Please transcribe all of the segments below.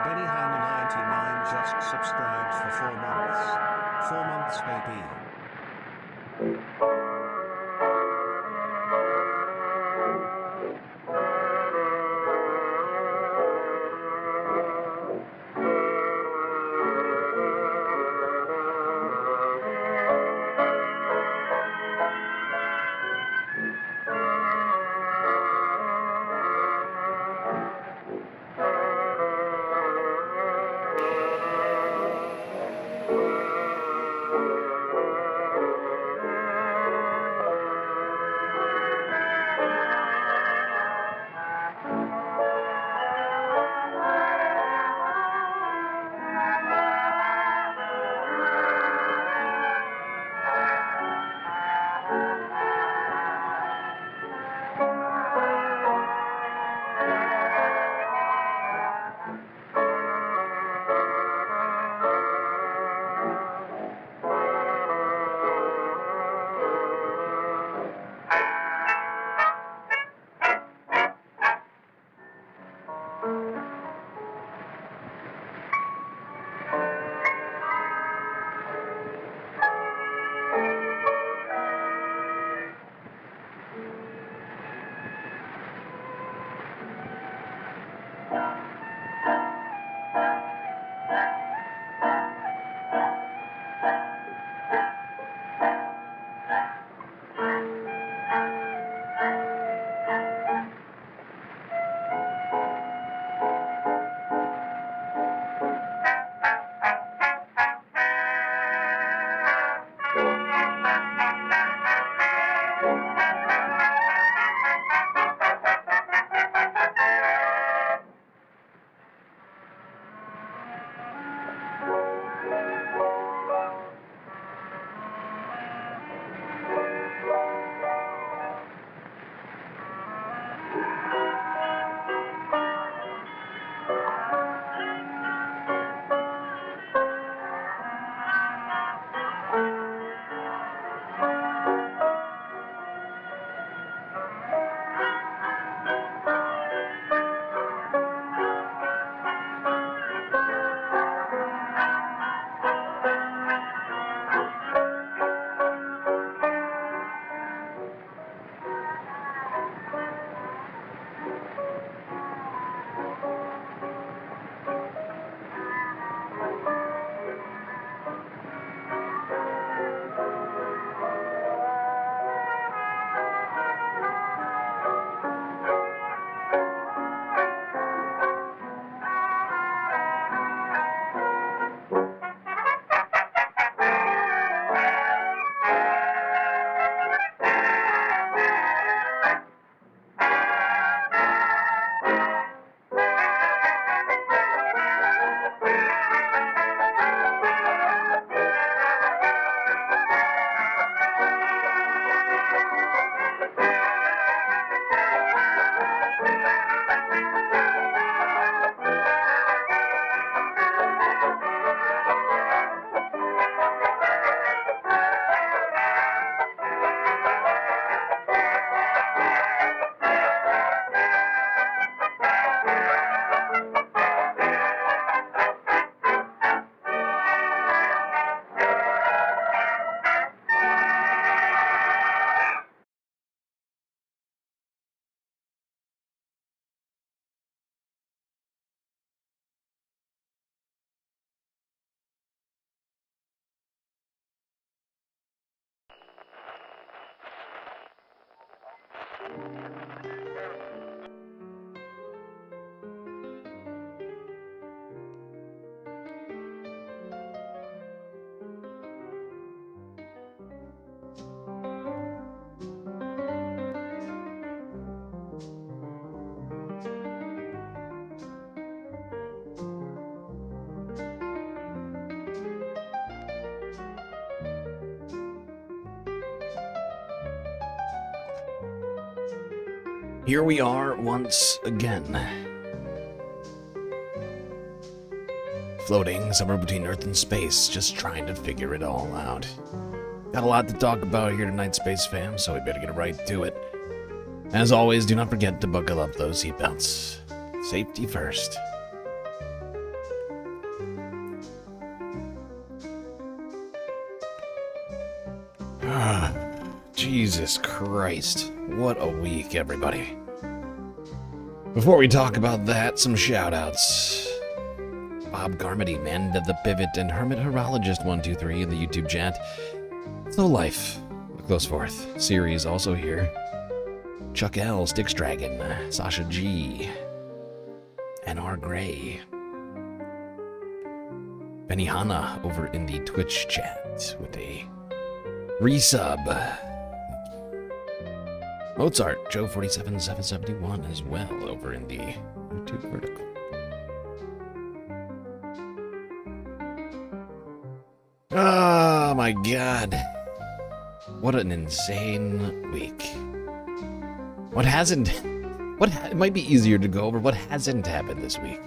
Benny Hanna Here we are once again. Floating somewhere between Earth and space, just trying to figure it all out. Got a lot to talk about here tonight, Space Fam, so we better get right to it. As always, do not forget to buckle up those seatbelts. Safety first. Jesus Christ. What a week, everybody. Before we talk about that, some shout-outs. Bob Garmity, Man of the Pivot, and Hermit Horologist 123 in the YouTube chat. Slow Life, a close fourth. Series also here. Chuck L, Styx Dragon, Sasha G, NR Gray. Benny Hanna over in the Twitch chat with a resub. Mozart, Joe47771 as well over in the YouTube vertical. Oh my god. What an insane week. What hasn't... it might be easier to go over what hasn't happened this week.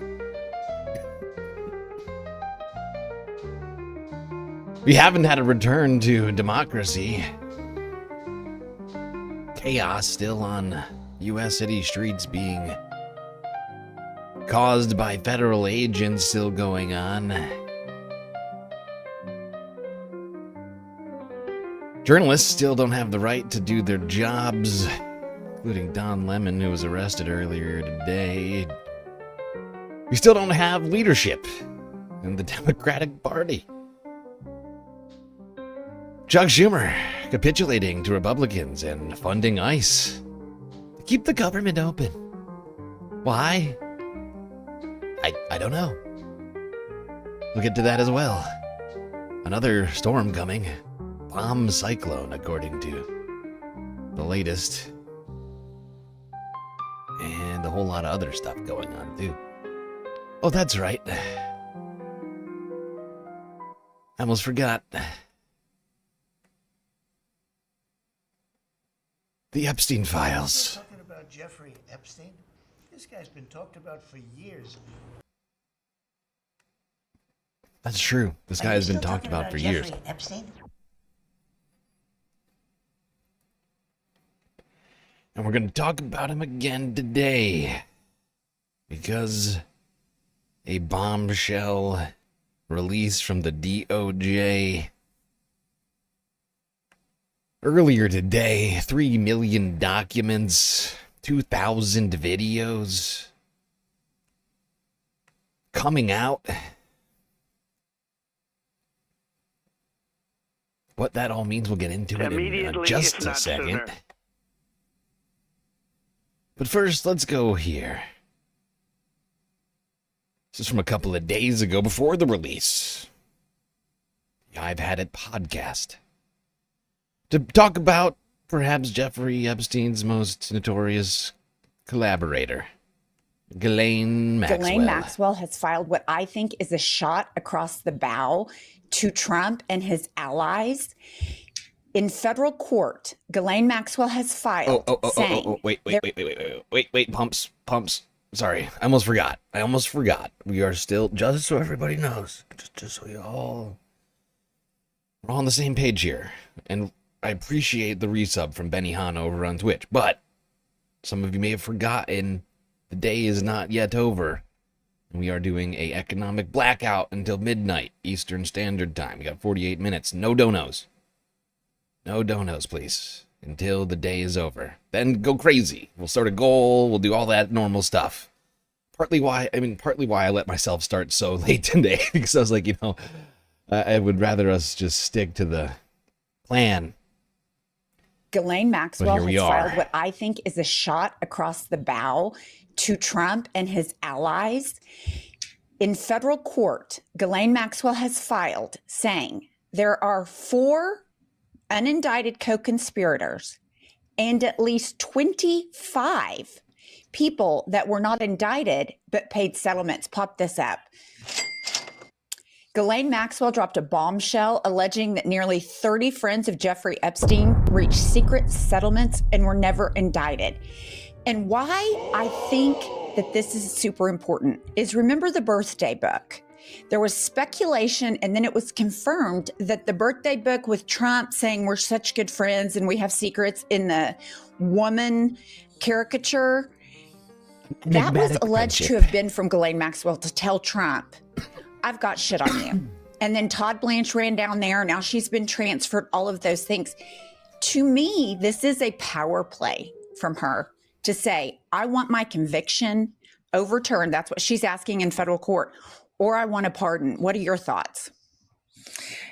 We haven't had a return to democracy. Chaos still on U.S. city streets being caused by federal agents still going on. Journalists still don't have the right to do their jobs, including Don Lemon, who was arrested earlier today. We still don't have leadership in the Democratic Party. Chuck Schumer capitulating to Republicans and funding ICE to keep the government open. Why? I don't know. We'll get to that as well. Another storm coming. Bomb cyclone, according to the latest. And a whole lot of other stuff going on, too. Oh, that's right. I almost forgot. The Epstein files. Talking about Jeffrey Epstein? This guy's been talked about for years. That's true. This guy has been talked about for years. Epstein? And we're going to talk about him again today. Because a bombshell release from the DOJ earlier today, 3 million documents, 2,000 videos coming out. What that all means, we'll get into it in just a second. Sooner. But first, let's go here. This is from a couple of days ago, before the release. The I've Had It podcast. To talk about, perhaps, Jeffrey Epstein's most notorious collaborator, Ghislaine Maxwell. Ghislaine Maxwell has filed what I think is a shot across the bow to Trump and his allies. In federal court, Ghislaine Maxwell has filed wait, pumps. Sorry, I almost forgot. We are still, just so everybody knows, just so we're all on the same page here. And I appreciate the resub from Benny Hanna over on Twitch, but some of you may have forgotten the day is not yet over. We are doing a economic blackout until midnight Eastern Standard Time. We got 48 minutes. No donos. No donos, please, until the day is over. Then go crazy. We'll start a goal. We'll do all that normal stuff. Partly why I let myself start so late today, because I was like, I would rather us just stick to the plan. Ghislaine Maxwell has filed what I think is a shot across the bow to Trump and his allies. In federal court, Ghislaine Maxwell has filed saying there are 4 unindicted co-conspirators and at least 25 people that were not indicted but paid settlements. Pop this up. Ghislaine Maxwell dropped a bombshell alleging that nearly 30 friends of Jeffrey Epstein reached secret settlements and were never indicted. And why I think that this is super important is remember the birthday book. There was speculation, and then it was confirmed that the birthday book with Trump saying we're such good friends and we have secrets in the woman caricature, that was alleged to have been from Ghislaine Maxwell to tell Trump, I've got shit on you. And then Todd Blanche ran down there. Now she's been transferred, all of those things. To me, this is a power play from her to say, I want my conviction overturned. That's what she's asking in federal court. Or I want a pardon. What are your thoughts?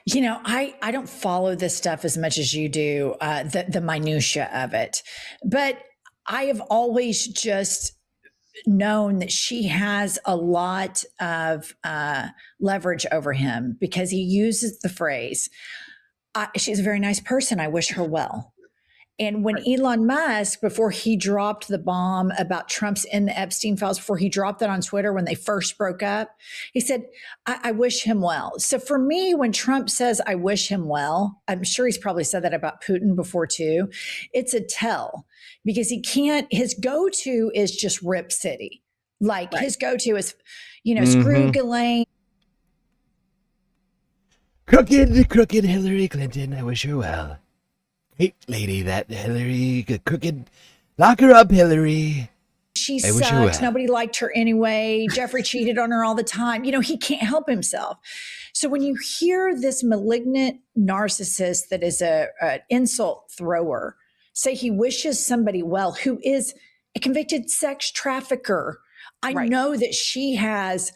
You know, I don't follow this stuff as much as you do, the minutia of it. But I have always just known that she has a lot of leverage over him because he uses the phrase, she's a very nice person. I wish her well. And when Elon Musk, before he dropped the bomb about Trump's in the Epstein files, before he dropped that on Twitter when they first broke up, he said, I wish him well. So for me, when Trump says, I wish him well, I'm sure he's probably said that about Putin before too. It's a tell because he can't, his go-to is just Rip City. Like his go-to is, you know, screw Ghislaine. Crooked Hillary Clinton, I wish her well. Great lady, that Hillary, crooked. Lock her up, Hillary. She sucks. Nobody liked her anyway. Jeffrey cheated on her all the time. You know, he can't help himself. So when you hear this malignant narcissist that is an insult thrower say he wishes somebody well who is a convicted sex trafficker, I know that she has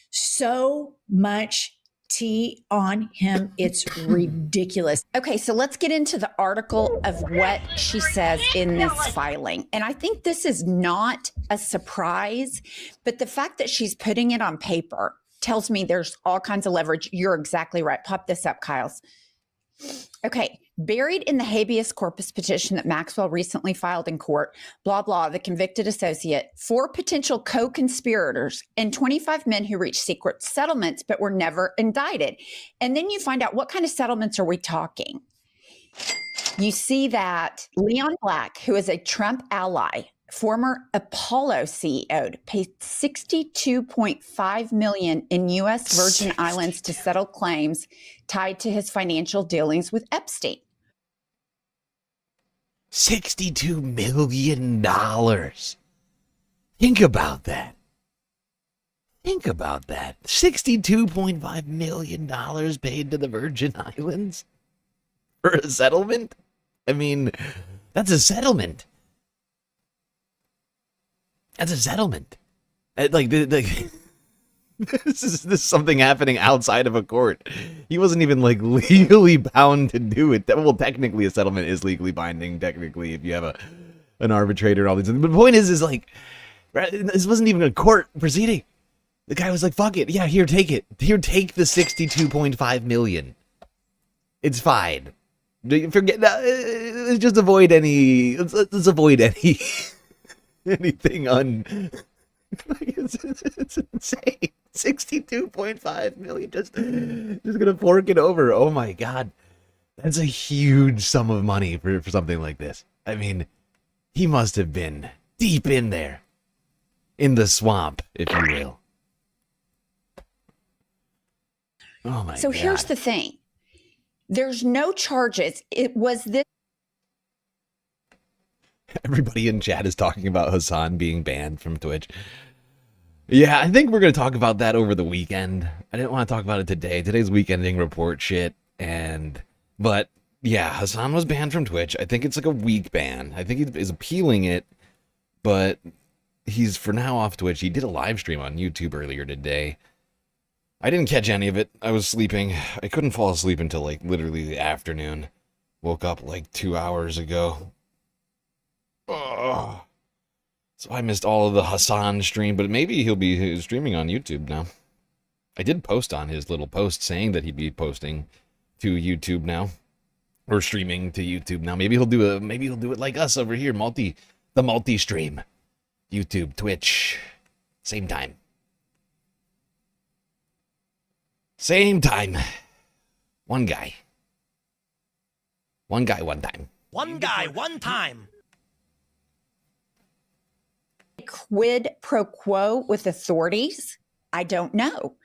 so much tea on him. It's ridiculous. Okay, so let's get into the article of what she says in this filing. And I think this is not a surprise, but the fact that she's putting it on paper tells me there's all kinds of leverage. You're exactly right. Pop this up, Kyle's. Okay, buried in the habeas corpus petition that Maxwell recently filed in court, blah, blah, the convicted associate, 4 potential co-conspirators, and 25 men who reached secret settlements but were never indicted. And then you find out what kind of settlements are we talking? You see that Leon Black, who is a Trump ally, former Apollo CEO, paid $62.5 million in U.S. Virgin Islands to settle claims tied to his financial dealings with Epstein. $62 million. Think about that. Think about that. $62.5 million paid to the Virgin Islands for a settlement? I mean, that's a settlement. That's a settlement. Like, this is something happening outside of a court. He wasn't even like legally bound to do it. Well, technically, a settlement is legally binding. Technically, if you have an arbitrator and all these things. But the point is like, this wasn't even a court proceeding. The guy was like, "Fuck it, yeah, here, take it. Here, take the $62.5 million. It's fine. Forget. Just avoid any. Let's avoid any." Anything it's insane. 62.5 million just gonna fork it over. Oh my god, that's a huge sum of money for something like this. I mean, he must have been deep in there, in the swamp, if you will. Oh my god. So here's the thing, there's no charges. It was this. Everybody in chat is talking about Hassan being banned from Twitch. Yeah, I think we're going to talk about that over the weekend. I didn't want to talk about it today. Today's weekending report shit. But yeah, Hassan was banned from Twitch. I think it's like a week ban. I think he's appealing it, but he's for now off Twitch. He did a live stream on YouTube earlier today. I didn't catch any of it. I was sleeping. I couldn't fall asleep until like literally the afternoon. Woke up like 2 hours ago. Oh. So I missed all of the Hassan stream, but maybe he'll be streaming on YouTube now. I did post on his little post saying that he'd be posting to YouTube now, or streaming to YouTube now. Maybe he'll do it like us over here, the multi-stream, YouTube, Twitch, same time. Same time. One guy, one time. One guy, one time. quid pro quo with authorities? I don't know.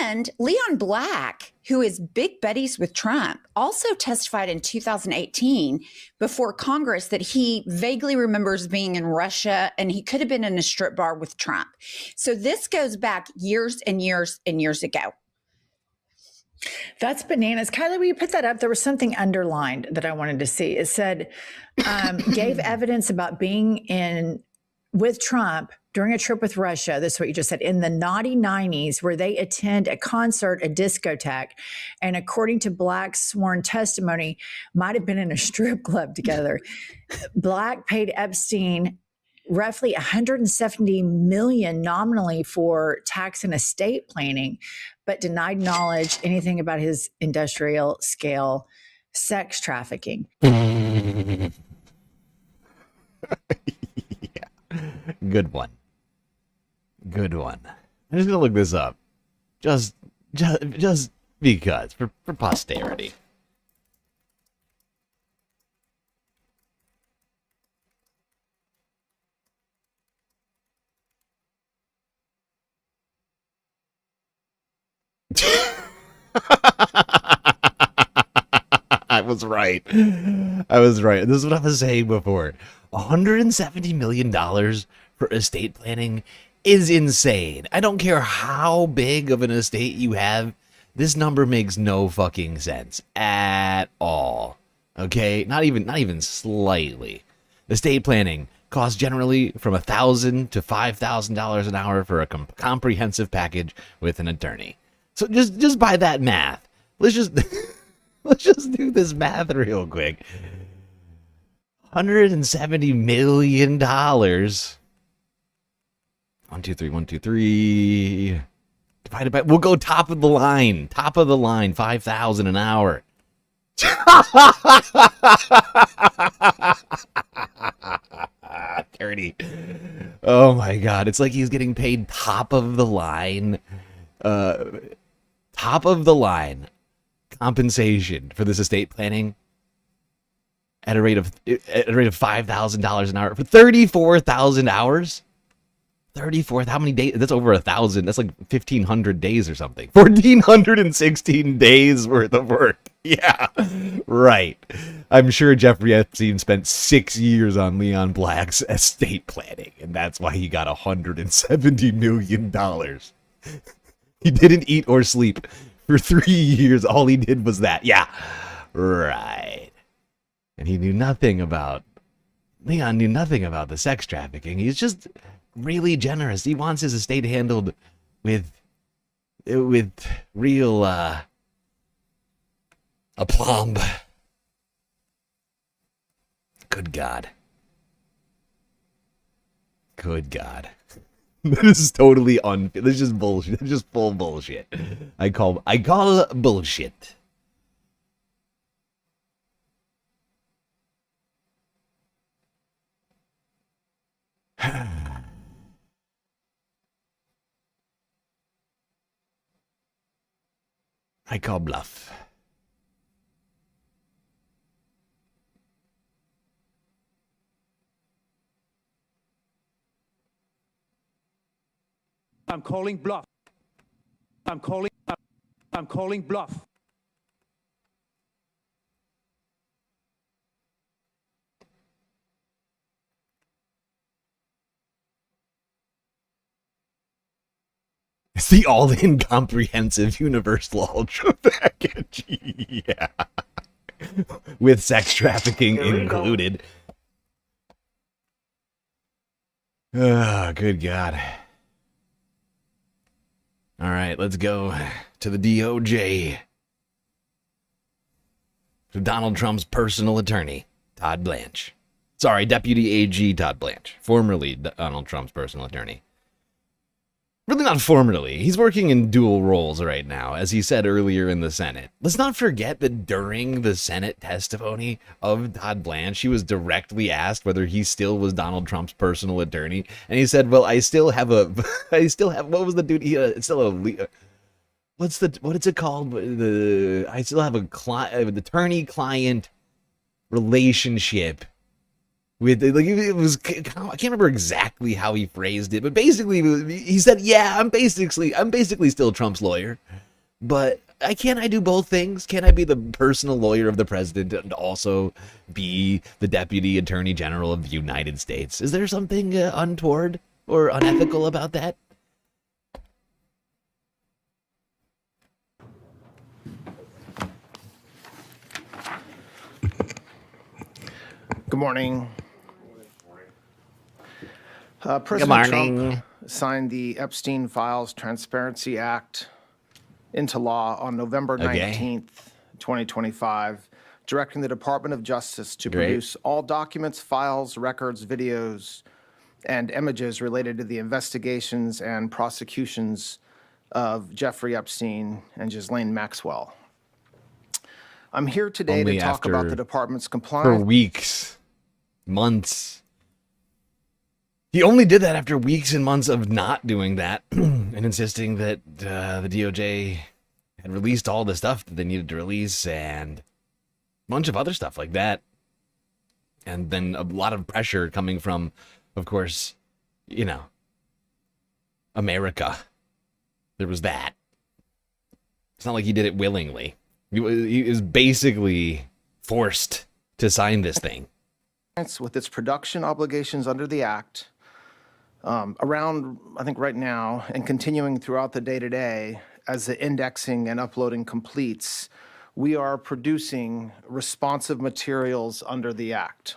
And Leon Black, who is big buddies with Trump, also testified in 2018 before Congress that he vaguely remembers being in Russia and he could have been in a strip bar with Trump. So this goes back years and years and years ago. That's bananas. Kylie, will you put that up? There was something underlined that I wanted to see. It said, gave evidence about being with Trump during a trip with Russia. This is what you just said, in the naughty 90s, where they attend a concert, a discotheque, and according to Black's sworn testimony, might have been in a strip club together. Black paid Epstein roughly $170 million nominally for tax and estate planning, but denied knowledge anything about his industrial scale sex trafficking. Yeah. Good one. Good one. I'm just gonna look this up, just because for posterity. I was right. This is what I was saying before. $170 million for estate planning is insane. I don't care how big of an estate you have. This number makes no fucking sense at all. Okay? Not even slightly. Estate planning costs generally from $1,000 to $5,000 an hour for a comprehensive package with an attorney. So just by that math, let's just do this math real quick. $170 million. 1, 2, 3, 1, 2, 3. Divided by, we'll go top of the line. Top of the line, 5,000 an hour. Dirty. Oh my God. It's like he's getting paid top of the line. Top of the line compensation for this estate planning at a rate of $5,000 an hour for 34,000 hours. 34. How many days? That's over 1,000. That's like 1,500 days or something. 1,416 days worth of work. Yeah, right. I'm sure Jeffrey Epstein spent 6 years on Leon Black's estate planning, and that's why he got $170 million. He didn't eat or sleep for 3 years. All he did was that. Yeah, right. And he knew nothing about, Leon knew nothing about the sex trafficking. He's just really generous. He wants his estate handled with real aplomb. Good God. Good God. This is totally this is just bullshit. It's just full bullshit. I call bullshit. I call bluff. I'm calling bluff. I'm calling bluff. It's the all-in comprehensive universal ultra package. Yeah. With sex trafficking included. Oh, good God. All right, let's go to the DOJ. To Donald Trump's personal attorney, Todd Blanche. Sorry, Deputy AG Todd Blanche, formerly Donald Trump's personal attorney. Really not formerly. He's working in dual roles right now, as he said earlier in the Senate. Let's not forget that during the Senate testimony of Todd Blanche, he was directly asked whether he still was Donald Trump's personal attorney. And he said, well, what was the dude? What is it called? I still have an attorney-client relationship With like it was, I can't remember exactly how he phrased it, but basically he said, "Yeah, I'm basically still Trump's lawyer, but I do both things? Can I be the personal lawyer of the president and also be the deputy attorney general of the United States? Is there something untoward or unethical about that?" Good morning. Good President morning. Trump signed the Epstein Files Transparency Act into law on November 19th, 2025, directing the Department of Justice to produce all documents, files, records, videos, and images related to the investigations and prosecutions of Jeffrey Epstein and Ghislaine Maxwell. I'm here today Only to talk about the department's for compliance. weeks, months. He only did that after weeks and months of not doing that and insisting that the DOJ had released all the stuff that they needed to release and a bunch of other stuff like that. And then a lot of pressure coming from, of course, you know, America. There was that. It's not like he did it willingly. He was basically forced to sign this thing. With its production obligations under the Act, around, I think right now, and continuing throughout the day-to-day, as the indexing and uploading completes, we are producing responsive materials under the Act.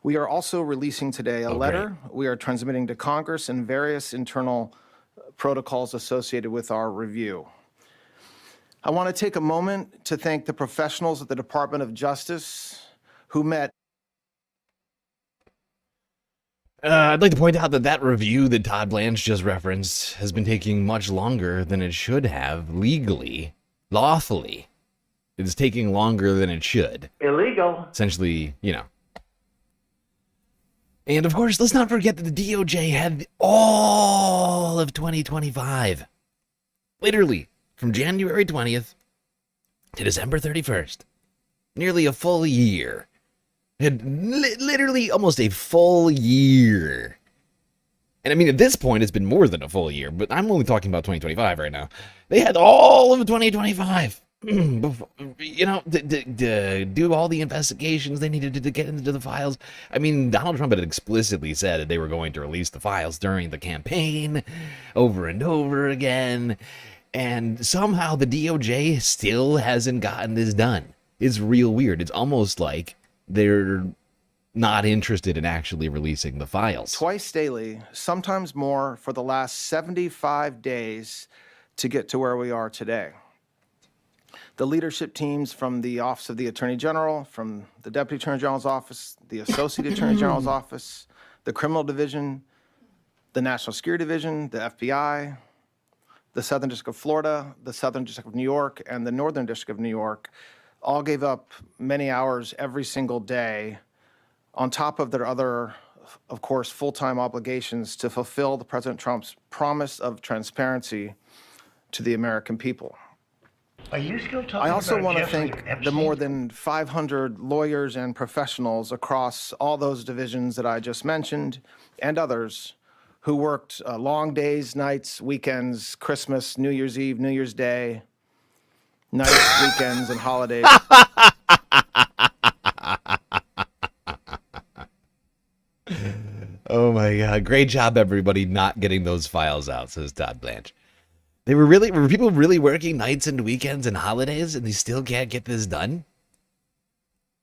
We are also releasing today a letter we are transmitting to Congress and various internal protocols associated with our review. I want to take a moment to thank the professionals at the Department of Justice who met. I'd like to point out that review that Todd Blanche just referenced has been taking much longer than it should have legally, lawfully. It's taking longer than it should. Illegal. Essentially, you know. And of course, let's not forget that the DOJ had all of 2025. Literally, from January 20th to December 31st. Nearly a full year. Had literally almost a full year. And I mean, at this point, it's been more than a full year, but I'm only talking about 2025 right now. They had all of 2025, you know, to do all the investigations they needed to get into the files. I mean, Donald Trump had explicitly said that they were going to release the files during the campaign over and over again. And somehow the DOJ still hasn't gotten this done. It's real weird. It's almost like they're not interested in actually releasing the files. Twice daily, sometimes more, for the last 75 days to get to where we are today. The leadership teams from the Office of the Attorney General, from the Deputy Attorney General's office, the Associate Attorney General's office, the Criminal Division, the National Security Division, the FBI, the Southern District of Florida, the Southern District of New York, and the Northern District of New York all gave up many hours every single day on top of their other, of course, full-time obligations to fulfill the President Trump's promise of transparency to the American people. Are you still talking I also about want to Jeffrey thank the Epstein? more than 500 lawyers and professionals across all those divisions that I just mentioned and others who worked long days, nights, weekends, Christmas, New Year's Eve, New Year's Day, nights, weekends, and holidays. Oh my God. Great job, everybody, not getting those files out, says Todd Blanche. Were people really working nights and weekends and holidays and they still can't get this done?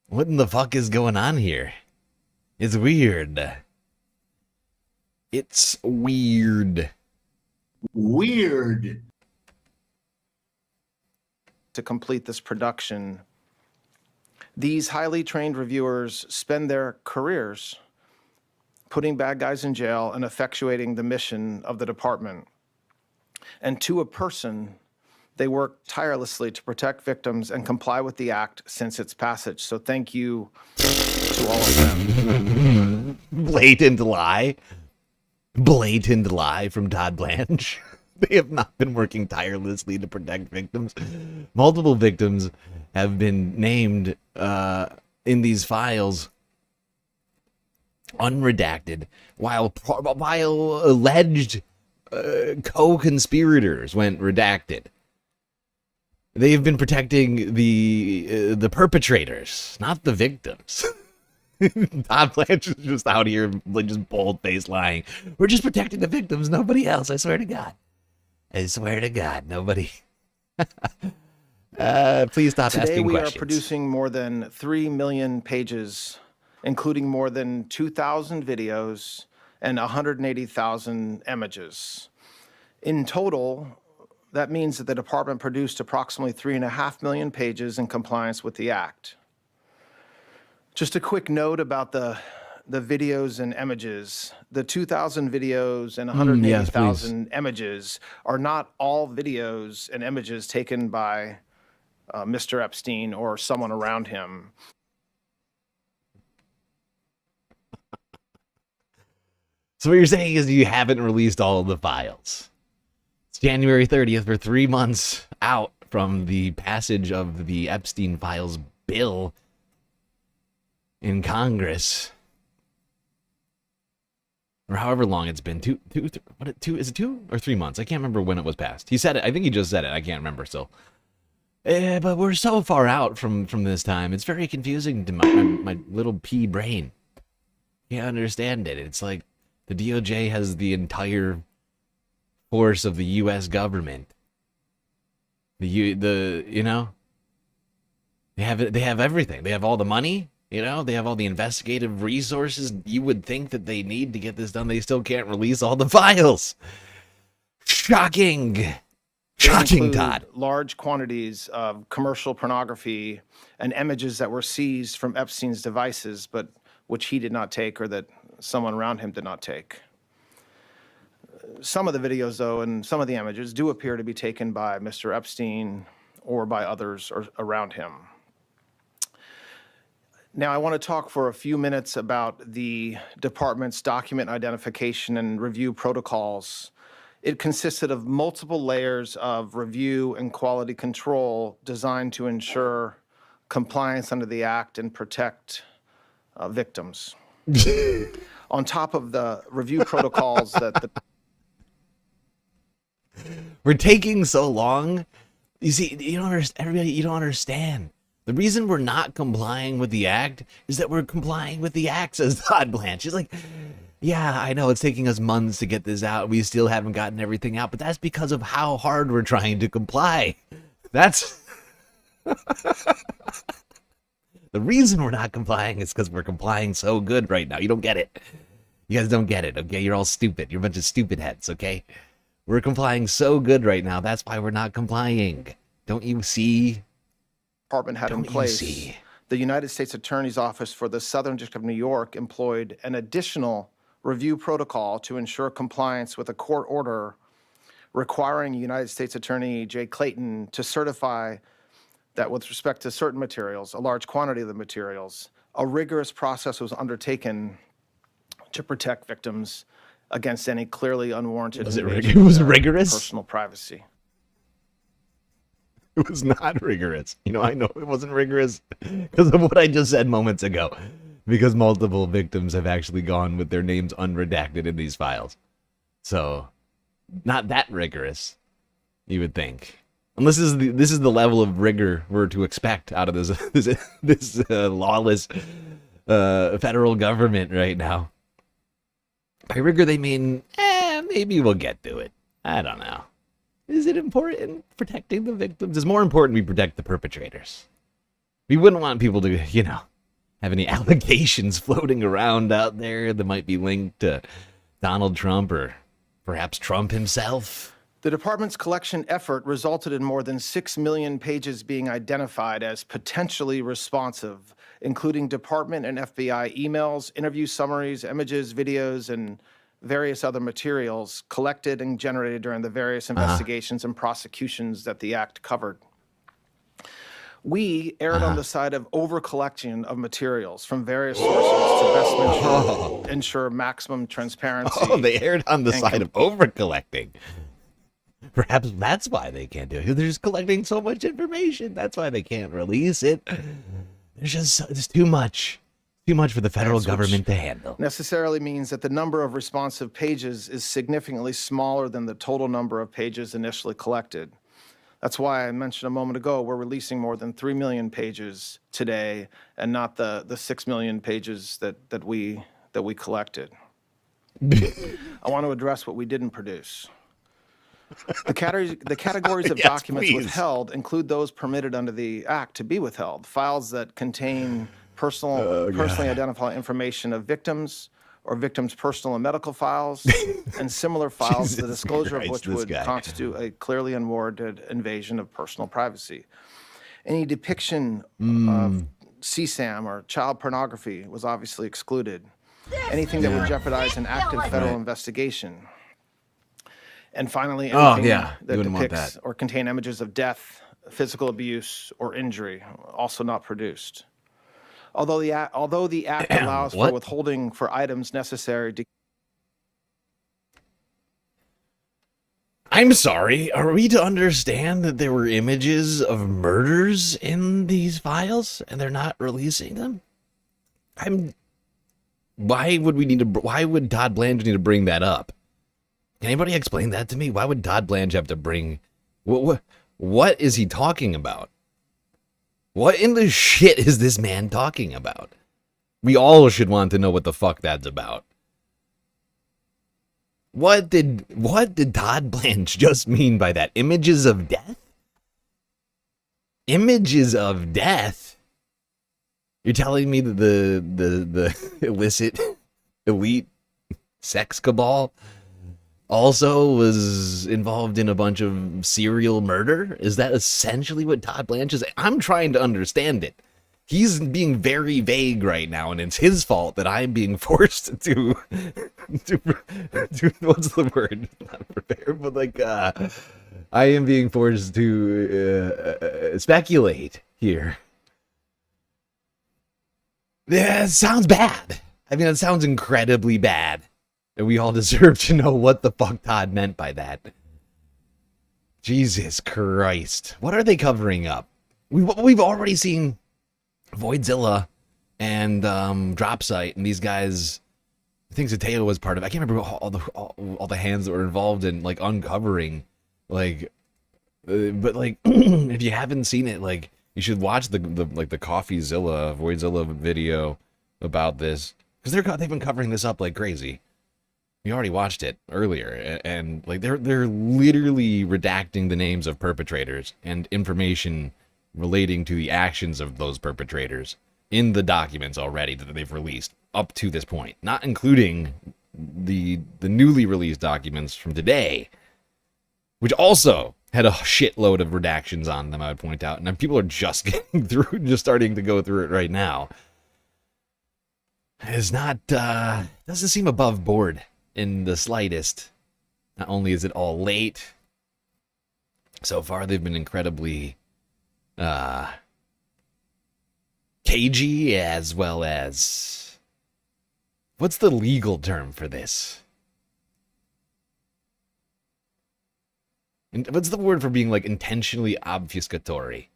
What in the fuck is going on here? It's weird. It's weird. Weird. To complete this production, these highly trained reviewers spend their careers putting bad guys in jail and effectuating the mission of the department. And to a person, they work tirelessly to protect victims and comply with the act since its passage. So thank you to all of them. Blatant lie. Blatant lie from Todd Blanche. They have not been working tirelessly to protect victims. Multiple victims have been named in these files unredacted, while alleged co-conspirators went redacted. They've been protecting the perpetrators, not the victims. Todd Blanche is just out here, like, just bold-faced lying. We're just protecting the victims, nobody else. I swear to God. I swear to God, nobody. Please stop Today asking we questions. are producing more than 3 million pages, including more than 2,000 videos and 180,000 images. In total, that means that the department produced approximately 3.5 million pages in compliance with the Act. Just a quick note about the videos and images. The 2,000 videos and 180,000 images are not all videos and images taken by Mr. Epstein or someone around him. So what you're saying is you haven't released all of the files. It's January 30th. We're 3 months out from the passage of the Epstein files bill in Congress, or however long it's been. Two, is it 2 or 3 months? I can't remember when it was passed. He said it. I think he just said it. I can't remember still. But we're so far out from this time. It's very confusing to my little pea brain. Can't understand it. It's like the DOJ has the entire force of the U.S. government. You know, they have everything. They have all the money. You know, they have all the investigative resources you would think that they need to get this done. They still can't release all the files. Shocking. Shocking, Todd. Large quantities of commercial pornography and images that were seized from Epstein's devices, but which he did not take or that someone around him did not take. Some of the videos, though, and some of the images do appear to be taken by Mr. Epstein or by others around him. Now, I want to talk for a few minutes about the department's document identification and review protocols. It consisted of multiple layers of review and quality control designed to ensure compliance under the Act and protect victims. On top of the review protocols that the... We're taking so long. You see, you don't understand, everybody, you don't understand. The reason we're not complying with the Act is that we're complying with the Act, says Todd Blanche. She's like, yeah, I know it's taking us months to get this out. We still haven't gotten everything out, but that's because of how hard we're trying to comply. That's... The reason we're not complying is because we're complying so good right now. You don't get it. You guys don't get it, okay? You're all stupid. You're a bunch of stupid heads, okay? We're complying so good right now. That's why we're not complying. Don't you see? Department had in place. The United States Attorney's Office for the Southern District of New York employed an additional review protocol to ensure compliance with a court order requiring United States Attorney Jay Clayton to certify that with respect to certain materials, a large quantity of the materials, a rigorous process was undertaken to protect victims against any clearly unwarranted it was rigorous? Personal privacy. It was not rigorous. You know, I know it wasn't rigorous because of what I just said moments ago. Because multiple victims have actually gone with their names unredacted in these files. So, not that rigorous, you would think. Unless this is the level of rigor we're to expect out of this lawless federal government right now. By rigor, they mean, maybe we'll get to it. I don't know. Is it important protecting the victims? It's more important we protect the perpetrators. We wouldn't want people to, you know, have any allegations floating around out there that might be linked to Donald Trump or perhaps Trump himself. The department's collection effort resulted in more than 6 million pages being identified as potentially responsive, including department and FBI emails, interview summaries, images, videos, and various other materials collected and generated during the various investigations and prosecutions that the Act covered. We erred on the side of over-collection of materials from various sources to best ensure maximum transparency. Oh, they erred on the side of over-collecting. Perhaps that's why they can't do it. They're just collecting so much information. That's why they can't release it. There's just it's too much. Too much for the federal Which government to handle. necessarily means that the number of responsive pages is significantly smaller than the total number of pages initially collected. That's why I mentioned a moment ago we're releasing more than 3 million pages today and not the 6 million pages that we collected. I want to address what we didn't produce. The categories of Yes, documents please. withheld include those permitted under the Act to be withheld. Files that contain personally identifiable information of victims or victims' personal and medical files, and similar files, the disclosure of which would constitute a clearly unwarranted invasion of personal privacy. Any depiction of CSAM or child pornography was obviously excluded. Anything that would jeopardize an active federal investigation. And finally, anything that depicts or contain images of death, physical abuse, or injury, also not produced. Although the Act allows for withholding for items necessary to... I'm sorry, are we to understand that there were images of murders in these files and they're not releasing them? Why would Todd Blanche need to bring that up? Can anybody explain that to me? Why would Todd Blanche have to bring... What is he talking about? What in the shit is this man talking about? We all should want to know what the fuck that's about. What did Todd Blanche just mean by that? Images of death? Images of death? You're telling me that the illicit elite sex cabal also was involved in a bunch of serial murder? Is that essentially what Todd Blanche is? I'm trying to understand it. He's being very vague right now, and it's his fault that I'm being forced to what's the word? Not prepare, but like I am being forced to speculate here. Yeah, it sounds bad. I mean, it sounds incredibly bad. And we all deserve to know what the fuck Todd meant by that. Jesus Christ. What are they covering up? We've already seen Voidzilla and Dropsite and these guys. I think Zateo was part of it. I can't remember all the hands that were involved in like uncovering. Like, but like, if you haven't seen it, like, you should watch the CoffeeZilla, Voidzilla video about this, because they've been covering this up like crazy. We already watched it earlier, and like they're literally redacting the names of perpetrators and information relating to the actions of those perpetrators in the documents already that they've released up to this point, not including the newly released documents from today, which also had a shitload of redactions on them, I would point out, and people are just getting through, just starting to go through it right now. It's not, doesn't seem above board in the slightest. Not only is it all late, so far they've been incredibly cagey, as well as, what's the legal term for this? And what's the word for being like intentionally obfuscatory?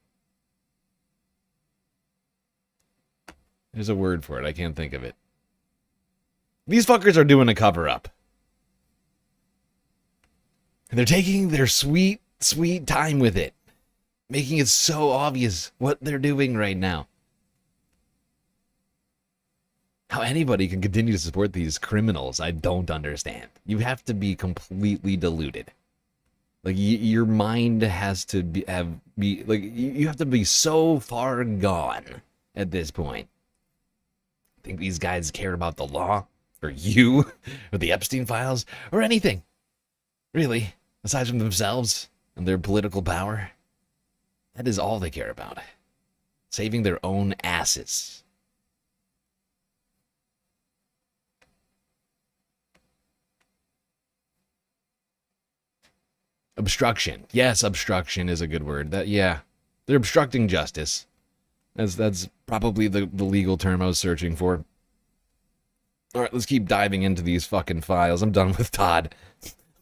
There's a word for it, I can't think of it. These fuckers are doing a cover-up. And they're taking their sweet, sweet time with it. Making it so obvious what they're doing right now. How anybody can continue to support these criminals, I don't understand. You have to be completely deluded. Like, your mind has to be you have to be so far gone at this point. Think these guys care about the law? Or you? Or the Epstein files? Or anything? Really? Aside from themselves and their political power? That is all they care about. Saving their own asses. Obstruction. Yes, obstruction is a good word. Yeah. They're obstructing justice. That's probably the legal term I was searching for. Alright, let's keep diving into these fucking files. I'm done with Todd.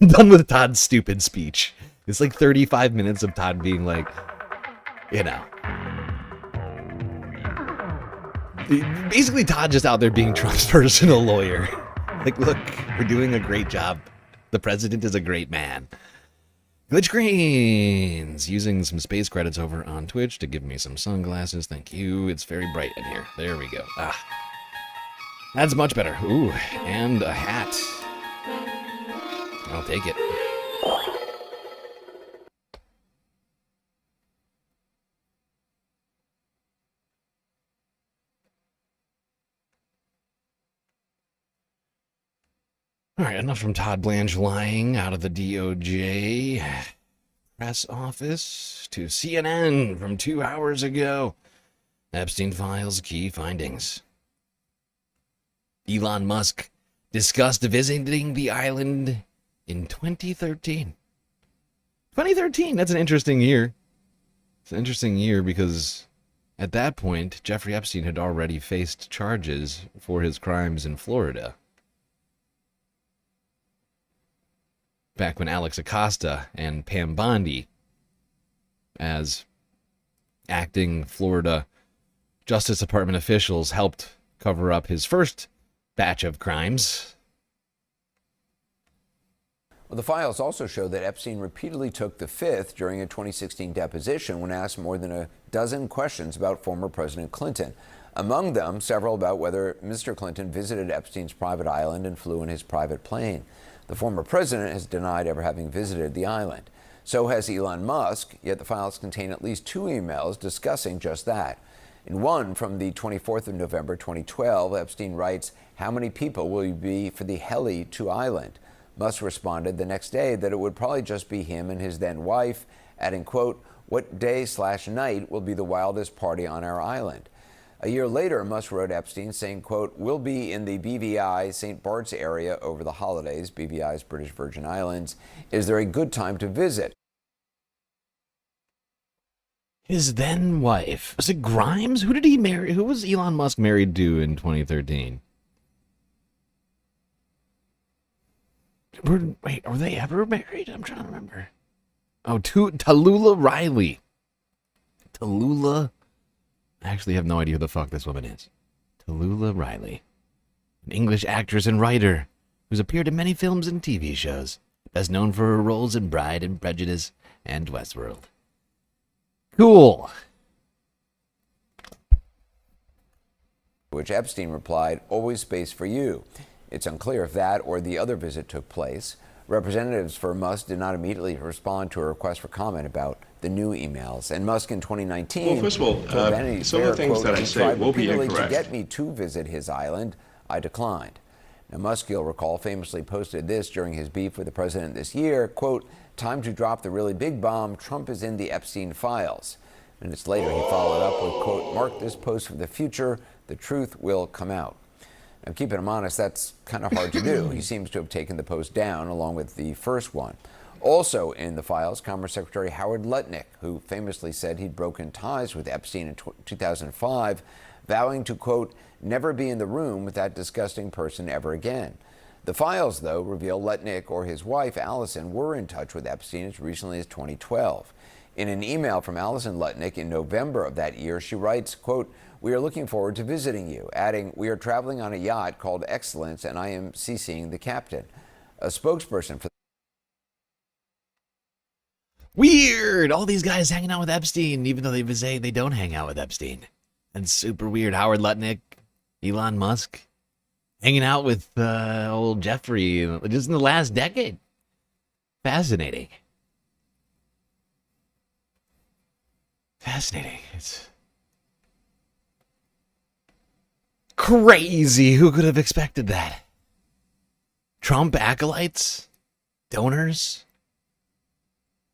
I'm done with Todd's stupid speech. It's like 35 minutes of Todd being like, you know. Basically, Todd just out there being Trump's personal lawyer. Like, look, we're doing a great job. The president is a great man. Glitch Greens, using some space credits over on Twitch to give me some sunglasses. Thank you. It's very bright in here. There we go. Ah, that's much better. Ooh, and a hat. I'll take it. All right, enough from Todd Blanche lying out of the DOJ press office to CNN from 2 hours ago. Epstein files key findings. Elon Musk discussed visiting the island in 2013. 2013, that's an interesting year. It's an interesting year because at that point, Jeffrey Epstein had already faced charges for his crimes in Florida. Back when Alex Acosta and Pam Bondi, as acting Florida Justice Department officials, helped cover up his first batch of crimes. Well, the files also show that Epstein repeatedly took the fifth during a 2016 deposition when asked more than a dozen questions about former President Clinton. Among them, several about whether Mr. Clinton visited Epstein's private island and flew in his private plane. The former president has denied ever having visited the island. So has Elon Musk, yet the files contain at least 2 emails discussing just that. In one from the 24th of November 2012, Epstein writes, "How many people will you be for the heli to island?" Musk responded the next day that it would probably just be him and his then wife, adding, quote, "What day/night will be the wildest party on our island?" A year later, Musk wrote Epstein saying, quote, "We'll be in the BVI St. Bart's area over the holidays." BVI's British Virgin Islands. "Is there a good time to visit?" His then wife, was it Grimes? Who did he marry? Who was Elon Musk married to in 2013? Wait, were they ever married? I'm trying to remember. Oh, Tallulah Riley. Tallulah. I actually have no idea who the fuck this woman is. Tallulah Riley. An English actress and writer who's appeared in many films and TV shows. Best known for her roles in Bride and Prejudice and Westworld. Cool. Which Epstein replied, "Always space for you." It's unclear if that or the other visit took place. Representatives for Musk did not immediately respond to a request for comment about the new emails. And Musk in 2019 well, first of all, told Vanity some Fair, of the things quote, that I "He say tried will be repeatedly incorrect." to get me to visit his island. I declined. Now, Musk, you'll recall, famously posted this during his beef with the president this year, quote, "Time to drop the really big bomb. Trump is in the Epstein files." Minutes later, he followed up with, quote, "Mark this post for the future. The truth will come out." Now, keeping him honest, that's kind of hard to do. He seems to have taken the post down along with the first one. Also in the files, Commerce Secretary Howard Lutnick, who famously said he'd broken ties with Epstein in 2005, vowing to, quote, "never be in the room with that disgusting person ever again." The files, though, reveal Lutnick or his wife, Allison, were in touch with Epstein as recently as 2012. In an email from Allison Lutnick in November of that year, she writes, quote, "We are looking forward to visiting you," adding, "We are traveling on a yacht called Excellence, and I am CCing the captain." A spokesperson for Weird! All these guys hanging out with Epstein, even though they say they don't hang out with Epstein. That's super weird. Howard Lutnick, Elon Musk, hanging out with old Jeffrey just in the last decade. Fascinating. Fascinating. It's crazy. Who could have expected that? Trump acolytes? Donors?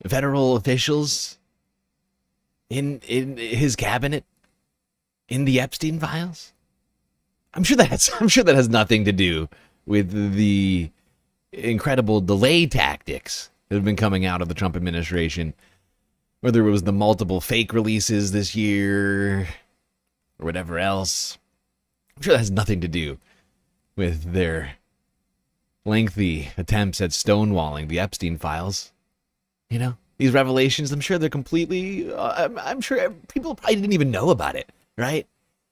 Federal officials in his cabinet in the Epstein files? I'm sure that has nothing to do with the incredible delay tactics that have been coming out of the Trump administration, whether it was the multiple fake releases this year or whatever else. I'm sure that has nothing to do with their lengthy attempts at stonewalling the Epstein files. You know, these revelations, I'm sure they're completely, I'm sure people probably didn't even know about it, right?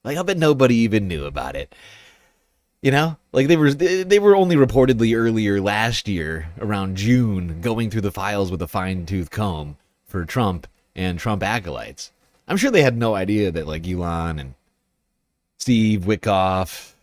Like, I bet nobody even knew about it. You know, like they were only reportedly earlier last year, around June, going through the files with a fine-tooth comb for Trump and Trump acolytes. I'm sure they had no idea that like Elon and Steve Witkoff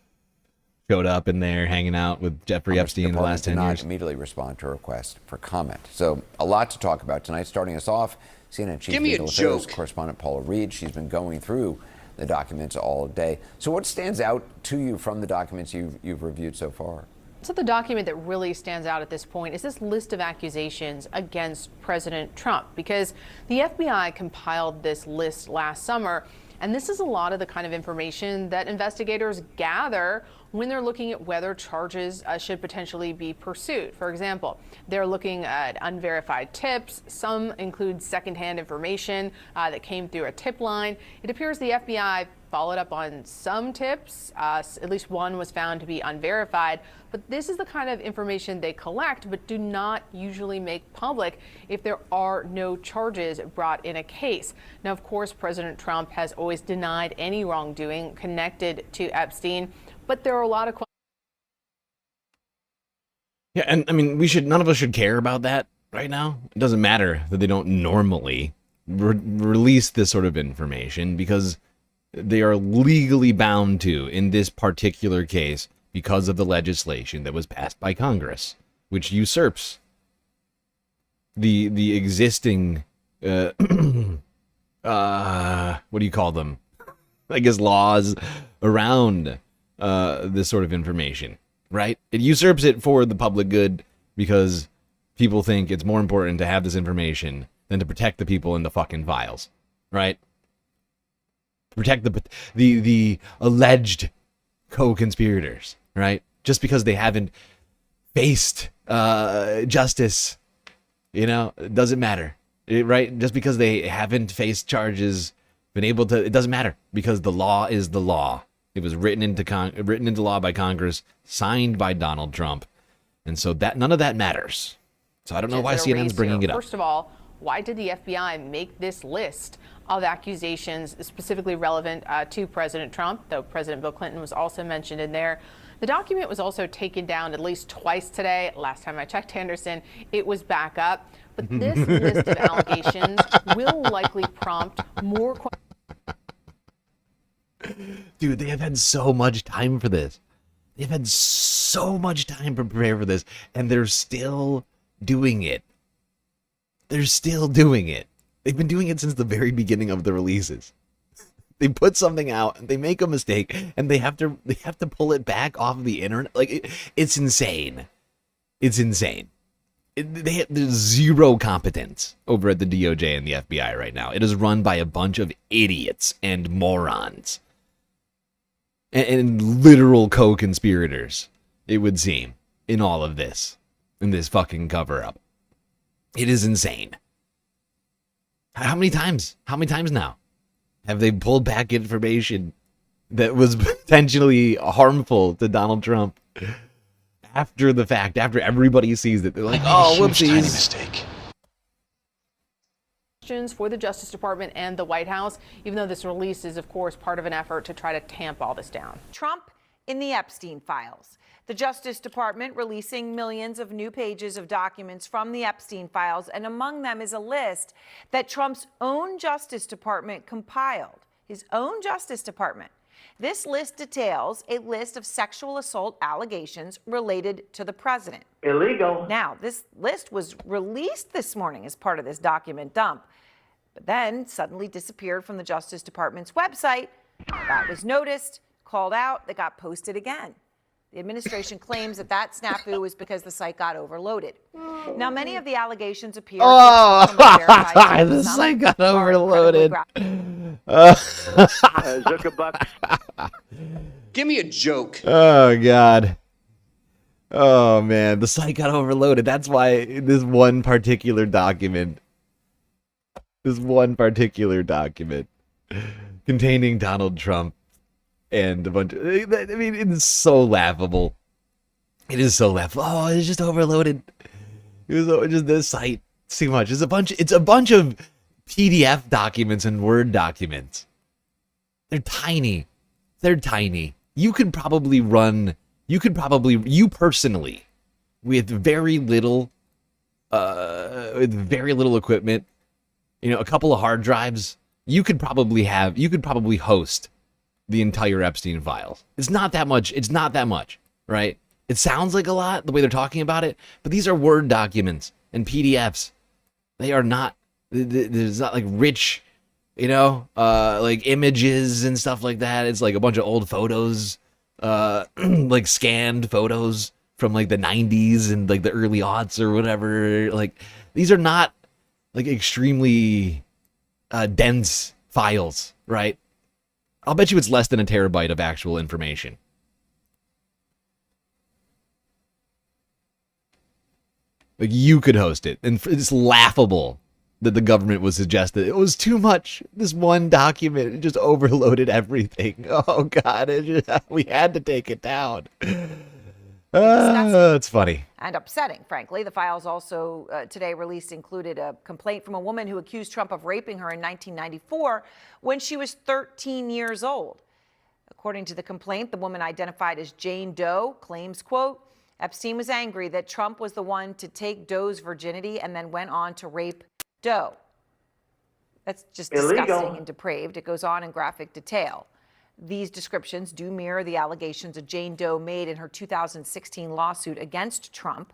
showed up in there hanging out with Jeffrey Epstein in the last 10 years. Immediately respond to a request for comment. So a lot to talk about tonight. Starting us off, CNN Chief Legal Affairs Correspondent Paula Reed. She's been going through the documents all day. So what stands out to you from the documents you've reviewed so far? So the document that really stands out at this point is this list of accusations against President Trump, because the FBI compiled this list last summer, and this is a lot of the kind of information that investigators gather when they're looking at whether charges should potentially be pursued. For example, they're looking at unverified tips. Some include secondhand information that came through a tip line. It appears the FBI followed up on some tips. At least one was found to be unverified. But this is the kind of information they collect but do not usually make public if there are no charges brought in a case. Now, of course, President Trump has always denied any wrongdoing connected to Epstein, but there are a lot of questions. Yeah, and I mean, none of us should care about that right now. It doesn't matter that they don't normally release this sort of information, because they are legally bound to in this particular case because of the legislation that was passed by Congress, which usurps the existing what do you call them? I guess laws around this sort of information, right? It usurps it for the public good because people think it's more important to have this information than to protect the people in the fucking files, right? Protect the alleged co-conspirators, right? Just because they haven't faced justice, it doesn't matter, right? Just because they haven't faced charges, it doesn't matter, because the law is the law. It was written into law by Congress, signed by Donald Trump, and so that none of that matters. So I don't know why CNN's bringing it up. First of all, why did the FBI make this list of accusations specifically relevant to President Trump, though President Bill Clinton was also mentioned in there? The document was also taken down at least twice today. Last time I checked, Anderson, it was back up. But this list of allegations will likely prompt more questions. Dude, they have had so much time for this. They've had so much time to prepare for this, and they're still doing it. They're still doing it. They've been doing it since the very beginning of the releases. They put something out, and they make a mistake, and they have to pull it back off of the internet. Like, it's insane. It's insane. There's zero competence over at the DOJ and the FBI right now. It is run by a bunch of idiots and morons. And literal co-conspirators, it would seem, in all of this. In this fucking cover-up. It is insane. How many times now have they pulled back information that was potentially harmful to Donald Trump after the fact, after everybody sees it? They're like, oh, whoopsies. Tiny mistake. For the Justice Department and the White House, even though this release is, of course, part of an effort to try to tamp all this down. Trump in the Epstein files. The Justice Department releasing millions of new pages of documents from the Epstein files, and among them is a list that Trump's own Justice Department compiled, his own Justice Department. This list details a list of sexual assault allegations related to the president. Illegal. Now, this list was released this morning as part of this document dump, but then suddenly disappeared from the Justice Department's website. That was noticed, called out, that got posted again. The administration claims that snafu is because the site got overloaded. Now, many of the allegations appear. The site got overloaded. Zuckerbuck. Give me a joke. Oh, God. Oh, man. The site got overloaded. That's why this one particular document containing Donald Trump and a bunch of, I mean, it's so laughable. It is so laughable. Oh, it's just overloaded. It was just this site. It's too much. It's a bunch of PDF documents and Word documents. They're tiny. They're tiny. You personally, with very little equipment, a couple of hard drives, you could probably host the entire Epstein files. It's not that much, right? It sounds like a lot the way they're talking about it, but these are Word documents and PDFs. They are not, there's not like rich, like images and stuff like that. It's like a bunch of old photos, like scanned photos from like the 90s and like the early aughts or whatever. Like, these are not like extremely dense files, right? I'll bet you it's less than a terabyte of actual information. Like, you could host it, and it's laughable that the government would suggest that it was too much. This one document, it just overloaded everything. Oh God, we had to take it down. It's funny. And upsetting, frankly. The files also today released included a complaint from a woman who accused Trump of raping her in 1994 when she was 13 years old. According to the complaint, the woman, identified as Jane Doe, claims, quote, Epstein was angry that Trump was the one to take Doe's virginity and then went on to rape Doe. That's just disgusting and depraved. It goes on in graphic detail. These descriptions do mirror the allegations that Jane Doe made in her 2016 lawsuit against Trump,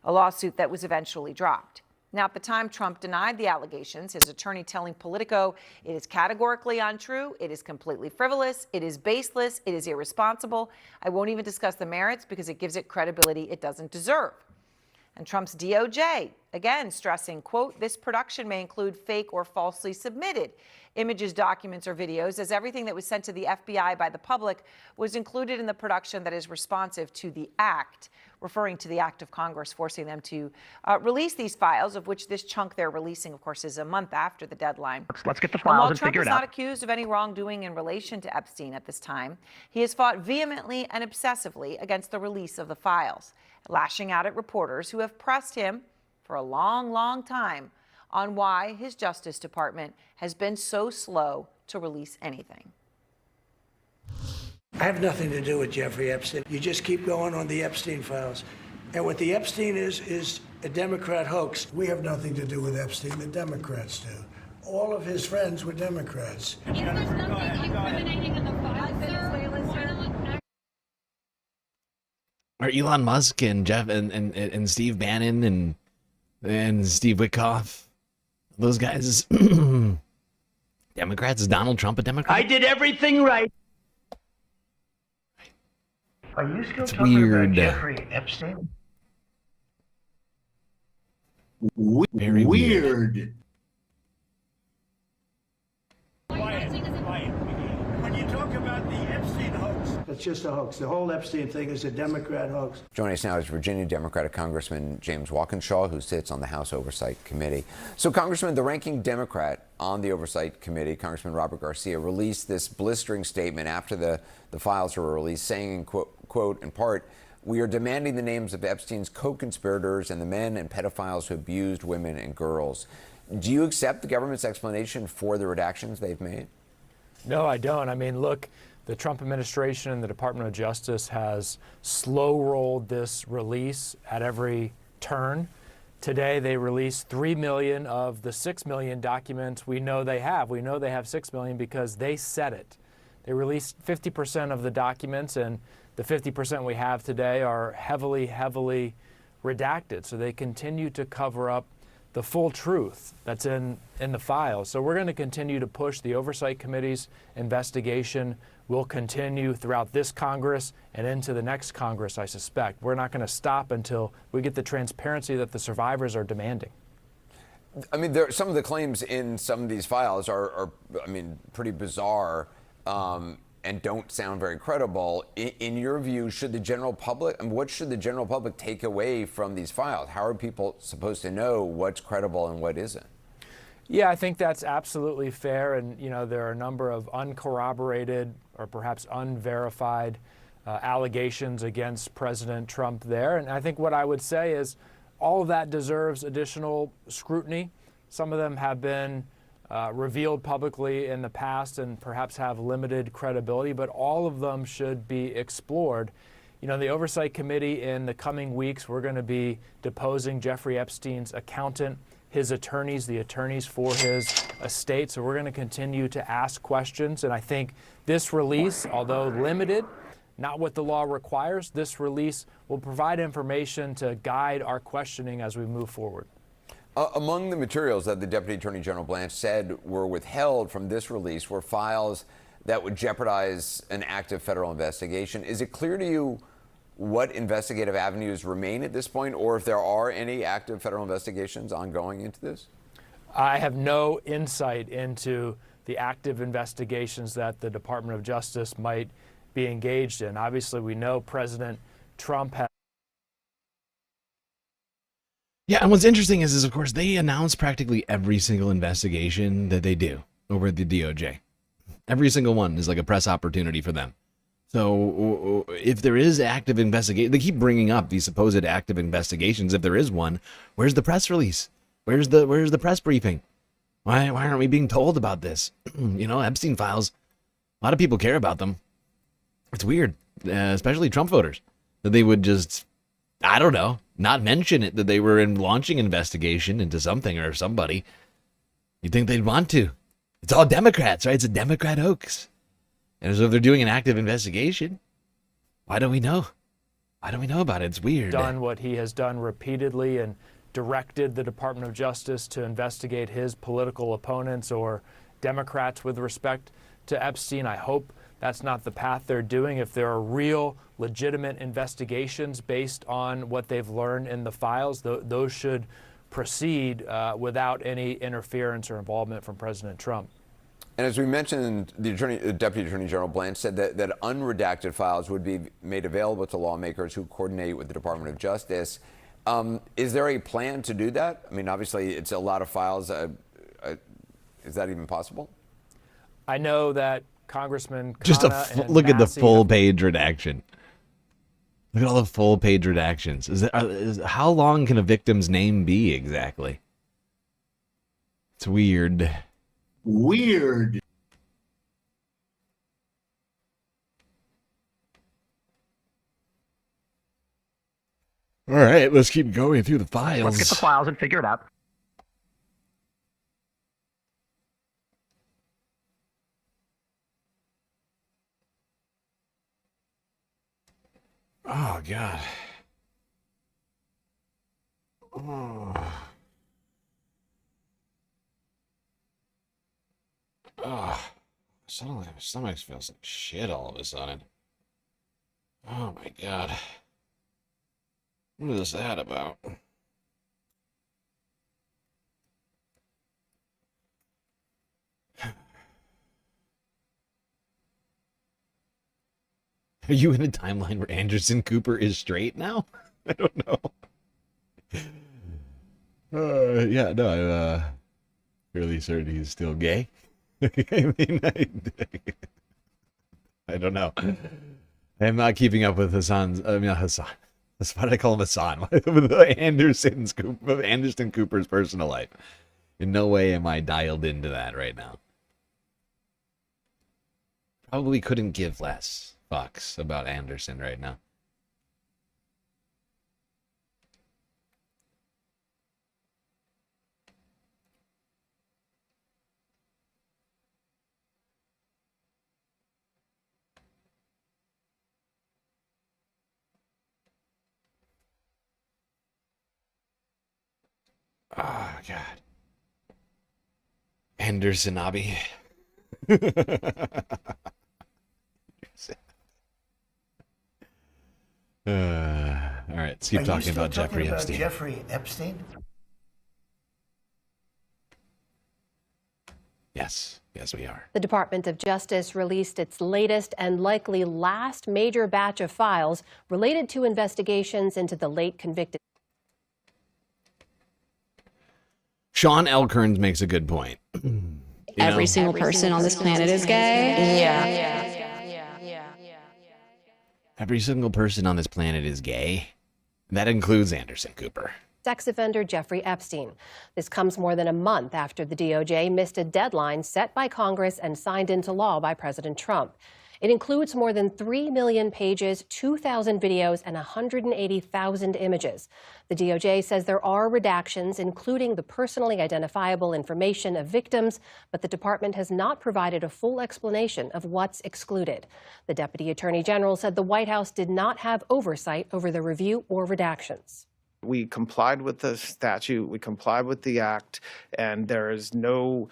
a lawsuit that was eventually dropped. Now, at the time, Trump denied the allegations, his attorney telling Politico it is categorically untrue, it is completely frivolous, it is baseless, it is irresponsible. I won't even discuss the merits because it gives it credibility it doesn't deserve. And Trump's DOJ, again, stressing, quote, this production may include fake or falsely submitted images, documents, or videos, as everything that was sent to the FBI by the public was included in the production that is responsive to the act, referring to the act of Congress forcing them to release these files, of which this chunk they're releasing, of course, is a month after the deadline. Let's get the files and figure it out. While Trump is not accused of any wrongdoing in relation to Epstein at this time, he has fought vehemently and obsessively against the release of the files, lashing out at reporters who have pressed him for a long, long time on why his Justice Department has been so slow to release anything. I have nothing to do with Jeffrey Epstein. You just keep going on the Epstein files. And what the Epstein is a Democrat hoax. We have nothing to do with Epstein. The Democrats do. All of his friends were Democrats. Are Elon Musk and Jeff and Steve Bannon and Steve Witkoff, those guys, Democrats? Is Donald Trump a Democrat? I did everything right. Are you still It's talking weird. about Jeffrey Epstein? Very weird. When you talk about the Epstein hoax, it's just a hoax. The whole Epstein thing is a Democrat hoax. Joining us now is Virginia Democratic Congressman James Walkinshaw, who sits on the House Oversight Committee. So, Congressman, the ranking Democrat on the Oversight Committee, Congressman Robert Garcia, released this blistering statement after the files were released, saying, quote, in part, we are demanding the names of Epstein's co-conspirators and the men and pedophiles who abused women and girls. Do you accept the government's explanation for the redactions they've made? No, I don't. I mean, look, the Trump administration and the Department of Justice has slow-rolled this release at every turn. Today, they released 3 million of the 6 million documents we know they have. We know they have 6 million because they said it. They released 50% of the documents, and the 50% we have today are heavily, heavily redacted. So they continue to cover up the full truth that's in the files. So we're going to continue to push the Oversight Committee's investigation. Will continue throughout this Congress and into the next Congress, I suspect. We're not going to stop until we get the transparency that the survivors are demanding. I mean, some of the claims in some of these files are I mean, pretty bizarre and don't sound very credible. In your view, should the general public, I mean, what should the general public take away from these files? How are people supposed to know what's credible and what isn't? Yeah, I think that's absolutely fair. And, you know, there are a number of uncorroborated or perhaps unverified allegations against President Trump there. And I think what I would say is all of that deserves additional scrutiny. Some of them have been revealed publicly in the past and perhaps have limited credibility, but all of them should be explored. You know, the Oversight Committee in the coming weeks, we're going to be deposing Jeffrey Epstein's accountant, his attorneys, the attorneys for his estate. So we're going to continue to ask questions. And I think this release, although limited, not what the law requires, this release will provide information to guide our questioning as we move forward. Among the materials that the Deputy Attorney General Blanche said were withheld from this release were files that would jeopardize an active federal investigation. Is it clear to you what investigative avenues remain at this point, or if there are any active federal investigations ongoing into this? I have no insight into the active investigations that the Department of Justice might be engaged in. Obviously, we know President Trump has. Yeah, and what's interesting is of course, they announce practically every single investigation that they do over at the DOJ. Every single one is like a press opportunity for them. So if there is active investigation, they keep bringing up these supposed active investigations. If there is one, where's the press release? Where's the press briefing? Why aren't we being told about this? You know, Epstein files, a lot of people care about them. It's weird, especially Trump voters, that they would just, I don't know, not mention it, that they were launching an investigation into something or somebody. You'd think they'd want to. It's all Democrats, right? It's a Democrat hoax. And so if they're doing an active investigation, why don't we know? Why don't we know about it? It's weird. Done what he has done repeatedly and directed the Department of Justice to investigate his political opponents or Democrats with respect to Epstein. I hope that's not the path they're doing. If there are real, legitimate investigations based on what they've learned in the files, those should proceed without any interference or involvement from President Trump. And as we mentioned, the Deputy Attorney General Blanche said that unredacted files would be made available to lawmakers who coordinate with the Department of Justice. Is there a plan to do that? I mean, obviously, it's a lot of files. Is that even possible? I know that Congressman Just Khanna look at the Massey full page redaction. Look at all the full page redactions. How long can a victim's name be exactly? It's weird. Weird. All right, let's keep going through the files. Let's get the files and figure it out. Oh, God. Oh. Oh. Suddenly my stomach feels like shit all of a sudden. Oh, my God. What is that about? Are you in a timeline where Anderson Cooper is straight now? I don't know. Yeah, no, I'm fairly certain he's still gay. I mean, I don't know. I'm not keeping up with Hassan's. I mean, Hassan. Why did I call him Hassan? With Anderson Cooper's personal life. In no way am I dialed into that right now. Probably couldn't give less fucks about Anderson right now. Oh, God. Anderson Abbey. All right, let's keep talking about Jeffrey Epstein. Jeffrey Epstein? Yes, we are. The Department of Justice released its latest and likely last major batch of files related to investigations into the late convicted. Sean L. Kearns makes a good point. Every single person on this planet is gay. Yeah. Every single person on this planet is gay. That includes Anderson Cooper. sex offender Jeffrey Epstein. This comes more than a month after the DOJ missed a deadline set by Congress and signed into law by President Trump. It includes more than 3 million pages, 2,000 videos, and 180,000 images. The DOJ says there are redactions, including the personally identifiable information of victims, but the department has not provided a full explanation of what's excluded. The Deputy Attorney General said the White House did not have oversight over the review or redactions. We complied with the statute, we complied with the act, and there is no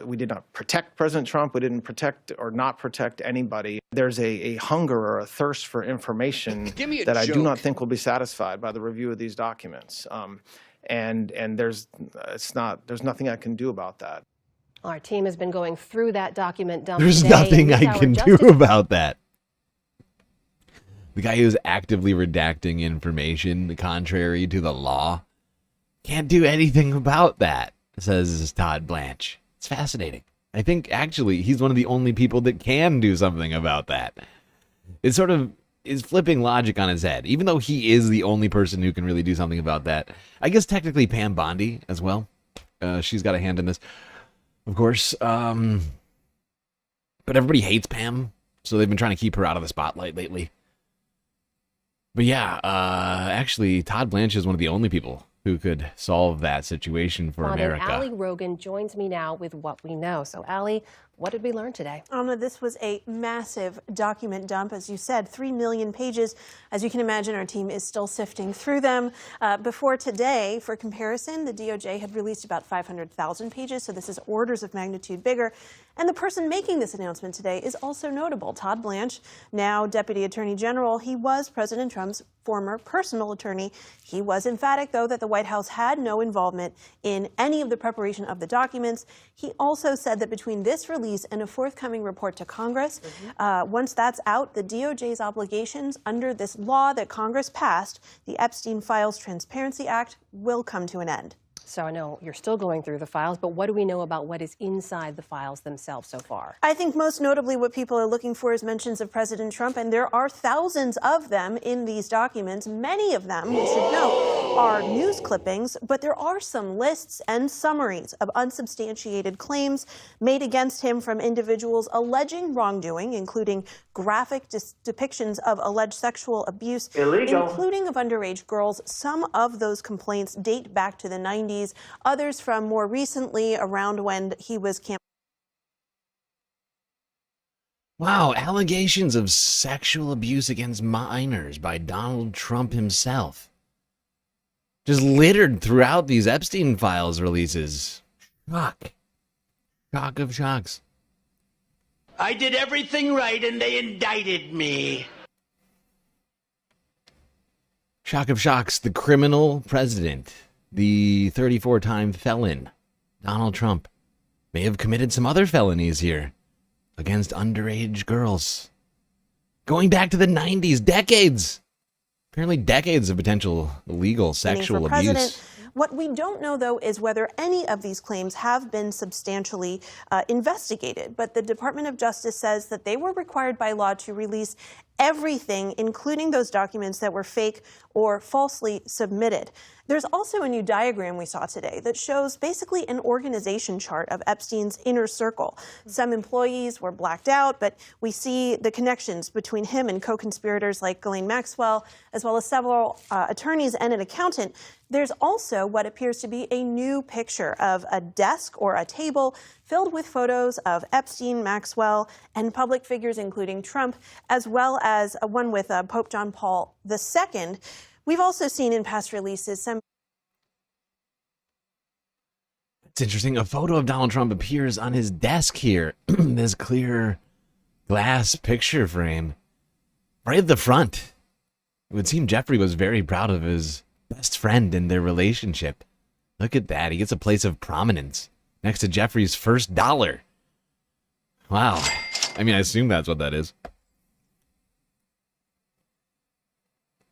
we did not protect President Trump. We didn't protect or not protect anybody. There's a hunger or a thirst for information that I do not think will be satisfied by the review of these documents. And there's nothing I can do about that. Our team has been going through that document dump There's today, nothing I can do about that. The guy who's actively redacting information contrary to the law can't do anything about that, says Todd Blanche. It's fascinating. I think actually he's one of the only people that can do something about that. It sort of is flipping logic on his head, even though he is the only person who can really do something about that. I guess technically Pam Bondi as well. She's got a hand in this, of course. But everybody hates Pam, so they've been trying to keep her out of the spotlight lately. But yeah, actually Todd Blanche is one of the only people who could solve that situation for America. Allie Rogan joins me now with what we know. So, Allie, what did we learn today? Anna, this was a massive document dump. As you said, 3 million pages. As you can imagine, our team is still sifting through them. Before today, for comparison, the DOJ had released about 500,000 pages, so this is orders of magnitude bigger. And the person making this announcement today is also notable. Todd Blanche, now Deputy Attorney General. He was President Trump's former personal attorney. He was emphatic, though, that the White House had no involvement in any of the preparation of the documents. He also said that between this release and a forthcoming report to Congress, once that's out, the DOJ's obligations under this law that Congress passed, the Epstein Files Transparency Act, will come to an end. So I know you're still going through the files, but what do we know about what is inside the files themselves so far? I think most notably what people are looking for is mentions of President Trump, and there are thousands of them in these documents. Many of them, we should note, are news clippings, but there are some lists and summaries of unsubstantiated claims made against him from individuals alleging wrongdoing, including graphic depictions of alleged sexual abuse, including of underage girls. Some of those complaints date back to the 90s. Others from more recently, around when he was campaigning. Wow, allegations of sexual abuse against minors by Donald Trump himself. Just littered throughout these Epstein Files releases. Shock. Shock of shocks. I did everything right and they indicted me. Shock of shocks, the criminal president, the 34-time felon, Donald Trump, may have committed some other felonies here against underage girls. Going back to the 90s, decades. Apparently decades of potential illegal sexual abuse. What we don't know, though, is whether any of these claims have been substantially investigated. But the Department of Justice says that they were required by law to release everything, including those documents that were fake or falsely submitted. There's also a new diagram we saw today that shows basically an organization chart of Epstein's inner circle. Some employees were blacked out, but we see the connections between him and co-conspirators like Ghislaine Maxwell, as well as several attorneys and an accountant. There's also what appears to be a new picture of a desk or a table filled with photos of Epstein, Maxwell, and public figures, including Trump, as well as one with Pope John Paul II. We've also seen in past releases some. It's interesting. A photo of Donald Trump appears on his desk here. This clear glass picture frame right at the front. It would seem Jeffrey was very proud of his best friend and their relationship. Look at that. He gets a place of prominence next to Jeffrey's first dollar. Wow. I mean, I assume that's what that is.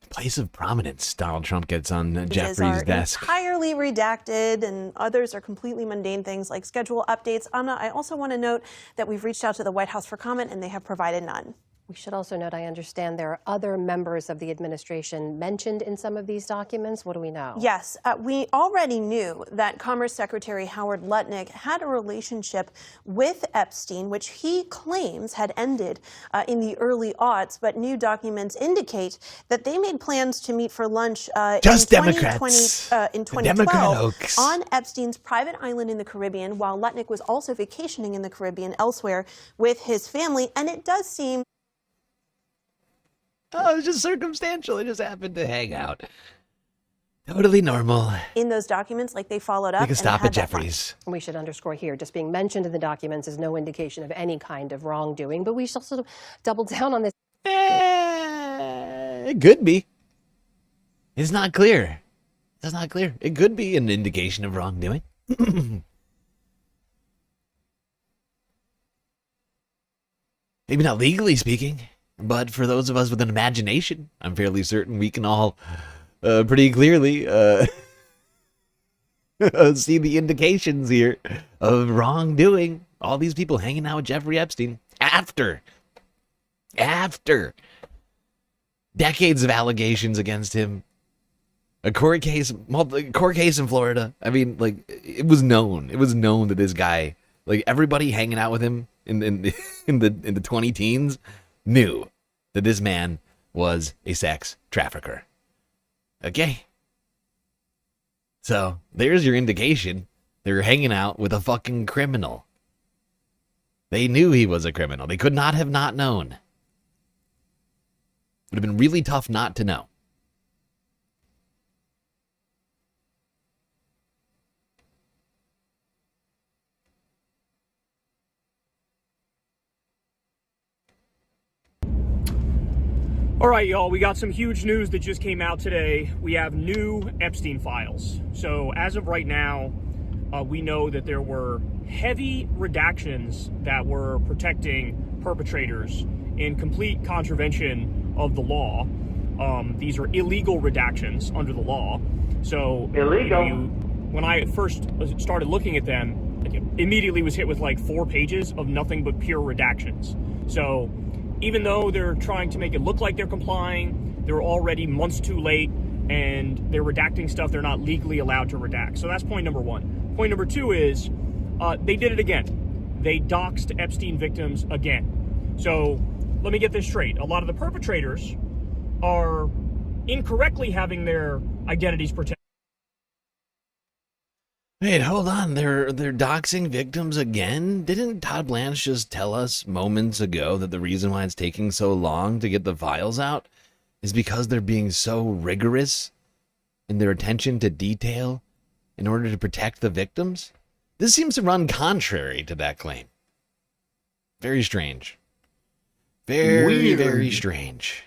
Place of prominence Donald Trump gets on Jeffrey's desk. Entirely redacted, and others are completely mundane things like schedule updates. Anna, I also want to note that we've reached out to the White House for comment, and they have provided none. We should also note, I understand there are other members of the administration mentioned in some of these documents. What do we know? Yes, we already knew that Commerce Secretary Howard Lutnick had a relationship with Epstein, which he claims had ended in the early aughts, but new documents indicate that they made plans to meet for lunch in 2012 on Epstein's private island in the Caribbean, while Lutnick was also vacationing in the Caribbean elsewhere with his family, and it does seem... Oh, it's just circumstantial. It just happened to hang out. Totally normal. In those documents, like they followed up. Take a stop at Jeffries. We should underscore here, just being mentioned in the documents is no indication of any kind of wrongdoing, but we should also double down on this. It could be. It's not clear. It's not clear. It could be an indication of wrongdoing. Maybe not legally speaking. But for those of us with an imagination, I'm fairly certain we can all pretty clearly see the indications here of wrongdoing. All these people hanging out with Jeffrey Epstein after decades of allegations against him, a court case in Florida. I mean, like, it was known that this guy, like, everybody hanging out with him in the 20 teens knew that this man was a sex trafficker. Okay? So, there's your indication. They were hanging out with a fucking criminal. They knew he was a criminal. They could not have not known. Would have been really tough not to know. All right, y'all, we got some huge news that just came out today. We have new Epstein files. So as of right now, we know that there were heavy redactions that were protecting perpetrators in complete contravention of the law. These are illegal redactions under the law. So illegal. When I first started looking at them, immediately was hit with like 4 pages of nothing but pure redactions. So even though they're trying to make it look like they're complying, they're already months too late, and they're redacting stuff they're not legally allowed to redact. So that's point number one. Point number two is they did it again. They doxed Epstein victims again. So let me get this straight. A lot of the perpetrators are incorrectly having their identities protected. Wait, hold on. They're doxing victims again? Didn't Todd Blanche just tell us moments ago that the reason why it's taking so long to get the files out is because they're being so rigorous in their attention to detail in order to protect the victims? This seems to run contrary to that claim. Very strange. Very, very strange.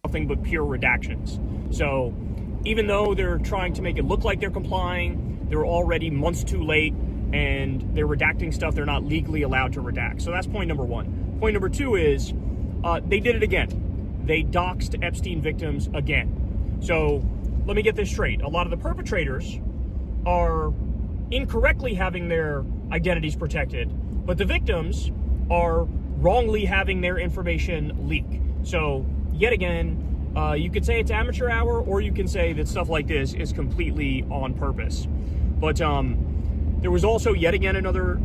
Nothing but pure redactions. So even though they're trying to make it look like they're complying, they're already months too late, and they're redacting stuff they're not legally allowed to redact. So that's point number one. Point number two is they did it again. They doxed Epstein victims again. So let me get this straight. A lot of the perpetrators are incorrectly having their identities protected, but the victims are wrongly having their information leak. So yet again, you could say it's amateur hour, or you can say that stuff like this is completely on purpose. But there was also yet again another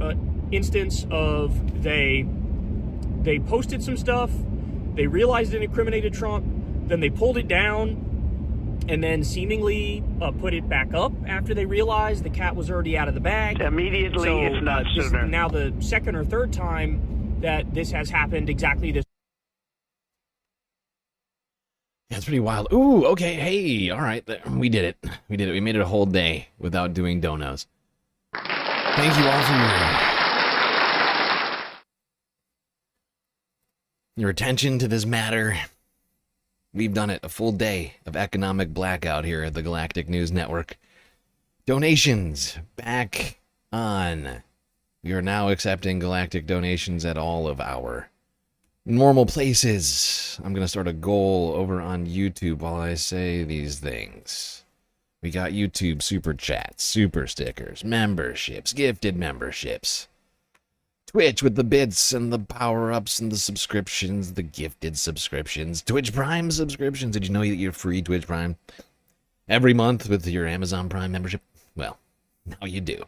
instance of they posted some stuff, they realized it incriminated Trump, then they pulled it down, and then seemingly put it back up after they realized the cat was already out of the bag. Immediately, so, if not this sooner. is now the second or third time that this has happened exactly this. That's pretty wild. Ooh, okay, hey, all right, we did it. We did it. We made it a whole day without doing donos. Thank you all for your attention to this matter. We've done it, a full day of economic blackout here at the Galactic News Network. Donations back on. We are now accepting galactic donations at all of our normal places. I'm going to start a goal over on YouTube while I say these things. We got YouTube super chats, super stickers, memberships, gifted memberships, Twitch with the bits and the power-ups and the subscriptions, the gifted subscriptions, Twitch Prime subscriptions. Did you know that you're free Twitch Prime every month with your Amazon Prime membership? Well, now you do.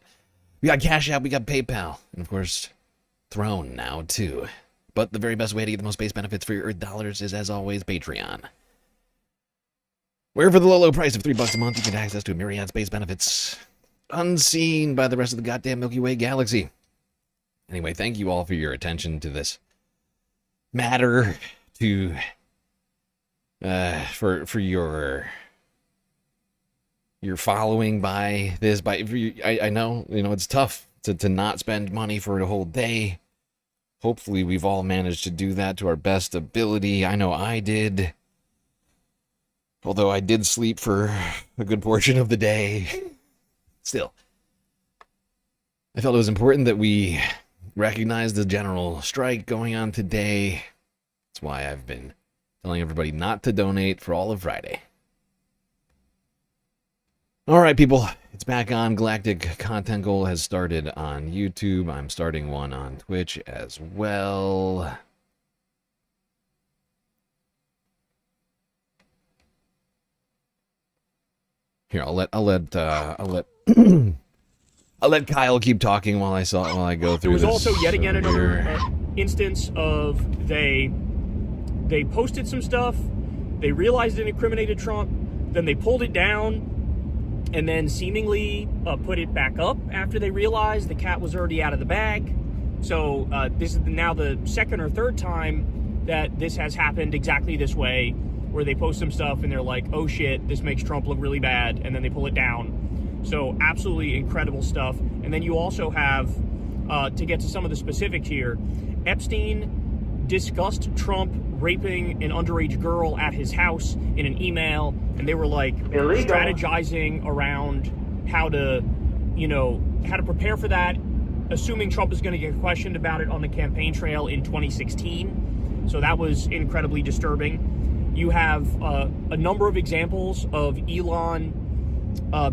We got Cash App, we got PayPal, and of course, Throne now too. But the very best way to get the most base benefits for your Earth dollars is, as always, Patreon. Where for the low price of $3 a month, you get access to a myriad space benefits unseen by the rest of the goddamn Milky Way galaxy. Anyway, thank you all for your attention to this matter, to for your following by this. I know, it's tough to not spend money for a whole day. Hopefully, we've all managed to do that to our best ability. I know I did. Although I did sleep for a good portion of the day. Still, I felt it was important that we recognize the general strike going on today. That's why I've been telling everybody not to donate for all of Friday. All right, people, it's back on. Galactic Content Goal has started on YouTube. I'm starting one on Twitch as well. Here, I'll let I'll let Kyle keep talking while I go through. There was this also yet again another instance of they posted some stuff, they realized it incriminated Trump, then they pulled it down, and then seemingly put it back up after they realized the cat was already out of the bag. So this is now the second or third time that this has happened exactly this way, where they post some stuff and they're like, oh shit, this makes Trump look really bad, and then they pull it down. So absolutely incredible stuff. And then you also have, to get to some of the specifics here, Epstein discussed Trump raping an underage girl at his house in an email, and they were like strategizing around how to prepare for that, assuming Trump is going to get questioned about it on the campaign trail in 2016. So that was incredibly disturbing. You have a number of examples of Elon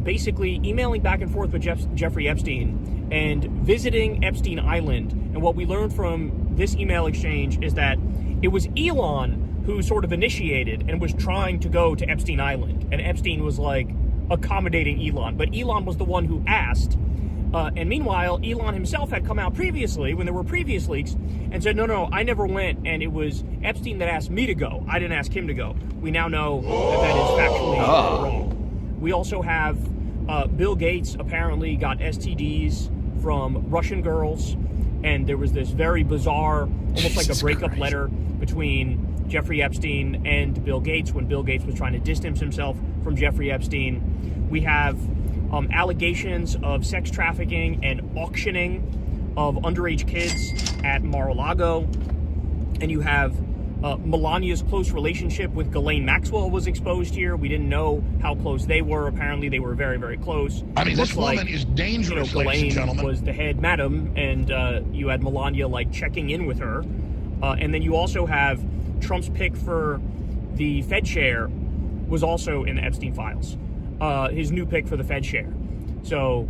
basically emailing back and forth with Jeffrey Epstein and visiting Epstein Island. And what we learned from this email exchange is that it was Elon who sort of initiated and was trying to go to Epstein Island. And Epstein was like accommodating Elon. But Elon was the one who asked. And meanwhile, Elon himself had come out previously, when there were previous leaks, and said, no, I never went, and it was Epstein that asked me to go. I didn't ask him to go. We now know that is factually wrong. We also have Bill Gates apparently got STDs from Russian girls, and there was this very bizarre, almost like a breakup letter between Jeffrey Epstein and Bill Gates when Bill Gates was trying to distance himself from Jeffrey Epstein. We have allegations of sex trafficking and auctioning of underage kids at Mar-a-Lago. And you have Melania's close relationship with Ghislaine Maxwell was exposed here. We didn't know how close they were. Apparently, they were very, very close. I mean, this woman is dangerous, Ghislaine was the head madam, and you had Melania, checking in with her. And then you also have Trump's pick for the Fed chair was also in the Epstein files. His new pick for the Fed chair. So,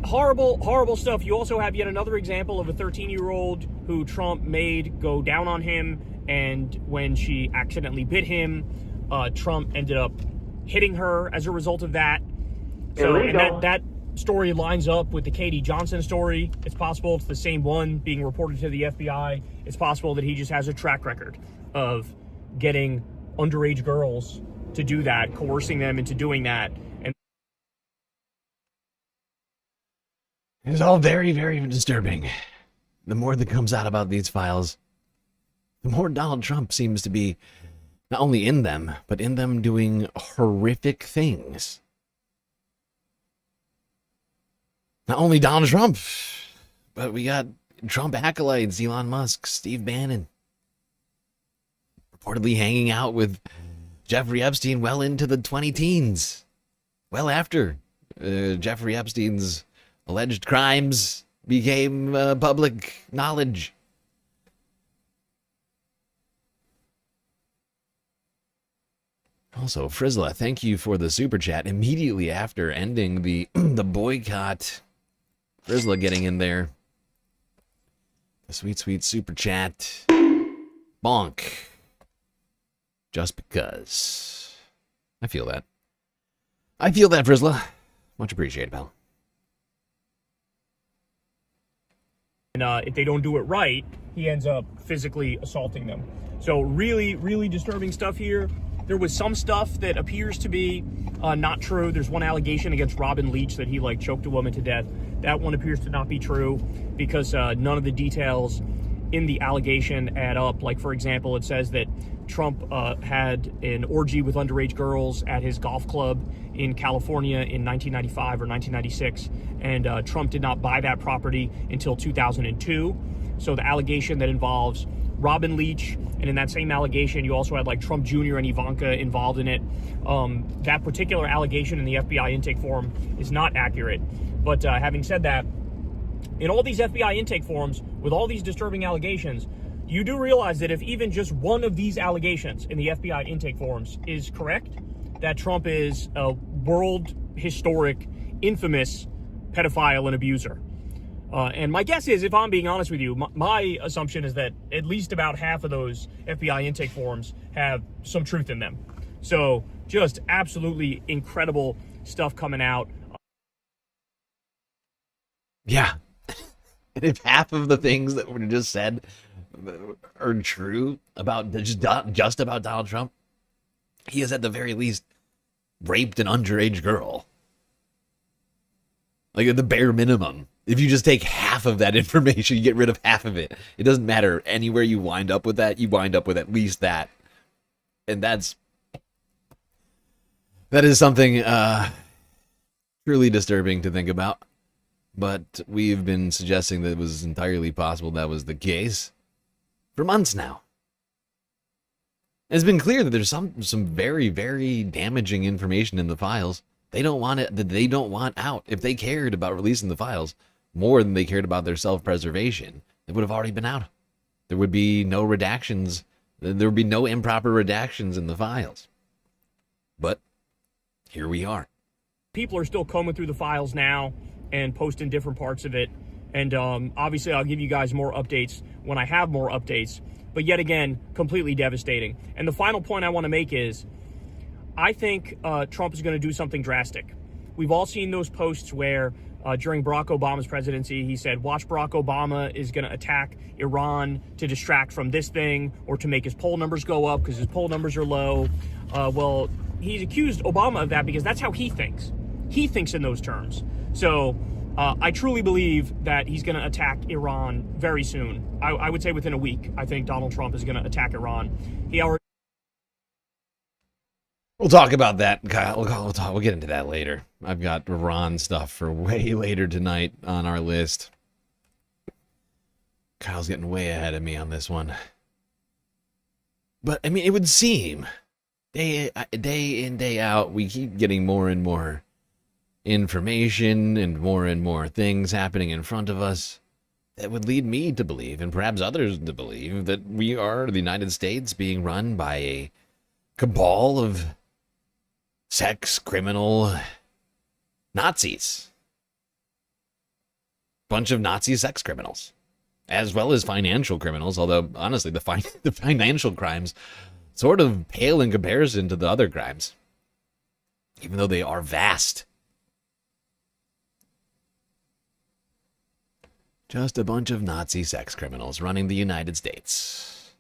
horrible stuff. You also have yet another example of a 13-year-old who Trump made go down on him, and when she accidentally bit him, Trump ended up hitting her as a result of that. So, and that story lines up with the Katie Johnson story. It's possible it's the same one being reported to the FBI. It's possible that he just has a track record of getting underage girls to do that, coercing them into doing that. And it's all very, very disturbing. The more that comes out about these files, the more Donald Trump seems to be not only in them, but in them doing horrific things. Not only Donald Trump, but we got Trump acolytes, Elon Musk, Steve Bannon, reportedly hanging out with Jeffrey Epstein well into the 20-teens, well after Jeffrey Epstein's alleged crimes became public knowledge. Also, Frizzla, thank you for the super chat immediately after ending the boycott. Frizzla getting in there. A sweet, sweet super chat. Bonk. Just because. I feel that. I feel that, Frizzla. Much appreciated, pal. And if they don't do it right, he ends up physically assaulting them. So really, really disturbing stuff here. There was some stuff that appears to be not true. There's one allegation against Robin Leach that he choked a woman to death. That one appears to not be true because none of the details in the allegation add up. Like, for example, it says that Trump had an orgy with underage girls at his golf club in California in 1995 or 1996, and Trump did not buy that property until 2002. So the allegation that involves Robin Leach, and in that same allegation, you also had Trump Jr. and Ivanka involved in it. That particular allegation in the FBI intake form is not accurate. But having said that, in all these FBI intake forms, with all these disturbing allegations, you do realize that if even just one of these allegations in the FBI intake forms is correct, that Trump is a world historic, infamous pedophile and abuser. And my guess is, if I'm being honest with you, my assumption is that at least about half of those FBI intake forms have some truth in them. So just absolutely incredible stuff coming out. Yeah. And if half of the things that were just said are true about just about Donald Trump, he has at the very least raped an underage girl. At the bare minimum. If you just take half of that information, you get rid of half of it. It doesn't matter. Anywhere you wind up with that, you wind up with at least that. And that is something truly disturbing to think about. But we've been suggesting that it was entirely possible that was the case for months now. It's been clear that there's some very, very damaging information in the files. They don't want it, that they don't want out. If they cared about releasing the files more than they cared about their self-preservation, it would have already been out. There would be no redactions. There would be no improper redactions in the files. But here we are. People are still combing through the files now and posting different parts of it. And obviously, I'll give you guys more updates when I have more updates. But yet again, completely devastating. And the final point I want to make is, I think Trump is going to do something drastic. We've all seen those posts where during Barack Obama's presidency, he said, watch, Barack Obama is going to attack Iran to distract from this thing or to make his poll numbers go up because his poll numbers are low. Well, he's accused Obama of that because that's how he thinks. He thinks in those terms. So I truly believe that he's going to attack Iran very soon. I would say within a week, I think Donald Trump is going to attack Iran. He already... We'll talk about that, Kyle. We'll get into that later. I've got Iran stuff for way later tonight on our list. Kyle's getting way ahead of me on this one. But, I mean, it would seem day in, day out, we keep getting more and more information and more things happening in front of us that would lead me to believe, and perhaps others to believe, that we are, the United States, being run by a cabal of sex criminal Nazis. Bunch of Nazi sex criminals, as well as financial criminals, although honestly the financial crimes sort of pale in comparison to the other crimes, even though they are vast. Just a bunch of Nazi sex criminals running the United States.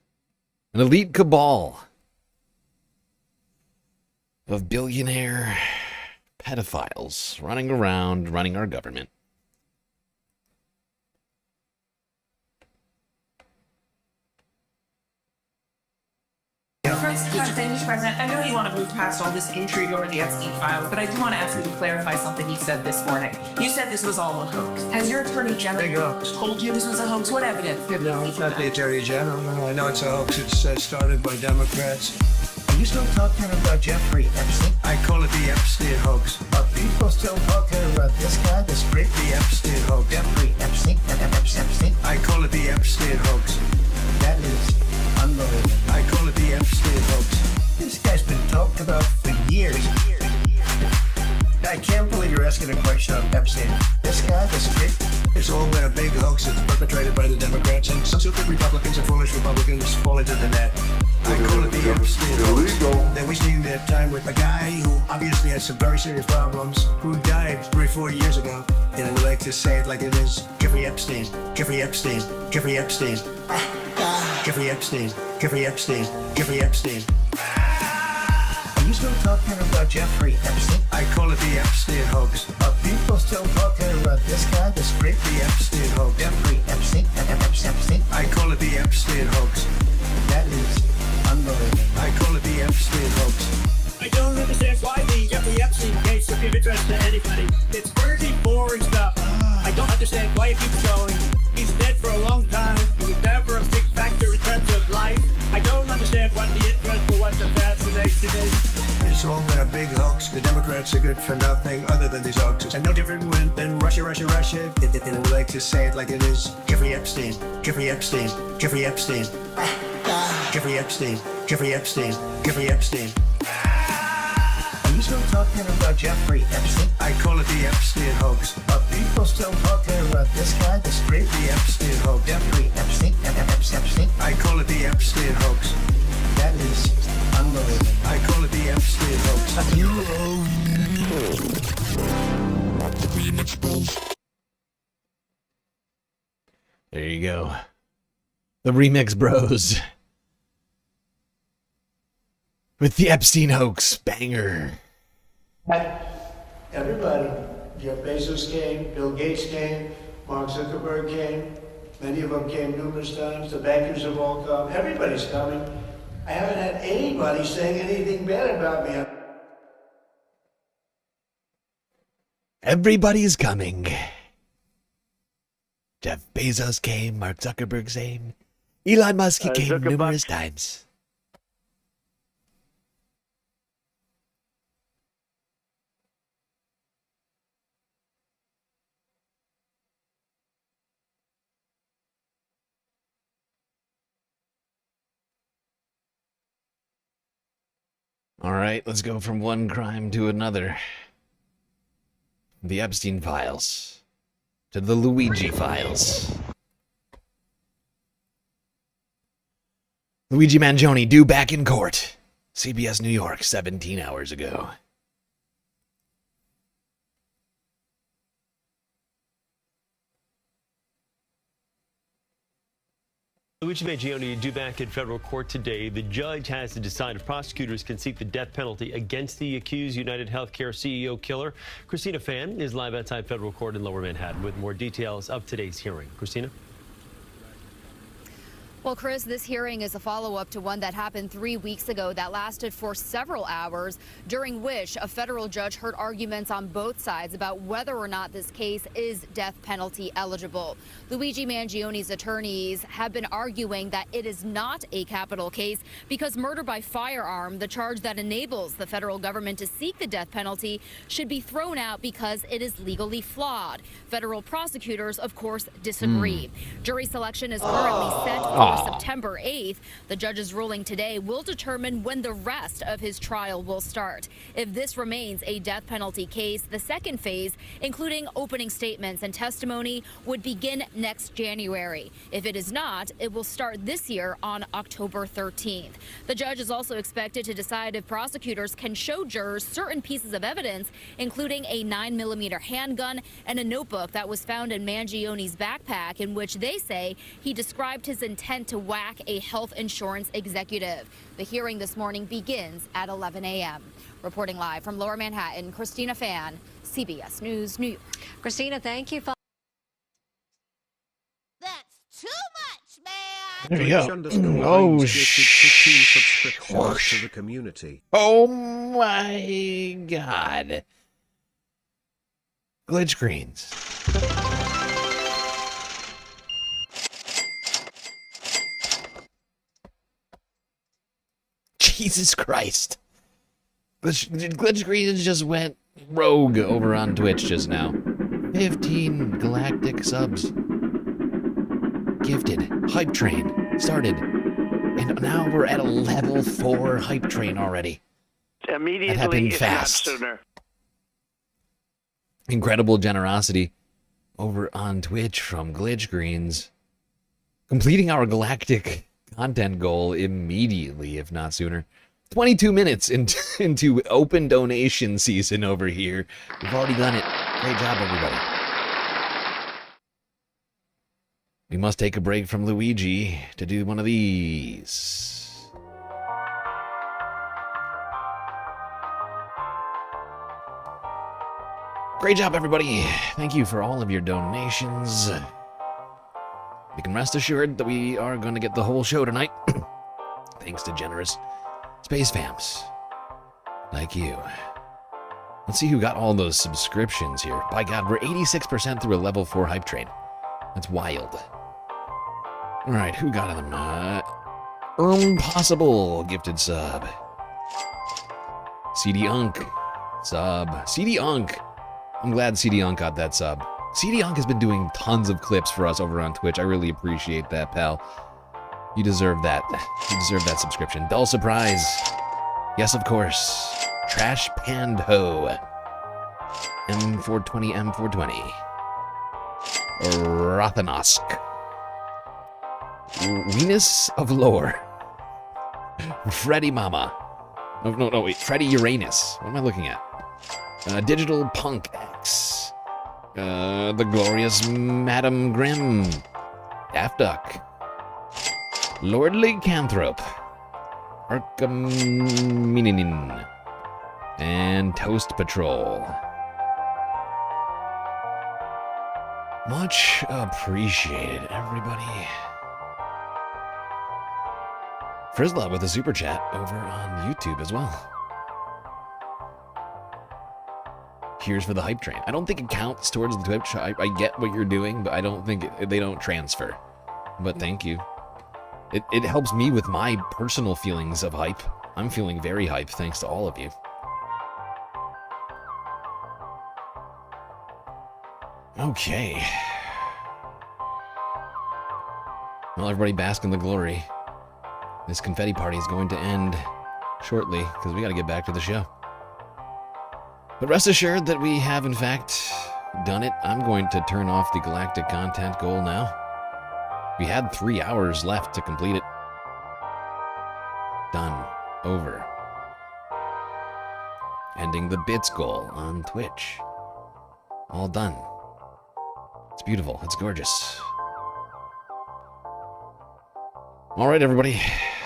An elite cabal of billionaire pedophiles running around, running our government. Mr. President, I know you want to move past all this intrigue over the Epstein files, but I do want to ask you to clarify something you said this morning. You said this was all a hoax. Has your attorney general told you this was a hoax? What evidence? No, it's not the attorney general. No, I know it's a hoax. It's started by Democrats. Are you still talking about Jeffrey Epstein? I call it the Epstein hoax. Are people still talking about this guy, this great The Epstein hoax. Jeffrey Epstein? Epstein? I call it the Epstein hoax. That is unbelievable. I call it the Epstein hoax. This guy's been talked about for years. I can't believe you're asking a question of Epstein. This guy, this freak. It's all been a big hoax. It's perpetrated by by the Democrats, and some stupid Republicans and foolish Republicans fall into the net. I call it the Epstein hoax. They're wasting their time with a guy who obviously has some very serious problems, who died 3-4 years ago. And I like to say it like it is. Jeffrey Epstein, Jeffrey Epstein, Jeffrey Epstein. Jeffrey Epstein, Jeffrey Epstein, Jeffrey Epstein. Are you still talking about Jeffrey Epstein? I call it the Epstein hoax. Are people still talking about this guy, this great The Epstein hoax. Jeffrey Epstein? Epstein? I call it the Epstein hoax. That is unbelievable. I call it the Epstein hoax. I don't understand why the Jeffrey Epstein case took interest to anybody. It's pretty boring stuff. I don't understand why it keeps going. He's dead for a long time. He was never a big factor in terms of life. I don't understand what the interest for what the fascination is. It's all been a big hoax. The Democrats are good for nothing other than these hoaxes. And no different than Russia. And I like to say it like it is. Jeffrey Epstein, Jeffrey Epstein, Jeffrey Epstein. Jeffrey Epstein, Jeffrey Epstein, Jeffrey Epstein. Are you still talking about Jeffrey Epstein? I call it the Epstein hoax. Are people still talking about this guy, this great The Epstein hoax. Jeffrey Epstein? Epstein? I call it the Epstein hoax. That is unbelievable. I call it the Epstein hoax. There you go. The Remix Bros. With the Epstein hoax banger. Everybody. Jeff Bezos came, Bill Gates came, Mark Zuckerberg came. Many of them came numerous times. The bankers have all come. Everybody's coming. I haven't had anybody saying anything bad about me. Everybody's coming. Jeff Bezos came, Mark Zuckerberg came, Elon Musk came numerous times. All right, let's go from one crime to another. The Epstein files to the Luigi files. Luigi Mangione due back in court. CBS New York 17 hours ago. Luigi Mangione due back in federal court today. The judge has to decide if prosecutors can seek the death penalty against the accused United Healthcare CEO killer. Christina Fan is live outside federal court in Lower Manhattan with more details of today's hearing. Christina? Well, Chris, this hearing is a follow-up to one that happened 3 weeks ago that lasted for several hours, during which a federal judge heard arguments on both sides about whether or not this case is death penalty eligible. Luigi Mangione's attorneys have been arguing that it is not a capital case because murder by firearm, the charge that enables the federal government to seek the death penalty, should be thrown out because it is legally flawed. Federal prosecutors, of course, disagree. Jury selection is currently set for September 8th. The judge's ruling today will determine when the rest of his trial will start. If this remains a death penalty case, the second phase, including opening statements and testimony, would begin next January. If it is not, it will start this year on October 13th. The judge is also expected to decide if prosecutors can show jurors certain pieces of evidence, including a 9mm handgun and a notebook that was found in Mangione's backpack, in which they say he described his intent to whack a health insurance executive. The hearing this morning begins at 11 a.m. Reporting live from Lower Manhattan, Christina Fan, CBS News, New York. Christina, thank you. That's too much, man. There you go. Oh, subscriptions to the community. Oh my God. Glitch screens. Jesus Christ. Glitch screens just went rogue over on Twitch just now. 15 galactic subs. Gifted. Hype train started. And now we're at a level 4 hype train already. Immediately, that happened if fast. not sooner. Incredible generosity over on Twitch from Glitch Greens. completing our galactic content goal immediately, if not sooner. 22 minutes into open donation season over here. We've already done it. Great job, everybody. We must take a break from Luigi to do one of these. Great job, everybody. Thank you for all of your donations. You can rest assured that we are going to get the whole show tonight. Thanks to generous space fams like you. Let's see who got all those subscriptions here. By God, we're 86% through a level 4 hype train. That's wild. All right, who got them? Impossible gifted sub. CD Unk sub. CD Unk. I'm glad CD Unk got that sub. CD Unk has been doing tons of clips for us over on Twitch. I really appreciate that, pal. You deserve that. You deserve that subscription. Dull Surprise. Yes, of course. Trash Pand Ho. M420, M420. Rothanosk. Venus of Lore. Freddy Mama. No, wait. Freddy Uranus. What am I looking at? Digital Punk X. The Glorious Madam Grimm. Daft Duck. Lordly Canthrope. Arkaminin. And Toast Patrol. Much appreciated, everybody. Frizzla with a super chat over on YouTube as well. Here's for the hype train. I don't think it counts towards the Twitch. I get what you're doing, but I don't think they don't transfer. But thank you. It helps me with my personal feelings of hype. I'm feeling very hype thanks to all of you. Okay. Well, everybody bask in the glory. This confetti party is going to end shortly because we got to get back to the show. But rest assured that we have, in fact, done it. I'm going to turn off the galactic content goal now. We had 3 hours left to complete it. Done. Over. Ending the bits goal on Twitch. All done. It's beautiful. It's gorgeous. All right, everybody.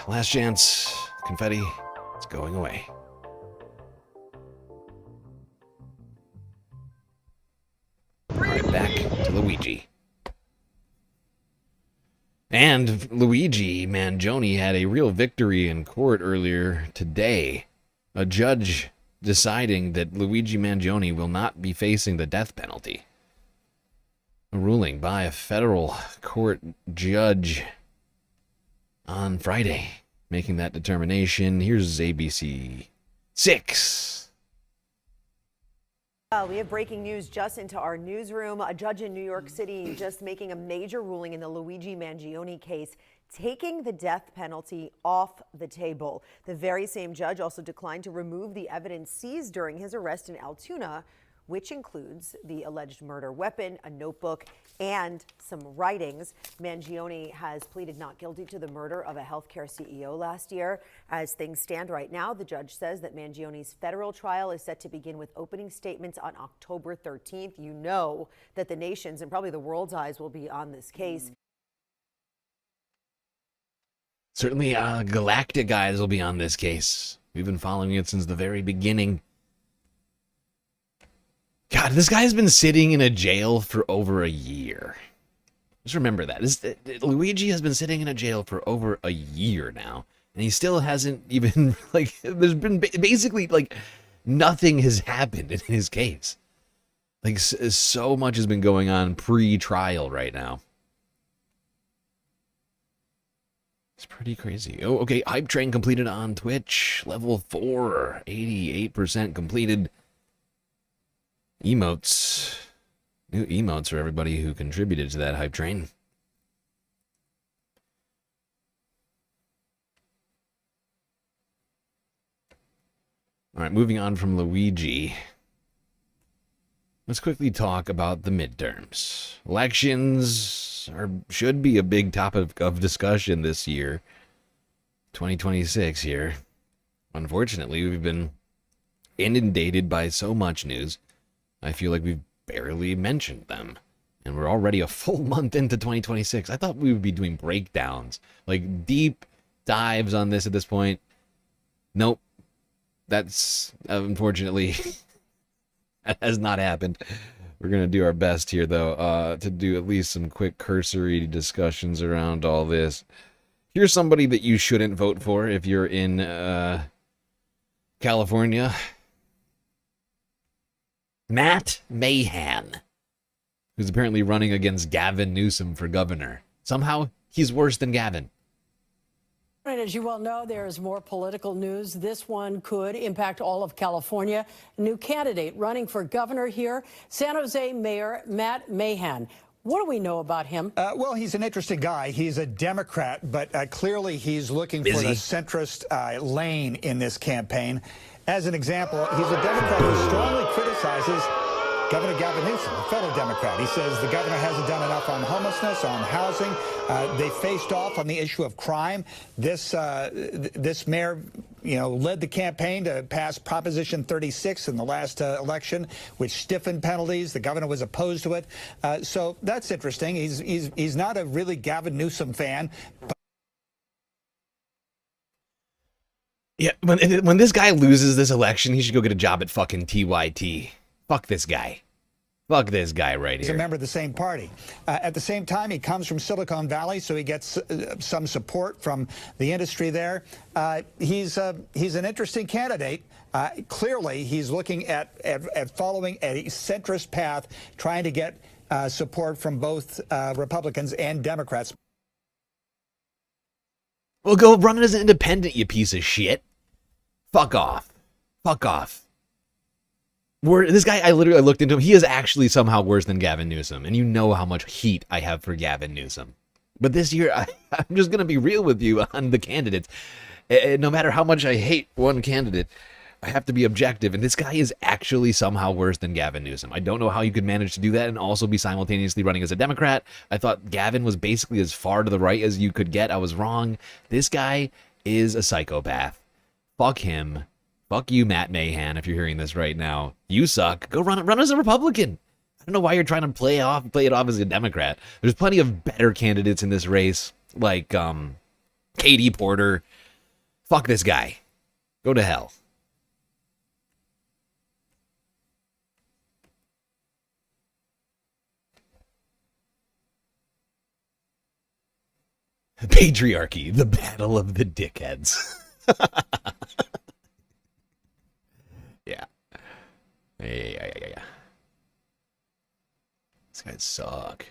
Last chance. Confetti. It's going away. All right, back to Luigi. And Luigi Mangione had a real victory in court earlier today. A judge deciding that Luigi Mangione will not be facing the death penalty. A ruling by a federal court judge on Friday, making that determination. Here's ABC 6. We have breaking news just into our newsroom. A judge in New York City just making a major ruling in the Luigi Mangione case, taking the death penalty off the table. The very same judge also declined to remove the evidence seized during his arrest in Altoona, which includes the alleged murder weapon, a notebook, and some writings. Mangione has pleaded not guilty to the murder of a healthcare CEO last year. As things stand right now, the judge says that Mangione's federal trial is set to begin with opening statements on October 13th. You know that the nation's and probably the world's eyes will be on this case. Certainly, galactic eyes will be on this case. We've been following it since the very beginning. God, this guy has been sitting in a jail for over a year. Just remember that. Luigi has been sitting in a jail for over a year now. And he still hasn't even, like, there's been basically, like, nothing has happened in his case. Like, so much has been going on pre-trial right now. It's pretty crazy. Oh, okay. Hype train completed on Twitch. Level 4. 88% completed. Emotes. New emotes for everybody who contributed to that hype train. All right, moving on from Luigi. Let's quickly talk about the midterms. Elections should be a big topic of discussion this year, 2026 here. Unfortunately, we've been inundated by so much news. I feel like we've barely mentioned them. And we're already a full month into 2026. I thought we would be doing breakdowns, like deep dives on this at this point. Nope. That's, unfortunately, that has not happened. We're going to do our best here, though, to do at least some quick cursory discussions around all this. Here's somebody that you shouldn't vote for if you're in California. Matt Mahan, who's apparently running against Gavin Newsom for governor. Somehow, he's worse than Gavin. And as you well know, there is more political news. This one could impact all of California. A new candidate running for governor here, San Jose Mayor Matt Mahan. What do we know about him? Well, he's an interesting guy. He's a Democrat, but clearly he's looking for the centrist lane in this campaign. As an example, he's a Democrat who strongly criticizes Governor Gavin Newsom, a fellow Democrat. He says the governor hasn't done enough on homelessness, on housing. They faced off on the issue of crime. This mayor, led the campaign to pass Proposition 36 in the last election, which stiffened penalties. The governor was opposed to it. So that's interesting. He's not a really Gavin Newsom fan. Yeah, when this guy loses this election, he should go get a job at fucking TYT. Fuck this guy. Fuck this guy right here. He's a member of the same party. At the same time, he comes from Silicon Valley, so he gets some support from the industry there. He's an interesting candidate. Clearly, he's looking at following a centrist path, trying to get support from both Republicans and Democrats. Well, go run it as an independent, you piece of shit. Fuck off. Fuck off. This guy, I literally looked into him. He is actually somehow worse than Gavin Newsom. And you know how much heat I have for Gavin Newsom. But this year, I'm just going to be real with you on the candidates. No matter how much I hate one candidate, I have to be objective. And this guy is actually somehow worse than Gavin Newsom. I don't know how you could manage to do that and also be simultaneously running as a Democrat. I thought Gavin was basically as far to the right as you could get. I was wrong. This guy is a psychopath. Fuck him. Fuck you, Matt Mahan, if you're hearing this right now. You suck. Go run as a Republican. I don't know why you're trying to play it off as a Democrat. There's plenty of better candidates in this race, like Katie Porter. Fuck this guy. Go to hell. Patriarchy, the battle of the dickheads. Yeah. Yeah. These guys suck.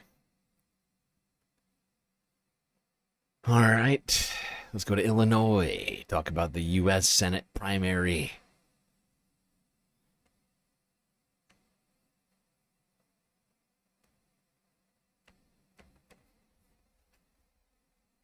All right. Let's go to Illinois. Talk about the U.S. Senate primary.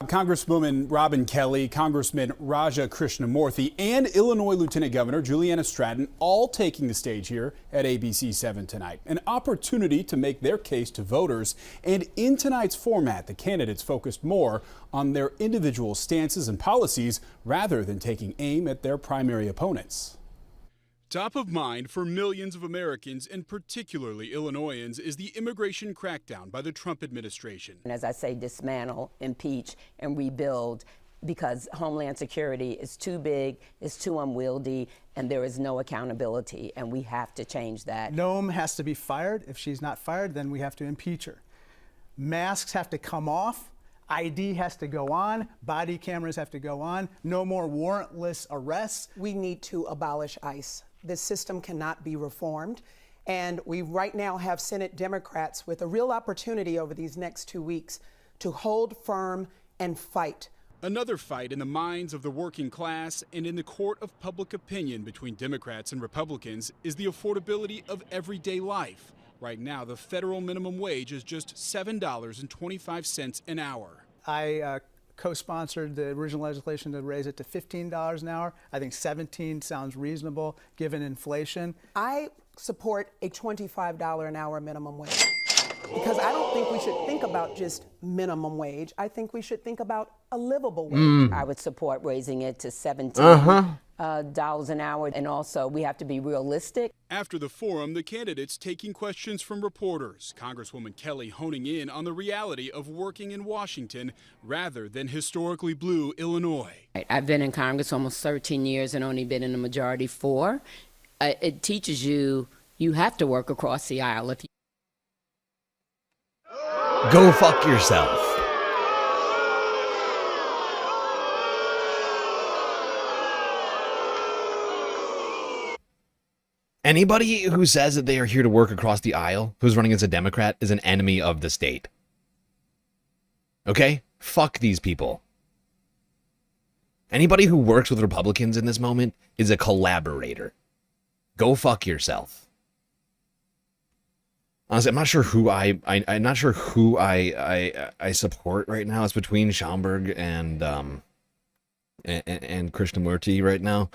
Congresswoman Robin Kelly, Congressman Raja Krishnamurthy, and Illinois Lieutenant Governor Juliana Stratton all taking the stage here at ABC 7 tonight. An opportunity to make their case to voters. And in tonight's format, the candidates focused more on their individual stances and policies rather than taking aim at their primary opponents. Top of mind for millions of Americans, and particularly Illinoisans, is the immigration crackdown by the Trump administration. And as I say, dismantle, impeach, and rebuild, because Homeland Security is too big, it's too unwieldy, and there is no accountability, and we have to change that. Noem has to be fired. If she's not fired, then we have to impeach her. Masks have to come off. ID has to go on. Body cameras have to go on. No more warrantless arrests. We need to abolish ICE. This system cannot be reformed. And we right now have Senate Democrats with a real opportunity over these next 2 weeks to hold firm and fight. Another fight in the minds of the working class and in the court of public opinion between Democrats and Republicans is the affordability of everyday life. Right now, the federal minimum wage is just $7.25 an hour. I co-sponsored the original legislation to raise it to $15 an hour. I think $17 sounds reasonable given inflation. I support a $25 an hour minimum wage because I don't think we should think about just minimum wage. I think we should think about a livable wage. I would support raising it to $17 an hour. And also, we have to be realistic. After the forum, the candidates taking questions from reporters. Congresswoman Kelly honing in on the reality of working in Washington rather than historically blue Illinois. I've been in Congress almost 13 years and only been in the majority 4. It teaches you have to work across the aisle. If you Go fuck yourself. Anybody who says that they are here to work across the aisle, who's running as a Democrat, is an enemy of the state. Okay? Fuck these people. Anybody who works with Republicans in this moment is a collaborator. Go fuck yourself. Honestly, I'm not sure who I'm not sure who I support right now. It's between Schaumburg and Krishnamurti right now.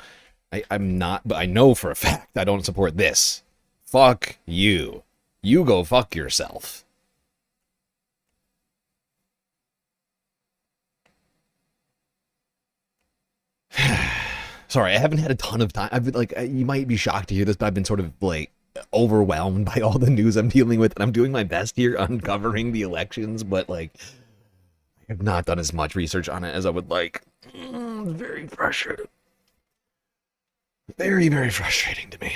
I'm not, but I know for a fact I don't support this. Fuck you. You go fuck yourself. Sorry, I haven't had a ton of time. I've been like, you might be shocked to hear this, but I've been sort of like overwhelmed by all the news I'm dealing with, and I'm doing my best here uncovering the elections, but like, I have not done as much research on it as I would like. Very frustrating. Very, very frustrating to me.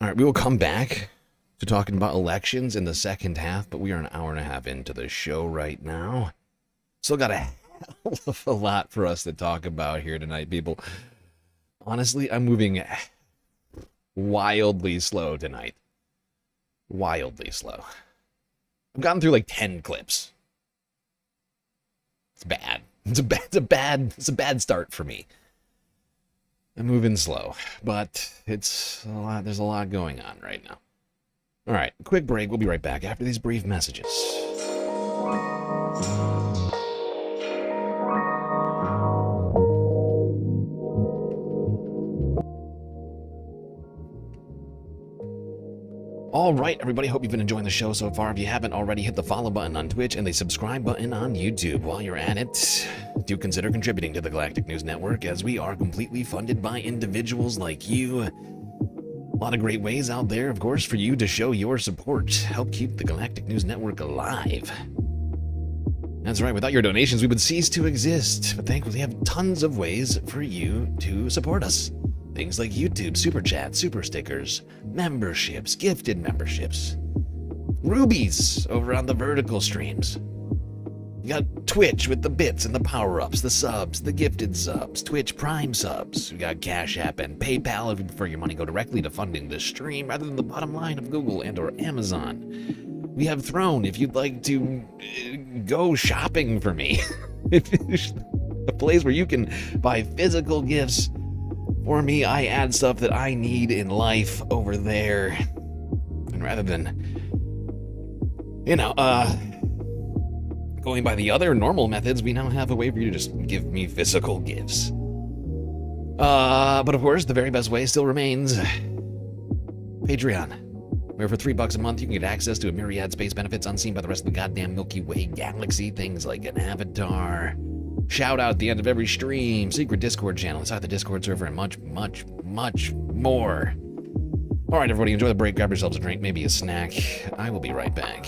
All right, we will come back to talking about elections in the second half, but we are an hour and a half into the show right now. Still got a hell of a lot for us to talk about here tonight, people. Honestly, I'm moving wildly slow tonight. Wildly slow. I've gotten through like 10 clips. It's bad. It's a bad start for me. I'm moving slow, but it's a lot. There's a lot going on right now. All right, quick break. We'll be right back after these brief messages. All right, everybody, hope you've been enjoying the show so far. If you haven't already, hit the follow button on Twitch and the subscribe button on YouTube. While you're at it, do consider contributing to the Galactic News Network, as we are completely funded by individuals like you. A lot of great ways out there, of course, for you to show your support. Help keep the Galactic News Network alive. That's right, without your donations, we would cease to exist. But thankfully, we have tons of ways for you to support us. Things like YouTube, Super Chat, Super Stickers, memberships, gifted memberships, rubies over on the vertical streams. You got Twitch with the bits and the power-ups, the subs, the gifted subs, Twitch Prime subs. We got Cash App and PayPal if you prefer your money go directly to funding the stream rather than the bottom line of Google and or Amazon. We have Throne if you'd like to go shopping for me. A place where you can buy physical gifts. For me, I add stuff that I need in life over there. And rather than, going by the other normal methods, we now have a way for you to just give me physical gifts. But of course, the very best way still remains Patreon, where for $3 a month, you can get access to a myriad space benefits unseen by the rest of the goddamn Milky Way galaxy. Things like an avatar, shout out at the end of every stream, secret Discord channel inside the Discord server, and much, much, much more. All right, everybody, enjoy the break. Grab yourselves a drink, maybe a snack. I will be right back.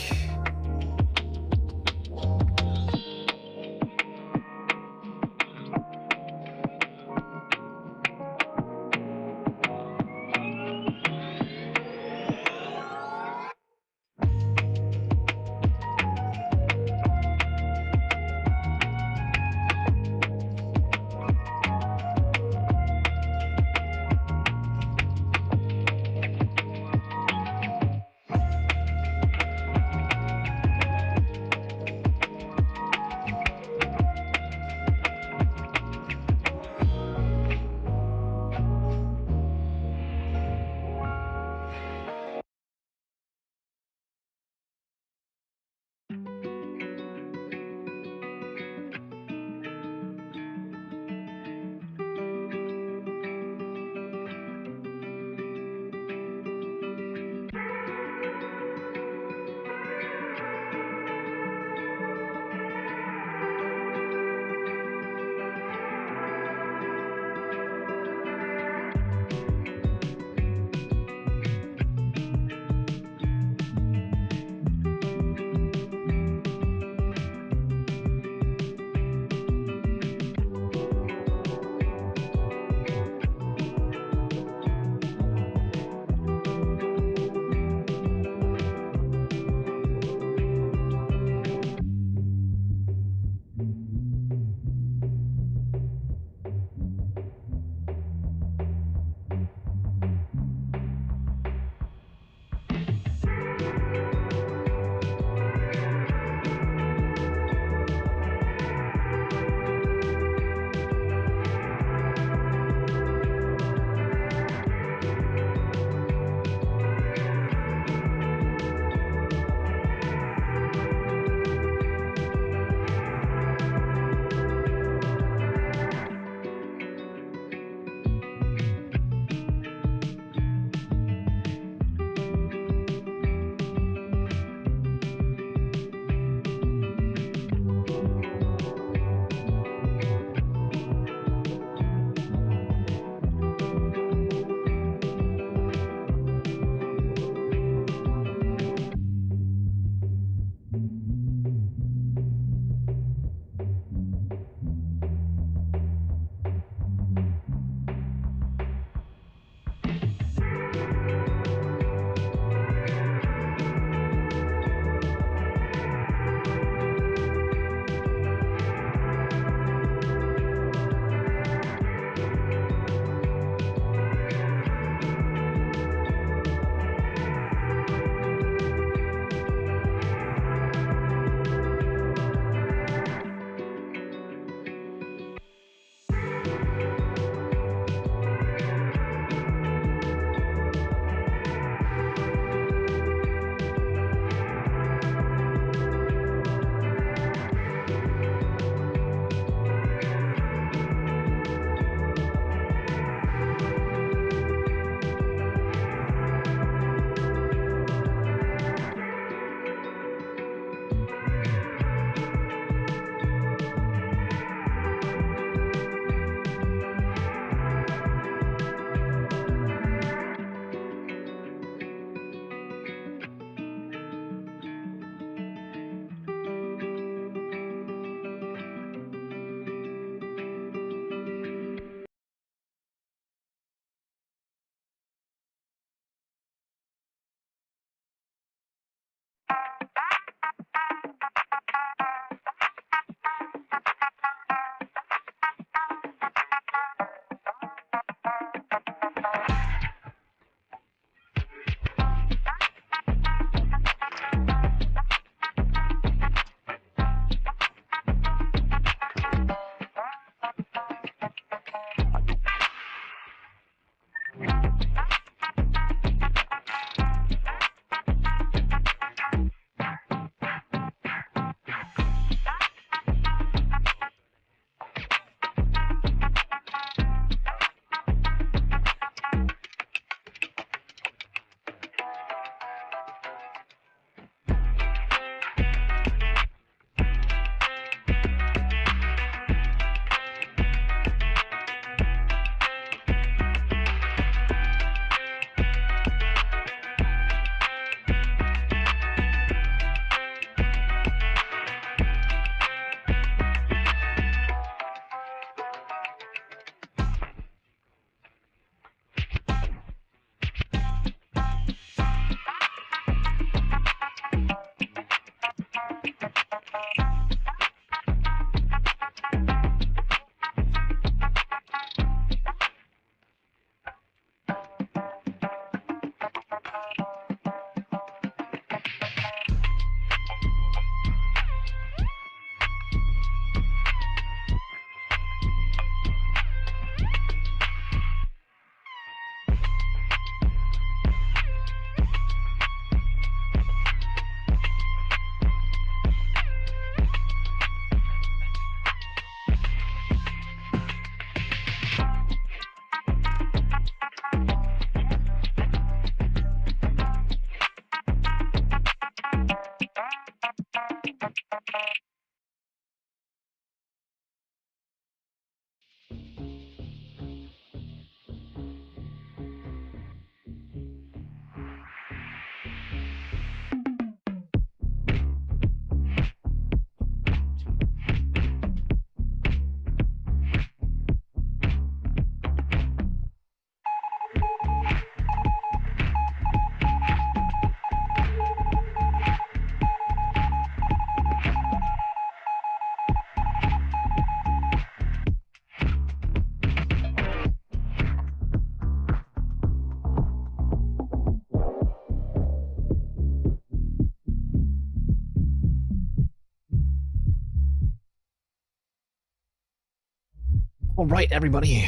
All right, everybody.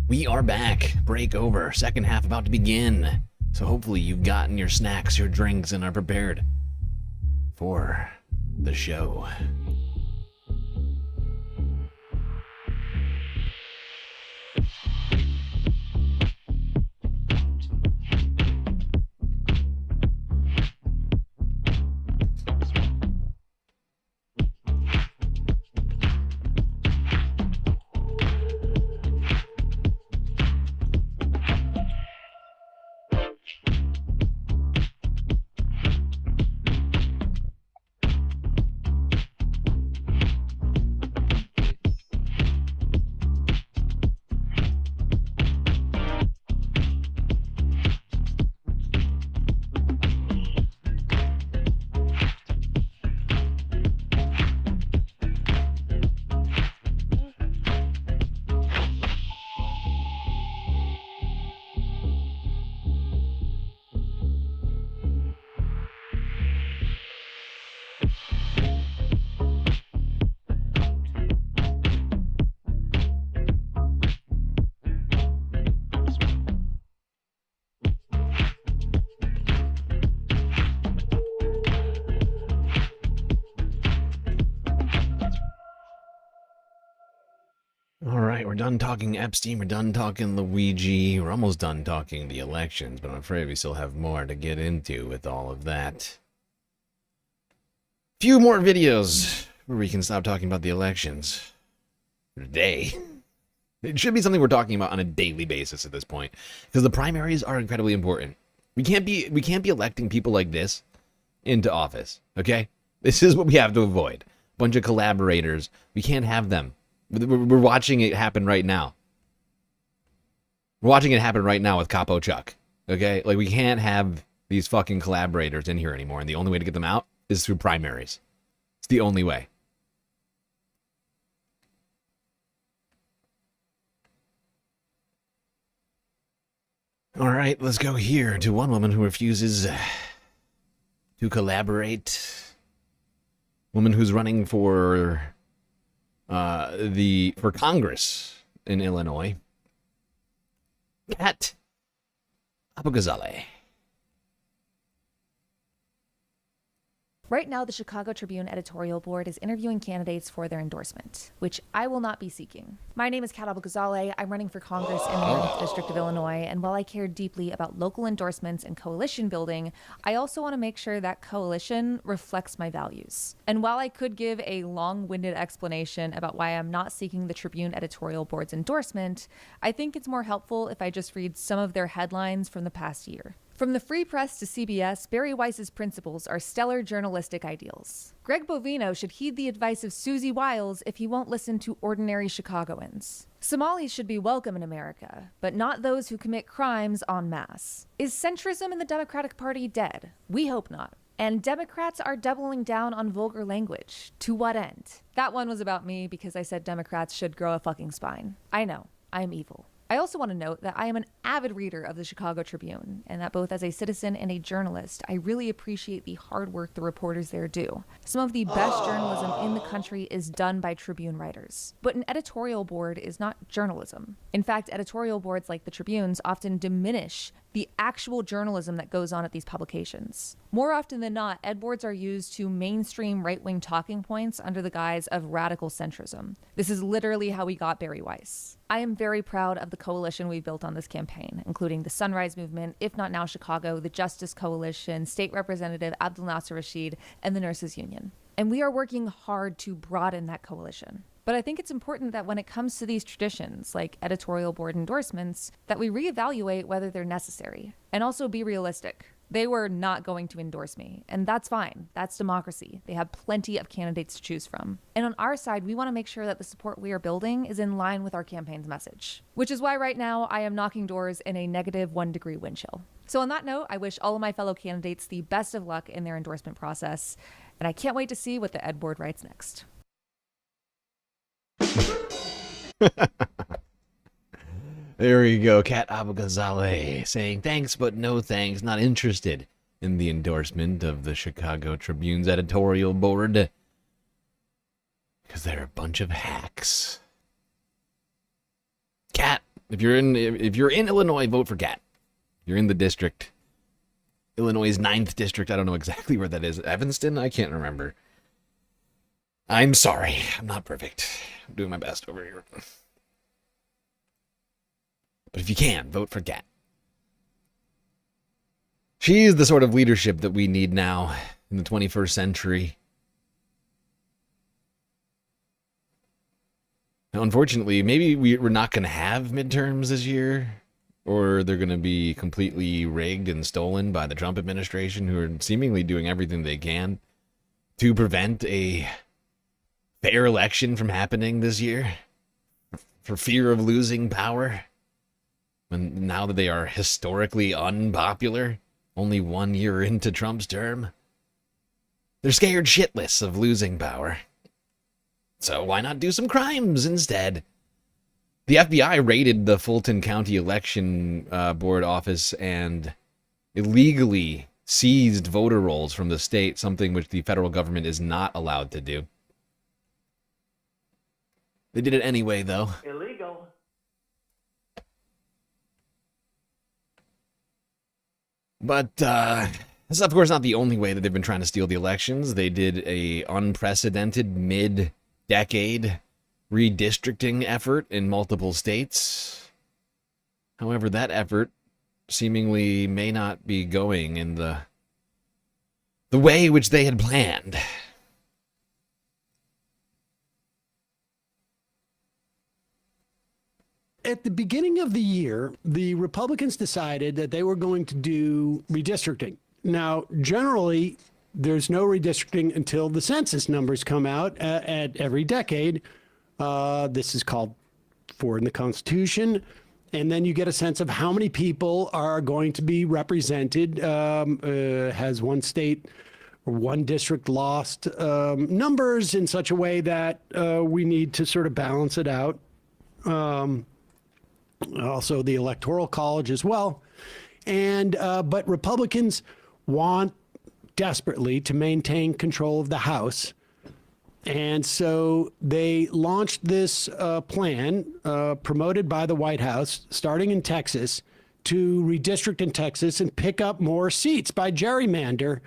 We are back. Break over. Second half about to begin. So hopefully you've gotten your snacks, your drinks, and are prepared for the show. All right, we're done talking Epstein, we're done talking Luigi, we're almost done talking the elections, but I'm afraid we still have more to get into with all of that. Few more videos where we can stop talking about the elections for today. It should be something we're talking about on a daily basis at this point, because the primaries are incredibly important. We can't be electing people like this into office, okay? This is what we have to avoid. Bunch of collaborators. We can't have them. We're watching it happen right now. We're watching it happen right now with Capo Chuck. Okay? Like, we can't have these fucking collaborators in here anymore. And the only way to get them out is through primaries. It's the only way. All right, let's go here to one woman who refuses to collaborate. Woman who's running for Congress in Illinois. Kat Abou-Ghazaleh. Right now, the Chicago Tribune editorial board is interviewing candidates for their endorsement, which I will not be seeking. My name is Kat Abou-Ghazaleh. I'm running for Congress in the 9th District of Illinois, and while I care deeply about local endorsements and coalition building, I also want to make sure that coalition reflects my values. And while I could give a long-winded explanation about why I'm not seeking the Tribune editorial board's endorsement, I think it's more helpful if I just read some of their headlines from the past year. From the Free Press to CBS, Barry Weiss's principles are stellar journalistic ideals. Greg Bovino should heed the advice of Susie Wiles if he won't listen to ordinary Chicagoans. Somalis should be welcome in America, but not those who commit crimes en masse. Is centrism in the Democratic Party dead? We hope not. And Democrats are doubling down on vulgar language. To what end? That one was about me because I said Democrats should grow a fucking spine. I know, I am evil. I also want to note that I am an avid reader of the Chicago Tribune, and that both as a citizen and a journalist, I really appreciate the hard work the reporters there do. Some of the best journalism in the country is done by Tribune writers. But an editorial board is not journalism. In fact, editorial boards like the Tribune's often diminish the actual journalism that goes on at these publications. More often than not, ed boards are used to mainstream right-wing talking points under the guise of radical centrism. This is literally how we got Barry Weiss. I am very proud of the coalition we've built on this campaign, including the Sunrise Movement, If Not Now Chicago, the Justice Coalition, State Representative Abdul Nasser Rashid, and the Nurses Union. And we are working hard to broaden that coalition. But I think it's important that when it comes to these traditions, like editorial board endorsements, that we reevaluate whether they're necessary, and also be realistic. They were not going to endorse me, and that's fine. That's democracy. They have plenty of candidates to choose from. And on our side, we want to make sure that the support we are building is in line with our campaign's message, which is why right now I am knocking doors in a -1-degree wind chill. So on that note, I wish all of my fellow candidates the best of luck in their endorsement process, and I can't wait to see what the ed board writes next. There we go, Kat Abou-Ghazaleh saying thanks but no thanks, not interested in the endorsement of the Chicago Tribune's editorial board because they're a bunch of hacks. If you're in Illinois, vote for Gat. You're in the district. Illinois' 9th district. I don't know exactly where that is. Evanston? I can't remember. I'm sorry. I'm not perfect. I'm doing my best over here. But if you can, vote for Gat. She is the sort of leadership that we need now in the 21st century. Now, unfortunately, maybe we're not going to have midterms this year, or they're going to be completely rigged and stolen by the Trump administration, who are seemingly doing everything they can to prevent a fair election from happening this year, for fear of losing power. And now that they are historically unpopular, only 1 year into Trump's term, they're scared shitless of losing power. So why not do some crimes instead? The FBI raided the Fulton County Election Board office and illegally seized voter rolls from the state, something which the federal government is not allowed to do. They did it anyway, though. Illegal. But this is, of course, not the only way that they've been trying to steal the elections. They did a unprecedented mid-decade redistricting effort in multiple states. However, that effort seemingly may not be going in the way which they had planned. At the beginning of the year, the Republicans decided that they were going to do redistricting. Now, generally, there's no redistricting until the census numbers come out at every decade. This is called for in the Constitution. And then you get a sense of how many people are going to be represented. Has one state or one district lost numbers in such a way that we need to sort of balance it out. Also the Electoral College as well. And but Republicans want desperately to maintain control of the House. And so they launched this plan promoted by the White House, starting in Texas, to redistrict in Texas and pick up more seats by gerrymander,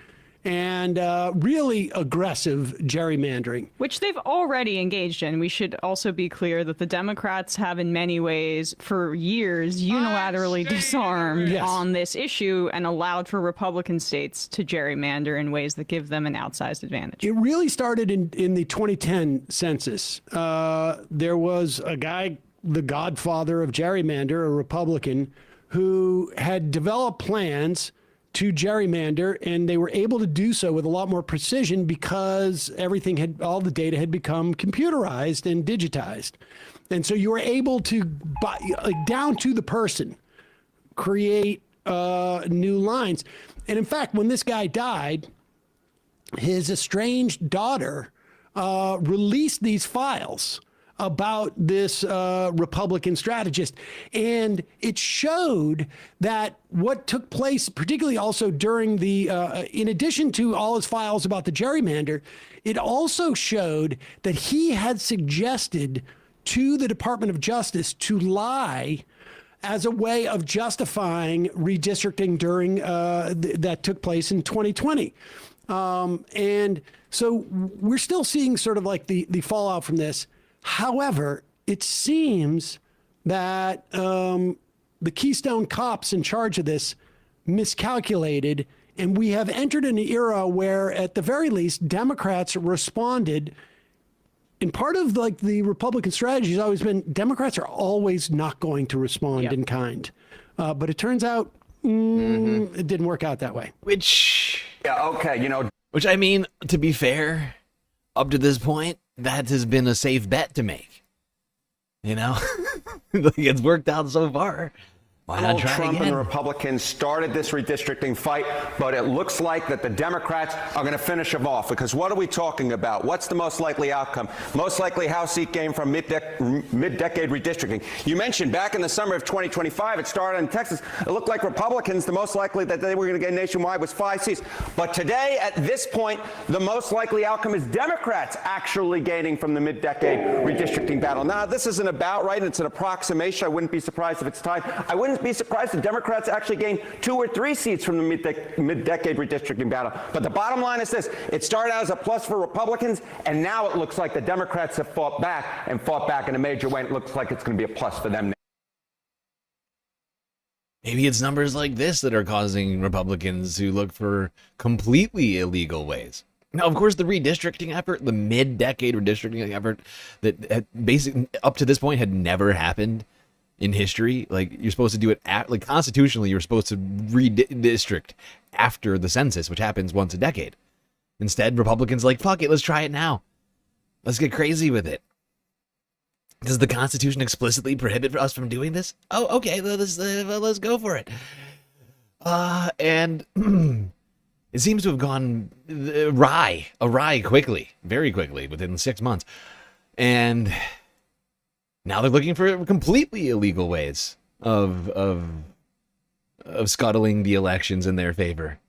and really aggressive gerrymandering. Which they've already engaged in. We should also be clear that the Democrats have in many ways for years unilaterally disarmed on this issue and allowed for Republican states to gerrymander in ways that give them an outsized advantage. It really started in the 2010 census. There was a guy, the godfather of gerrymander, a Republican, who had developed plans to gerrymander, and they were able to do so with a lot more precision because all the data had become computerized and digitized. And so you were able to, down to the person, create new lines. And in fact, when this guy died, his estranged daughter released these files about this Republican strategist. And it showed that what took place, particularly also during the, in addition to all his files about the gerrymander, it also showed that he had suggested to the Department of Justice to lie as a way of justifying redistricting during that took place in 2020. And so we're still seeing sort of like the fallout from this. However, it seems that the Keystone cops in charge of this miscalculated, and we have entered an era where, at the very least, Democrats responded. And part of like the Republican strategy has always been Democrats are always not going to respond in kind. But it turns out it didn't work out that way. Which I mean, to be fair, up to this point, that has been a safe bet to make. You know, like it's worked out so far. Why not Donald try Trump again? and the Republicans started this redistricting fight, but it looks like that the Democrats are going to finish them off. Because what are we talking about? What's the most likely outcome? Most likely House seat gain from mid-decade redistricting. You mentioned back in the summer of 2025, it started in Texas. It looked like Republicans, the most likely that they were going to get nationwide was 5 seats. But today, at this point, the most likely outcome is Democrats actually gaining from the mid-decade redistricting battle. Now, this isn't about right. It's an approximation. I wouldn't be surprised if it's tied. I wouldn't be surprised if Democrats actually gain 2 or 3 seats from the mid-decade redistricting battle. But the bottom line is this. It started out as a plus for Republicans, and now it looks like the Democrats have fought back in a major way. And it looks like it's going to be a plus for them now. Maybe it's numbers like this that are causing Republicans to look for completely illegal ways. Now, of course, the redistricting effort, the mid-decade redistricting effort that basically up to this point had never happened in history. Like, you're supposed to do it like constitutionally, you're supposed to redistrict after the census, which happens once a decade. Instead, Republicans are like, fuck it, let's try it now. Let's get crazy with it. Does the Constitution explicitly prohibit us from doing this? Oh, okay, let's go for it. And it seems to have gone awry quickly, very quickly, within 6 months. And now they're looking for completely illegal ways of scuttling the elections in their favor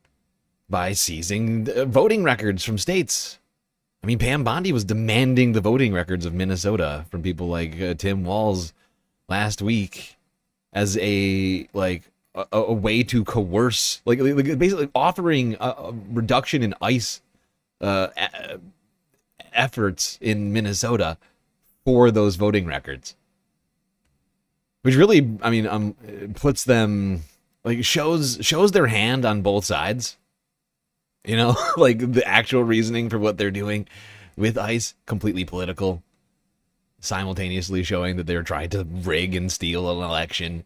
by seizing voting records from states. I mean, Pam Bondi was demanding the voting records of Minnesota from people like Tim Walz last week as a way to coerce, like basically offering a reduction in ICE efforts in Minnesota for those voting records, which really, I mean, puts them, like, shows their hand on both sides. You know, like the actual reasoning for what they're doing with ICE, completely political, simultaneously showing that they're trying to rig and steal an election,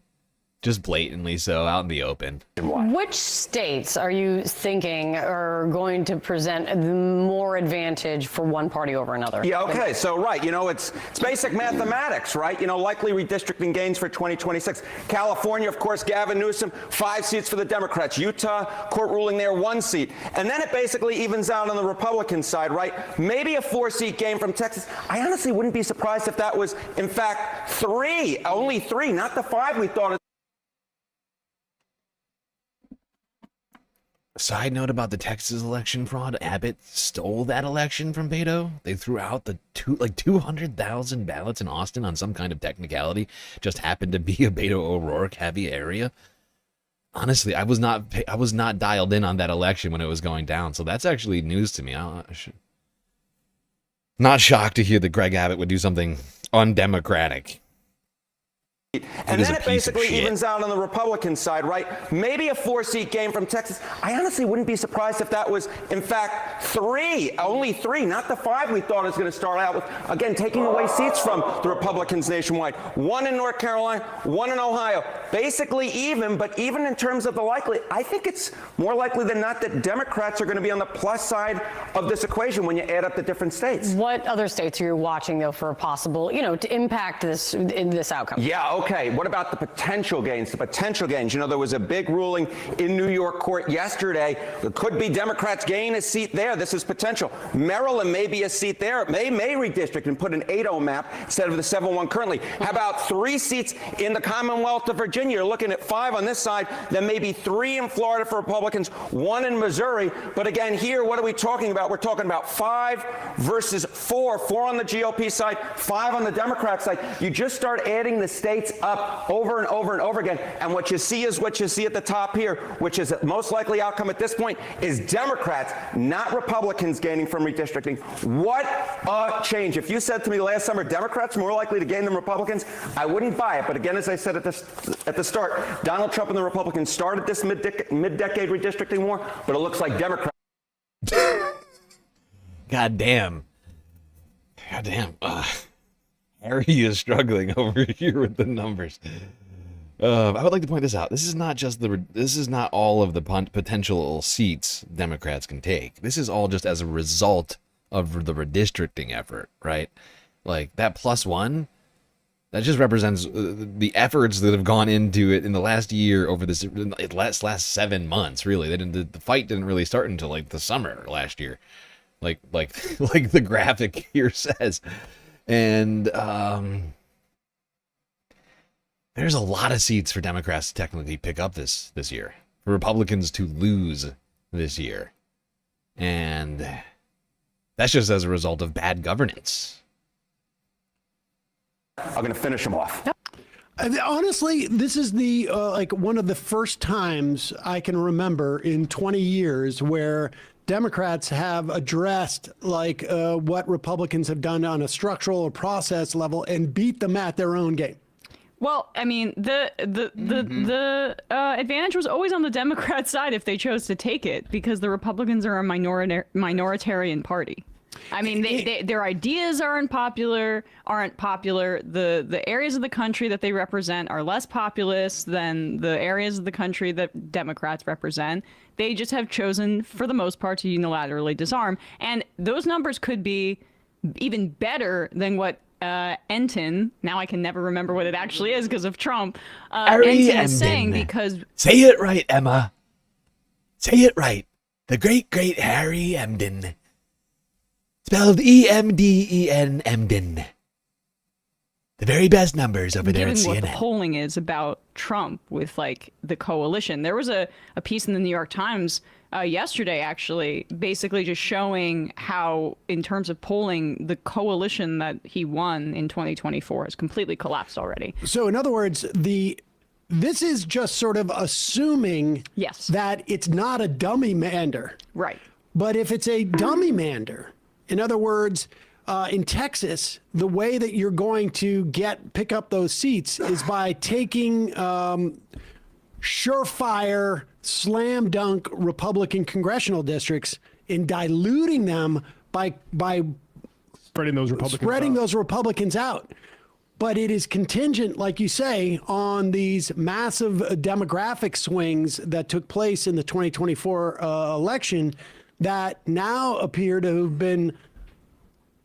just blatantly so, out in the open. Which states are you thinking are going to present more advantage for one party over another? Yeah, okay, so right, you know, it's basic mathematics, right? You know, likely redistricting gains for 2026. California, of course, Gavin Newsom, 5 seats for the Democrats. Utah, court ruling there, 1 seat. And then it basically evens out on the Republican side, right? Maybe a 4-seat gain from Texas. I honestly wouldn't be surprised if that was, in fact, 3, only 3, not the 5 we thought. Side note about the Texas election fraud: Abbott stole that election from Beto. They threw out the 200,000 ballots in Austin on some kind of technicality. Just happened to be a Beto O'Rourke heavy area. Honestly, I was not dialed in on that election when it was going down, so that's actually news to me. Not shocked to hear that Greg Abbott would do something undemocratic. And then it basically evens out on the Republican side, right? Maybe a 4-seat gain from Texas. I honestly wouldn't be surprised if that was, in fact, 3, only 3, not the 5 we thought it was going to start out with. Again, taking away seats from the Republicans nationwide. 1 in North Carolina, 1 in Ohio. Basically even, but even in terms of the likely, I think it's more likely than not that Democrats are going to be on the plus side of this equation when you add up the different states. What other states are you watching, though, for a possible, to impact this outcome? Yeah, okay. What about the potential gains? The potential gains. You know, there was a big ruling in New York court yesterday. It could be Democrats gain a seat there. This is potential. Maryland may be a seat there. It may redistrict and put an 8-0 map instead of the 7-1 currently. How about 3 seats in the Commonwealth of Virginia? You're looking at 5 on this side, then maybe 3 in Florida for Republicans, 1 in Missouri. But again, here, what are we talking about? We're talking about 5 versus 4. 4 on the GOP side, 5 on the Democrat side. You just start adding the states up over and over and over again. And what you see is what you see at the top here, which is the most likely outcome at this point is Democrats, not Republicans, gaining from redistricting. What a change. If you said to me last summer, Democrats more likely to gain than Republicans, I wouldn't buy it. But again, as I said at the start, Donald Trump and the Republicans started this mid-decade redistricting war, but it looks like Democrats. God damn. Harry is struggling over here with the numbers. I would like to point this out. This is not all of the potential seats Democrats can take. This is all just as a result of the redistricting effort, right? Like that +1 That just represents the efforts that have gone into it in the last year over this last 7 months. Really, the fight didn't really start until like the summer last year, like the graphic here says, and there's a lot of seats for Democrats to technically pick up this year, for Republicans to lose this year, and that's just as a result of bad governance. I'm going to finish them off. Honestly, this is the like one of the first times I can remember in 20 years where Democrats have addressed like what Republicans have done on a structural or process level and beat them at their own game. Well, I mean, the advantage was always on the Democrat side if they chose to take it, because the Republicans are a minoritarian party. I mean, their ideas aren't popular. The areas of the country that they represent are less populous than the areas of the country that Democrats represent. They just have chosen, for the most part, to unilaterally disarm. And those numbers could be even better than what Enton, now I can never remember what it actually is because of Trump, Enton is saying, because... Say it right, Emma. Say it right. The great Harry Emden. Spelled E-M-D-E-N, Emden. The very best numbers over there at CNN. Given what the polling is about Trump with, like, the coalition. There was a piece in the New York Times yesterday, actually, basically just showing how, in terms of polling, the coalition that he won in 2024 has completely collapsed already. So, in other words, this is just sort of assuming that it's not a dummy mander. Right. But if it's a dummy mander, in other words, in Texas, the way that you're going to pick up those seats is by taking surefire, slam dunk Republican congressional districts and diluting them by spreading those Republicans out. But it is contingent, like you say, on these massive demographic swings that took place in the 2024 election that now appear to have been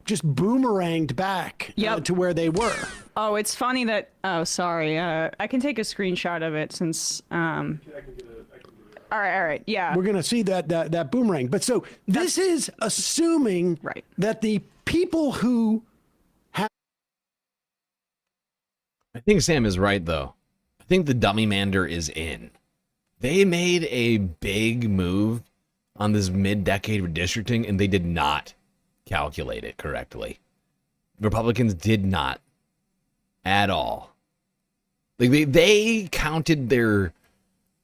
just boomeranged back to where they were. Oh, it's funny that, sorry, I can take a screenshot of it since, all right, yeah. We're going to see that boomerang. But so this is assuming that the people who have... I think Sam is right, though. I think the dummy mander is in. They made a big move on this mid-decade redistricting, and they did not calculate it correctly. Republicans did not at all. Like they counted their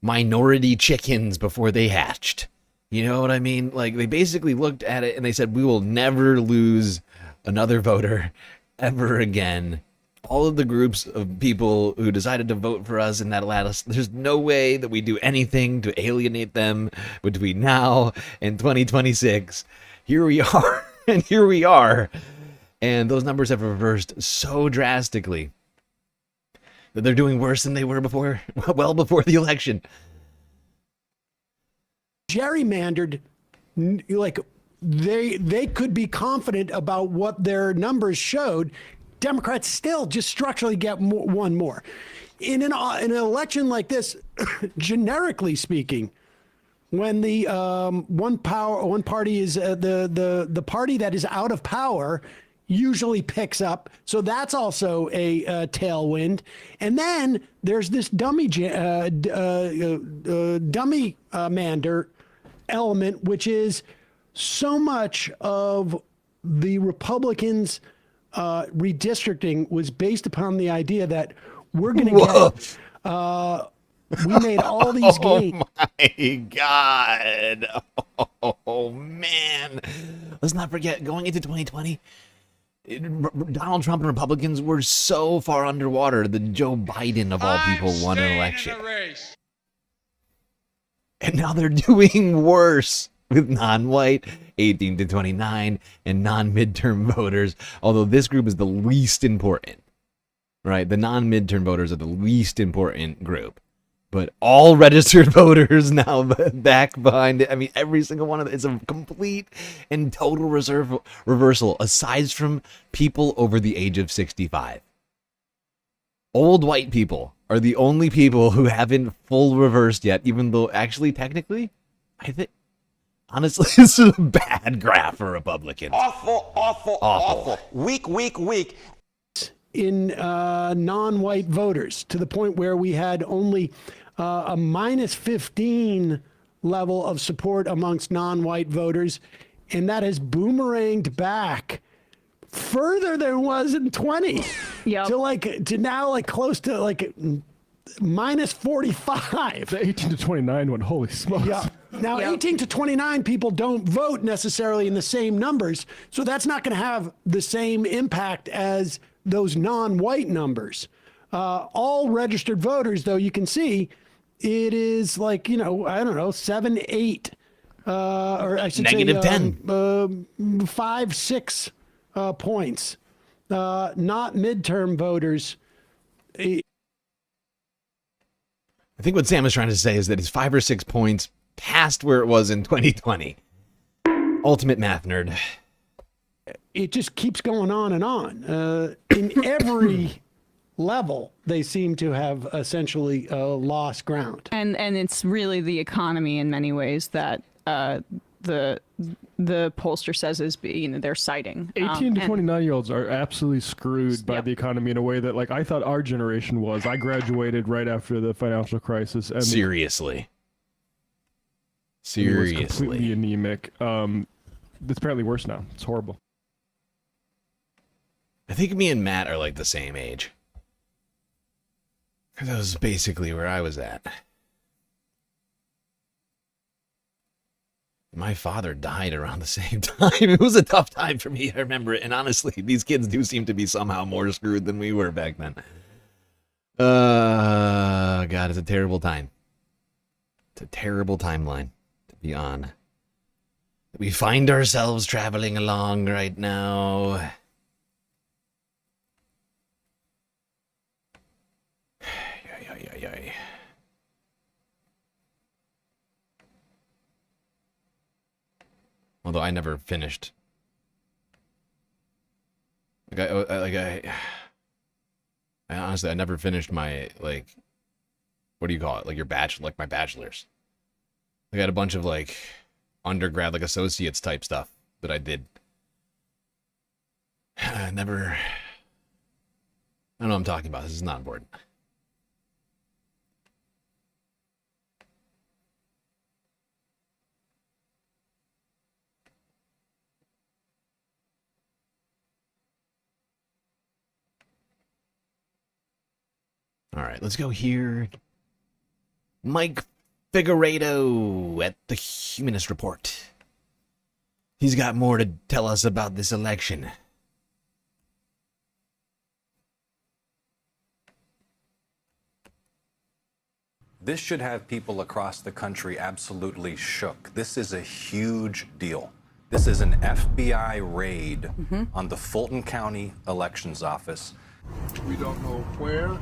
minority chickens before they hatched. You know what I mean? Like they basically looked at it and they said, we will never lose another voter ever again. All of the groups of people who decided to vote for us in that last, there's no way that we do anything to alienate them between now and 2026. Here we are. And here we are. And those numbers have reversed so drastically that they're doing worse than they were before, well before the election. Gerrymandered, like they could be confident about what their numbers showed. Democrats still just structurally get one more. In an election like this, generically speaking, when the one party is the party that is out of power usually picks up, so that's also a tailwind. And then there's this dummy mander element, which is so much of the Republicans' redistricting was based upon the idea that we're going to get. We made all these gains. Oh my God. Oh man. Let's not forget, going into 2020, Donald Trump and Republicans were so far underwater that Joe Biden, of all people, won an election. And now they're doing worse with non-white 18 to 29 and non-midterm voters, although this group is the least important, right? The non-midterm voters are the least important group. But all registered voters now back behind it. I mean, every single one of them is a complete and total reversal, aside from people over the age of 65. Old white people are the only people who haven't full reversed yet, even though actually, technically, I think, honestly, this is a bad graph for Republicans. Awful. Weak. In non-white voters, to the point where we had only a minus 15 level of support amongst non-white voters, and that has boomeranged back further than it was in 20 to now like close to like minus 45. The 18 to 29 one, holy smokes. Yeah. Now, 18 to 29 people don't vote necessarily in the same numbers, so that's not going to have the same impact as those non-white numbers. All registered voters, though, you can see it is like, I don't know, 7, 8, or I should Negative say 10. 5, 6 points. Not midterm voters. I think what Sam is trying to say is that it's 5 or 6 points past where it was in 2020. Ultimate math nerd. It just keeps going on and on. In every level, they seem to have essentially lost ground. And it's really the economy in many ways that the pollster says is they're citing. 18 to 29-year-olds are absolutely screwed by the economy in a way that, like, I thought our generation was. I graduated right after the financial crisis. And Seriously. It was completely anemic. It's apparently worse now. It's horrible. I think me and Matt are like the same age. That was basically where I was at. My father died around the same time. It was a tough time for me. I remember it. And honestly, these kids do seem to be somehow more screwed than we were back then. God, it's a terrible time. It's a terrible timeline to be on. We find ourselves traveling along right now. Although I never finished. I honestly, I never finished my, like, what do you call it? Like your my bachelor's. I got a bunch of like undergrad, like associates type stuff that I did. I don't know what I'm talking about. This is not important. All right, let's go here. Mike Figueredo at the Humanist Report. He's got more to tell us about this election. This should have people across the country absolutely shook. This is a huge deal. This is an FBI raid on the Fulton County Elections Office. We don't know where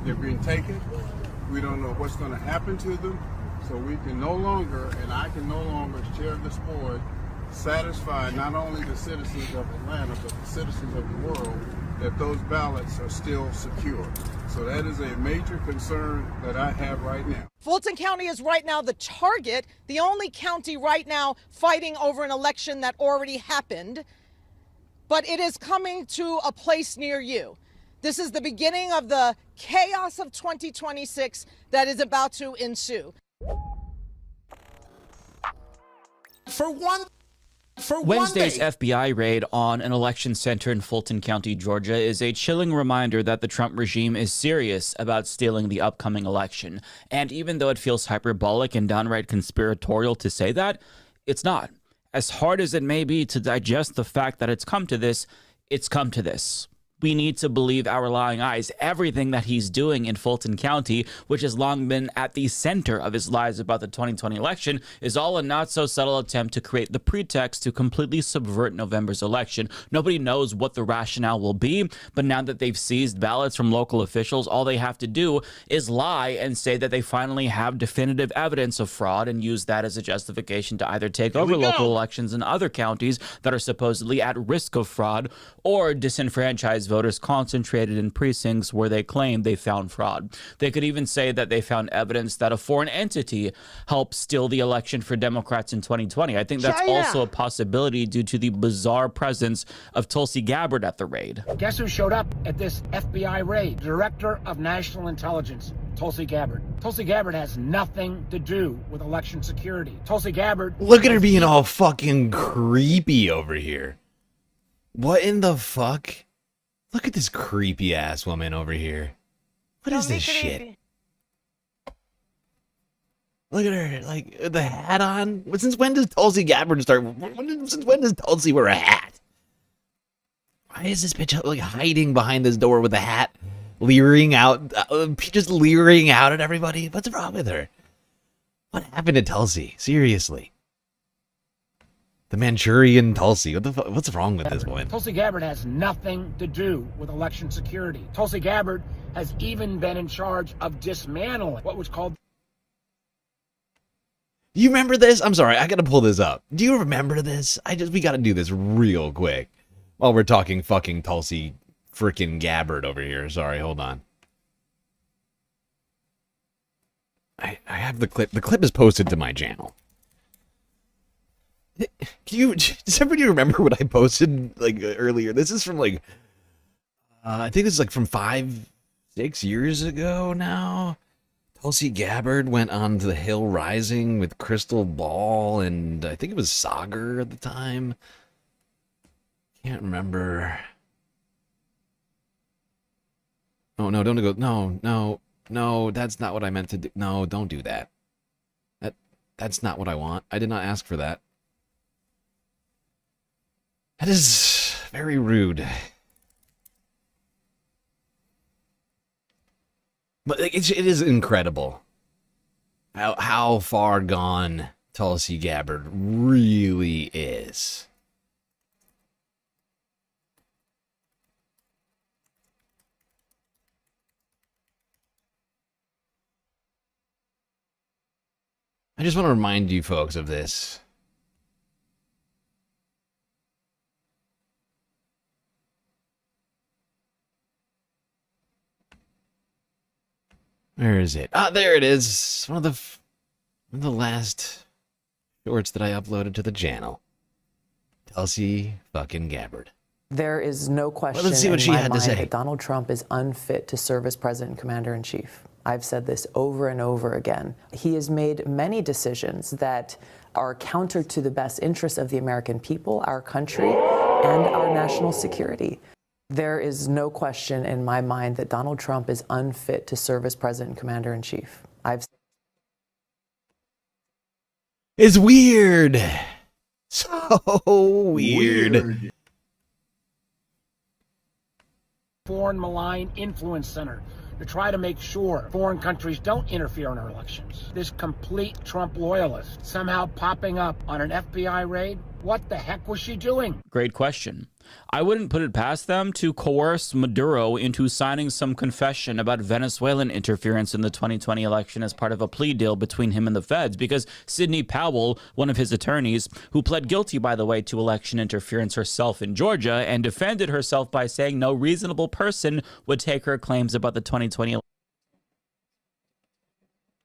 they're being taken. We don't know what's going to happen to them. So we can no longer, and I can no longer, as chair of this board, satisfy not only the citizens of Atlanta, but the citizens of the world, that those ballots are still secure. So that is a major concern that I have right now. Fulton County is right now the target, the only county right now fighting over an election that already happened. But it is coming to a place near you. This is the beginning of the chaos of 2026 that is about to ensue. Wednesday's FBI raid on an election center in Fulton County, Georgia, is a chilling reminder that the Trump regime is serious about stealing the upcoming election. And even though it feels hyperbolic and downright conspiratorial to say that, it's not. As hard as it may be to digest the fact that it's come to this, it's come to this. We need to believe our lying eyes. Everything that he's doing in Fulton County, which has long been at the center of his lies about the 2020 election, is all a not-so-subtle attempt to create the pretext to completely subvert November's election. Nobody knows what the rationale will be, but now that they've seized ballots from local officials, all they have to do is lie and say that they finally have definitive evidence of fraud and use that as a justification to either take over local elections in other counties that are supposedly at risk of fraud or disenfranchise voters concentrated in precincts where they claim they found fraud. They could even say that they found evidence that a foreign entity helped steal the election for Democrats in 2020. I think that's also a possibility due to the bizarre presence of Tulsi Gabbard at the raid. Guess who showed up at this FBI raid? Director of National Intelligence, Tulsi Gabbard. Tulsi Gabbard has nothing to do with election security. Tulsi Gabbard... Look at her being all fucking creepy over here. What in the fuck? Look at this creepy ass woman over here. What is this shit? Look at her, like, the hat on. Since when does Tulsi Gabbard start? Since when does Tulsi wear a hat? Why is this bitch like hiding behind this door with a hat, leering out, just leering out at everybody? What's wrong with her? What happened to Tulsi? Seriously. The Manchurian Tulsi. What the fuck? What's wrong with this woman? Tulsi Gabbard has nothing to do with election security. Tulsi Gabbard has even been in charge of dismantling what was called... You remember this? I'm sorry, I gotta pull this up. Do you remember this? We gotta do this real quick. While we're talking fucking Tulsi freaking Gabbard over here. Sorry, hold on. I have the clip. The clip is posted to my channel. Does everybody remember what I posted like earlier? This is from like, I think this is like from 5-6 years ago now. Tulsi Gabbard went on to the Hill Rising with Crystal Ball and I think it was Sagar at the time. Can't remember. Oh no, don't go. No, that's not what I meant to do. No, don't do that. That's not what I want. I did not ask for that. That is very rude. But it is incredible how far gone Tulsi Gabbard really is. I just want to remind you folks of this. Where is it? Ah, there it is. One of the last shorts that I uploaded to the channel. Tulsi fucking Gabbard. There is no question Let's see what in she my had to mind say. that Donald Trump is unfit to serve as President and Commander-in-Chief. I've said this over and over again. He has made many decisions that are counter to the best interests of the American people, our country, and our national security. There is no question in my mind that Donald Trump is unfit to serve as President and Commander-in-Chief. It's weird. So weird. Foreign malign influence center to try to make sure foreign countries don't interfere in our elections. This complete Trump loyalist somehow popping up on an FBI raid? What the heck was she doing? Great question. I wouldn't put it past them to coerce Maduro into signing some confession about Venezuelan interference in the 2020 election as part of a plea deal between him and the feds, because Sidney Powell, one of his attorneys, who pled guilty, by the way, to election interference herself in Georgia and defended herself by saying no reasonable person would take her claims about the 2020 election.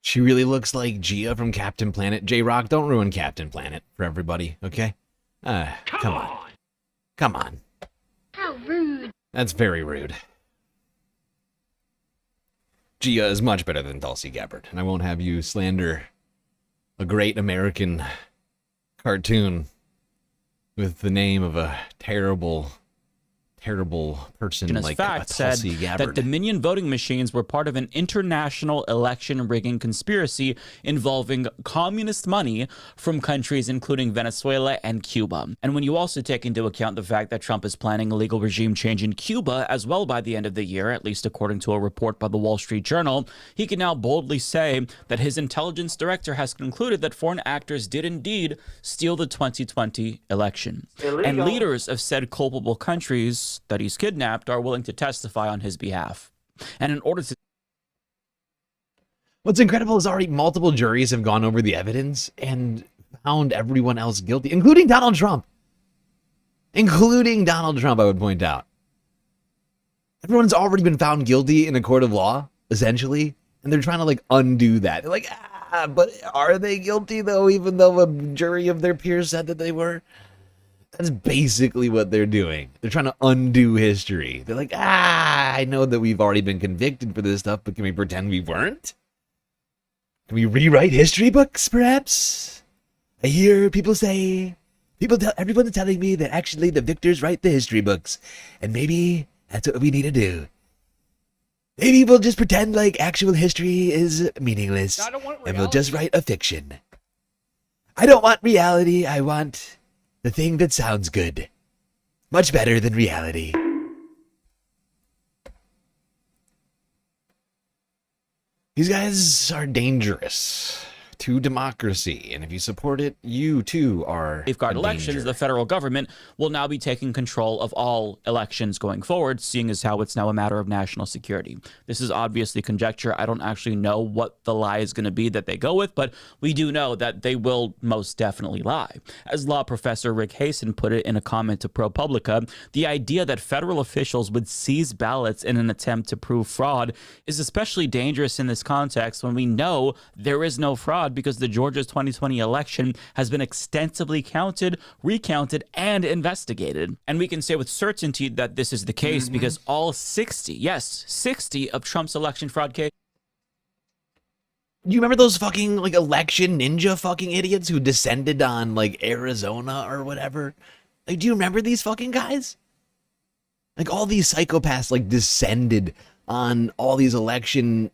She really looks like Gia from Captain Planet. J-Rock, don't ruin Captain Planet for everybody, okay? Come on. Come on. How rude. That's very rude. Gia is much better than Tulsi Gabbard, and I won't have you slander a great American cartoon with the name of a terrible person like fact Tulsi said Gabbard. that Dominion voting machines were part of an international election rigging conspiracy involving communist money from countries including Venezuela and Cuba. And when you also take into account the fact that Trump is planning a legal regime change in Cuba as well by the end of the year, at least according to a report by the Wall Street Journal, he can now boldly say that his intelligence director has concluded that foreign actors did indeed steal the 2020 election. Illegal. And leaders of said culpable countries that he's kidnapped are willing to testify on his behalf. And in order to... What's incredible is already multiple juries have gone over the evidence and found everyone else guilty, including Donald Trump. Including Donald Trump, I would point out. Everyone's already been found guilty in a court of law, essentially, and they're trying to like undo that. They're like, but are they guilty though, even though a jury of their peers said that they were? That's basically what they're doing. They're trying to undo history. They're like, I know that we've already been convicted for this stuff, but can we pretend we weren't? Can we rewrite history books, perhaps? I hear people say, everyone's telling me that actually the victors write the history books, and maybe that's what we need to do. Maybe we'll just pretend like actual history is meaningless, and we'll just write a fiction. I don't want reality, I want the thing that sounds good. Much better than reality. These guys are dangerous to democracy, and if you support it, you too are safeguard a elections, danger. the federal government will now be taking control of all elections going forward, seeing as how it's now a matter of national security. This is obviously conjecture. I don't actually know what the lie is going to be that they go with, but we do know that they will most definitely lie. As law professor Rick Hasen put it in a comment to ProPublica, the idea that federal officials would seize ballots in an attempt to prove fraud is especially dangerous in this context when we know there is no fraud, because the Georgia's 2020 election has been extensively counted, recounted, and investigated. And we can say with certainty that this is the case because all 60 of Trump's election fraud cases. Do you remember those fucking like election ninja fucking idiots who descended on like Arizona or whatever? Like, do you remember these fucking guys? Like all these psychopaths like descended on all these election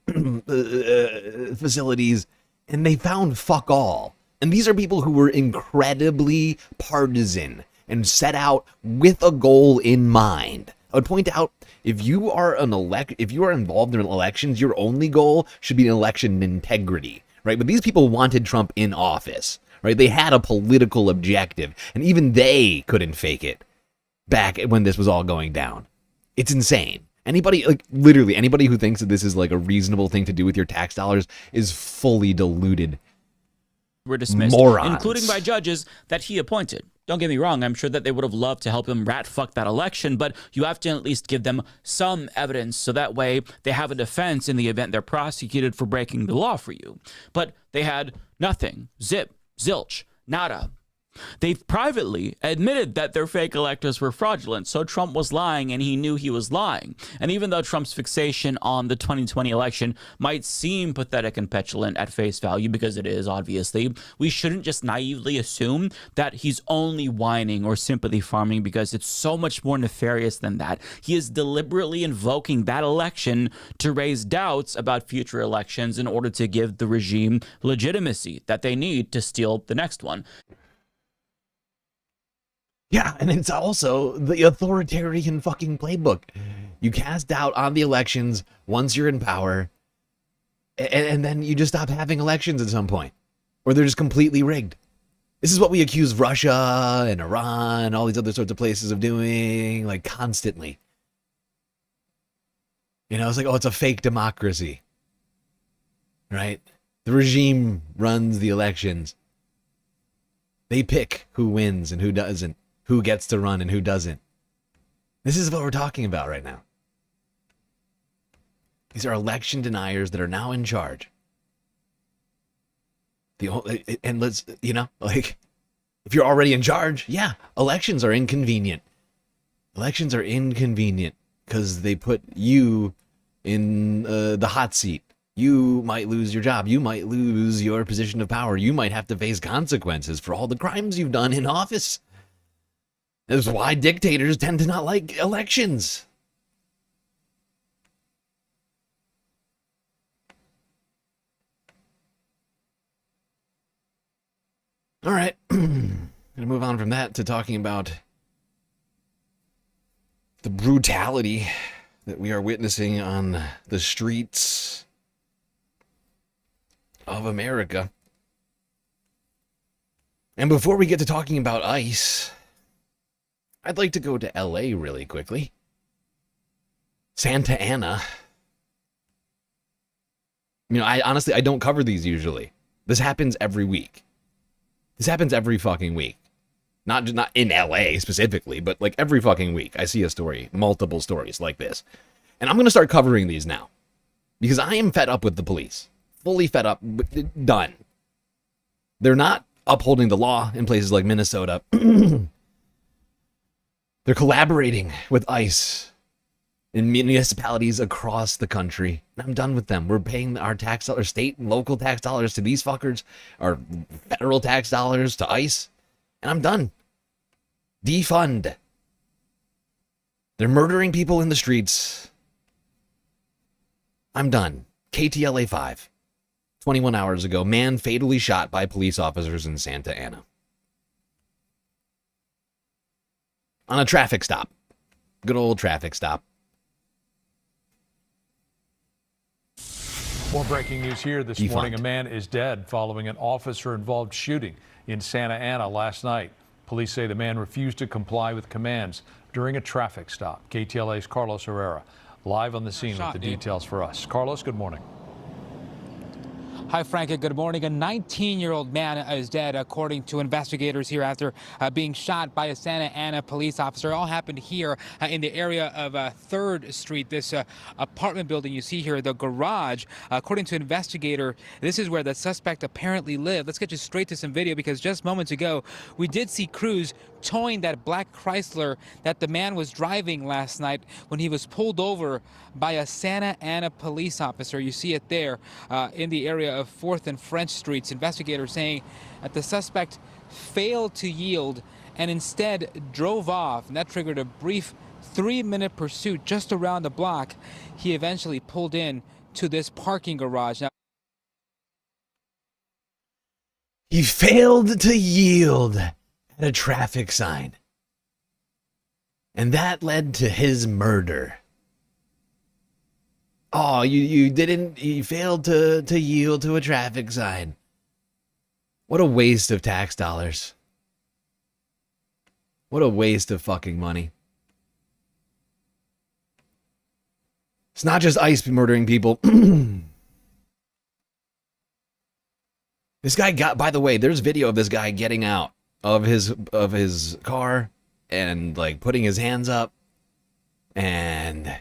facilities, and they found fuck all. And these are people who were incredibly partisan and set out with a goal in mind. I would point out, if you are involved in elections, your only goal should be an election integrity, right? But these people wanted Trump in office, right? They had a political objective, and even they couldn't fake it back when this was all going down. It's insane. Anybody, like literally anybody who thinks that this is like a reasonable thing to do with your tax dollars is fully deluded. Were dismissed, morons, including by judges that he appointed. Don't get me wrong, I'm sure that they would have loved to help him rat fuck that election, but you have to at least give them some evidence so that way they have a defense in the event they're prosecuted for breaking the law for you. But they had nothing. Zip, zilch, nada. They've privately admitted that their fake electors were fraudulent, so Trump was lying and he knew he was lying. And even though Trump's fixation on the 2020 election might seem pathetic and petulant at face value, because it is, obviously, we shouldn't just naively assume that he's only whining or sympathy farming, because it's so much more nefarious than that. He is deliberately invoking that election to raise doubts about future elections in order to give the regime legitimacy that they need to steal the next one. Yeah, and it's also the authoritarian fucking playbook. You cast doubt on the elections once you're in power, and then you just stop having elections at some point, or they're just completely rigged. This is what we accuse Russia and Iran and all these other sorts of places of doing, like, constantly. You know, it's like, oh, it's a fake democracy, right? The regime runs the elections. They pick who wins and who doesn't, who gets to run and who doesn't. This is what we're talking about right now. These are election deniers that are now in charge. And let's, you know, like, if you're already in charge, yeah, elections are inconvenient. Elections are inconvenient because they put you in the hot seat. You might lose your job. You might lose your position of power. You might have to face consequences for all the crimes you've done in office. That's why dictators tend to not like elections. All right. I'm going to move on from that to talking about the brutality that we are witnessing on the streets of America. And before we get to talking about ICE, I'd like to go to LA really quickly. Santa Ana. You know, I don't cover these usually. This happens every week. This happens every fucking week. Not in LA specifically, but like every fucking week I see a story, multiple stories like this. And I'm going to start covering these now because I am fed up with the police. Fully fed up. Done. They're not upholding the law in places like Minnesota. They're collaborating with ICE in municipalities across the country. I'm done with them. We're paying our tax dollars, state and local tax dollars to these fuckers, our federal tax dollars to ICE, and I'm done. Defund. They're murdering people in the streets. I'm done. KTLA 5. 21 hours ago, man fatally shot by police officers in Santa Ana. On a traffic stop. Good old traffic stop. More breaking news here this morning. A man is dead following an officer-involved shooting in Santa Ana last night. Police say the man refused to comply with commands during a traffic stop. KTLA's Carlos Herrera live on the scene with the details for us. Carlos, good morning. Hi, Frank, and good morning. A 19-year-old man is dead, according to investigators here, after being shot by a Santa Ana police officer. It all happened here in the area of 3rd Street, this apartment building you see here, the garage. According to investigator, this is where the suspect apparently lived. Let's get you straight to some video, because just moments ago, we did see crews towing that black Chrysler that the man was driving last night when he was pulled over by a Santa Ana police officer. You see it there in the area of 4th and French Streets. Investigators saying that the suspect failed to yield and instead drove off, and that triggered a brief 3-minute pursuit just around the block. He eventually pulled in to this parking garage. Now, he failed to yield at a traffic sign, and that led to his murder. Oh, you failed to yield to a traffic sign. What a waste of tax dollars. What a waste of fucking money. It's not just ICE murdering people. This guy got, by the way, there's video of this guy getting out of his car and like putting his hands up, and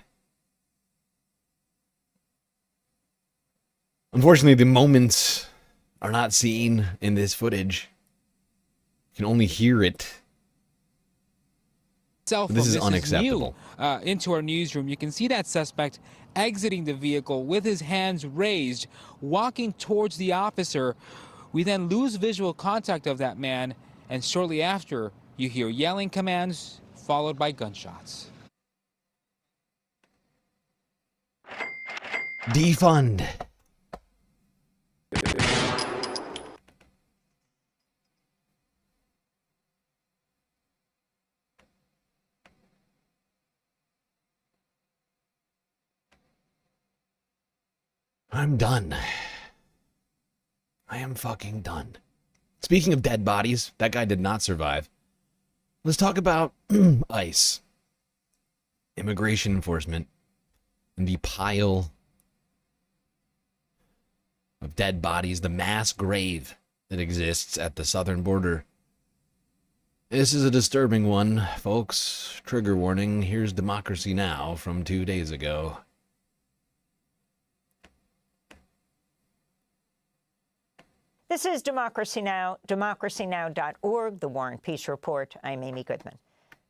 unfortunately the moments are not seen in this footage. You can only hear it. This is unacceptable. Into our newsroom, you can see that suspect exiting the vehicle with his hands raised, walking towards the officer. We then lose visual contact of that man, and shortly after, you hear yelling commands followed by gunshots. Defund. I'm done. I am fucking done. Speaking of dead bodies, that guy did not survive. Let's talk about ICE, immigration enforcement, and the pile of dead bodies, the mass grave that exists at the southern border. This is a disturbing one, folks. Trigger warning. Here's Democracy Now! From 2 days ago. This is Democracy Now!, democracynow.org, the War and Peace Report. I'm Amy Goodman.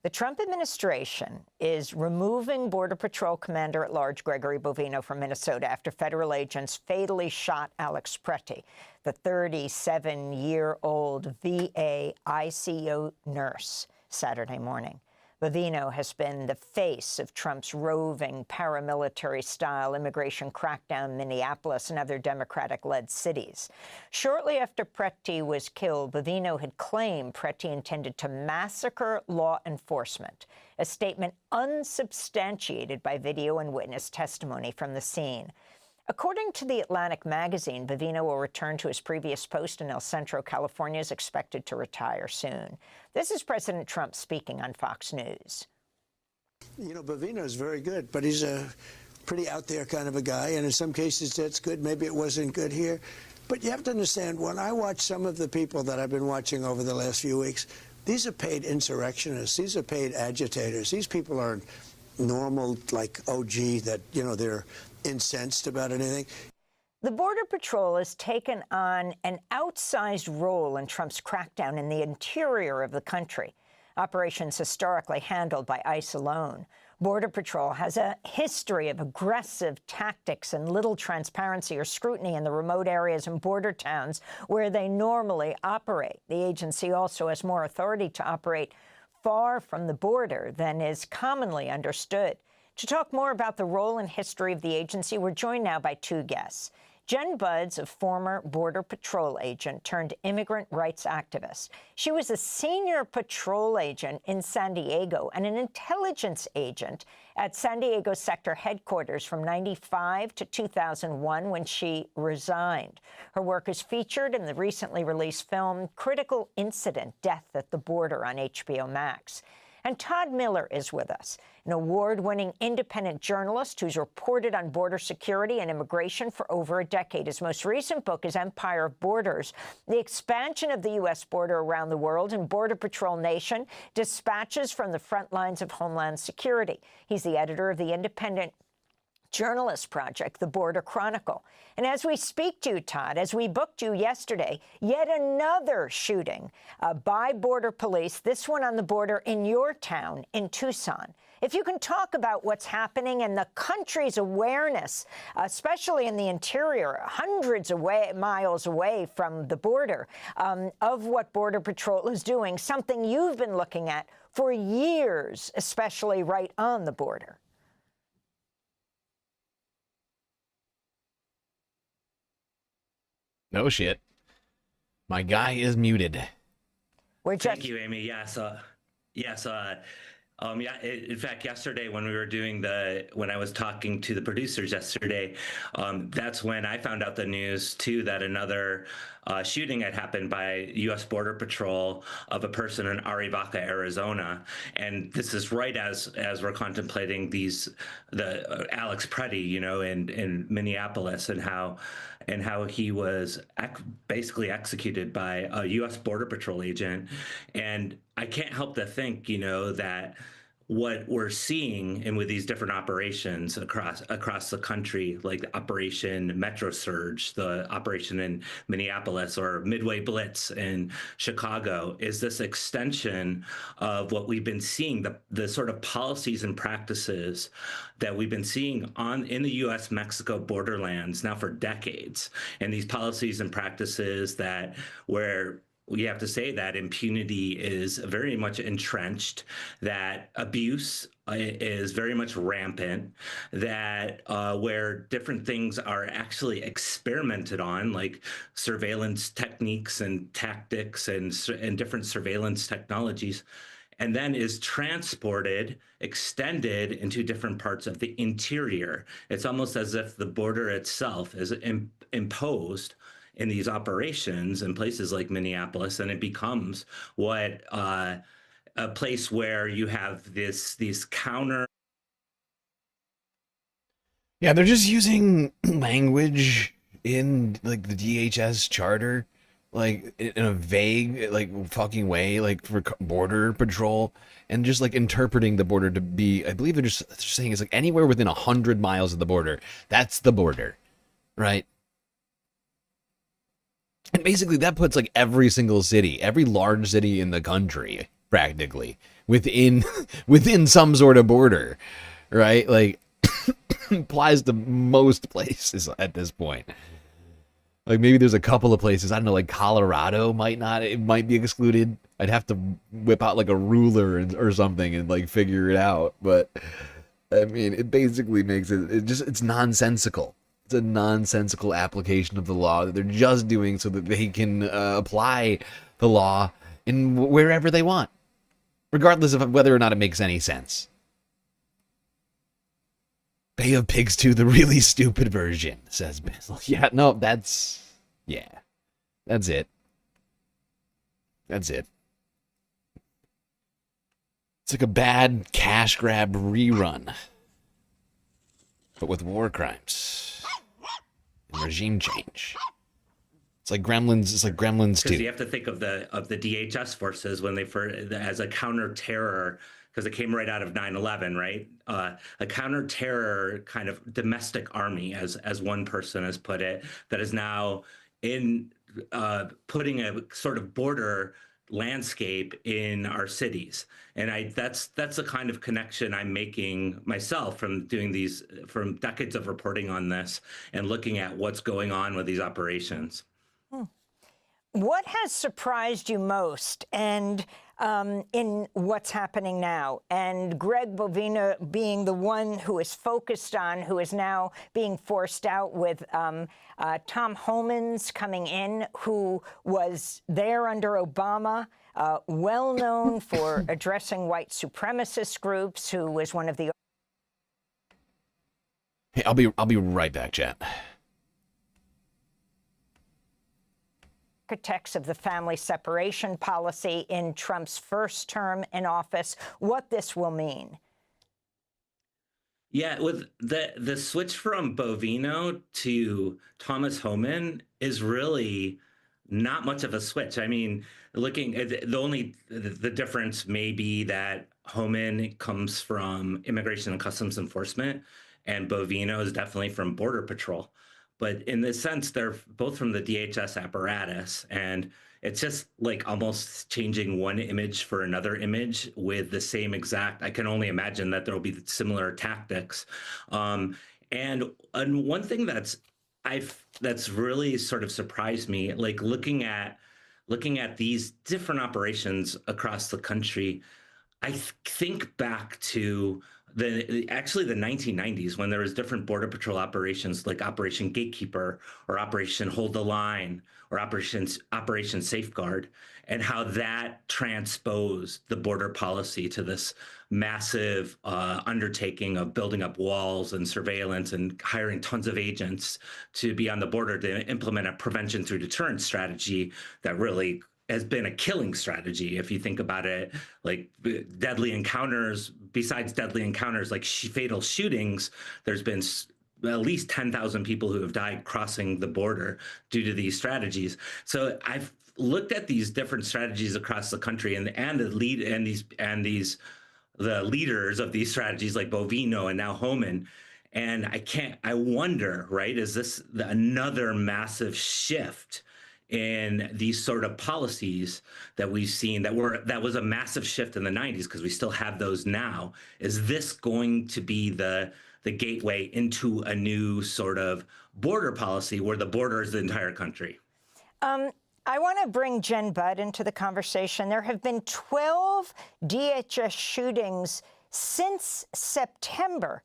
The Trump administration is removing Border Patrol Commander-at-Large Gregory Bovino from Minnesota after federal agents fatally shot Alex Pretti, the 37-year-old VA ICU nurse, Saturday morning. Bovino has been the face of Trump's roving paramilitary-style immigration crackdown in Minneapolis and other Democratic-led cities. Shortly after Pretti was killed, Bovino had claimed Pretti intended to massacre law enforcement, a statement unsubstantiated by video and witness testimony from the scene. According to The Atlantic magazine, Bovino will return to his previous post in El Centro, California, is expected to retire soon. This is President Trump speaking on Fox News. You know, Bovino's very good, but he's a pretty out there kind of a guy, and in some cases that's good. Maybe it wasn't good here. But you have to understand, when I watch some of the people that I've been watching over the last few weeks, these are paid insurrectionists. These are paid agitators. These people are normal, like, oh, gee, that, they're incensed about anything. The Border Patrol has taken on an outsized role in Trump's crackdown in the interior of the country, operations historically handled by ICE alone. Border Patrol has a history of aggressive tactics and little transparency or scrutiny in the remote areas and border towns where they normally operate. The agency also has more authority to operate far from the border than is commonly understood. To talk more about the role and history of the agency, we're joined now by two guests. Jen Buds, a former Border Patrol agent turned immigrant rights activist. She was a senior patrol agent in San Diego and an intelligence agent at San Diego sector headquarters from 1995 to 2001 when she resigned. Her work is featured in the recently released film Critical Incident: Death at the Border on HBO Max. And Todd Miller is with us, an award-winning independent journalist who's reported on border security and immigration for over a decade. His most recent book is Empire of Borders: The Expansion of the U.S. Border Around the World and Border Patrol Nation, Dispatches from the Front Lines of Homeland Security. He's the editor of the independent journalist project, The Border Chronicle. And as we speak to you, Todd, as we booked you yesterday, yet another shooting by Border Police, this one on the border in your town in Tucson. If you can talk about what's happening and the country's awareness, especially in the interior, hundreds of miles away from the border, of what Border Patrol is doing, something you've been looking at for years, especially right on the border. No shit. My guy is muted. Thank you, Amy. In fact, yesterday when we were doing when I was talking to the producers yesterday, that's when I found out the news too that another shooting had happened by U.S. Border Patrol of a person in Arivaca, Arizona, and this is right as we're contemplating the Alex Pretti, in Minneapolis, and how he was basically executed by a U.S. Border Patrol agent. And I can't help to think, that what we're seeing and with these different operations across the country, like the Operation Metro Surge, the operation in Minneapolis, or Midway Blitz in Chicago, is this extension of what we've been seeing, the sort of policies and practices that we've been seeing in the U.S.-Mexico borderlands now for decades. And these policies and practices where we have to say that impunity is very much entrenched, that abuse is very much rampant, that where different things are actually experimented on, like surveillance techniques and tactics and different surveillance technologies, and then is transported, extended into different parts of the interior. It's almost as if the border itself is imposed in these operations in places like Minneapolis, and it becomes a place where you have these counter. Yeah, they're just using language in like the DHS charter, like in a vague, like fucking way, like for border patrol, and just like interpreting the border to be, I believe they're just saying it's like anywhere within 100 miles of the border. That's the border, right? And basically that puts like every single city, every large city in the country, practically within some sort of border, right? Like applies to most places at this point. Like maybe there's a couple of places, I don't know, like Colorado it might be excluded. I'd have to whip out like a ruler or something and like figure it out. But I mean, it basically makes it's nonsensical. It's a nonsensical application of the law that they're just doing so that they can apply the law in wherever they want, regardless of whether or not it makes any sense. Bay of Pigs 2, the really stupid version, says Bizzle. Yeah, no, that's it. That's it. It's like a bad cash grab rerun, but with war crimes and regime change. It's like Gremlins. It's like Gremlins 2. Because you have to think of the DHS forces when as a counter-terror because it came right out of 9/11, right? A counterterror kind of domestic army, as one person has put it, that is now in putting a sort of border landscape in our cities. And that's the kind of connection I'm making myself from from decades of reporting on this and looking at what's going on with these operations. What has surprised you most and in what's happening now? And Greg Bovino being the one who is focused on, who is now being forced out, with Tom Homans coming in, who was there under Obama, well known for addressing white supremacist groups, who was one of the... Hey, I'll be right back, chat. Architects of the family separation policy in Trump's first term in office, what this will mean. Yeah, with the switch from Bovino to Thomas Homan is really not much of a switch. I mean, looking at the difference may be that Homan comes from Immigration and Customs Enforcement, and Bovino is definitely from Border Patrol. But in this sense, they're both from the DHS apparatus, and it's just like almost changing one image for another image with the same exact. I can only imagine that there will be similar tactics. And one thing that's really sort of surprised me, like looking at these different operations across the country, I think back to the 1990s, when there was different Border Patrol operations like Operation Gatekeeper or Operation Hold the Line or Operation Safeguard, and how that transposed the border policy to this massive undertaking of building up walls and surveillance and hiring tons of agents to be on the border to implement a prevention through deterrence strategy that really has been a killing strategy. If you think about it, like deadly encounters, besides deadly encounters like fatal shootings, there's been at least 10,000 people who have died crossing the border due to these strategies. So I've looked at these different strategies across the country, and the leaders of these strategies like Bovino and now Homan. And I wonder, right, is this another massive shift in these sort of policies that we've seen that was a massive shift in the 90s, because we still have those now? Is this going to be the gateway into a new sort of border policy where the border is the entire country? I want to bring Jen Budd into the conversation. There have been 12 DHS shootings since September.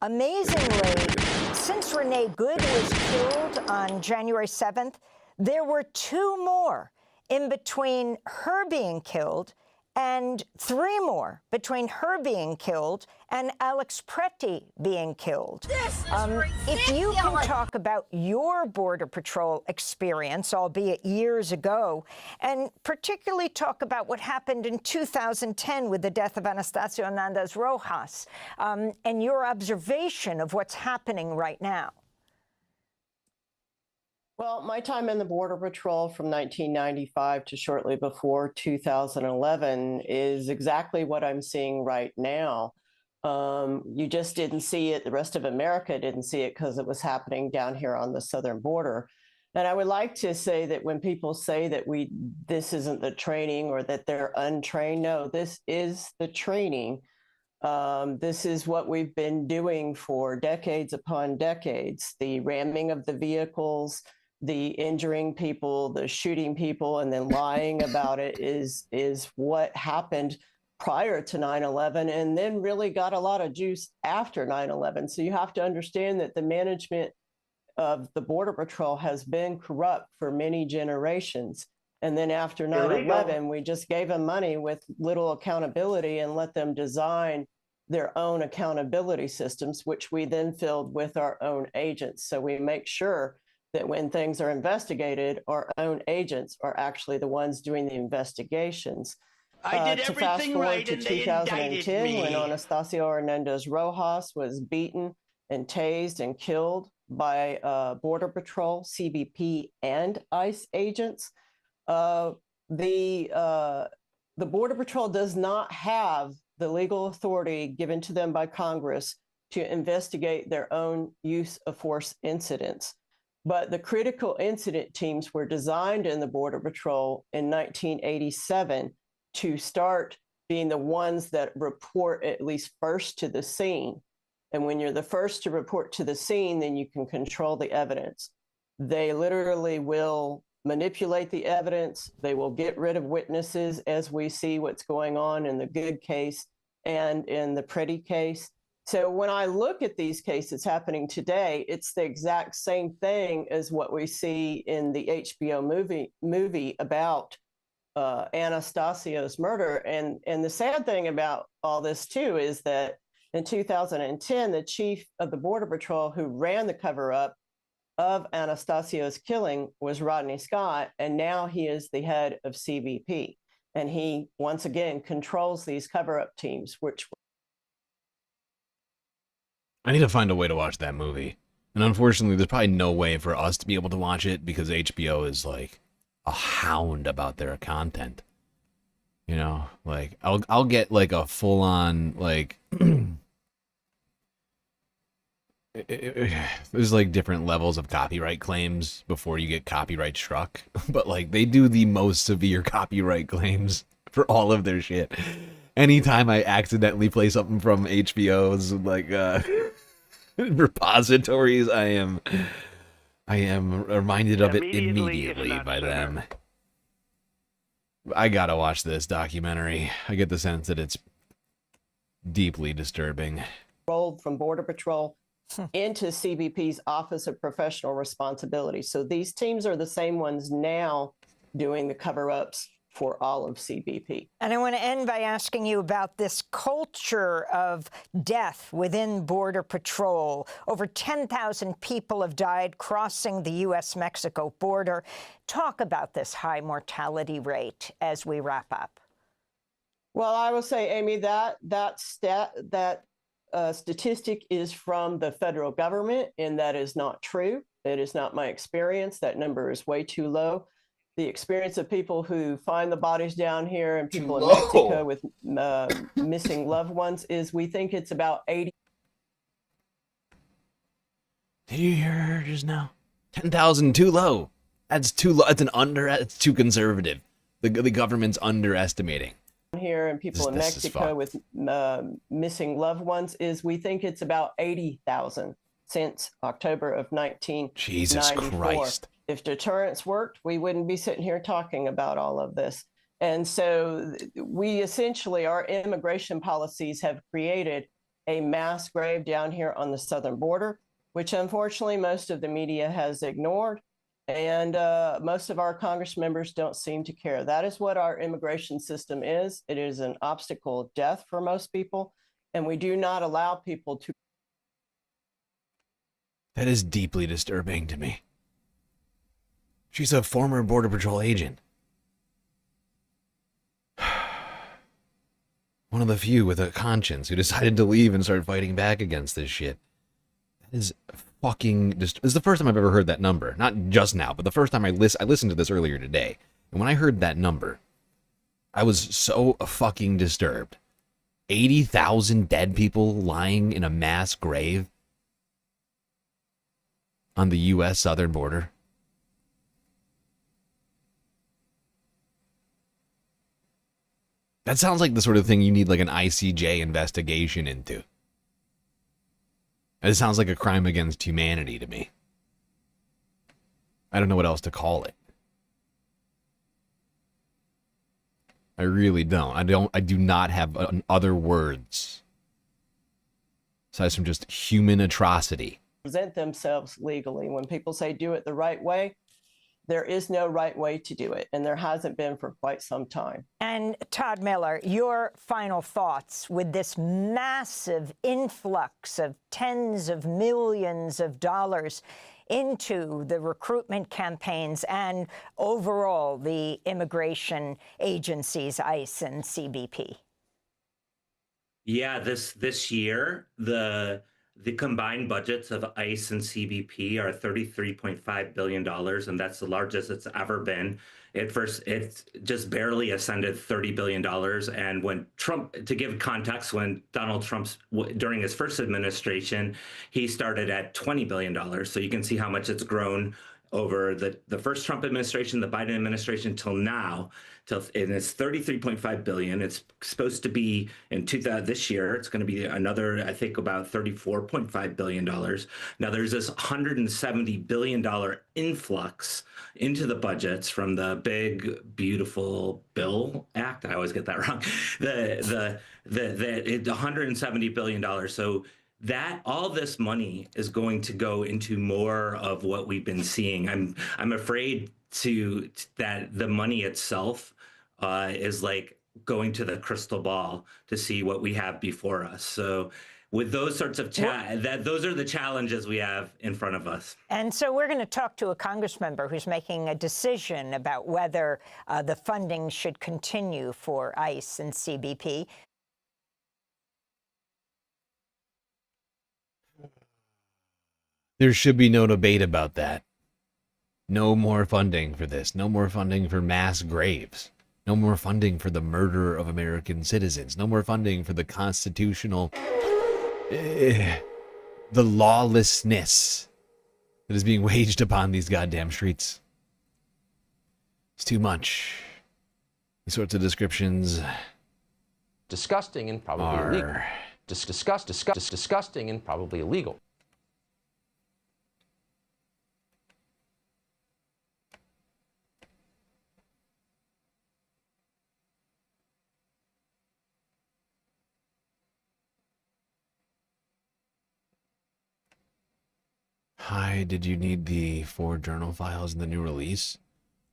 Amazingly, since Renee Good was killed on January 7th, there were 2 more in between her being killed and 3 more between her being killed and Alex Pretti being killed. If you can talk about your Border Patrol experience, albeit years ago, and particularly talk about what happened in 2010 with the death of Anastacio Hernandez Rojas, and your observation of what's happening right now. Well, my time in the Border Patrol from 1995 to shortly before 2011 is exactly what I'm seeing right now. You just didn't see it. The rest of America didn't see it because it was happening down here on the southern border. And I would like to say that when people say that this isn't the training or that they're untrained, no, this is the training. This is what we've been doing for decades upon decades. The ramming of the vehicles, the injuring people, the shooting people, and then lying about it is what happened prior to 9/11, and then really got a lot of juice after 9/11. So you have to understand that the management of the Border Patrol has been corrupt for many generations. And then after 9/11, we just gave them money with little accountability and let them design their own accountability systems, which we then filled with our own agents. So we make sure that when things are investigated, our own agents are actually the ones doing the investigations. I did everything right, and they indicted me. 2010, when Anastacio Hernandez Rojas was beaten and tased and killed by Border Patrol, CBP, and ICE agents, the The Border Patrol does not have the legal authority given to them by Congress to investigate their own use of force incidents. But the critical incident teams were designed in the Border Patrol in 1987 to start being the ones that report at least first to the scene. And when you're the first to report to the scene, then you can control the evidence. They literally will manipulate the evidence. They will get rid of witnesses, as we see what's going on in the Good case and in the Pretti case. So when I look at these cases happening today, it's the exact same thing as what we see in the HBO movie about Anastasio's murder. And the sad thing about all this too is that in 2010, the chief of the Border Patrol who ran the cover-up of Anastasio's killing was Rodney Scott, and now he is the head of CBP. And he, once again, controls these cover-up teams, which... I need to find a way to watch that movie. And unfortunately, there's probably no way for us to be able to watch it because HBO is like a hound about their content. You know, like I'll get like a full-on like there's like different levels of copyright claims before you get copyright struck, but like they do the most severe copyright claims for all of their shit. Anytime I accidentally play something from HBO's like repositories, I am reminded of it immediately by them. I gotta watch this documentary. I get the sense that it's deeply disturbing. Rolled from Border Patrol into CBP's Office of Professional Responsibility. So these teams are the same ones now doing the cover-ups for all of CBP. And I want to end by asking you about this culture of death within Border Patrol. Over 10,000 people have died crossing the U.S.-Mexico border. Talk about this high mortality rate as we wrap up. Well, I will say, Amy, that statistic is from the federal government, and that is not true. It is not my experience. That number is way too low. The experience of people who find the bodies down here and people in Mexico with missing loved ones is we think it's about 80. Did you hear her just now? 10,000 too low. That's too low. It's too conservative. The government's underestimating. Here and people in Mexico with missing loved ones is we think it's about 80,000 since October of 1994. Jesus Christ. If deterrence worked, we wouldn't be sitting here talking about all of this. And so we essentially, our immigration policies have created a mass grave down here on the southern border, which unfortunately most of the media has ignored. And most of our Congress members don't seem to care. That is what our immigration system is. It is an obstacle of death for most people. And we do not allow people to. That is deeply disturbing to me. She's a former Border Patrol agent. One of the few with a conscience who decided to leave and start fighting back against this shit. That is fucking... This is the first time I've ever heard that number. Not just now, but the first time I listened to this earlier today. And when I heard that number, I was so fucking disturbed. 80,000 dead people lying in a mass grave on the U.S. southern border. That sounds like the sort of thing you need like an ICJ investigation into. It sounds like a crime against humanity to me. I don't know what else to call it. I really don't. I do not have other words aside from just human atrocity. Present themselves legally. When people say do it the right way, there is no right way to do it, and there hasn't been for quite some time. And Todd Miller, your final thoughts with this massive influx of tens of millions of dollars into the recruitment campaigns and overall the immigration agencies, ICE and CBP? Yeah, this year, the The combined budgets of ICE and CBP are $33.5 billion, and that's the largest it's ever been. It just barely ascended $30 billion. And when Trump, to give context, when Donald Trump's, during his first administration, he started at $20 billion. So you can see how much it's grown over the first Trump administration, the Biden administration, till now. And it's $33.5 billion. It's supposed to be this year. It's going to be another, I think, about $34.5 billion. Now there's this $170 billion influx into the budgets from the big, beautiful Bill Act. I always get that wrong. The $170 billion. So that all this money is going to go into more of what we've been seeing. I'm afraid that the money itself is like going to the crystal ball to see what we have before us. So with those sorts of those are the challenges we have in front of us. And so we're going to talk to a Congress member who's making a decision about whether the funding should continue for ICE and CBP. There should be no debate about that. No more funding for this. No more funding for mass graves. No more funding for the murder of American citizens. No more funding for the constitutional... the lawlessness that is being waged upon these goddamn streets. It's too much. These sorts of descriptions... disgusting and probably illegal. Disgusting and probably illegal. Hi, did you need the 4 journal files in the new release?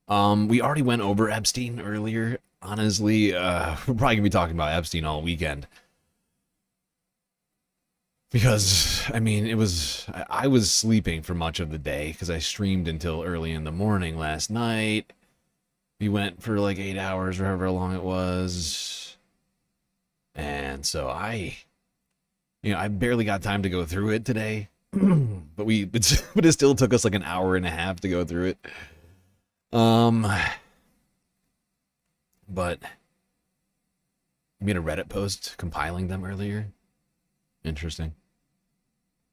We already went over Epstein earlier. Honestly, we're probably gonna be talking about Epstein all weekend. Because, I mean, I was sleeping for much of the day because I streamed until early in the morning last night. We went for like 8 hours or however long it was. And so I barely got time to go through it today. but it still took us like an hour and a half to go through it. But you made a Reddit post compiling them earlier. Interesting.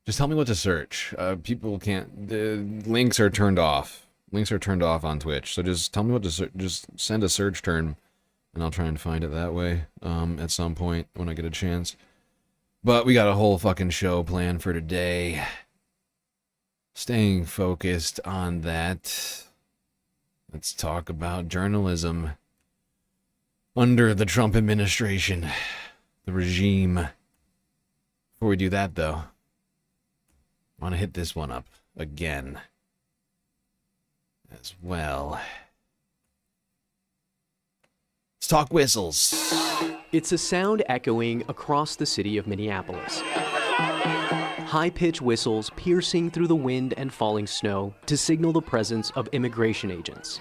Just tell me what to search. People can't. The links are turned off. Links are turned off on Twitch. So just tell me what to search. Just send a search term, and I'll try and find it that way. At some point when I get a chance. But we got a whole fucking show planned for today. Staying focused on that. Let's talk about journalism under the Trump administration, the regime. Before we do that, though, I want to hit this one up again as well. Let's talk whistles. It's a sound echoing across the city of Minneapolis. High-pitched whistles piercing through the wind and falling snow to signal the presence of immigration agents.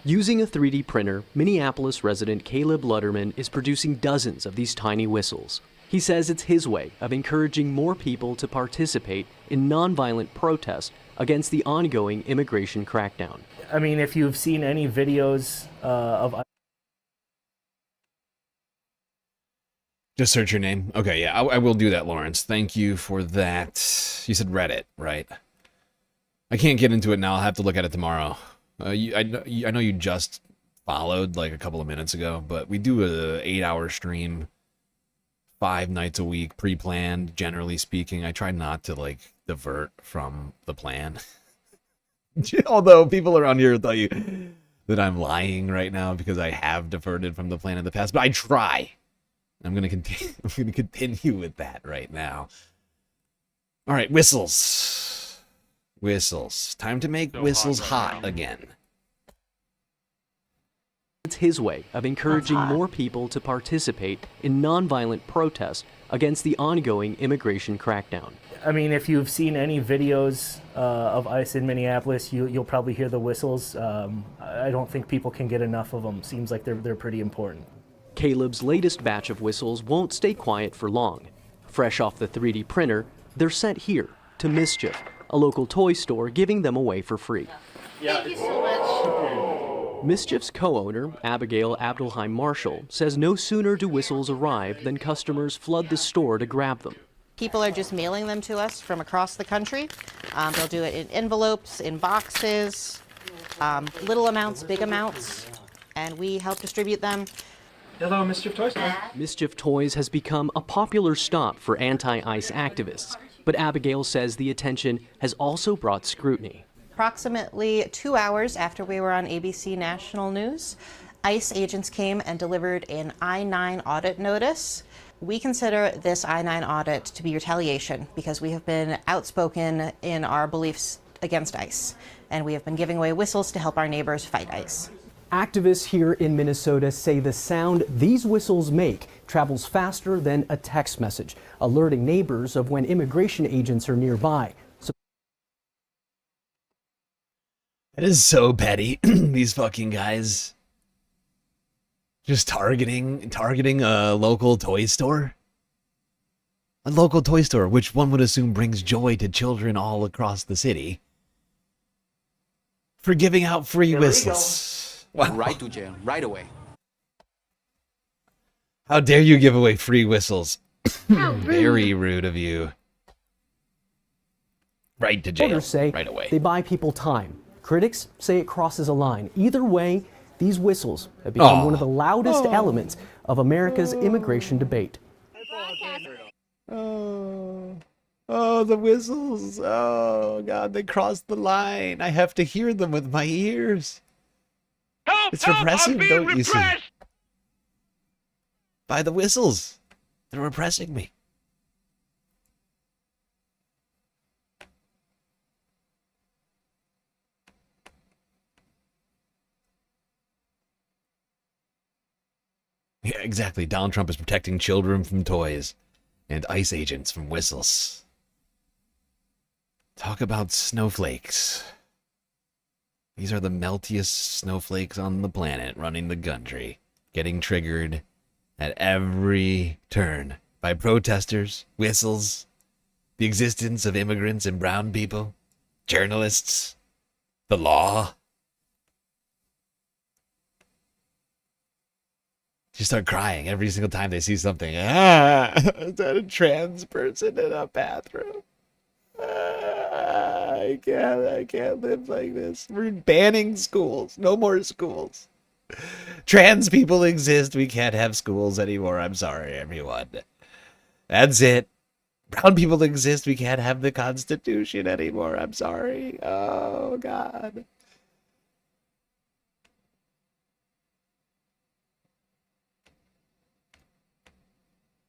Using a 3D printer, Minneapolis resident Caleb Lutterman is producing dozens of these tiny whistles. He says it's his way of encouraging more people to participate in nonviolent protest against the ongoing immigration crackdown. I mean, if you've seen any videos of... Just search your name. Okay, yeah, I will do that, Lawrence. Thank you for that. You said Reddit, right? I can't get into it now. I'll have to look at it tomorrow. I know you just followed like a couple of minutes ago, but we do a 8-hour stream 5 nights a week, pre-planned, generally speaking. I try not to like divert from the plan. Although people around here will tell you that I'm lying right now because I have diverted from the plan in the past, but I try. I'm gonna continue with that right now. All right, whistles. Whistles. Time to make whistles hot again. It's his way of encouraging more people to participate in nonviolent protest against the ongoing immigration crackdown. I mean, if you've seen any videos of ICE in Minneapolis, you'll probably hear the whistles. I don't think people can get enough of them. Seems like they're pretty important. Caleb's latest batch of whistles won't stay quiet for long. Fresh off the 3D printer, they're sent here to Mischief, a local toy store giving them away for free. Thank you so much. Mischief's co-owner, Abigail Abdelheim Marshall, says no sooner do whistles arrive than customers flood the store to grab them. People are just mailing them to us from across the country. They'll do it in envelopes, in boxes, little amounts, big amounts, and we help distribute them. Hello, Mischief Toys. Mischief Toys has become a popular stop for anti-ICE activists, but Abigail says the attention has also brought scrutiny. Approximately 2 hours after we were on ABC National News, ICE agents came and delivered an I-9 audit notice. We consider this I-9 audit to be retaliation because we have been outspoken in our beliefs against ICE, and we have been giving away whistles to help our neighbors fight ICE. Activists here in Minnesota say the sound these whistles make travels faster than a text message, alerting neighbors of when immigration agents are nearby. It is so petty. These fucking guys just targeting a local toy store. A local toy store, which one would assume brings joy to children all across the city, for giving out free whistles. Wow. Right to jail, right away. How dare you give away free whistles? Very rude of you. Right to jail, Voters say right away. They buy people time. Critics say it crosses a line. Either way, these whistles have become one of the loudest elements of America's immigration debate. Oh, the whistles. Oh, God, they crossed the line. I have to hear them with my ears. Help! It's repressive, don't you see? repressed! By the whistles. They're repressing me. Yeah, exactly. Donald Trump is protecting children from toys and ICE agents from whistles. Talk about snowflakes. These are the meltiest snowflakes on the planet running the country, getting triggered at every turn by protesters, whistles, the existence of immigrants and brown people, journalists, the law. They start crying every single time they see something. Is that a trans person in a bathroom? I can't live like this. We're banning schools. No more schools. Trans people exist. We can't have schools anymore. I'm sorry, everyone. That's it. Brown people exist. We can't have the Constitution anymore. I'm sorry. Oh, God.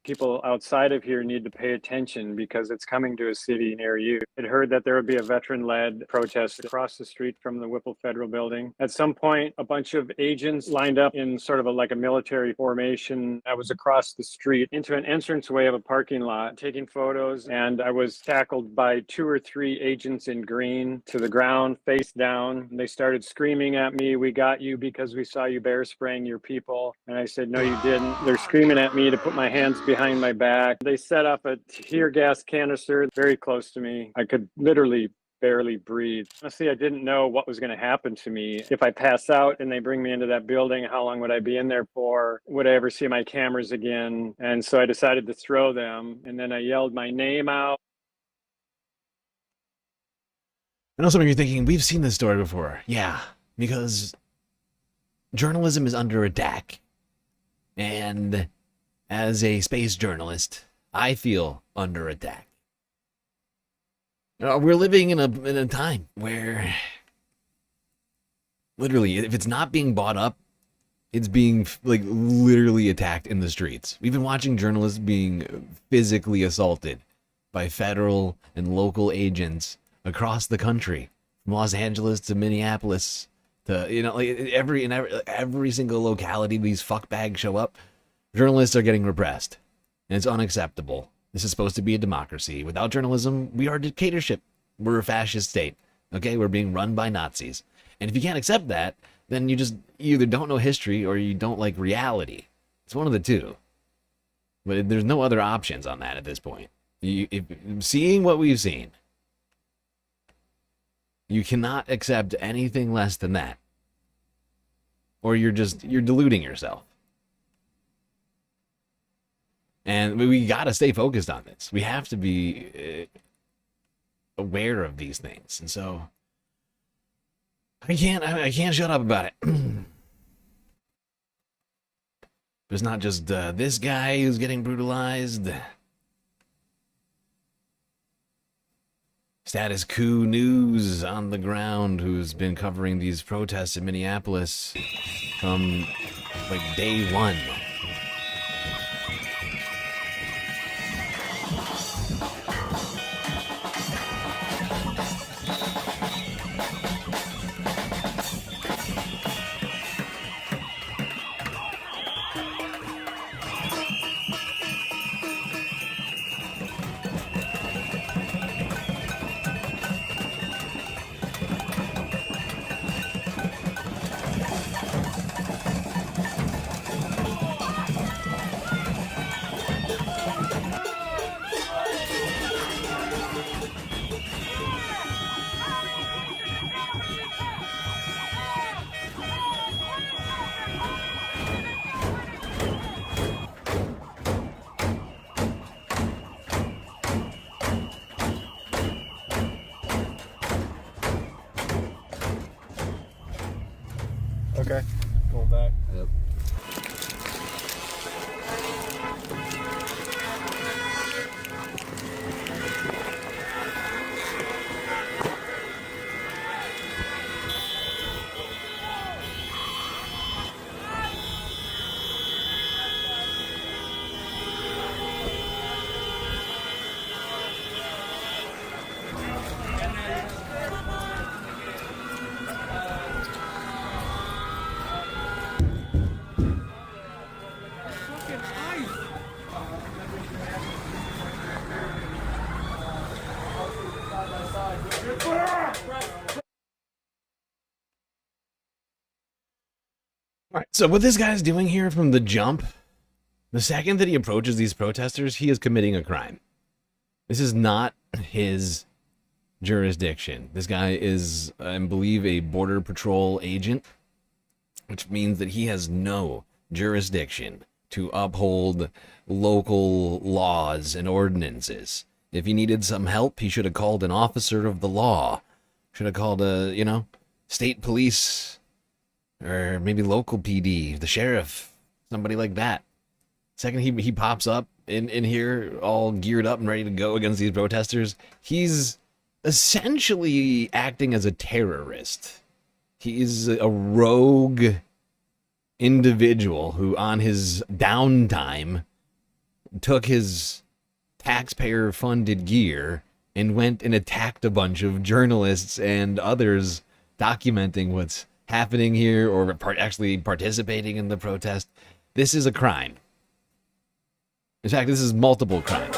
People outside of here need to pay attention because it's coming to a city near you. I'd heard that there would be a veteran-led protest across the street from the Whipple Federal Building. At some point, a bunch of agents lined up in sort of like a military formation. I was across the street into an entranceway of a parking lot taking photos, and I was tackled by 2 or 3 agents in green to the ground, face down. They started screaming at me, "We got you because we saw you bear spraying your people." And I said, "No, you didn't." They're screaming at me to put my hands behind my back. They set up a tear gas canister very close to me. I could literally barely breathe. Honestly, I didn't know what was going to happen to me. If I pass out and they bring me into that building, how long would I be in there for? Would I ever see my cameras again? And so I decided to throw them. And then I yelled my name out. I know some of you are thinking, we've seen this story before. Yeah, because journalism is under attack. And as a space journalist, I feel under attack. We're living in a time where, literally, if it's not being bought up, it's being like literally attacked in the streets. We've been watching journalists being physically assaulted by federal and local agents across the country, from Los Angeles to Minneapolis to like every single locality these fuckbags show up. Journalists are getting repressed, and it's unacceptable. This is supposed to be a democracy. Without journalism, we are a dictatorship. We're a fascist state. Okay, we're being run by Nazis. And if you can't accept that, then you either don't know history or you don't like reality. It's one of the two. But there's no other options on that at this point. Seeing what we've seen, you cannot accept anything less than that. Or you're deluding yourself. And we got to stay focused on this. We have to be aware of these things. And so I can't shut up about it. It's not just this guy who's getting brutalized. Status Quo News on the ground, who's been covering these protests in Minneapolis from like day one. Okay, going back. Yep. All right, so what this guy's doing here from the jump, the second that he approaches these protesters, he is committing a crime. This is not his jurisdiction. This guy is, I believe, a Border Patrol agent, which means that he has no jurisdiction to uphold local laws and ordinances. If he needed some help, he should have called an officer of the law. Should have called a, state police, or maybe local PD, the sheriff, somebody like that. Second he pops up in here all geared up and ready to go against these protesters, he's essentially acting as a terrorist. He's a rogue individual who on his downtime took his taxpayer-funded gear and went and attacked a bunch of journalists and others documenting what's happening here or actually participating in the protest. This is a crime. In fact, this is multiple crimes.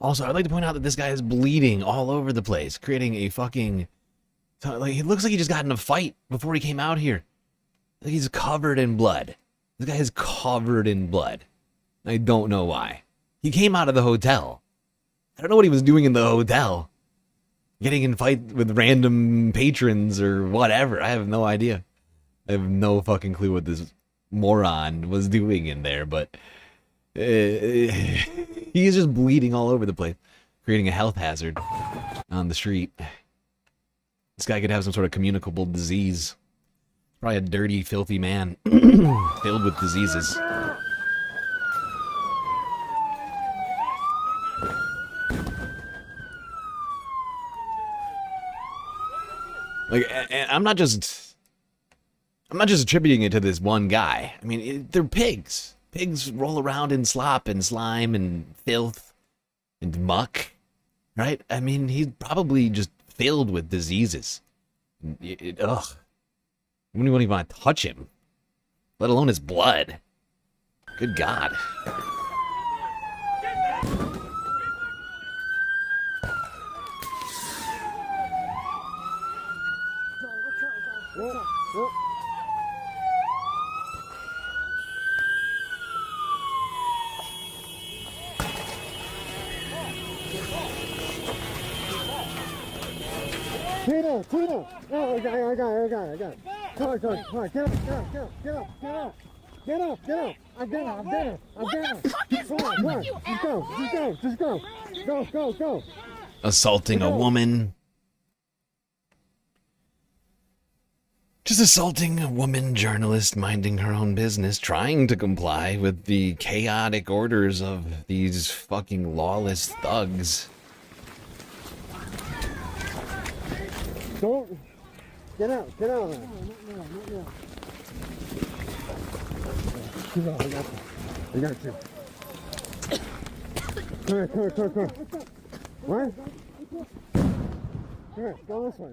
Also, I'd like to point out that this guy is bleeding all over the place, creating a fucking... Like, it looks like he just got in a fight before he came out here. Like he's covered in blood. This guy is covered in blood. I don't know why. He came out of the hotel. I don't know what he was doing in the hotel. Getting in fight with random patrons or whatever. I have no idea. I have no fucking clue what this moron was doing in there, but... he is just bleeding all over the place, creating a health hazard on the street. This guy could have some sort of communicable disease. Probably a dirty, filthy man filled with diseases. Like, and I'm not just attributing it to this one guy. I mean, they're pigs. Pigs roll around in slop and slime and filth and muck, right? I mean, he's probably just filled with diseases. Ugh. You wouldn't even want to touch him, let alone his blood. Good God. Tito! Oh, I got it. Come on, get up. I'm getting him. Just go. Assaulting a woman. Just assaulting a woman journalist minding her own business, trying to comply with the chaotic orders of these fucking lawless thugs. Don't get out. No. I got you. Come here. What? Come here, go this way.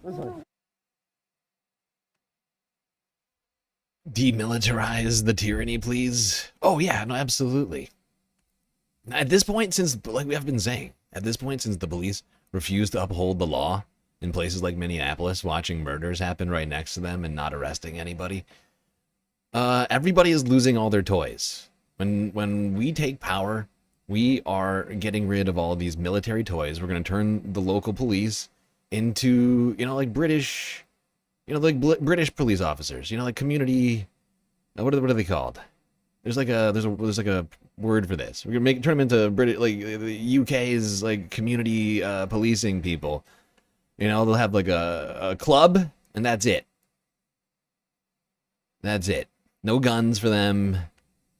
This way. Demilitarize the tyranny, please. Oh yeah, no, absolutely. At this point, since, like we have been saying, since the police refuse to uphold the law in places like Minneapolis, watching murders happen right next to them and not arresting anybody, everybody is losing all their toys. When we take power, we are getting rid of all of these military toys. We're going to turn the local police into, like British, British police officers, like community, what are they called? There's like a word for this. We're going to turn them into British, like the UK's like community policing people. They'll have like a club, and that's it. No guns for them.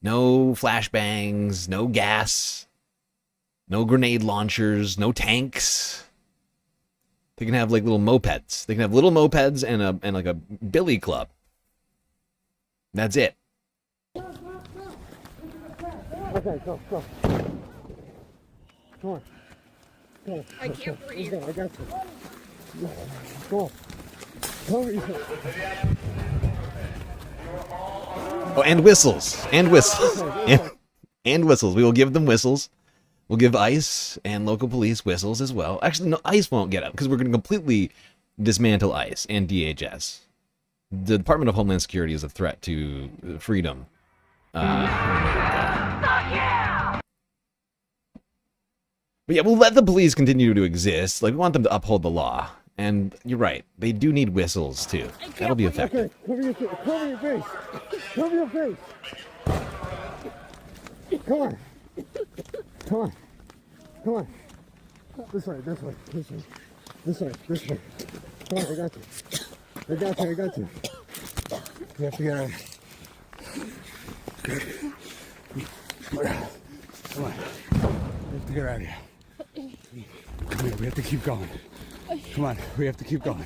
No flashbangs. No gas. No grenade launchers. No tanks. They can have like little mopeds. They can have little mopeds and like a billy club. That's it. Okay, go. Come on. Go. I can't breathe. I got you. Go. Oh, and whistles. And whistles. And whistles. We will give them whistles. We'll give ICE and local police whistles as well. Actually, no, ICE won't get up because we're going to completely dismantle ICE and DHS. The Department of Homeland Security is a threat to freedom. But yeah, we'll let the police continue to exist. Like, we want them to uphold the law. And you're right, they do need whistles too. That'll be effective. Okay, cover your face. Come on. This way. Come on, I got you. You have to get out. Come on. We have to get out of here. Come here, we have to keep going. Come on, we have to keep going.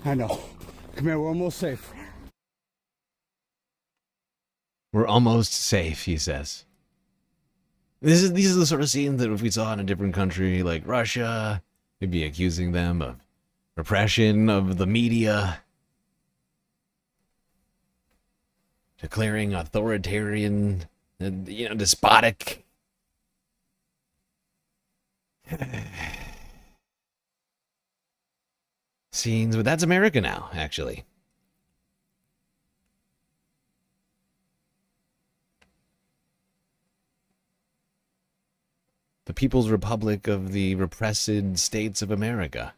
I know. Come here, we're almost safe. We're almost safe, he says. These are the sort of scenes that if we saw in a different country like Russia, we'd be accusing them of repression of the media, declaring authoritarian, despotic. Scenes, but that's America now, actually. The People's Republic of the Repressed States of America.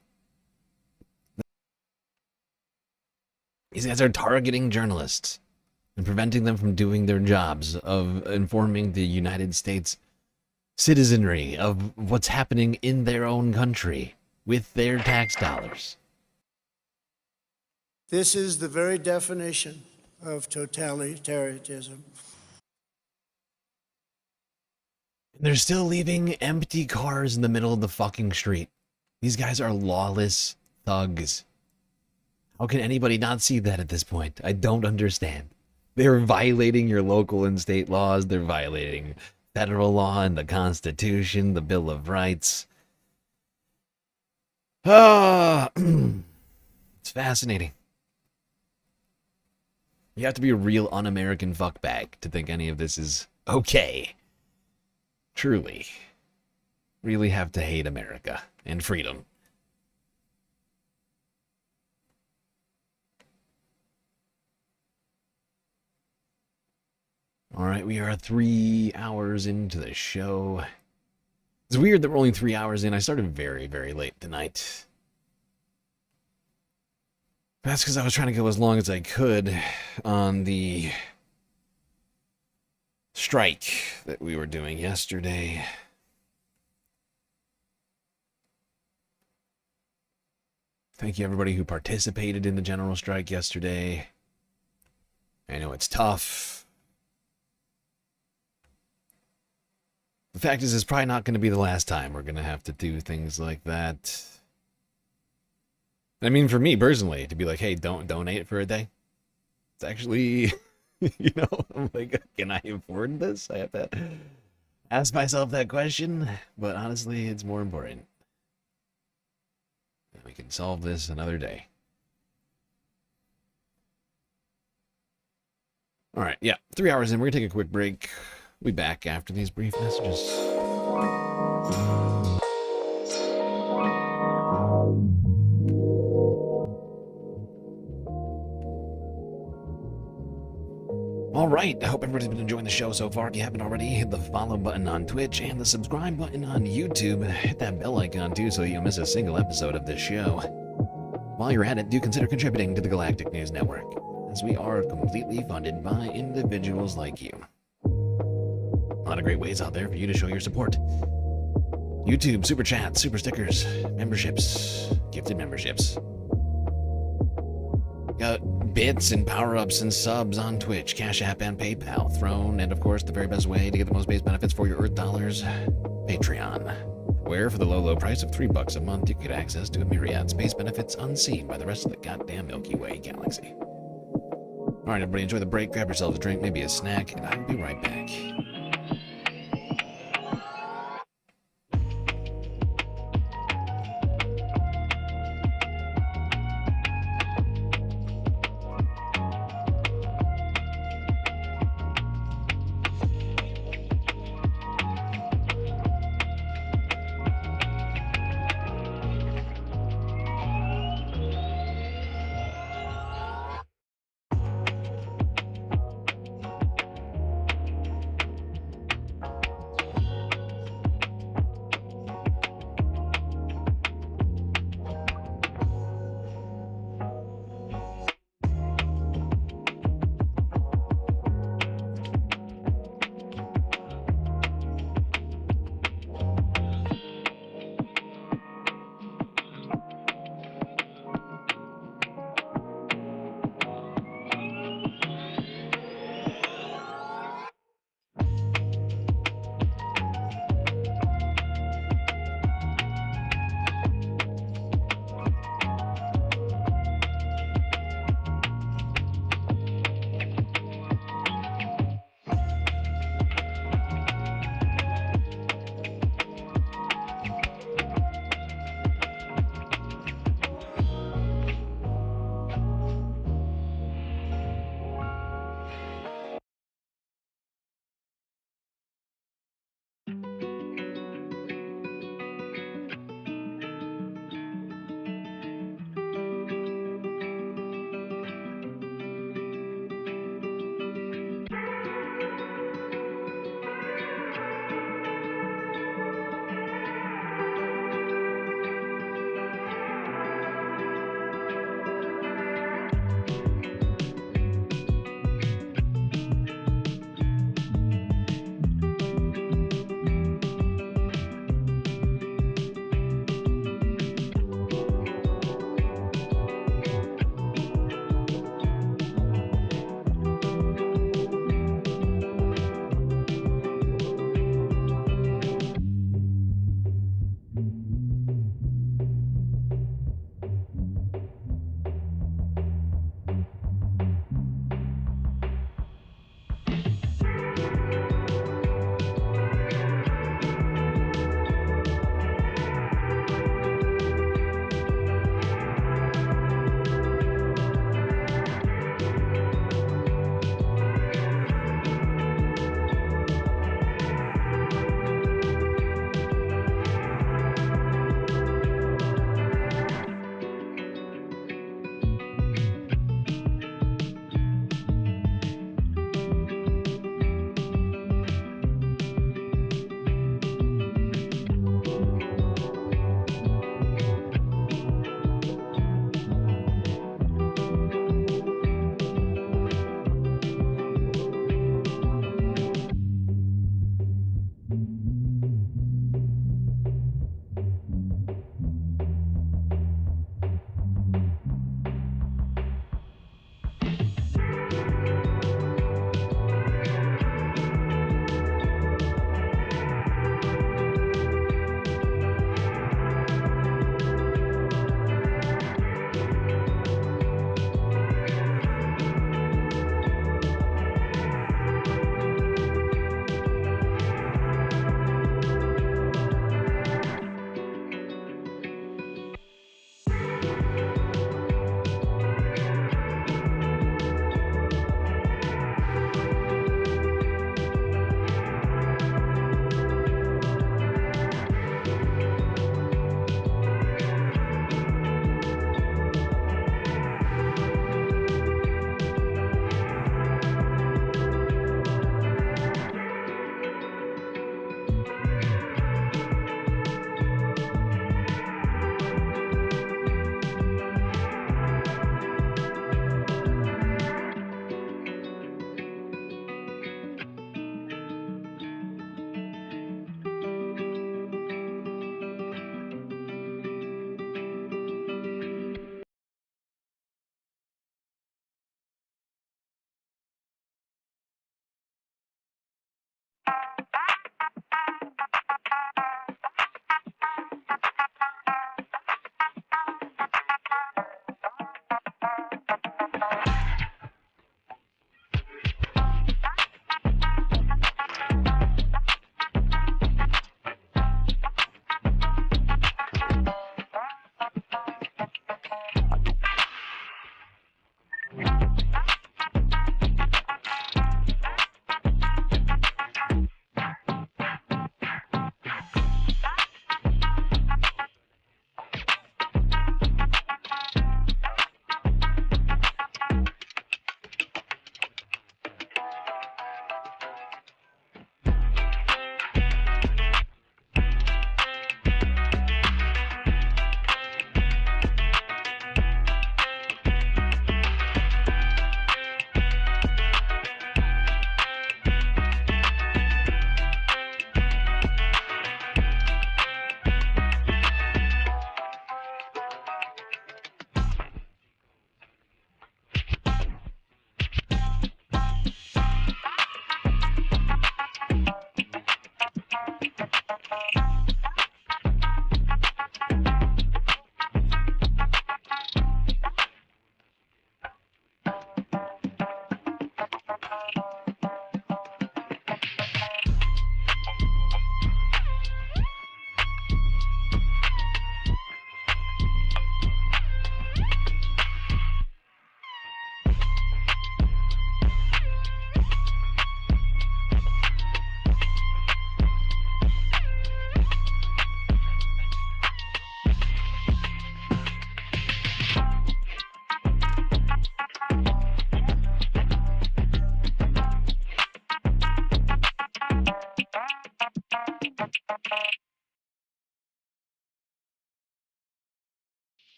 These guys are targeting journalists and preventing them from doing their jobs of informing the United States citizenry of what's happening in their own country with their tax dollars. This is the very definition of totalitarianism. They're still leaving empty cars in the middle of the fucking street. These guys are lawless thugs. How can anybody not see that at this point? I don't understand. They're violating your local and state laws. They're violating federal law and the Constitution, the Bill of Rights. Ah, it's fascinating. You have to be a real un-American fuckbag to think any of this is okay. Truly. Really have to hate America and freedom. All right, we are 3 hours into the show. It's weird that we're only 3 hours in. I started very, very late tonight. That's because I was trying to go as long as I could on the strike that we were doing yesterday. Thank you, everybody who participated in the general strike yesterday. I know it's tough. The fact is, it's probably not going to be the last time we're going to have to do things like that. I mean, for me personally, to be like, hey, don't donate for a day. It's actually, I'm like, can I afford this? I have to ask myself that question. But honestly, it's more important. We can solve this another day. All right, yeah, 3 hours in. We're going to take a quick break. We'll be back after these brief messages. All right, I hope everybody's been enjoying the show so far. If you haven't already, hit the follow button on Twitch and the subscribe button on YouTube. Hit that bell icon too so you don't miss a single episode of this show. While you're at it, do consider contributing to the Galactic News Network, as we are completely funded by individuals like you. A lot of great ways out there for you to show your support. YouTube, super chats, super stickers, memberships, gifted memberships. Got bits and power-ups and subs on Twitch, Cash App, and PayPal, Throne, and of course the very best way to get the most base benefits for your Earth dollars, Patreon. Where for the low price of $3 a month, you get access to a myriad space benefits unseen by the rest of the goddamn Milky Way galaxy. Alright, everybody, enjoy the break, grab yourselves a drink, maybe a snack, and I'll be right back.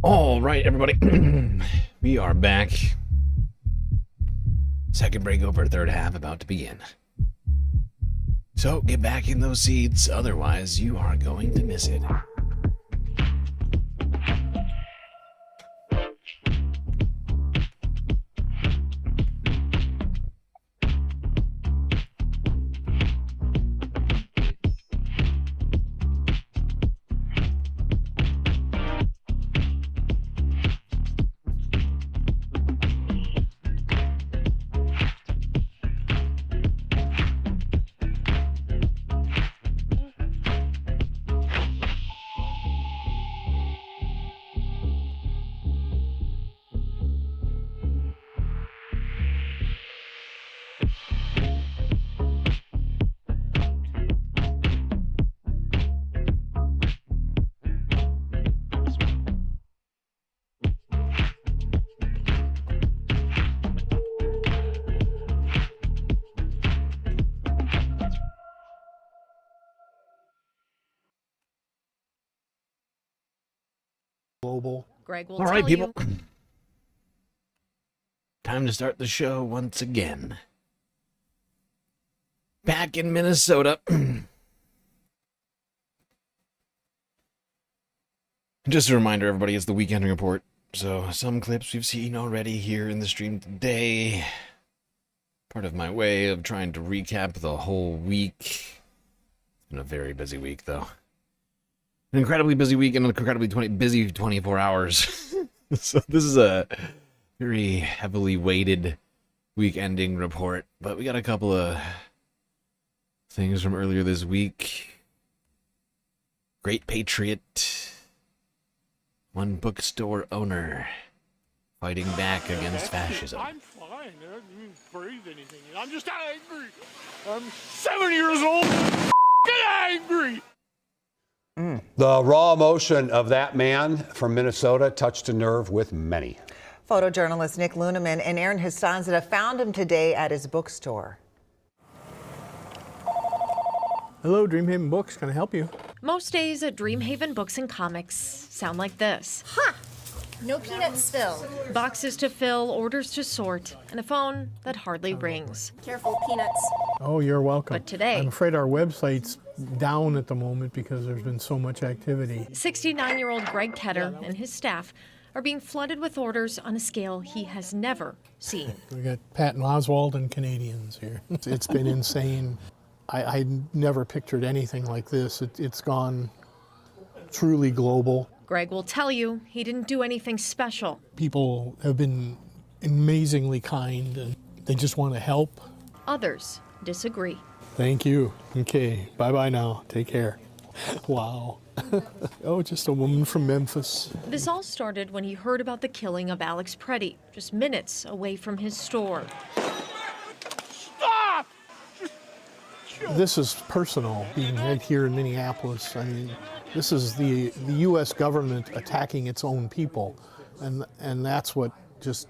All right, everybody. We are back. Second break over, third half about to begin. So get back in those seats, otherwise you are going to miss it. Global. Greg will All right, tell people. you. Time to start the show once again. Back in Minnesota. Just a reminder, everybody, it's the weekend report. So some clips we've seen already here in the stream today. Part of my way of trying to recap the whole week. It's been a very busy week, though. An incredibly busy week and an incredibly busy 24 hours. So this is a very heavily weighted week-ending report. But we got a couple of things from earlier this week. Great Patriot. One bookstore owner fighting back against fascism. I'm fine. I didn't even breathe anything. I'm just angry. I'm 7 years old. Get angry. The raw emotion of that man from Minnesota touched a nerve with many. Photojournalist Nick Luneman and Aaron Hassanzadeh found him today at his bookstore. Hello, Dreamhaven Books. Can I help you? Most days at Dreamhaven Books and Comics sound like this. Ha! No peanuts spilled. Boxes to fill, orders to sort, and a phone that hardly rings. Careful, peanuts. Oh, you're welcome. But today, I'm afraid our website's down at the moment because there's been so much activity. 69-year-old Greg Ketter and his staff are being flooded with orders on a scale he has never seen. We got Pat and Oswald and Canadians here. It's been insane. I never pictured anything like this. It's gone truly global. Greg will tell you he didn't do anything special. People have been amazingly kind and they just want to help. Others disagree. Thank you. Okay, bye-bye now. Take care. Wow. Oh, just a woman from Memphis. This all started when he heard about the killing of Alex Pretti, just minutes away from his store. Stop! This is personal, being right here in Minneapolis. I mean, this is the U.S. government attacking its own people, and that's what just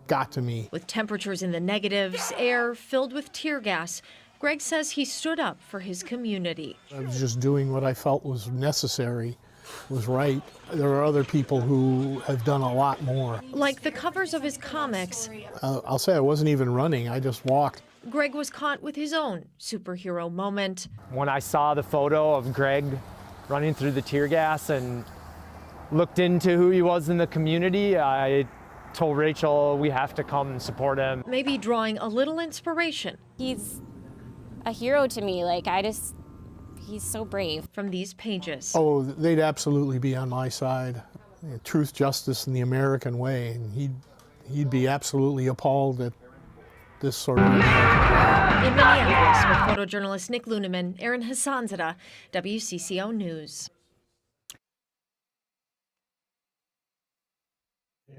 got to me. With temperatures in the negatives, air filled with tear gas, Greg says he stood up for his community. I was just doing what I felt was necessary, was right. There are other people who have done a lot more. Like the covers of his comics, I'll say I wasn't even running, I just walked. Greg was caught with his own superhero moment. When I saw the photo of Greg running through the tear gas and looked into who he was in the community, I told Rachel we have to come and support him. Maybe drawing a little inspiration. He's a hero to me. He's so brave. From these pages. Oh, they'd absolutely be on my side. Truth, justice, and the American way. And he'd be absolutely appalled at this sort of... In Minneapolis, with photojournalist Nick Luneman, Aaron Hassanzadeh, WCCO News.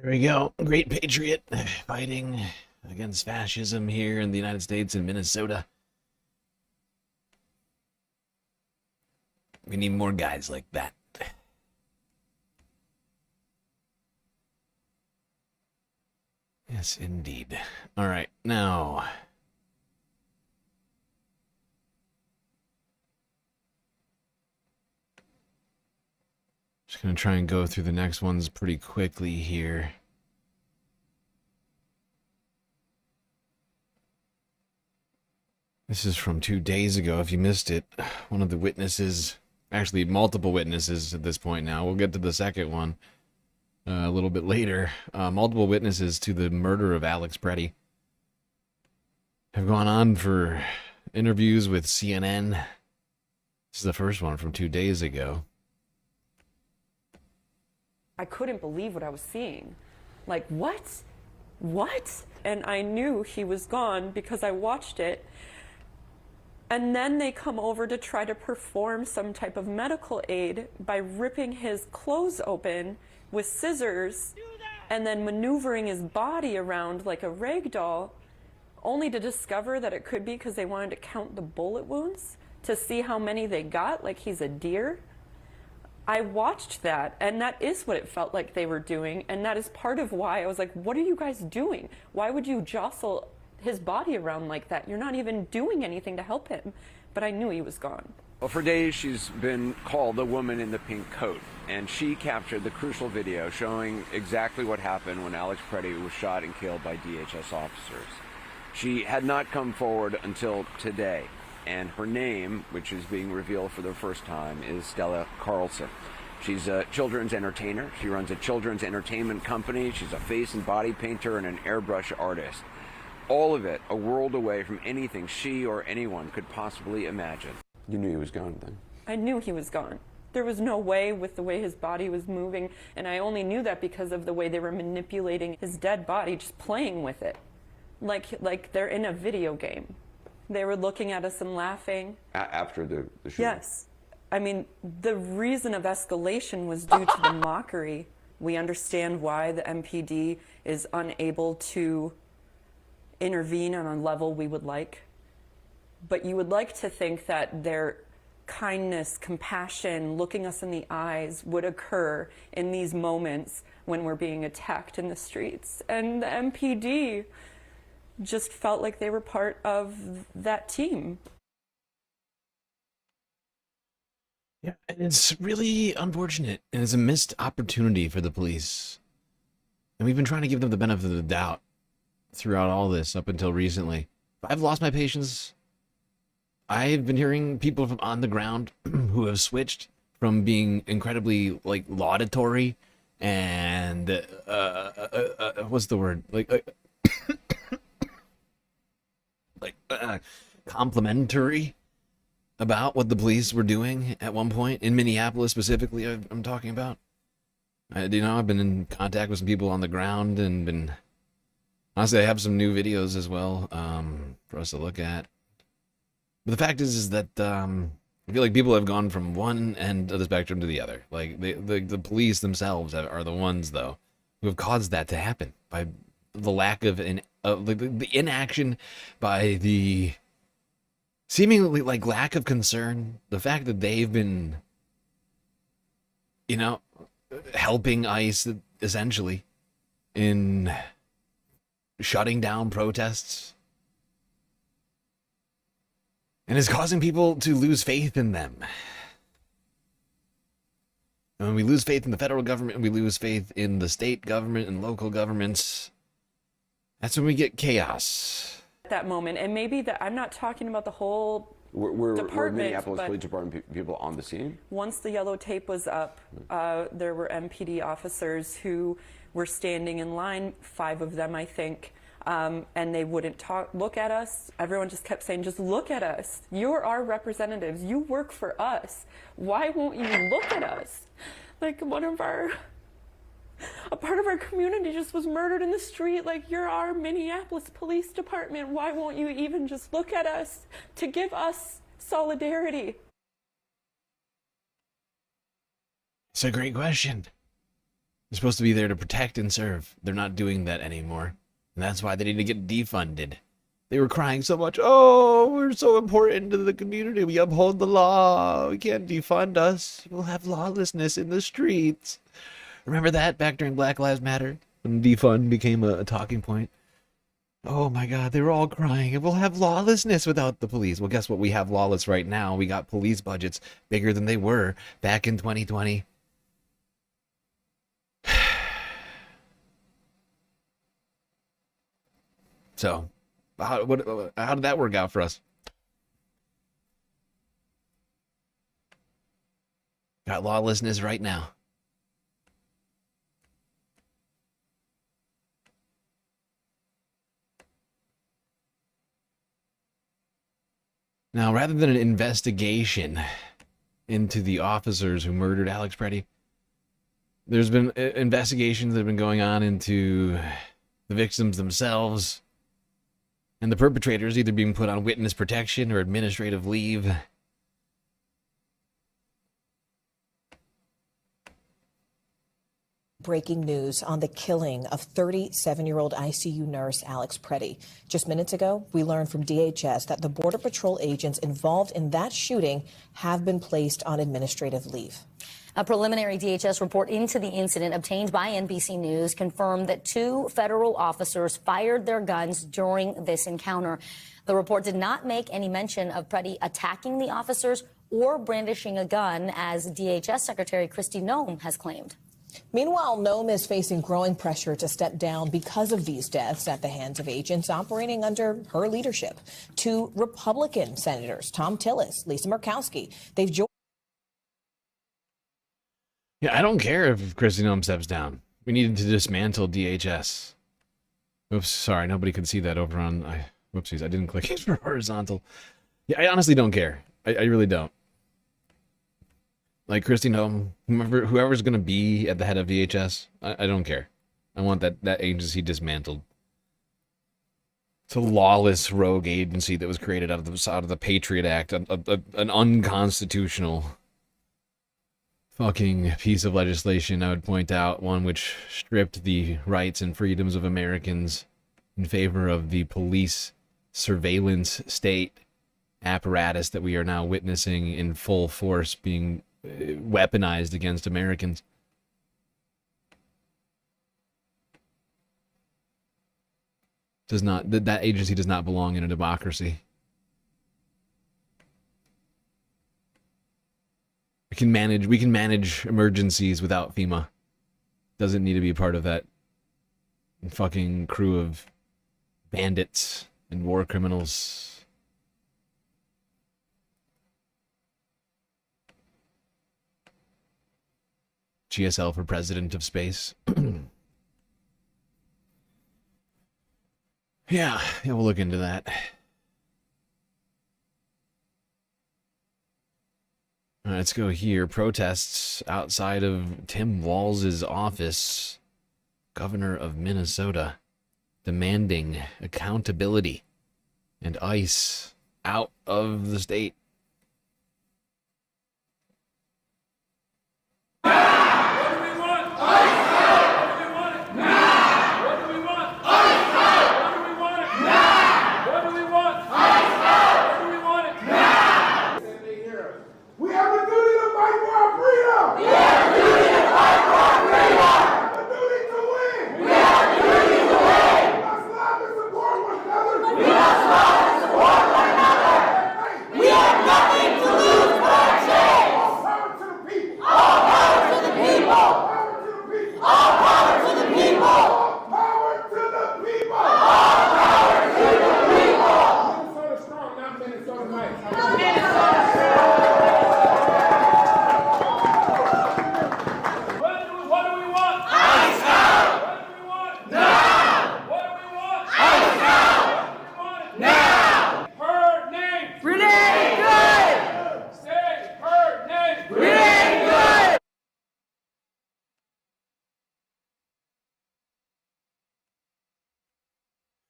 There we go. Great Patriot fighting against fascism here in the United States in Minnesota. We need more guys like that. Yes, indeed. All right, now... Just gonna try and go through the next ones pretty quickly here. This is from 2 days ago. If you missed it, one of the witnesses, actually multiple witnesses at this point now. We'll get to the second one a little bit later. Multiple witnesses to the murder of Alex Pretti have gone on for interviews with CNN. This is the first one from 2 days ago. I couldn't believe what I was seeing. Like, what? What? And I knew he was gone because I watched it. And then they come over to try to perform some type of medical aid by ripping his clothes open with scissors and then maneuvering his body around like a rag doll, only to discover that it could be because they wanted to count the bullet wounds to see how many they got, like he's a deer. I watched that, and that is what it felt like they were doing, and that is part of why I was like, what are you guys doing? Why would you jostle his body around like that? You're not even doing anything to help him. But I knew he was gone. Well, for days she's been called the woman in the pink coat, and she captured the crucial video showing exactly what happened when Alex Pretti was shot and killed by DHS officers. She had not come forward until today, and her name, which is being revealed for the first time, is Stella Carlson. She's a children's entertainer. She runs a children's entertainment company. She's a face and body painter and an airbrush artist. All of it a world away from anything she or anyone could possibly imagine. You knew he was gone then? I knew he was gone. There was no way with the way his body was moving, and I only knew that because of the way they were manipulating his dead body, just playing with it. Like they're in a video game. They were looking at us and laughing. After the shooting? Yes. I mean, the reason of escalation was due to the mockery. We understand why the MPD is unable to intervene on a level we would like. But you would like to think that their kindness, compassion, looking us in the eyes would occur in these moments when we're being attacked in the streets. And the MPD just felt like they were part of that team. Yeah, and it's really unfortunate, and it's a missed opportunity for the police. And we've been trying to give them the benefit of the doubt throughout all this up until recently. I've lost my patience. I've been hearing people from on the ground who have switched from being incredibly like laudatory and what's the word, complimentary about what the police were doing at one point in Minneapolis specifically. I'm talking about. I've been in contact with some people on the ground and been. Honestly, I have some new videos as well for us to look at. But the fact is that I feel like people have gone from one end of the spectrum to the other. Like the police themselves are the ones, though, who have caused that to happen by the lack of the inaction, by the seemingly like lack of concern. The fact that they've been, helping ICE essentially in shutting down protests, and is causing people to lose faith in them. And when we lose faith in the federal government, we lose faith in the state government and local governments. That's when we get chaos. At that moment, and maybe that I'm not talking about the whole Were department, Minneapolis but Police Department people on the scene? once the yellow tape was up, there were MPD officers who were standing in line, 5 of them, I think, and they wouldn't look at us. Everyone just kept saying, just look at us. You're our representatives. You work for us. Why won't you look at us? Like a part of our community just was murdered in the street. Like, you're our Minneapolis Police Department. Why won't you even just look at us to give us solidarity? It's a great question. They're supposed to be there to protect and serve. They're not doing that anymore. And that's why they need to get defunded. They were crying so much, oh, we're so important to the community. We uphold the law. We can't defund us. We'll have lawlessness in the streets. Remember that back during Black Lives Matter? When defund became a talking point? Oh my God, they were all crying. We'll have lawlessness without the police. Well, guess what? We have lawless right now. We got police budgets bigger than they were back in 2020. So, how did that work out for us? Got lawlessness right now. Now, rather than an investigation into the officers who murdered Alex Pretti, there's been investigations that have been going on into the victims themselves and the perpetrators either being put on witness protection or administrative leave. Breaking news on the killing of 37-year-old ICU nurse Alex Pretti. Just minutes ago, we learned from DHS that the Border Patrol agents involved in that shooting have been placed on administrative leave. A preliminary DHS report into the incident obtained by NBC News confirmed that 2 federal officers fired their guns during this encounter. The report did not make any mention of Pretti attacking the officers or brandishing a gun, as DHS Secretary Kristi Noem has claimed. Meanwhile, Noem is facing growing pressure to step down because of these deaths at the hands of agents operating under her leadership. 2 Republican senators, Tom Tillis, Lisa Murkowski, they've joined. Yeah, I don't care if Kristi Noem steps down. We needed to dismantle DHS. Oops, sorry, nobody could see that over on... whoopsies, I didn't click it for horizontal. Yeah, I honestly don't care. I really don't. Like, Kristi Noem, whoever's going to be at the head of DHS, I don't care. I want that agency dismantled. It's a lawless rogue agency that was created out of the Patriot Act, an unconstitutional fucking piece of legislation, I would point out, one which stripped the rights and freedoms of Americans in favor of the police surveillance state apparatus that we are now witnessing in full force being weaponized against Americans. That agency does not belong in a democracy. We can manage emergencies without FEMA. Doesn't need to be a part of that fucking crew of bandits and war criminals. GSL for president of space. Yeah, we'll look into that. All right, let's go here. Protests outside of Tim Walz's office, governor of Minnesota, demanding accountability and ICE out of the state.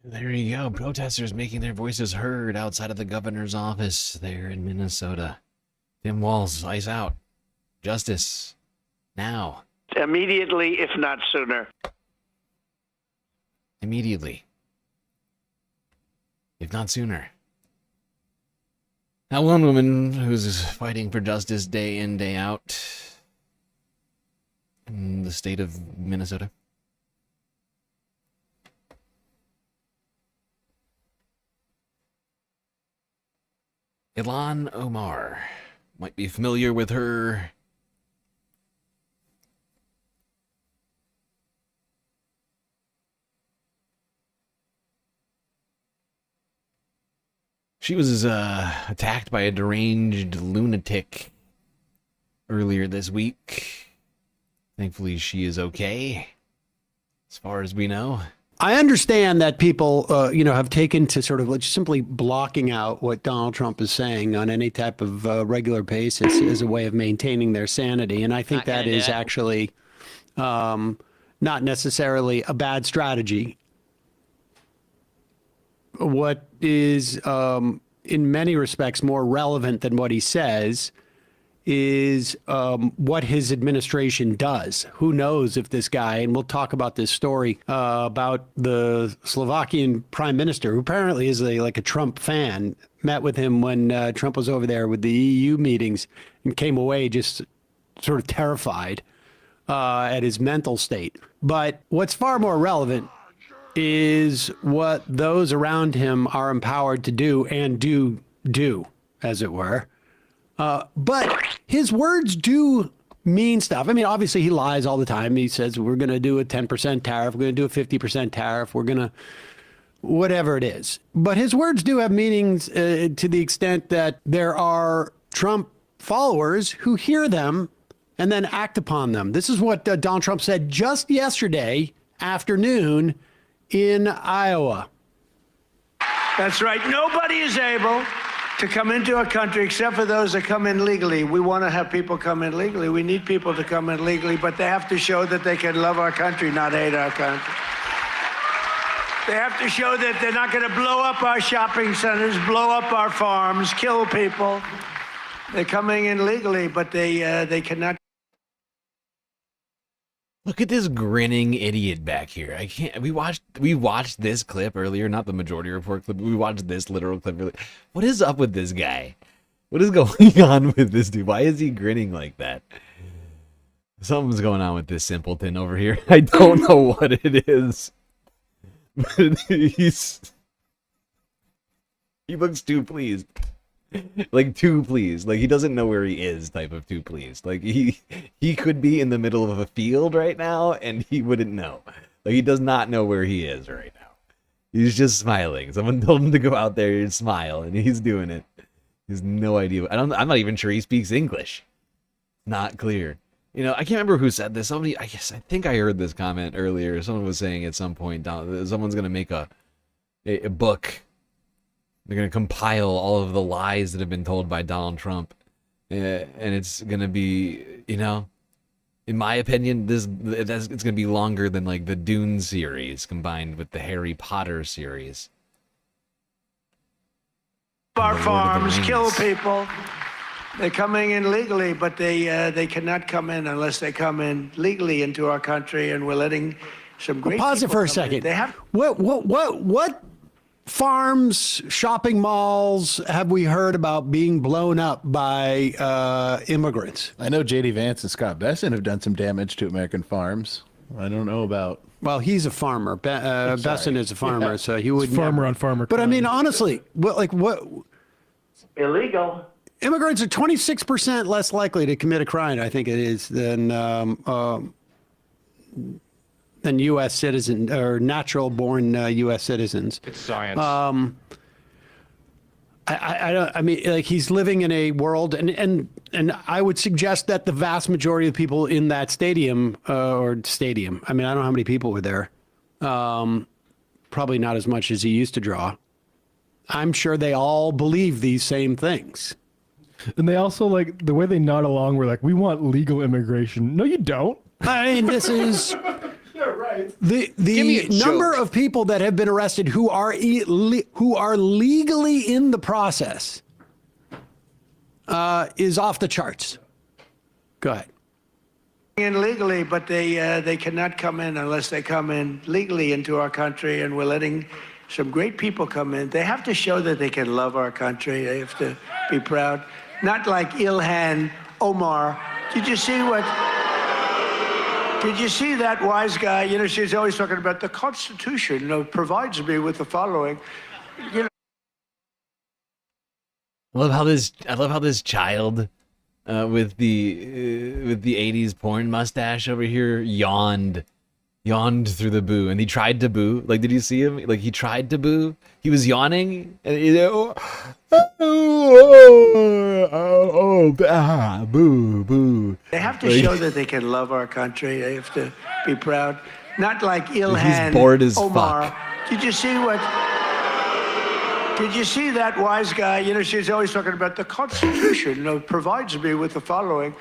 There you go. Protesters making their voices heard outside of the governor's office there in Minnesota. Tim Walz, ICE out. Justice. Now. Immediately, if not sooner. Immediately. If not sooner. Now, one woman who's fighting for justice day in, day out in the state of Minnesota. Ilhan Omar. Might be familiar with her. She was attacked by a deranged lunatic earlier this week. Thankfully, she is okay, as far as we know. I understand that people, have taken to sort of like simply blocking out what Donald Trump is saying on any type of regular basis as a way of maintaining their sanity. And I think that is actually not necessarily a bad strategy. What is, in many respects, more relevant than what he says is what his administration does. Who knows if this guy, and we'll talk about this story about the Slovakian prime minister, who apparently is like a Trump fan, met with him when Trump was over there with the EU meetings and came away just sort of terrified at his mental state. But what's far more relevant is what those around him are empowered to do and do, as it were. But his words do mean stuff. I mean, obviously he lies all the time. He says, we're going to do a 10% tariff. We're going to do a 50% tariff. We're going to, whatever it is. But his words do have meanings to the extent that there are Trump followers who hear them and then act upon them. This is what Donald Trump said just yesterday afternoon in Iowa. That's right. Nobody is able to come into our country except for those that come in legally. We want to have people come in legally. We need people to come in legally, but they have to show that they can love our country, not hate our country. They have to show that they're not going to blow up our shopping centers, blow up our farms, kill people. They're coming in legally, but they cannot. Look at this grinning idiot back here. I can't. We watched this clip earlier, not the Majority Report clip. But we watched this literal clip earlier. What is up with this guy? What is going on with this dude? Why is he grinning like that? Something's going on with this simpleton over here. I don't know what it is. But he looks too pleased. Like too pleased. Like he doesn't know where he is type of too pleased. Like he could be in the middle of a field right now and he wouldn't know. Like he does not know where he is right now. He's just smiling. Someone told him to go out there and smile and he's doing it. He has no idea. I'm not even sure he speaks English. Not clear. You know, I can't remember who said this. Somebody, I think I heard this comment earlier. Someone was saying at some point someone's going to make a book. They're going to compile all of the lies that have been told by Donald Trump. And it's going to be, in my opinion, it's going to be longer than like the Dune series combined with the Harry Potter series. Our farms, kill people. They're coming in legally, but they cannot come in unless they come in legally into our country, and we're letting some great. Pause it for a second. They have What farms, shopping malls have we heard about being blown up by immigrants? I know J.D. Vance and Scott Besson have done some damage to American farms. I don't know about. Well, he's a farmer. Besson is a farmer, so he would farmer on farmer. But I mean, honestly, what? Illegal. Immigrants are 26% less likely to commit a crime, I think it is, than U.S. citizen or natural-born U.S. citizens. It's science. I mean, like he's living in a world, and I would suggest that the vast majority of people in that stadium, I mean, I don't know how many people were there. Probably not as much as he used to draw. I'm sure they all believe these same things. And they also, like, the way they nod along, we're like, we want legal immigration. No, you don't. I mean, this is... Yeah, right. The number of people that have been arrested who are legally in the process is off the charts. Go ahead. In legally, but they cannot come in unless they come in legally into our country, and we're letting some great people come in. They have to show that they can love our country. They have to be proud. Not like Ilhan Omar. Did you see that wise guy? You know, she's always talking about the Constitution provides me with the following. You know. I love how this child with the 80s porn mustache over here yawned yawned through the boo, and he tried to boo. Like, did you see him? Like, he tried to boo. He was yawning, and boo, boo. They have to Like, show that they can love our country. They have to be proud. Not like Ilhan he's bored as Omar. fuck. Did you see what? Did you see that wise guy? You know, she's always talking about the Constitution provides me with the following.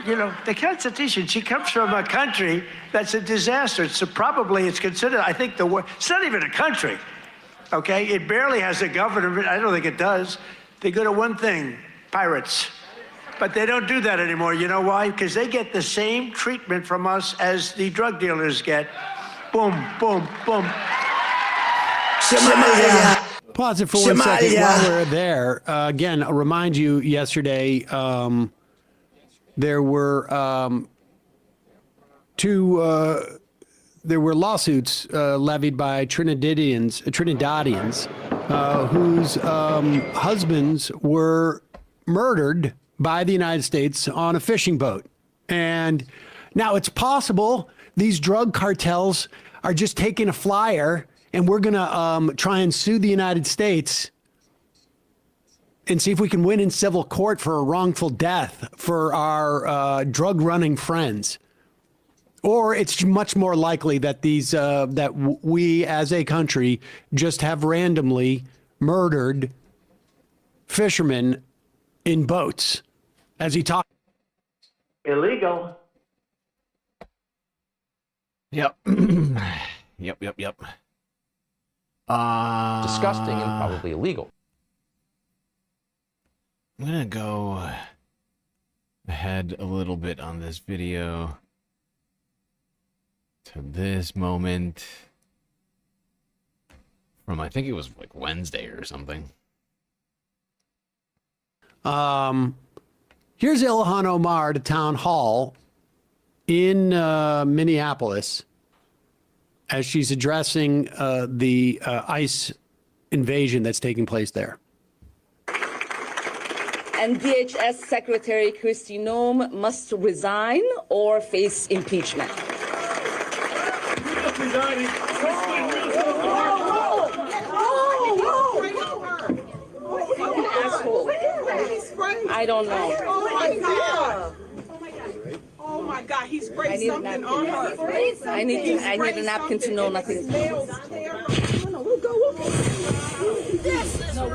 You know, the Constitution, she comes from a country that's a disaster. It's considered, I think, it's not even a country, okay? It barely has a government. I don't think it does. They're good at one thing, pirates. But they don't do that anymore. You know why? Because they get the same treatment from us as the drug dealers get. Boom, boom, boom. Somalia. Pause it for 1 second while we're there. Again, I'll remind you yesterday, there were lawsuits levied by Trinidadians whose husbands were murdered by the United States on a fishing boat. And now it's possible these drug cartels are just taking a flyer, and we're going to try and sue the United States and see if we can win in civil court for a wrongful death for our drug-running friends. Or it's much more likely that we as a country just have randomly murdered fishermen in boats, as he talked. Illegal. Yep. Yep. Disgusting and probably illegal. I'm gonna go ahead a little bit on this video to this moment from, I think it was like Wednesday or something. Here's Ilhan Omar at a town hall in Minneapolis as she's addressing the ICE invasion that's taking place there. And DHS Secretary Kristi Noem must resign or face impeachment. I don't know. Oh my God. Oh my God, he sprayed something on her. I need a napkin to know nothing. No, we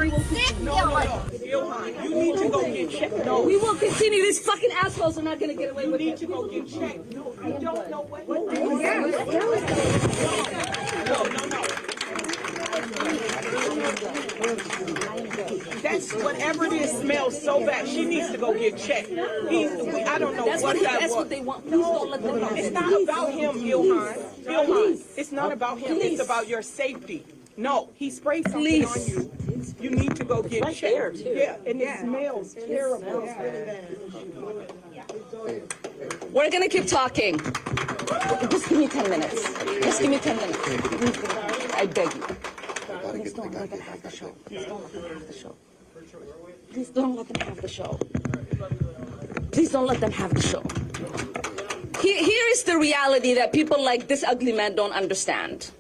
will you need to go get checked. No, we will continue. These fucking assholes are not going to get away with it. You need to go get checked. No, I don't know what. That's whatever it is smells so bad. She needs to go get checked. I don't know what that was. That's what they want. Please don't let them have it. It's not about him, Ilhan. Ilhan, it's not about him. It's about your safety. No, he sprayed something on you. You need to go get checked. Yeah, and it smells terrible. We're gonna keep talking. Just give me 10 minutes. Just give me 10 minutes. I beg you. Please don't let them have the show. Please don't let them have the show. Please don't let them have the show. Please don't let them have the show. Here is the reality that people like this ugly man don't understand.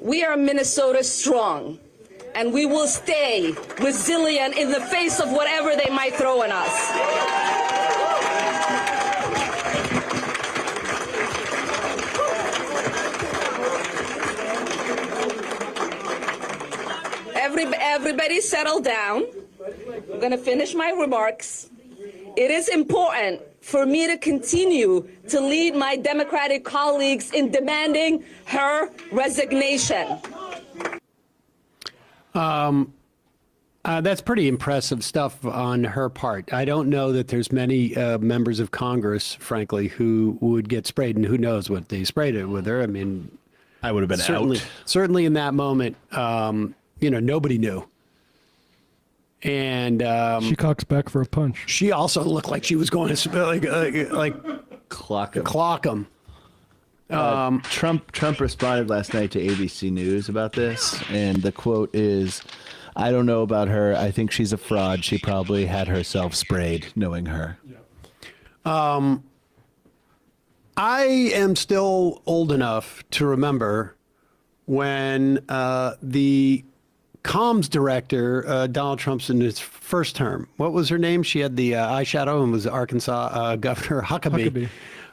We are Minnesota strong, and we will stay resilient in the face of whatever they might throw at us. Everybody settle down. I'm going to finish my remarks. It is important for me to continue to lead my Democratic colleagues in demanding her resignation. That's pretty impressive stuff on her part. I don't know that there's many members of Congress, frankly, who would get sprayed, and who knows what they sprayed it with her. I mean, I would have been out. Certainly in that moment, nobody knew. And she cocks back for a punch. She also looked like she was going to like clock him. Clock him. Trump responded last night to ABC News about this, and the quote is, "I don't know about her. I think she's a fraud. She probably had herself sprayed, knowing her." I am still old enough to remember when the comms director, Donald Trump's in his first term. What was her name? She had the eyeshadow and was Arkansas Governor Huckabee.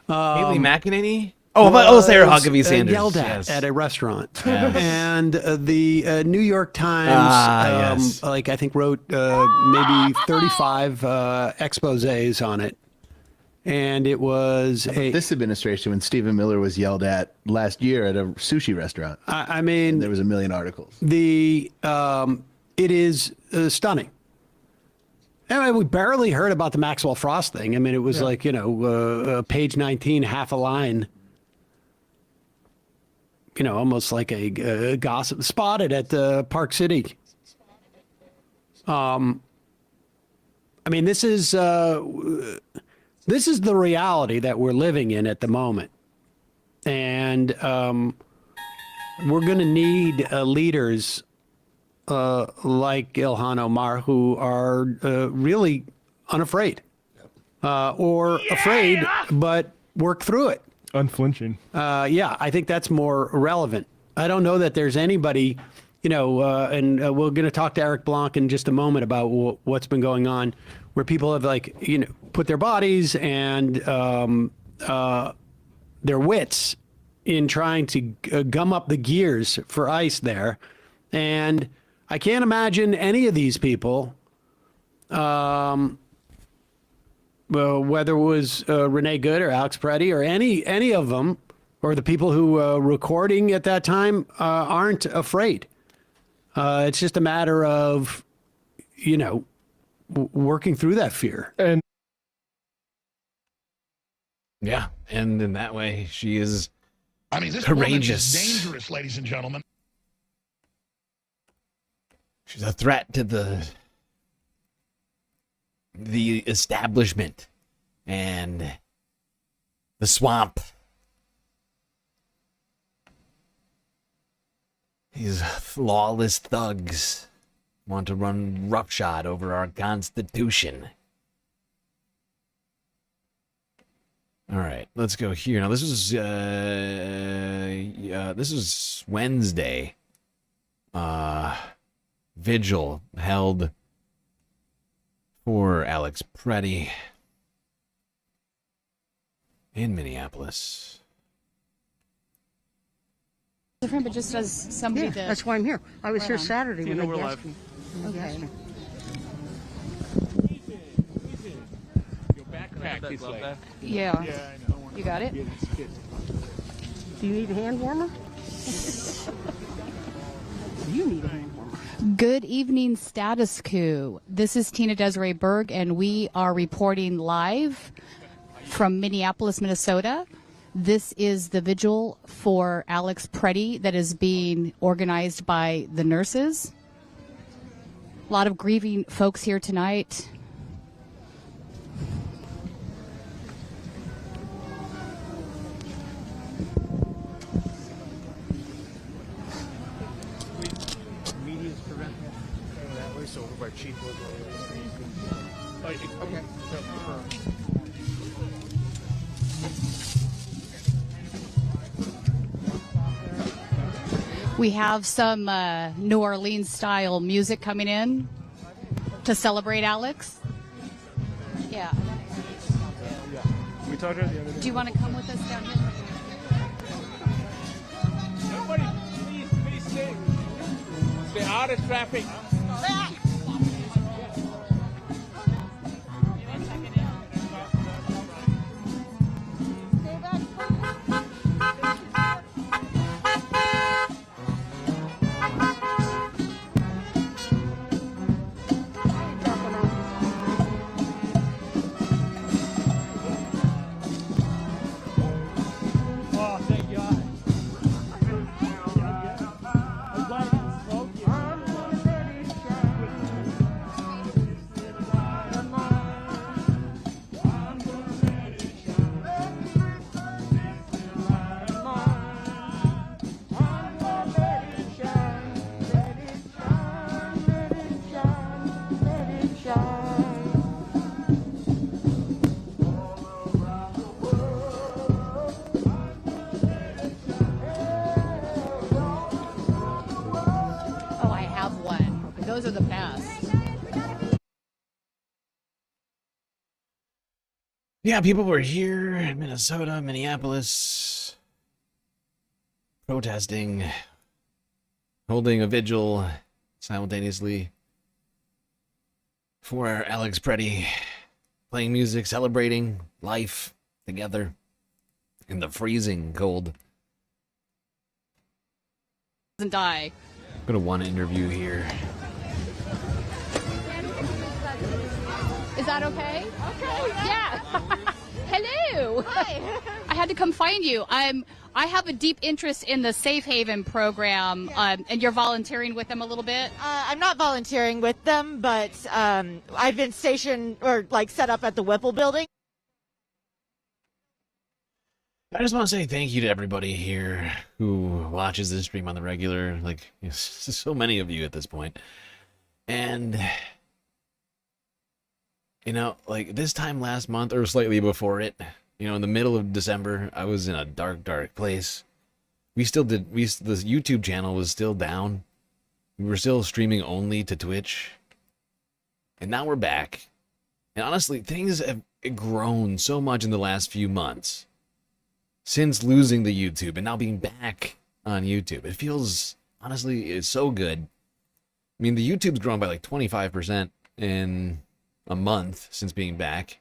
Haley McEnany? Oh, Sarah Huckabee Sanders. Yelled at Yes. at a restaurant. Yes. And the New York Times, yes. I think, wrote maybe 35 exposés on it. And it was this administration when Stephen Miller was yelled at last year at a sushi restaurant. I mean, there was a million articles. It is stunning. Anyway, we barely heard about the Maxwell Frost thing. I mean, it was like, page 19, half a line. Almost like a gossip spotted at Park City. I mean, this is the reality that we're living in at the moment. And we're going to need leaders like Ilhan Omar who are really unafraid or afraid, but work through it. Unflinching. Yeah, I think that's more relevant. I don't know that there's anybody, and we're going to talk to Eric Blanc in just a moment about what's been going on, where people have put their bodies and their wits in trying to gum up the gears for ICE there. And I can't imagine any of these people, whether it was Renee Good or Alex Pretti or any of them, or the people who were recording at that time, aren't afraid. It's just a matter of, working through that fear. And Yeah, and in that way, she is this courageous. woman is dangerous, ladies and gentlemen. She's a threat to the establishment and the swamp. These lawless thugs want to run roughshod over our Constitution. All right, let's go here. Now, this is Wednesday. Vigil held for Alex Pretti in Minneapolis. Different, but just as somebody that... That's why I'm here. I was here Saturday when they we're gassed live. me. When they gassed me. Your backpack is like... Yeah. Yeah, I know. You got it? Do you need a hand warmer? You need a hand warmer. Good evening, Status Coup. This is Tina Desiree Berg, and we are reporting live from Minneapolis, Minnesota. This is the vigil for Alex Pretti that is being organized by the nurses. A lot of grieving folks here tonight. Media's preventing that way, so over by Chief will go. Okay. We have some New Orleans style music coming in to celebrate Alex. Yeah. We talked to her the other day. Do you want to come with us down here? Everybody, please stay out of traffic. Oh, thank God. I'm glad you spoke. Those are the best. Yeah, people were here in Minnesota, Minneapolis, protesting, holding a vigil simultaneously for Alex Pretti, playing music, celebrating life together in the freezing cold. Doesn't die. Go to one interview here. Is that okay? Okay. Yeah. Hello. Hi. I had to come find you. I have a deep interest in the Safe Haven program, and you're volunteering with them a little bit. I'm not volunteering with them, but I've been stationed or set up at the Whipple building. I just want to say thank you to everybody here who watches this stream on the regular. So many of you at this point. And, this time last month, or slightly before it, in the middle of December, I was in a dark, dark place. The YouTube channel was still down. We were still streaming only to Twitch. And now we're back. And honestly, things have grown so much in the last few months. Since losing the YouTube and now being back on YouTube. It feels, honestly, it's so good. I mean, the YouTube's grown by 25% in a month since being back.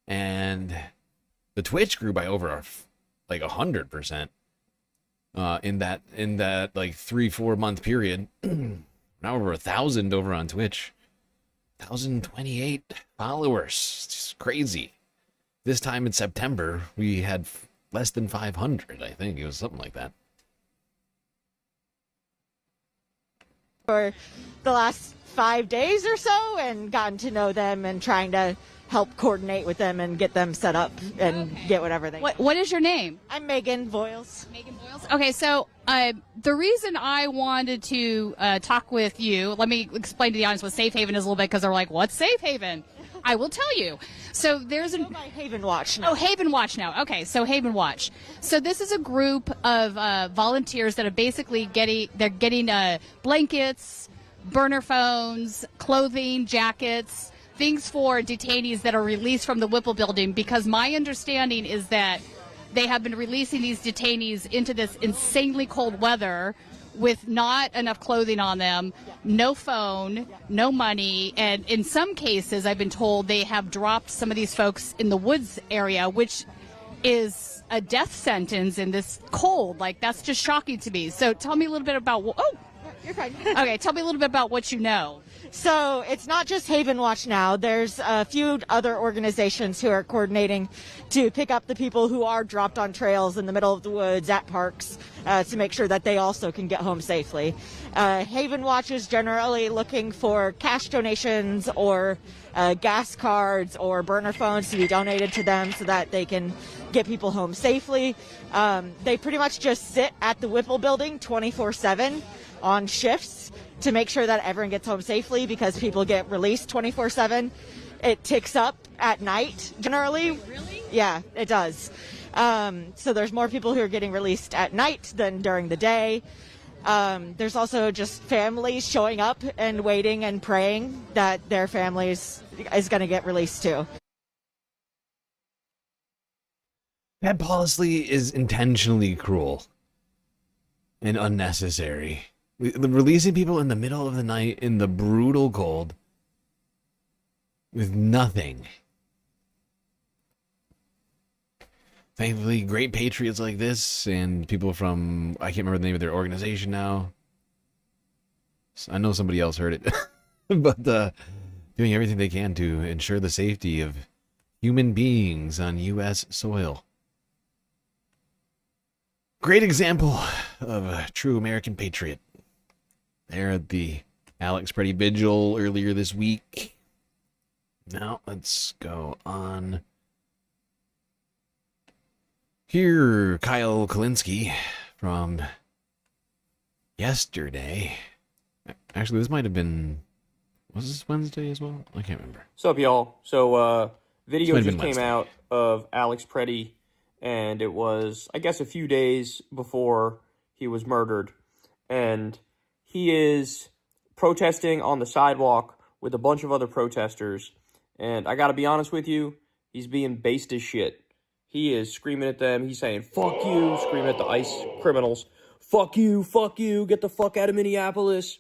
And the Twitch grew by over 100% in that 3-4 month period. Now over 1,000 over on Twitch. 1,028 followers. It's just crazy. This time in September, we had less than 500, I think. It was something like that. For the last 5 days or so and gotten to know them and trying to help coordinate with them and get them set up and get whatever they need. What is your name? I'm Megan Voiles. Megan Voiles? Okay, so the reason I wanted to talk with you, let me explain to the audience what Safe Haven is a little bit, because they're like, what's Safe Haven? I will tell you. So there's by Haven Watch now. Oh, Haven Watch now. Okay, so Haven Watch. So this is a group of volunteers that are basically getting blankets, burner phones, clothing, jackets, things for detainees that are released from the Whipple building, because my understanding is that they have been releasing these detainees into this insanely cold weather with not enough clothing on them, no phone, no money, and in some cases, I've been told they have dropped some of these folks in the woods area, which is a death sentence in this cold. That's just shocking to me. So tell me a little bit about You're fine. Okay, tell me a little bit about what you know. So it's not just Haven Watch now. There's a few other organizations who are coordinating to pick up the people who are dropped on trails in the middle of the woods at parks to make sure that they also can get home safely. Haven Watch is generally looking for cash donations or gas cards or burner phones to be donated to them so that they can get people home safely. They pretty much just sit at the Whipple building 24/7 on shifts to make sure that everyone gets home safely, because people get released 24/7. It ticks up at night generally. Really? Yeah, it does. So there's more people who are getting released at night than during the day. There's also just families showing up and waiting and praying that their families is going to get released too. That policy is intentionally cruel and unnecessary. Releasing people in the middle of the night in the brutal cold with nothing. Thankfully, great patriots like this and people from, I can't remember the name of their organization now. I know somebody else heard it. But doing everything they can to ensure the safety of human beings on U.S. soil. Great example of a true American patriot. There at the Alex Pretti vigil earlier this week. Now, let's go on. Here, Kyle Kalinske from yesterday. Actually, this might have been... Was this Wednesday as well? I can't remember. What's up, y'all? So, video just came Wednesday. out of Alex Pretti, and it was, I guess, a few days before he was murdered. And he is protesting on the sidewalk with a bunch of other protesters. And I gotta be honest with you, he's being based as shit. He is screaming at them. He's saying, fuck you, screaming at the ICE criminals. Fuck you, get the fuck out of Minneapolis.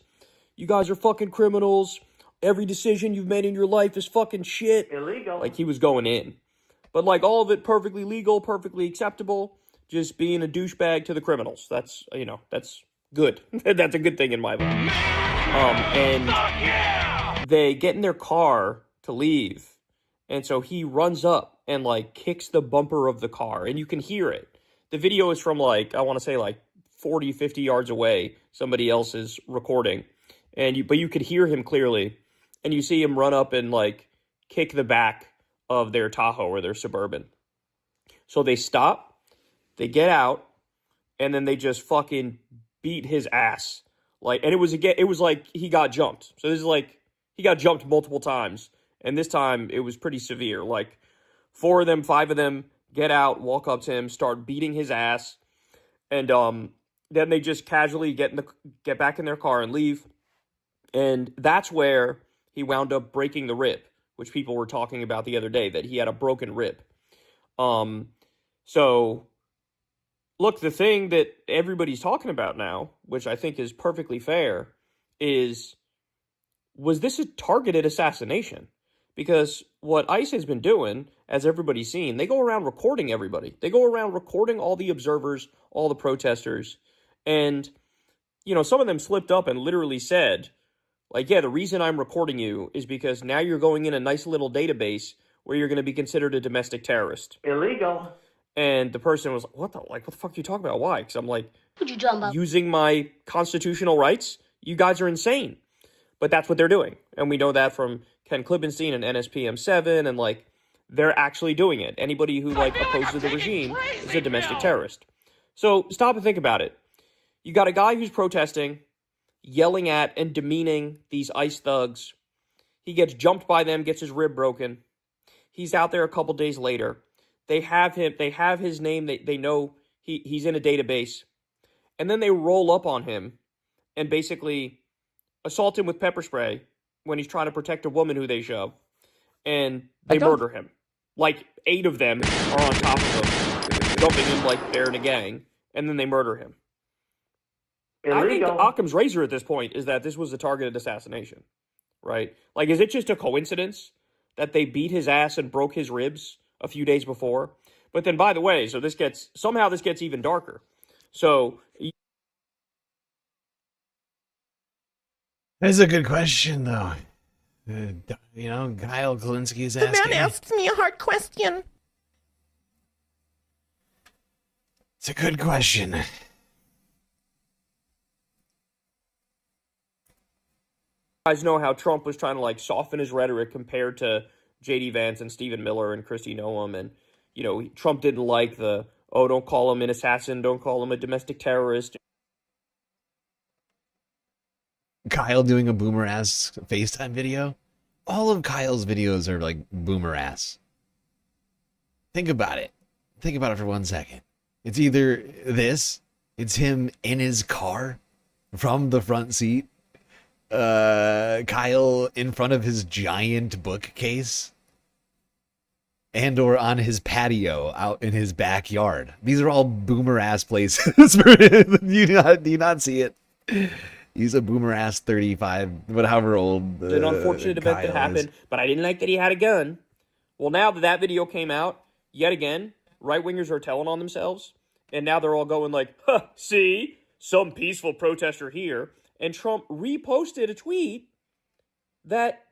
You guys are fucking criminals. Every decision you've made in your life is fucking shit. Illegal. Like, he was going in. But, like, all of it perfectly legal, perfectly acceptable. Just being a douchebag to the criminals. That's, you know, that's good. That's a good thing in my book. And they get in their car to leave. And so he runs up and, like, kicks the bumper of the car. And you can hear it. The video is from, like, I want to say, like, 40, 50 yards away. Somebody else is recording. But you could hear him clearly. And you see him run up and, like, kick the back of their Tahoe or their Suburban. So they stop. They get out. And then they just fucking beat his ass. Like, and it was like he got jumped. So this is like, he got jumped multiple times. And this time, it was pretty severe. Like, 4 of them, 5 of them get out, walk up to him, start beating his ass. And then they just casually get back in their car and leave. And that's where he wound up breaking the rib, which people were talking about the other day, that he had a broken rib. So, look, the thing that everybody's talking about now, which I think is perfectly fair, was this a targeted assassination? Because what ICE has been doing, as everybody's seen, they go around recording everybody. They go around recording all the observers, all the protesters. And, you know, some of them slipped up and literally said, like, yeah, the reason I'm recording you is because now you're going in a nice little database where you're going to be considered a domestic terrorist. Illegal. And the person was like, what the fuck are you talking about? Why? Because I'm like, Would you jump up? using my constitutional rights? You guys are insane. But that's what they're doing. And we know that from Ken Klippenstein and NSPM 7, and, like, they're actually doing it. Anybody who, like, opposes the regime is a domestic terrorist. So stop and think about it. You got a guy who's protesting, yelling at and demeaning these ICE thugs. He gets jumped by them, gets his rib broken. He's out there a couple days later. They have his name, they know he's in a database. And then they roll up on him and basically assault him with pepper spray when he's trying to protect a woman who they shove. And they murder him. Like, 8 of them are on top of him, dumping him like they're in a gang. And then they murder him. Illegal. I think Occam's razor at this point is that this was a targeted assassination, right? Like, is it just a coincidence that they beat his ass and broke his ribs a few days before? But then, by the way, so this gets even darker. So That's a good question, though. You know, Kyle Kalinske is asking. The man asked me a hard question. It's a good question. you guys know how Trump was trying to, like, soften his rhetoric compared to J.D. Vance and Stephen Miller and Kristi Noem. And, you know, Trump didn't like don't call him an assassin, don't call him a domestic terrorist. Kyle doing a boomer ass FaceTime video. All of Kyle's videos are like boomer ass. Think about it. Think about it for 1 second. It's either this, it's him in his car from the front seat, Kyle in front of his giant bookcase, and or on his patio out in his backyard. These are all boomer ass places for him. Do you not see it? He's a boomer ass 35, however old. An unfortunate event that happened, but I didn't like that he had a gun. Well, now that video came out, yet again, right-wingers are telling on themselves, and now they're all going like, huh, see, some peaceful protester here, and Trump reposted a tweet that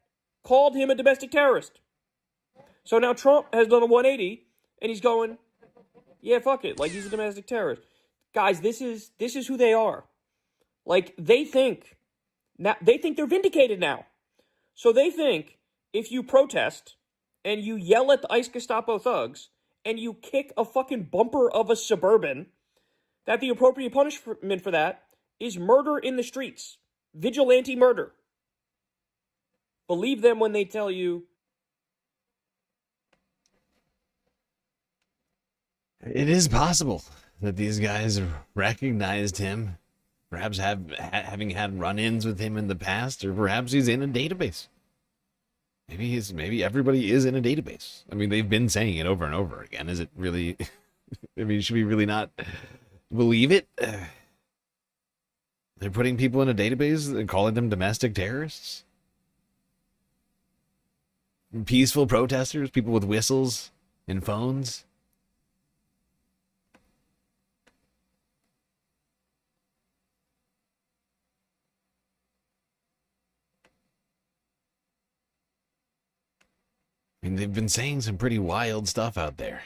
called him a domestic terrorist. So now Trump has done a 180, and he's going, yeah, fuck it, like he's a domestic terrorist. Guys, this is who they are. Like, they think they're vindicated now. So they think if you protest and you yell at the ICE Gestapo thugs and you kick a fucking bumper of a Suburban, that the appropriate punishment for that is murder in the streets. Vigilante murder. Believe them when they tell you. It is possible that these guys recognized him Perhaps having had run-ins with him in the past, or perhaps he's in a database. Maybe everybody is in a database. I mean, they've been saying it over and over again. Is it really? I mean, should we really not believe it? They're putting people in a database and calling them domestic terrorists. Peaceful protesters, people with whistles and phones. I mean, they've been saying some pretty wild stuff out there.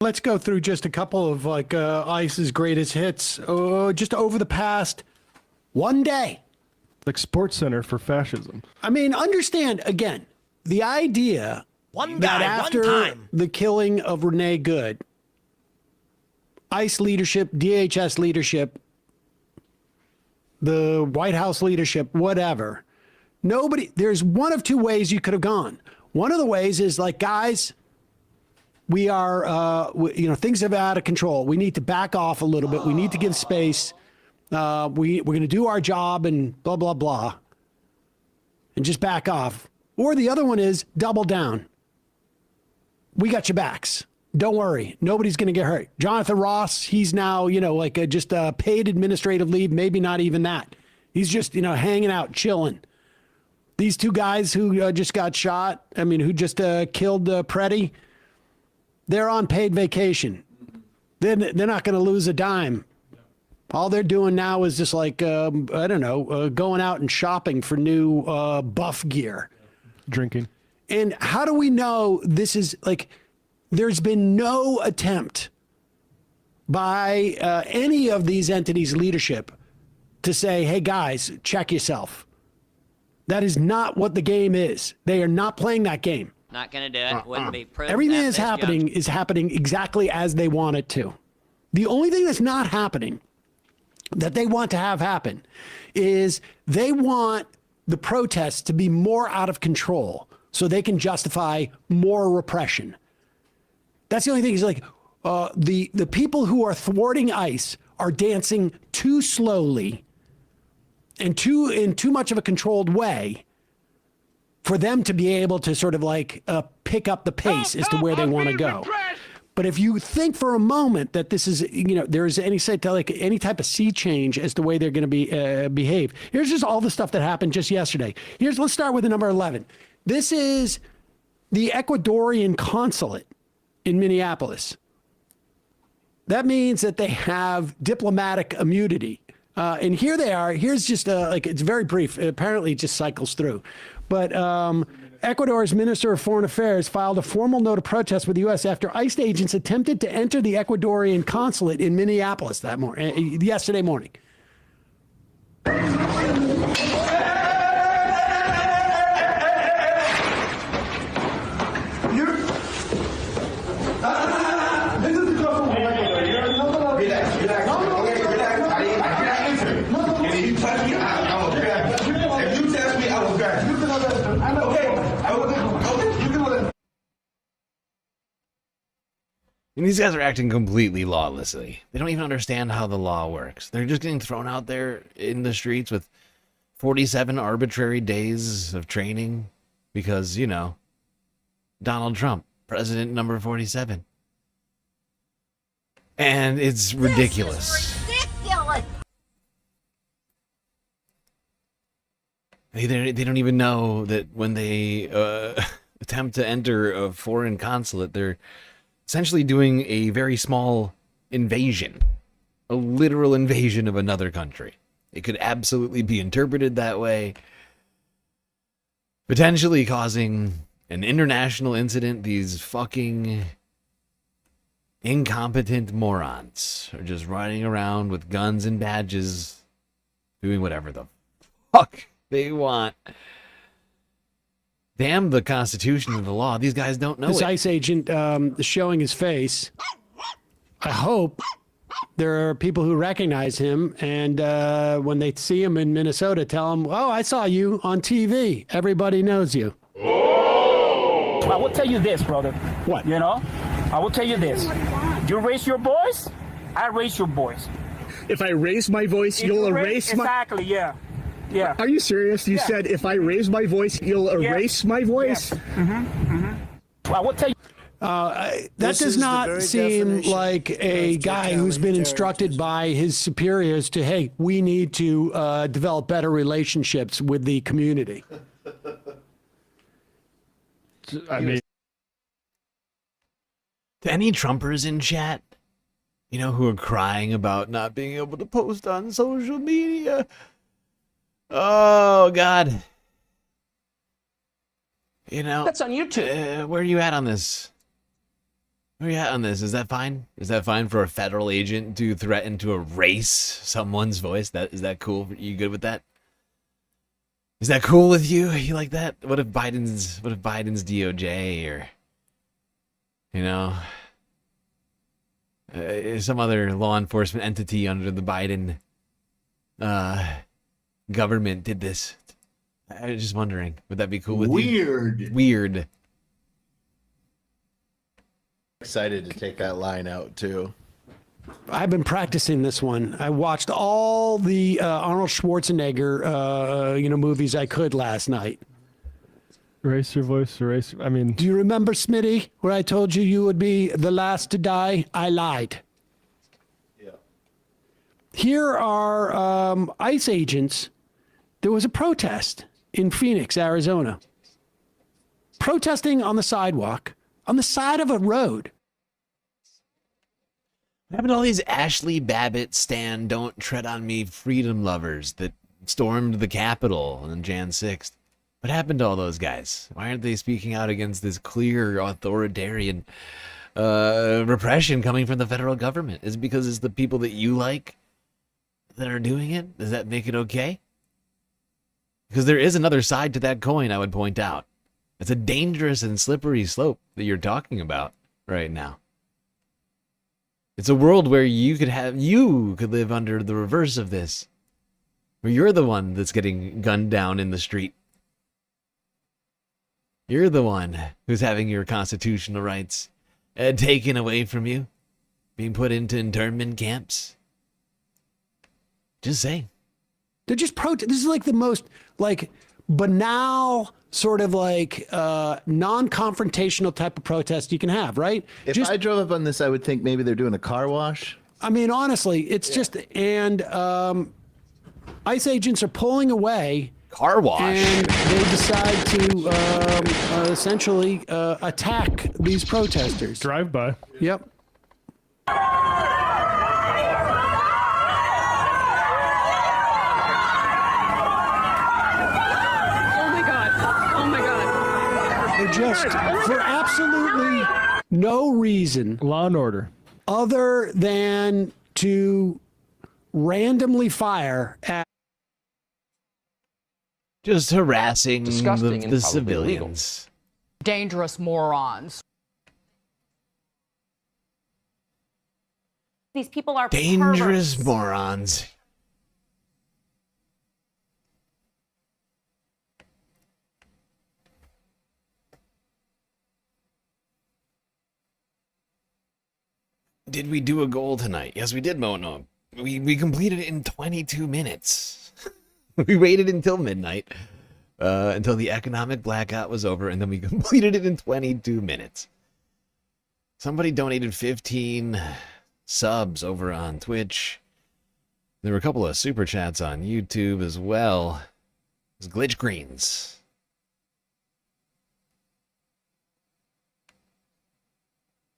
Let's go through just a couple of like ICE's greatest hits just over the past one day. Like Sports Center for fascism. I mean, understand, again, the idea that after the killing of Renee Good, ICE leadership, DHS leadership, the White House leadership, whatever, there's one of two ways you could have gone. One of the ways is like, guys, we are, things are out of control. We need to back off a little bit. We need to give space. We're going to do our job and blah, blah, blah. And just back off. Or the other one is double down. We got your backs. Don't worry. Nobody's going to get hurt. Jonathan Ross, he's now, just a paid administrative leave. Maybe not even that. He's just, hanging out, chilling. These two guys who just got shot, who just killed Pretti, they're on paid vacation. They're not going to lose a dime. All they're doing now is just like, going out and shopping for new buff gear. Drinking. And how do we know this is like, there's been no attempt by any of these entities' leadership to say, hey, guys, check yourself. That is not what the game is. They are not playing that game. Not going to do it. Wouldn't be prudent. Everything that's happening is happening exactly as they want it to. The only thing that's not happening that they want to have happen is they want the protests to be more out of control so they can justify more repression. That's the only thing. Is like the people who are thwarting ICE are dancing too slowly and in too much of a controlled way for them to be able to sort of like pick up the pace as to where they want to go. But if you think for a moment that this is, there is any type of sea change as the way they're going to be behave. Here's just all the stuff that happened just yesterday. Let's start with the number 11. This is the Ecuadorian consulate in Minneapolis. That means that they have diplomatic immunity. And here they are. Here's just it's very brief. Apparently it just cycles through. But Ecuador's Minister of Foreign Affairs filed a formal note of protest with the U.S. after ICE agents attempted to enter the Ecuadorian consulate in Minneapolis yesterday morning. And these guys are acting completely lawlessly. They don't even understand how the law works. They're just getting thrown out there in the streets with 47 arbitrary days of training because, Donald Trump, president number 47. And it's ridiculous. Ridiculous. They don't even know that when they attempt to enter a foreign consulate, they're essentially doing a very small invasion, a literal invasion of another country. It could absolutely be interpreted that way, potentially causing an international incident. These fucking incompetent morons are just riding around with guns and badges, doing whatever the fuck they want. Damn the Constitution and the law. These guys don't know This it. ICE agent is showing his face. I hope There are people who recognize him, and when they see him in Minnesota, tell him, "Oh, I saw you on TV. Everybody knows you." I will tell you this, brother. What? You know, I will tell you this. You raise your voice, I raise your voice. If I raise my voice, you'll erase my... Exactly, yeah. Yeah. Are you serious? You said if I raise my voice, you'll erase my voice? I will tell you. That does not seem like a guy who's been instructed by his superiors to, hey, we need to develop better relationships with the community. I mean, to any Trumpers in chat, you know, who are crying about not being able to post on social media. Oh, God. You know. That's on YouTube. Where are you at on this? Where are you at on this? Is that fine? Is that fine for a federal agent to threaten to erase someone's voice? Is that cool? You good with that? Is that cool with you? You like that? What if Biden's DOJ or, you know, some other law enforcement entity under the Biden government did this? I was just wondering, would that be cool with you? Weird. Excited to take that line out too. I've been practicing this one. I watched all the Arnold Schwarzenegger, movies I could last night. Erase your voice, erase. I mean, do you remember, Smitty, where I told you would be the last to die? I lied. Yeah. Here are ICE agents. There was a protest in Phoenix, Arizona. Protesting on the sidewalk, on the side of a road. What happened to all these Ashley Babbitt stand "Don't Tread on Me" freedom lovers that stormed the Capitol on Jan 6th? What happened to all those guys? Why aren't they speaking out against this clear authoritarian repression coming from the federal government? Is it because it's the people that you like that are doing it? Does that make it okay? Because there is another side to that coin, I would point out. It's a dangerous and slippery slope that you're talking about right now. It's a world where you could live under the reverse of this, where you're the one that's getting gunned down in the street. You're the one who's having your constitutional rights taken away from you, being put into internment camps. Just saying. They're just This is like the most banal sort of non-confrontational type of protest you can have, right? If I drove up on this, I would think maybe they're doing a car wash. I mean, honestly, it's just, and ICE agents are pulling away. Car wash. And they decide to essentially attack these protesters. Drive by. Yep. Just for absolutely no reason. Law and order. Other than to randomly fire at. Just harassing the civilians. Dangerous morons. These people are dangerous perverts. Morons. Did we do a goal tonight? Yes, we did, Mono. We completed it in 22 minutes. We waited until midnight, until the economic blackout was over, and then we completed it in 22 minutes. Somebody donated 15 subs over on Twitch. There were a couple of super chats on YouTube as well. It was Glitch Greens.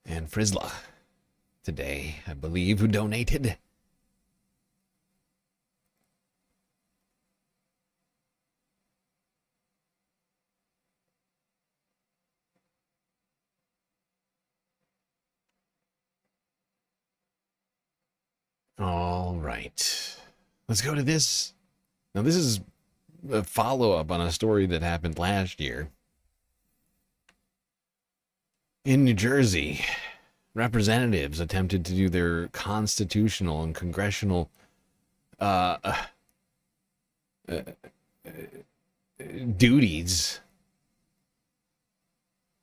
And Frizzla today, I believe, who donated. All right. Let's go to this. Now, this is a follow-up on a story that happened last year in New Jersey, representatives attempted to do their constitutional and congressional duties,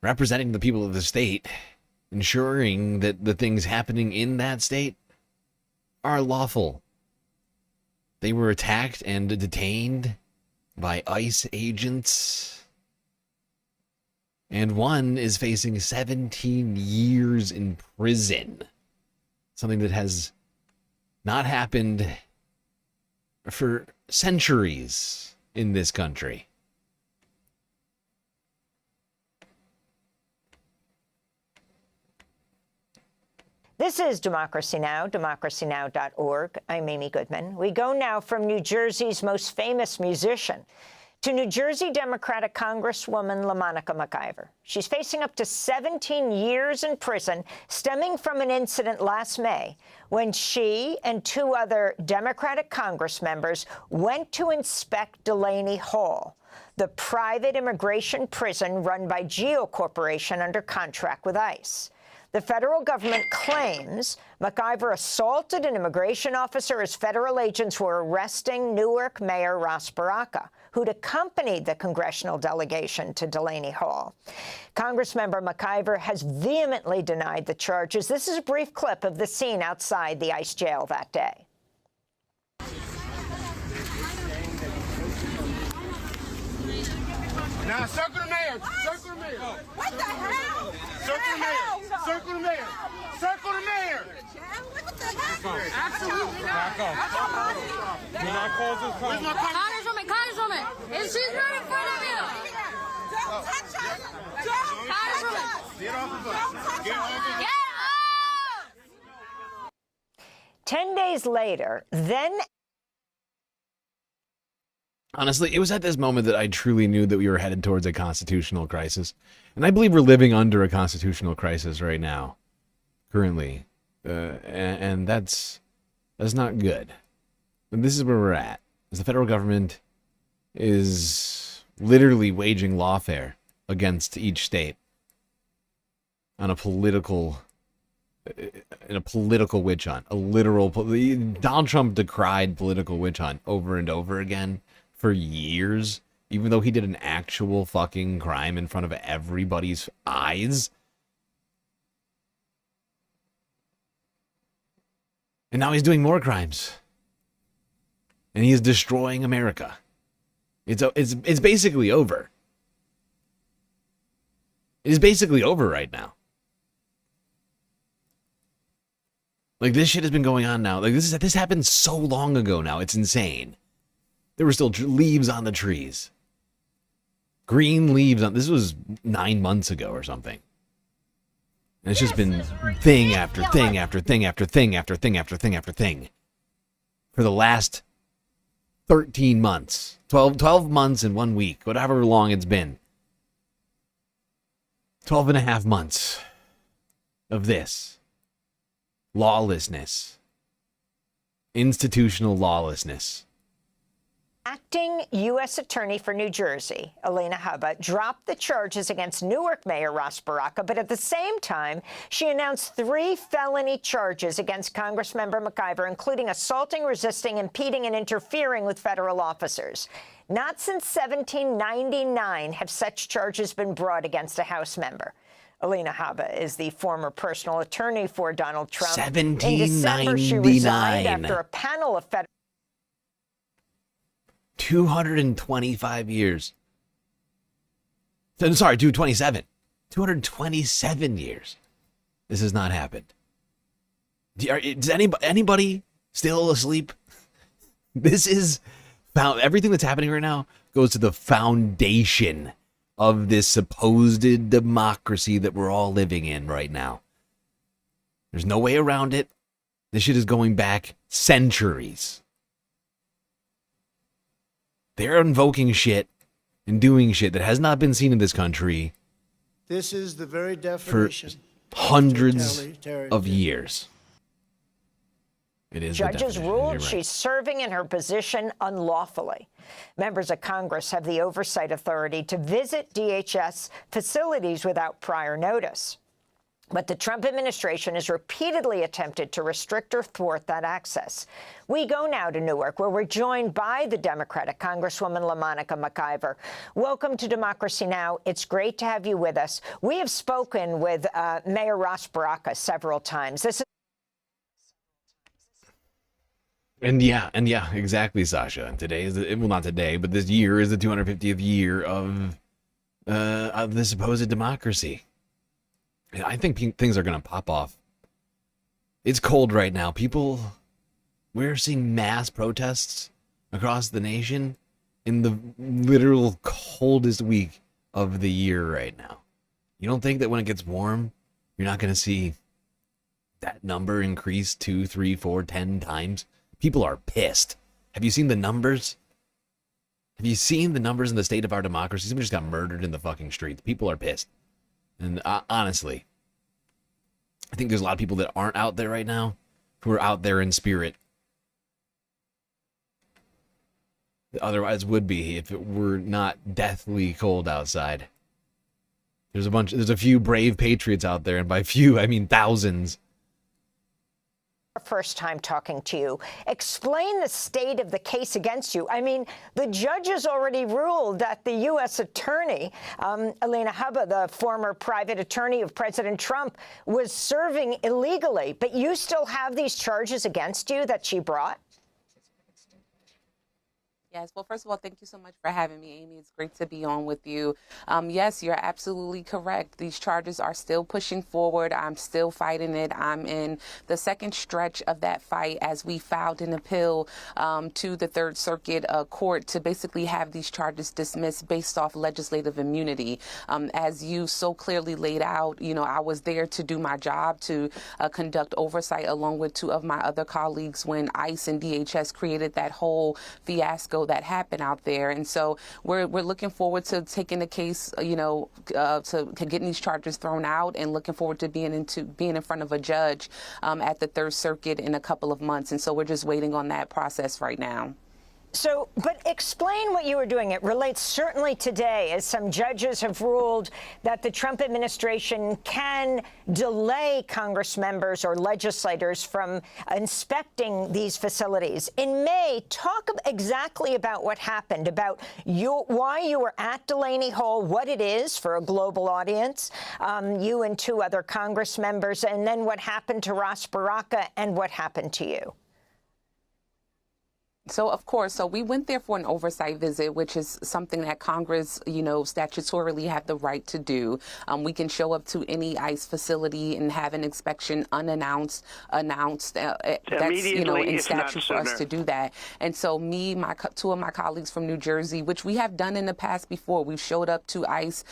representing the people of the state, ensuring that the things happening in that state are lawful. They were attacked and detained by ICE agents, and one is facing 17 years in prison. Something that has not happened for centuries in this country. This is Democracy Now!, democracynow.org. I'm Amy Goodman. We go now from New Jersey's most famous musician to New Jersey Democratic Congresswoman LaMonica McIver. She's facing up to 17 years in prison stemming from an incident last May when she and 2 other Democratic Congress members went to inspect Delaney Hall, the private immigration prison run by Geo Corporation under contract with ICE. The federal government claims McIver assaulted an immigration officer as federal agents were arresting Newark Mayor Ross Baraka, who'd accompanied the congressional delegation to Delaney Hall. Congressmember McIver has vehemently denied the charges. This is a brief clip of the scene outside the ICE jail that day. Now, circle the mayor. Circle the mayor. What the hell? Circle the mayor. Circle the mayor. Circle the mayor. What the heck? Absolutely not. Back up. Do not cause this problem. Congresswoman, is she's right in front of you? Don't touch her. Don't touch her. Get off the bus. Get off the bus. 10 days later, then... Honestly, it was at this moment that I truly knew that we were headed towards a constitutional crisis. And I believe we're living under a constitutional crisis right now, currently. And that's not good. And this is where we're at. Is the federal government is literally waging lawfare against each state on a political witch hunt. Donald Trump decried political witch hunt over and over again for years, even though he did an actual fucking crime in front of everybody's eyes. And now he's doing more crimes. And he is destroying America. It's basically over. It's basically over right now. Like, this shit has been going on now. Like, this happened so long ago now. It's insane. There were still leaves on the trees. Green leaves on... This was 9 months ago or something. And it's just been thing after thing after thing after thing after thing after thing after thing. For the last 13 months. 12 months and 1 week. Whatever long it's been. 12 and a half months of this. Lawlessness. Institutional lawlessness. Acting U.S. Attorney for New Jersey, Alina Habba, dropped the charges against Newark Mayor Ross Baraka, but at the same time, she announced 3 felony charges against Congressmember McIver, including assaulting, resisting, impeding, and interfering with federal officers. Not since 1799 have such charges been brought against a House member. Alina Habba is the former personal attorney for Donald Trump. 1799. In December, she resigned after a panel of federal... 225 years. Sorry, 227. 227 years. This has not happened. Is anybody still asleep? This is everything that's happening right now goes to the foundation of this supposed democracy that we're all living in right now. There's no way around it. This shit is going back centuries. They're invoking shit and doing shit that has not been seen in this country This is the very for definition hundreds of years. It is. Judges the ruled right. she's serving in her position unlawfully. Members of Congress have the oversight authority to visit DHS facilities without prior notice. But the Trump administration has repeatedly attempted to restrict or thwart that access. We go now to Newark, where we're joined by the Democratic Congresswoman LaMonica McIver. Welcome to Democracy Now! It's great to have you with us. We have spoken with Mayor Ross Baraka several times. And yeah, exactly, Sasha. And today is well, not today, but this year is the 250th year of the supposed democracy. And I think things are going to pop off. It's cold right now. We're seeing mass protests across the nation in the literal coldest week of the year right now. You don't think that when it gets warm, you're not going to see that number increase 2, 3, 4, 10 times? People are pissed. Have you seen the numbers? Have you seen the numbers in the state of our democracy? Somebody just got murdered in the fucking streets. People are pissed. And honestly, I think there's a lot of people that aren't out there right now who are out there in spirit. Otherwise would be if it were not deathly cold outside. There's a few brave patriots out there, and by few I mean thousands. First time talking to you. Explain the state of the case against you. I mean, the judges already ruled that the U.S. attorney, Alina Habba, the former private attorney of President Trump, was serving illegally. But you still have these charges against you that she brought? Yes. Well, first of all, thank you so much for having me, Amy. It's great to be on with you. Yes, you're absolutely correct. These charges are still pushing forward. I'm still fighting it. I'm in the second stretch of that fight as we filed an appeal to the Third Circuit Court to basically have these charges dismissed based off legislative immunity. As you so clearly laid out, I was there to do my job, to conduct oversight along with two of my other colleagues when ICE and DHS created that whole fiasco that happened out there. And so we're looking forward to taking the case, to getting these charges thrown out, and looking forward to being in front of a judge at the Third Circuit in a couple of months. And so we're just waiting on that process right now. So, but explain what you were doing. It relates certainly today, as some judges have ruled that the Trump administration can delay Congress members or legislators from inspecting these facilities. In May, talk exactly about what happened, about why you were at Delaney Hall, what it is for a global audience, you and two other Congress members, and then what happened to Ross Baraka and what happened to you. So, of course, we went there for an oversight visit, which is something that Congress, statutorily have the right to do. We can show up to any ICE facility and have an inspection unannounced, announced. That's, in statute for us to do that. And so two of my colleagues from New Jersey, which we have done in the past before, we showed up to ICE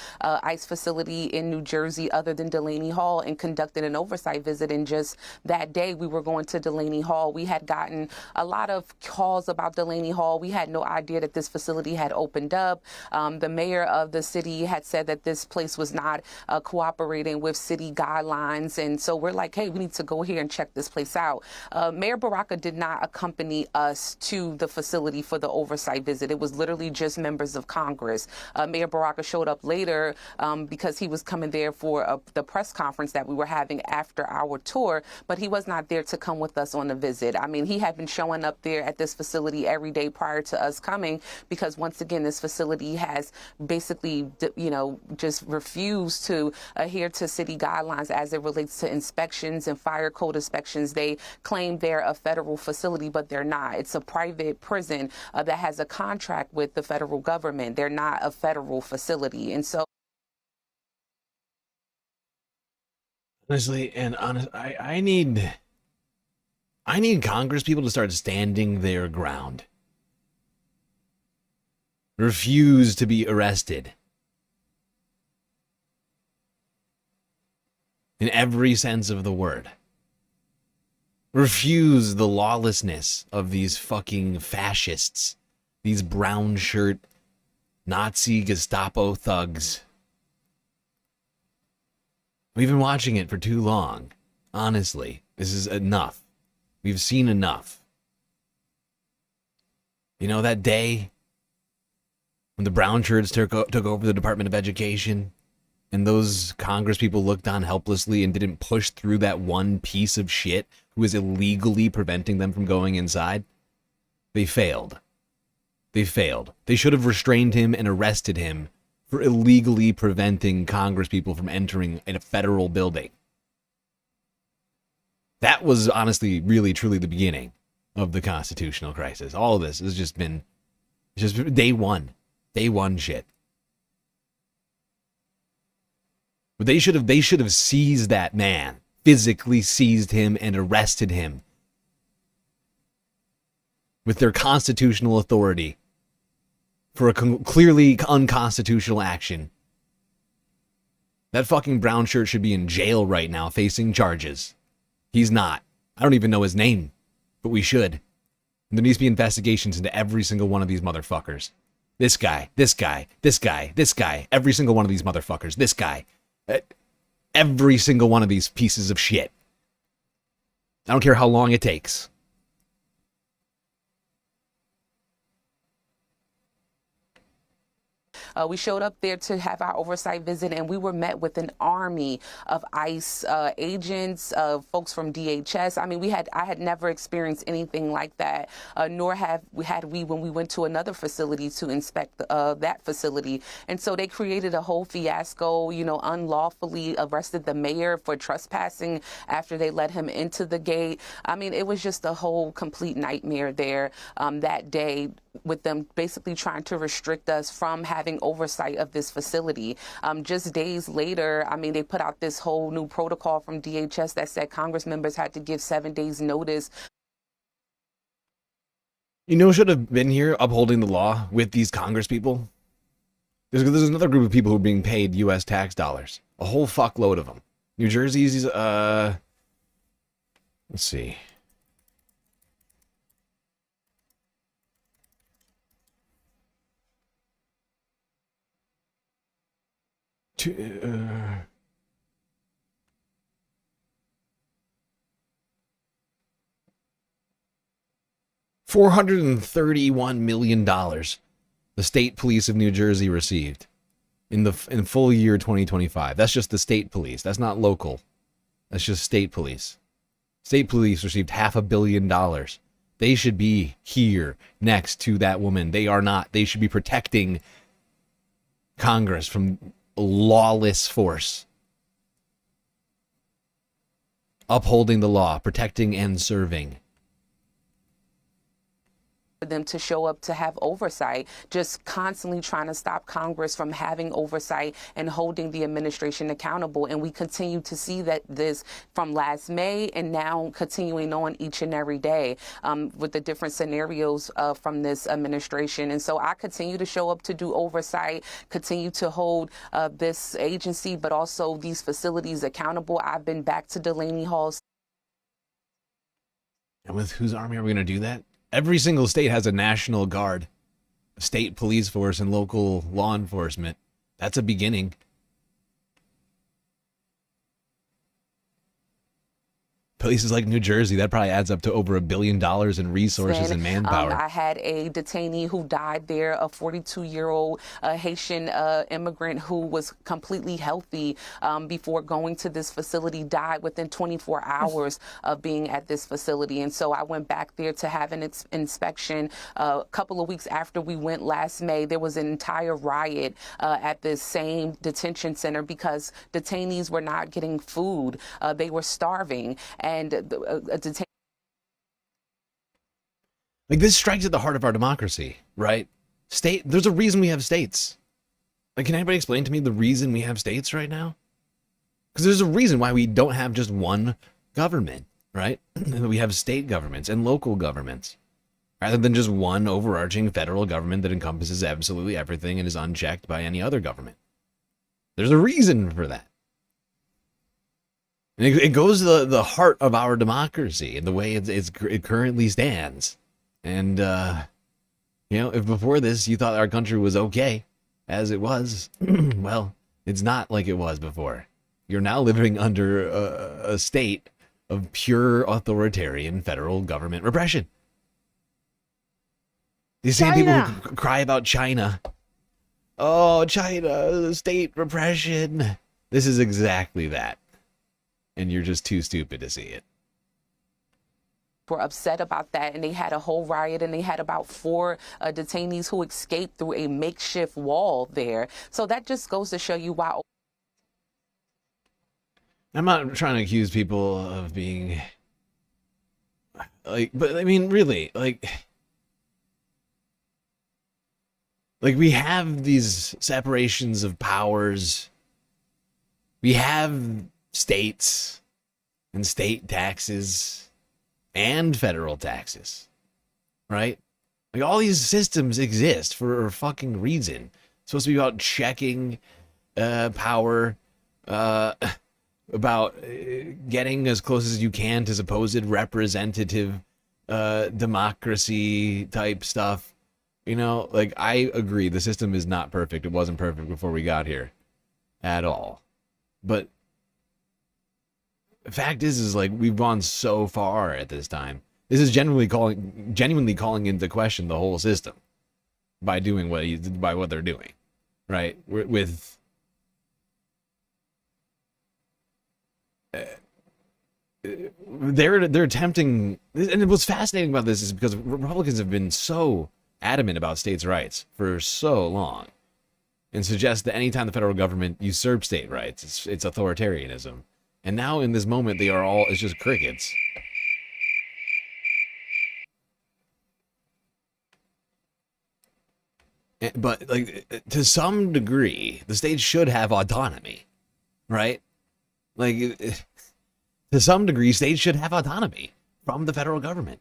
facility in New Jersey other than Delaney Hall and conducted an oversight visit. And just that day we were going to Delaney Hall, we had gotten a lot of calls about Delaney Hall. We had no idea that this facility had opened up. The mayor of the city had said that this place was not cooperating with city guidelines. And so we're like, hey, we need to go here and check this place out. Mayor Baraka did not accompany us to the facility for the oversight visit. It was literally just members of Congress. Mayor Baraka showed up later because he was coming there for the press conference that we were having after our tour, but he was not there to come with us on the visit. I mean, he had been showing up there at this facility every day prior to us coming, because once again, this facility has basically, just refused to adhere to city guidelines as it relates to inspections and fire code inspections. They claim they're a federal facility, but they're not. It's a private prison that has a contract with the federal government. They're not a federal facility. And so, honestly, I need Congress people to start standing their ground. Refuse to be arrested. In every sense of the word. Refuse the lawlessness of these fucking fascists. These brown shirt Nazi Gestapo thugs. We've been watching it for too long. Honestly, this is enough. We've seen enough. That day when the brown shirts took over the Department of Education, and those Congress people looked on helplessly and didn't push through that one piece of shit who was illegally preventing them from going inside, they failed. They failed. They should have restrained him and arrested him for illegally preventing Congress people from entering a federal building. That was honestly, really, truly the beginning of the constitutional crisis. All of this has just been day one shit. But they should have seized that man, physically seized him and arrested him with their constitutional authority for a clearly unconstitutional action. That fucking brown shirt should be in jail right now facing charges. He's not. I don't even know his name, but we should. And there needs to be investigations into every single one of these motherfuckers. This guy, this guy, this guy, this guy, every single one of these motherfuckers, this guy. Every single one of these pieces of shit. I don't care how long it takes. We showed up there to have our oversight visit, and we were met with an army of ICE agents, folks from DHS. I mean, I had never experienced anything like that, nor had we when we went to another facility to inspect that facility. And so they created a whole fiasco, unlawfully arrested the mayor for trespassing after they let him into the gate. I mean, it was just a whole complete nightmare there that day, with them basically trying to restrict us from having oversight of this facility. Just days later, I mean, they put out this whole new protocol from DHS that said Congress members had to give 7 days notice. You know who should have been here upholding the law with these Congress people? There's another group of people who are being paid U.S. tax dollars. A whole fuckload of them. New Jersey's, let's see. $431 million the state police of New Jersey received in full year 2025. That's just the state police. That's not local. That's just state police. State police received $500 million. They should be here next to that woman. They are not. They should be protecting Congress from lawless force. Upholding the law, protecting and serving. For them to show up to have oversight, just constantly trying to stop Congress from having oversight and holding the administration accountable. And we continue to see that this from last May and now continuing on each and every day with the different scenarios from this administration. And so I continue to show up to do oversight, continue to hold this agency, but also these facilities accountable. I've been back to Delaney Hall. And with whose army are we going to do that? Every single state has a National Guard, a state police force, and local law enforcement. That's a beginning. Places like New Jersey, that probably adds up to over $1 billion in resources and manpower. I had a detainee who died there, a 42-year-old Haitian immigrant who was completely healthy before going to this facility, died within 24 hours of being at this facility. And so I went back there to have an inspection. A couple of weeks after we went last May, there was an entire riot at this same detention center because detainees were not getting food. They were starving. And like, this strikes at the heart of our democracy, right? There's a reason we have states. Like, can anybody explain to me the reason we have states right now? Because there's a reason why we don't have just one government, right? We have state governments and local governments, rather than just one overarching federal government that encompasses absolutely everything and is unchecked by any other government. There's a reason for that. And it goes to the heart of our democracy and the way it currently stands. And, if before this you thought our country was okay, as it was, well, it's not like it was before. You're now living under a state of pure authoritarian federal government repression. These same people who cry about China oh, China, state repression. This is exactly that. And you're just too stupid to see it. Were upset about that, and they had a whole riot, and they had about 4 detainees who escaped through a makeshift wall there. So that just goes to show you why. I'm not trying to accuse people of being like, but I mean, really, like we have these separations of powers. We have states and state taxes and federal taxes, right? Like, all these systems exist for a fucking reason. It's supposed to be about checking power, about getting as close as you can to supposed representative democracy type stuff. You know, like, I agree, the system is not perfect. It wasn't perfect before we got here at all. But the fact is like, we've gone so far at this time. This is genuinely calling into question the whole system by doing what they're doing, right? With they're attempting, and what's fascinating about this is because Republicans have been so adamant about states' rights for so long, and suggest that anytime the federal government usurps state rights, it's authoritarianism. And now in this moment, they are all, it's just crickets. But, like, to some degree, the states should have autonomy, right? Like, to some degree, states should have autonomy from the federal government.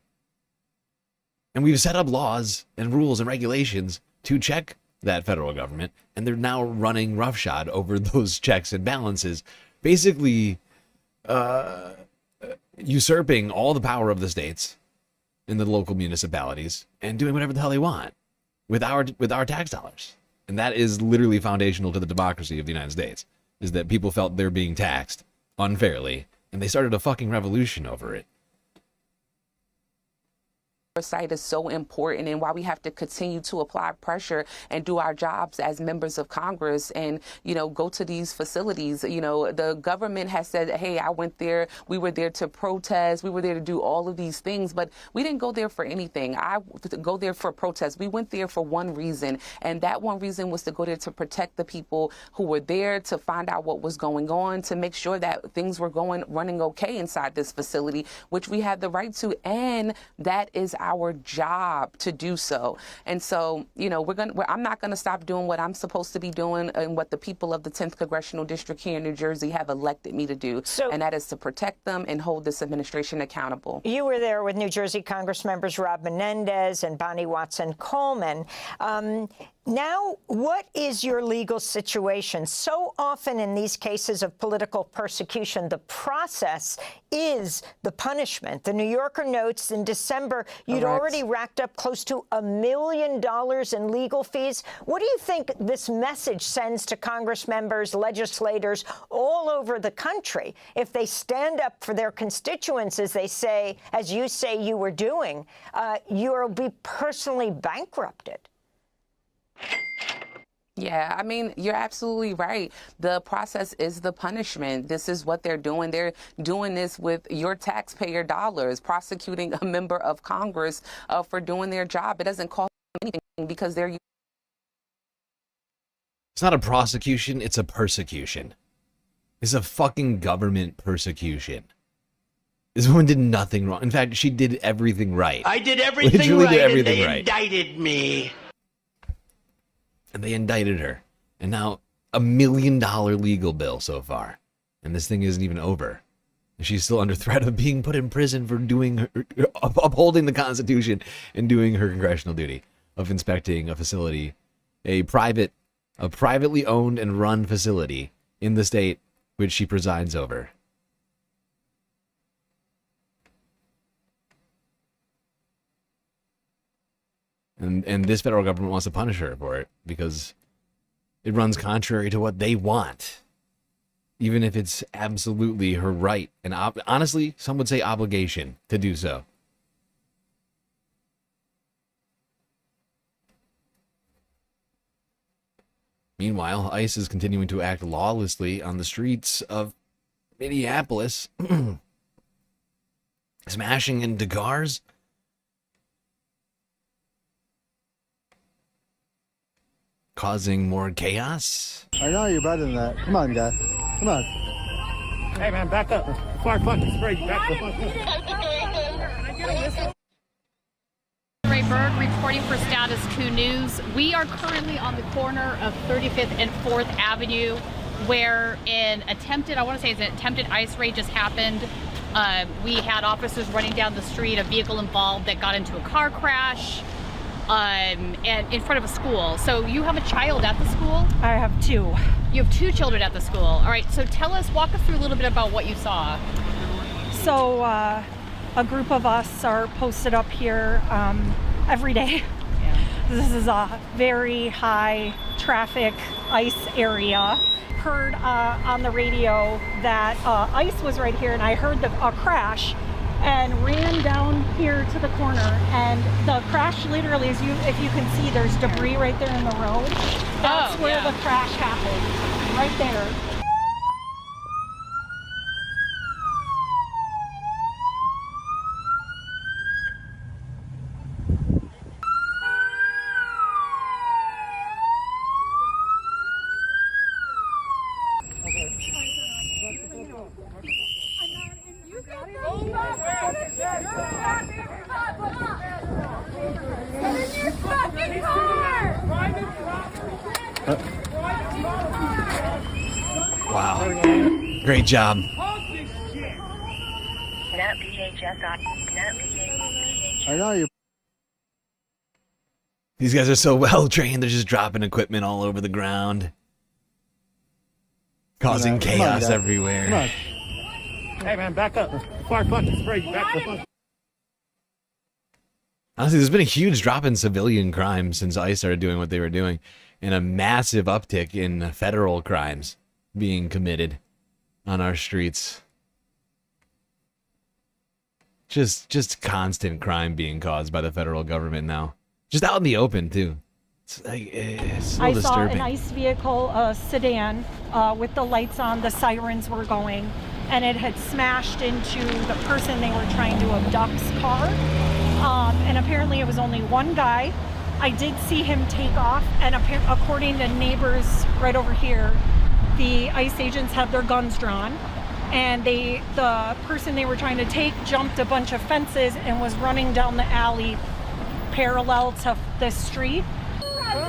And we've set up laws and rules and regulations to check that federal government, and they're now running roughshod over those checks and balances, basically usurping all the power of the states and the local municipalities and doing whatever the hell they want with our tax dollars. And that is literally foundational to the democracy of the United States, is that people felt they're being taxed unfairly, and they started a fucking revolution over it. Oversight is so important, and why we have to continue to apply pressure and do our jobs as members of Congress and, you know, go to these facilities. You know, the government has said, hey, I went there, we were there to protest, we were there to do all of these things, but we didn't go there for anything. I go there for protest. We went there for one reason, and that one reason was to go there to protect the people who were there, to find out what was going on, to make sure that things were running okay inside this facility, which we had the right to, and that is our job to do so. And so, you know, I'm not going to stop doing what I'm supposed to be doing and what the people of the 10th Congressional District here in New Jersey have elected me to do. And that is to protect them and hold this administration accountable. You were there with New Jersey Congress members Rob Menendez and Bonnie Watson-Coleman. Now, what is your legal situation? So often in these cases of political persecution, the process is the punishment. The New Yorker notes in December, you'd already racked up close to $1 million in legal fees. What do you think this message sends to Congress members, legislators all over the country if they stand up for their constituents, as they say, as you say you were doing, you'll be personally bankrupted? Yeah, I mean, you're absolutely right. The process is the punishment. This is what they're doing. They're doing this with your taxpayer dollars, prosecuting a member of Congress for doing their job. It doesn't cost them anything because they're... It's not a prosecution, it's a persecution. It's a fucking government persecution. This woman did nothing wrong. In fact, she did everything right. I did everything Literally right, did everything and they right. indicted me. And they indicted her. And now $1 million legal bill so far. And this thing isn't even over. And she's still under threat of being put in prison for upholding the Constitution and doing her congressional duty of inspecting a facility, a privately owned and run facility in the state which she presides over. And this federal government wants to punish her for it because it runs contrary to what they want, even if it's absolutely her right and honestly, some would say obligation to do so. Meanwhile, ICE is continuing to act lawlessly on the streets of Minneapolis, smashing into cars, causing more chaos. I know you're better than that. Come on, guy. Come on. Hey, man, back up. Fire fucking spray. Back up. Ray Berg reporting for Status Coup News. We are currently on the corner of 35th and 4th Avenue, where an attempted ICE raid just happened. We had officers running down the street, a vehicle involved that got into a car crash, and in front of a school. So you have a child at the school? I have two. You have two children at the school. All right, so walk us through a little bit about what you saw. So a group of us are posted up here every day. Yeah. This is a very high traffic ICE area. Heard on the radio that ICE was right here, and I heard a crash and ran down here to the corner, and the crash literally, if you can see, there's debris right there in the road. That's where the crash happened, right there. Wow. Great job. I know you. These guys are so well trained, they're just dropping equipment all over the ground, causing chaos everywhere. Come on. Hey, man, back up. Fire fucking spray. Back up. Honestly, there's been a huge drop in civilian crime since ICE started doing what they were doing, and a massive uptick in federal crimes being committed on our streets. Just constant crime being caused by the federal government now. Just out in the open, too. It's so I disturbing. saw an ICE vehicle, a sedan, with the lights on, the sirens were going, and it had smashed into the person they were trying to abduct's car. And apparently it was only one guy. I did see him take off, and according to neighbors right over here, the ICE agents had their guns drawn, and the person they were trying to take jumped a bunch of fences and was running down the alley parallel to the street. Do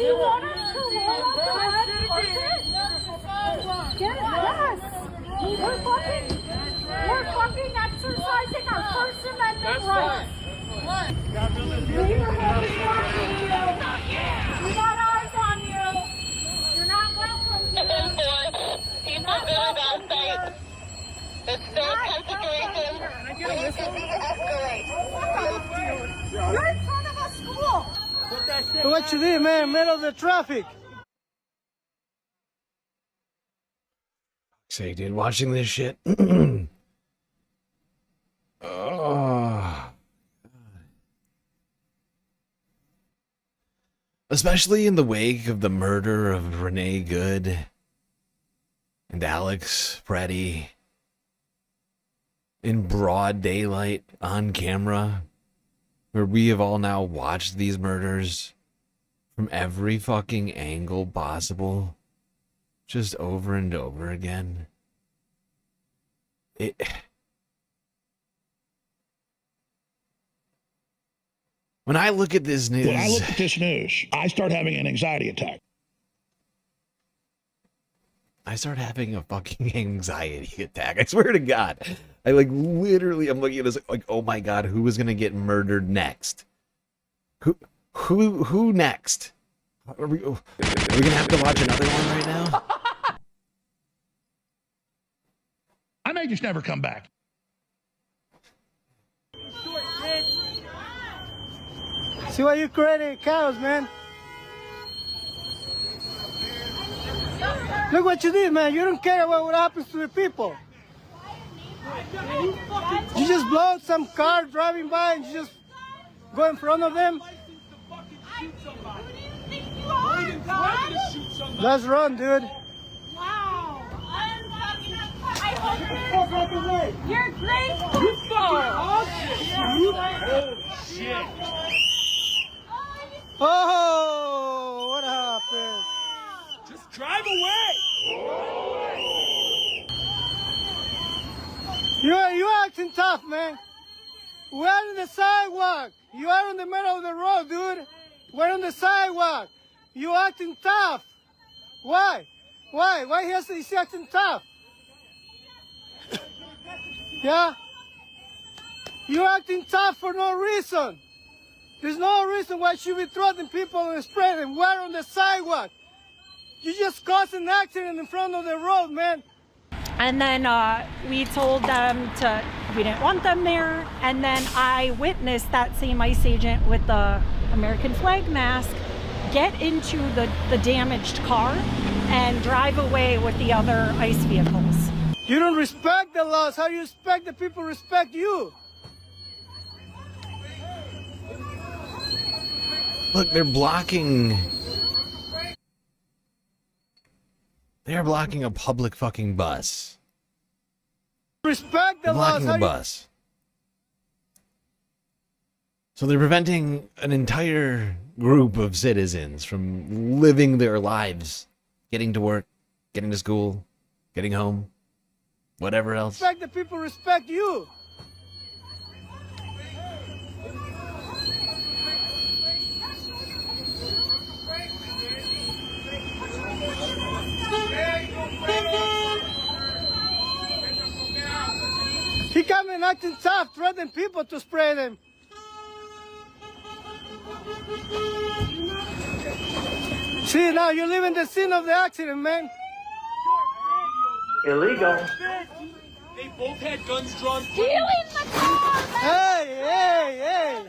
you want us to roll up the red carpet? Yes. We're fucking exercising our First Amendment rights. Neighborhood is watching you. We got eyes on you. You're not welcome here. You're not welcome here. It's so concentration. You're in front of a school. What you did, man? Middle of the traffic. Say, dude, watching this shit. Oh. Especially in the wake of the murder of Renee Good and Alex Pretti in broad daylight on camera, where we have all now watched these murders from every fucking angle possible, just over and over again. When I look at this news... When I look at this news, I start having an anxiety attack. I start having a fucking anxiety attack. I swear to God. I'm looking at this like, oh my God, who is going to get murdered next? Who next? Are we going to have to watch another one right now? I may just never come back. See why you creating cows, man? Look what you did, man. You don't care about what happens to the people. You just blow some car driving by and you just go in front of them. Let's run, dude. Wow. You're great. Shit. Oh, what happened? Just drive away. You acting tough, man. We're on the sidewalk. You are in the middle of the road, dude. We're on the sidewalk. You acting tough. Why? Why is he acting tough? Yeah? You acting tough for no reason. There's no reason why you should be threatening people and spreading. We're on the sidewalk. You just caused an accident in front of the road, man. And then we told them we didn't want them there. And then I witnessed that same ICE agent with the American flag mask get into the damaged car and drive away with the other ICE vehicles. You don't respect the laws. How do you expect the people respect you? Look, they're blocking. They are blocking a public fucking bus. Respect the They're laws. blocking the bus. So they're preventing an entire group of citizens from living their lives, getting to work, getting to school, getting home, whatever else. Respect the people respect you. He coming acting tough, threatening people to spray them. See, now you're leaving the scene of the accident, man. Illegal. They both had guns drawn. Stealing the car. Hey.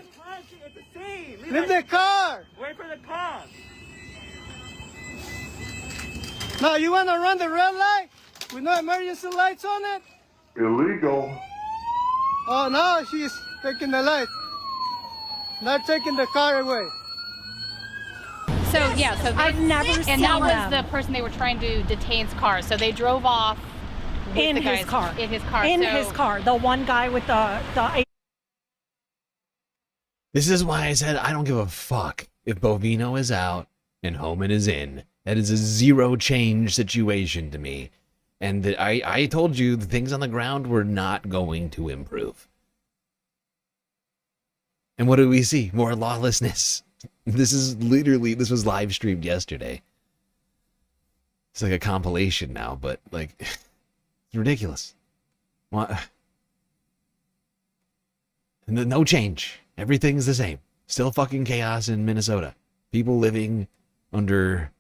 Leave the car. Wait for the car. Now you want to run the red light with no emergency lights on it? Illegal. Oh, now she's taking the light. Not taking the car away. So yeah, so I've never seen and that was them. the person they were trying to detain's car. So they drove off with in the his guys car. In his car. In so, his car. The one guy with the. This is why I said I don't give a fuck if Bovino is out and Homan is in. That is a zero change situation to me. And that I told you the things on the ground were not going to improve. And what do we see? More lawlessness. This was live streamed yesterday. It's like a compilation now, but like, it's ridiculous. What? No change. Everything's the same. Still fucking chaos in Minnesota. People living under,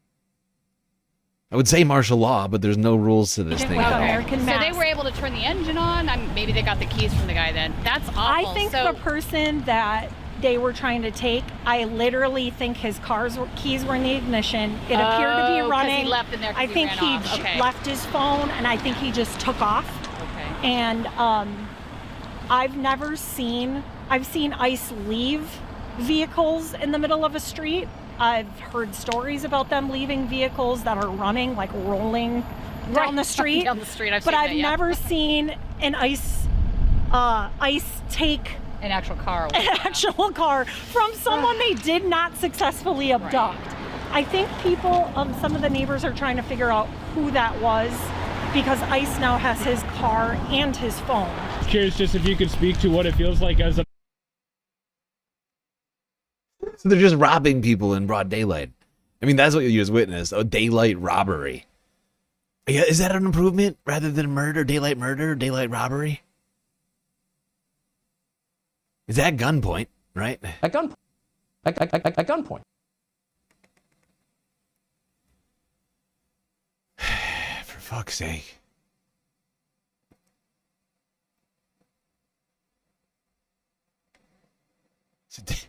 I would say martial law, but there's no rules to this thing at all. So they were able to turn the engine on. Maybe they got the keys from the guy then. That's awful. I think the person that they were trying to take, I literally think his keys were in the ignition. It appeared to be running. He left in there I think he left his phone, and I think he just took off. Okay. And I've seen ICE leave vehicles in the middle of a street. I've heard stories about them leaving vehicles that are running, like rolling down the street. Down the street, but I've never seen an ICE take an actual car. From someone they did not successfully abduct. Right. I think some of the neighbors are trying to figure out who that was because ICE now has his car and his phone. Curious just if you could speak to what it feels like as a... So they're just robbing people in broad daylight. I mean, that's what you just witnessed, a daylight robbery. Yeah, is that an improvement rather than murder, daylight robbery? Is that gunpoint, right? At gunpoint. At gunpoint. For fuck's sake.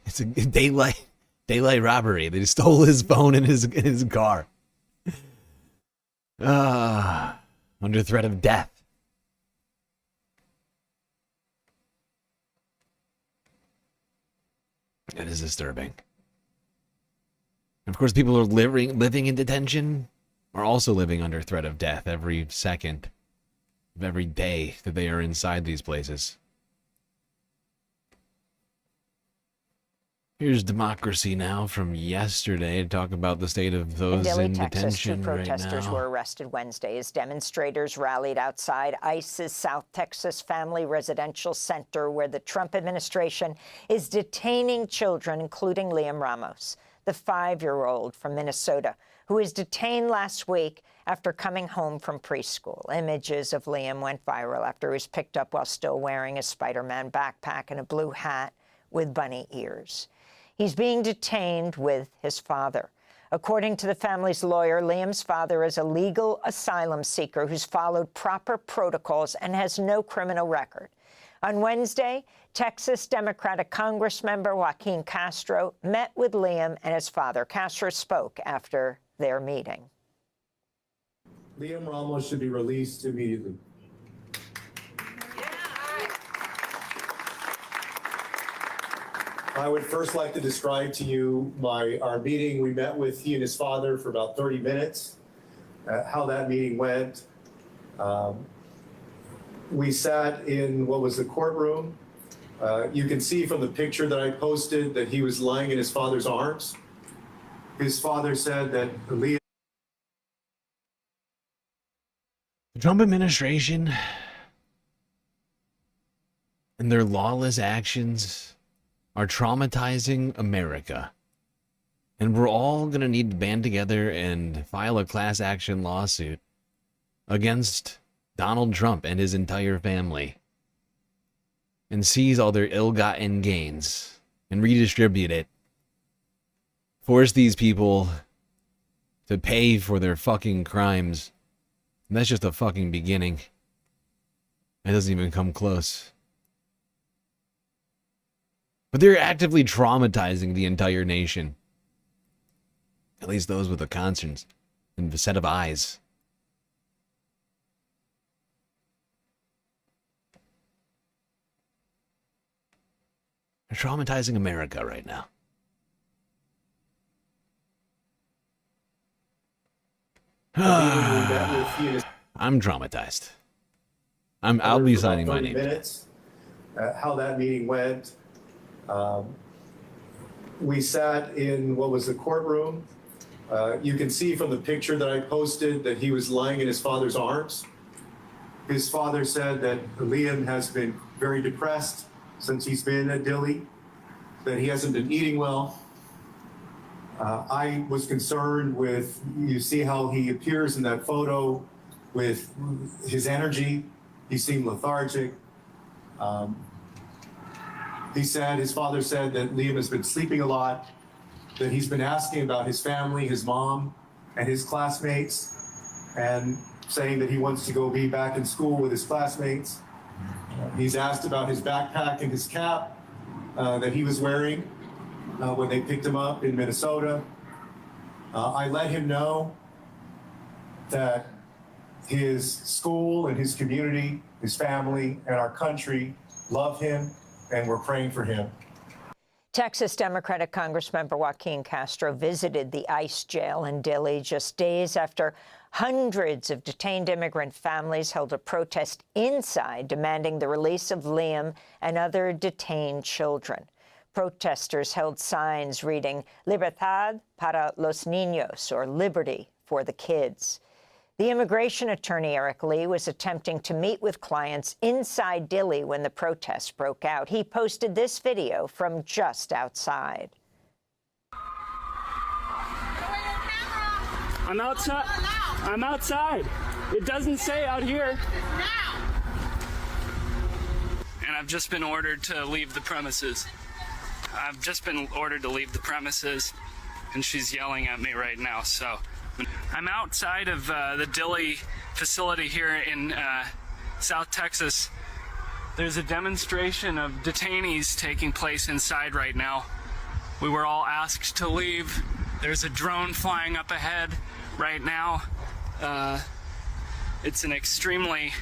It's a daylight robbery. They stole his phone and his car. Under threat of death. That is disturbing. Of course, people are living in detention are also living under threat of death every second of every day that they are inside these places. Here's Democracy Now! From yesterday to talk about the state of those in detention right now. Two protesters were arrested Wednesday as demonstrators rallied outside ICE's South Texas Family Residential Center, where the Trump administration is detaining children, including Liam Ramos, the 5-year-old from Minnesota, who was detained last week after coming home from preschool. Images of Liam went viral after he was picked up while still wearing a Spider-Man backpack and a blue hat with bunny ears. He's being detained with his father. According to the family's lawyer, Liam's father is a legal asylum seeker who's followed proper protocols and has no criminal record. On Wednesday, Texas Democratic Congressmember Joaquin Castro met with Liam and his father. Castro spoke after their meeting. Liam Ramos should be released immediately. I would first like to describe to you our meeting. We met with he and his father for about 30 minutes, how that meeting went. We sat in what was the courtroom. You can see from the picture that I posted that he was lying in his father's arms. His father said that Liam... The Trump administration and their lawless actions are traumatizing America. And we're all going to need to band together and file a class action lawsuit against Donald Trump and his entire family and seize all their ill-gotten gains and redistribute it. Force these people to pay for their fucking crimes. And that's just a fucking beginning. It doesn't even come close. But they're actively traumatizing the entire nation. At least those with a conscience and a set of eyes. They're traumatizing America right now. I'm traumatized. I'll be signing my name. Minutes, how that meeting went. We sat in what was the courtroom. You can see from the picture that I posted that he was lying in his father's arms. His father said that Liam has been very depressed since he's been at Dilley, that he hasn't been eating well. I was concerned with, you see how he appears in that photo with his energy. He seemed lethargic. His father said that Liam has been sleeping a lot, that he's been asking about his family, his mom, and his classmates, and saying that he wants to go be back in school with his classmates. He's asked about his backpack and his cap that he was wearing when they picked him up in Minnesota. I let him know that his school and his community, his family, and our country love him, and we're praying for him. Texas Democratic Congressmember Joaquin Castro visited the ICE jail in Dilley just days after hundreds of detained immigrant families held a protest inside demanding the release of Liam and other detained children. Protesters held signs reading "Libertad para los niños," or "Liberty for the kids." The immigration attorney, Eric Lee, was attempting to meet with clients inside Dilley when the protests broke out. He posted this video from just outside. I'm outside. I'm outside. It doesn't say out here. And I've just been ordered to leave the premises. And she's yelling at me right now, so. I'm outside of the Dilley facility here in South Texas. There's a demonstration of detainees taking place inside right now. We were all asked to leave. There's a drone flying up ahead right now. It's an extremely